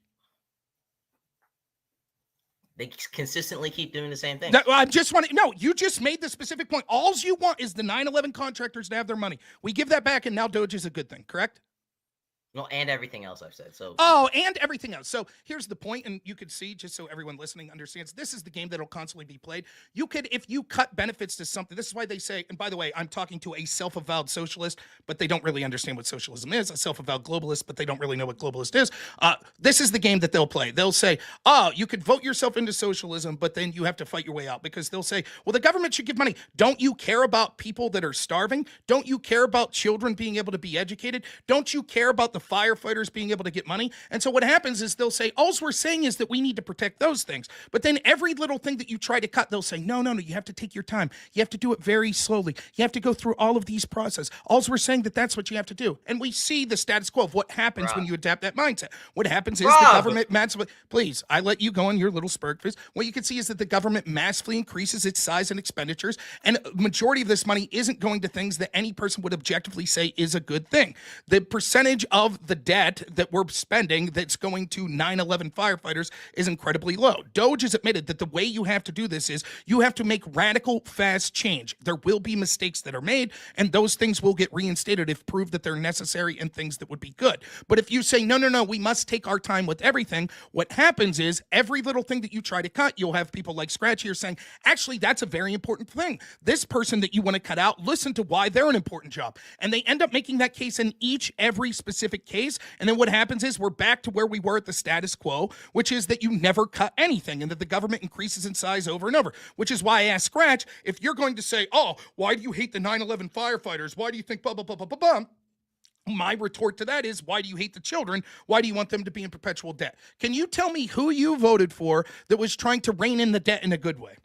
Speaker 6: They consistently keep doing the same thing.
Speaker 1: No, I'm just wanting. No, you just made the specific point. All you want is the 9/11 contractors to have their money. We give that back, and now Doge is a good thing, correct?
Speaker 6: Well, and everything else I've said. So
Speaker 1: and everything else. So here's the point, and you could see, just so everyone listening understands, this is the game that'll constantly be played. You could, if you cut benefits to something, this is why they say, and by the way, I'm talking to a self-avowed socialist, but they don't really understand what socialism is, a self-avowed globalist, but they don't really know what globalist is. This is the game that they'll play. They'll say, you could vote yourself into socialism, but then you have to fight your way out, because they'll say, well, the government should give money. Don't you care about people that are starving? Don't you care about children being able to be educated? Don't you care about the firefighters being able to get money? And so what happens is they'll say, all we're saying is that we need to protect those things. But then every little thing that you try to cut, they'll say, no, you have to take your time. You have to do it very slowly. You have to go through all of these processes. All we're saying that that's what you have to do. And we see the status quo of what happens when you adapt that mindset. What happens is the government massively, please, I let you go on your little spurtfist. What you can see is that the government massively increases its size and expenditures. And a majority of this money isn't going to things that any person would objectively say is a good thing. The percentage of the debt that we're spending that's going to 9/11 firefighters is incredibly low. Doge has admitted that the way you have to do this is you have to make radical, fast change. There will be mistakes that are made, and those things will get reinstated if proved that they're necessary and things that would be good. But if you say, no, we must take our time with everything, what happens is every little thing that you try to cut, you'll have people like Scratch here saying, actually, that's a very important thing. This person that you want to cut out, listen to why they're an important job. And they end up making that case in every specific case. And then what happens is we're back to where we were at the status quo, which is that you never cut anything and that the government increases in size over and over, which is why I asked Scratch, if you're going to say, why do you hate the 9/11 firefighters? Why do you think blah, blah, blah, blah, blah, blah? My retort to that is, why do you hate the children? Why do you want them to be in perpetual debt? Can you tell me who you voted for that was trying to rein in the debt in a good way?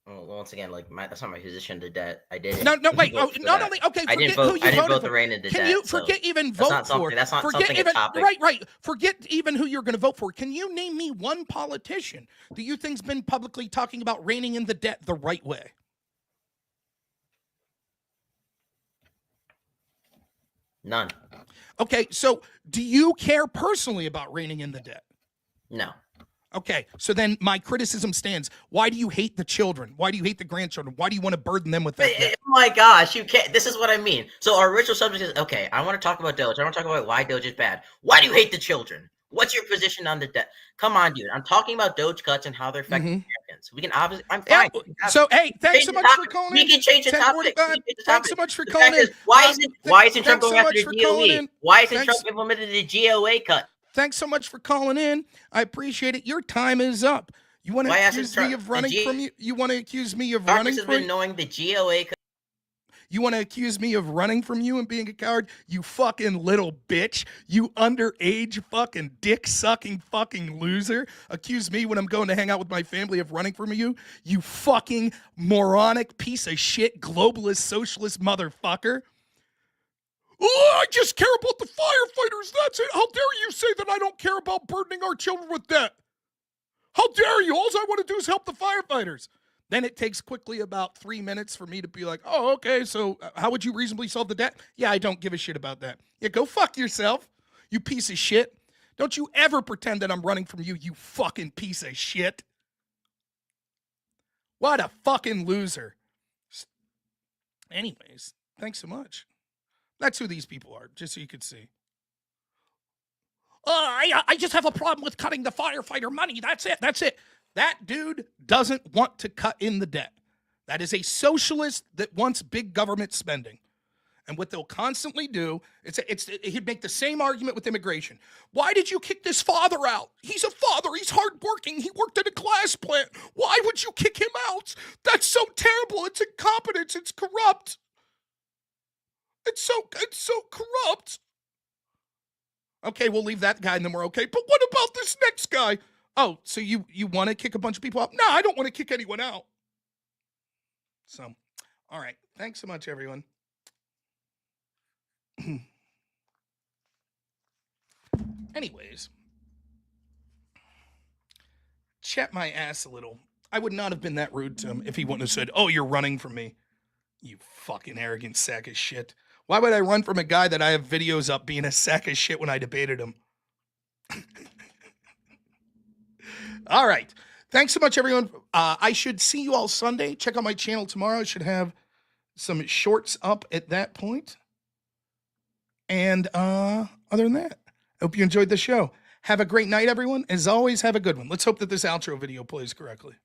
Speaker 6: Once again, that's not my position. The debt, I did.
Speaker 1: No, wait. Not only okay.
Speaker 6: I didn't
Speaker 1: vote.
Speaker 6: Who you I didn't vote the rein in the debt.
Speaker 1: Can you forget even vote for?
Speaker 6: That's not
Speaker 1: forget
Speaker 6: something.
Speaker 1: Even
Speaker 6: a topic.
Speaker 1: right. Forget even who you're going to vote for. Can you name me one politician do you think's been publicly talking about reining in the debt the right way?
Speaker 6: None.
Speaker 1: Okay, so do you care personally about reining in the debt?
Speaker 6: No.
Speaker 1: Okay, so then my criticism stands. Why do you hate the children? Why do you hate the grandchildren? Why do you want to burden them with that debt?
Speaker 6: Oh my gosh, you can't. This is what I mean. So our original subject is, okay, I want to talk about Doge. I want to talk about why Doge is bad. Why do you hate the children? What's your position on the debt? Come on, dude. I'm talking about Doge cuts and how they're affecting Americans. We can obviously, I'm fine.
Speaker 1: Yeah, so, hey, thanks so much for calling in.
Speaker 6: We can change the topic.
Speaker 1: Thanks so much for calling in.
Speaker 6: Why isn't Trump going after the DOE? Why isn't Trump implemented the GOA cut?
Speaker 1: Thanks so much for calling in. I appreciate it. Your time is up. You want to accuse me of running from you? You want to accuse me of running from you?
Speaker 6: Knowing the GOA cut.
Speaker 1: You want to accuse me of running from you and being a coward? You fucking little bitch. You underage fucking dick-sucking fucking loser. Accuse me when I'm going to hang out with my family of running from you? You fucking moronic piece of shit globalist socialist motherfucker. Oh, I just care about the firefighters. That's it. How dare you say that I don't care about burdening our children with debt? How dare you? All I want to do is help the firefighters. Then it takes quickly about 3 minutes for me to be like, oh, okay, so how would you reasonably solve the debt? Yeah, I don't give a shit about that. Yeah, go fuck yourself, you piece of shit. Don't you ever pretend that I'm running from you, you fucking piece of shit. What a fucking loser. Anyways, thanks so much. That's who these people are, just so you could see. I just have a problem with cutting the firefighter money. That's it. That dude doesn't want to cut in the debt. That is a socialist that wants big government spending. And what they'll constantly do, he'd make the same argument with immigration. Why did you kick this father out? He's a father. He's hardworking. He worked at a glass plant. Why would you kick him out? That's so terrible. It's incompetence. It's corrupt. It's so corrupt. Okay, we'll leave that guy and then we're okay. But what about this next guy? Oh, so you want to kick a bunch of people out? No, I don't want to kick anyone out. So, all right. Thanks so much, everyone. Anyways, chat my ass a little. I would not have been that rude to him if he wouldn't have said, oh, you're running from me. You fucking arrogant sack of shit. Why would I run from a guy that I have videos up being a sack of shit when I debated him? All right. Thanks so much, everyone. I should see you all Sunday. Check out my channel tomorrow. I should have some shorts up at that point. And other than that, I hope you enjoyed the show. Have a great night, everyone. As always, have a good one. Let's hope that this outro video plays correctly.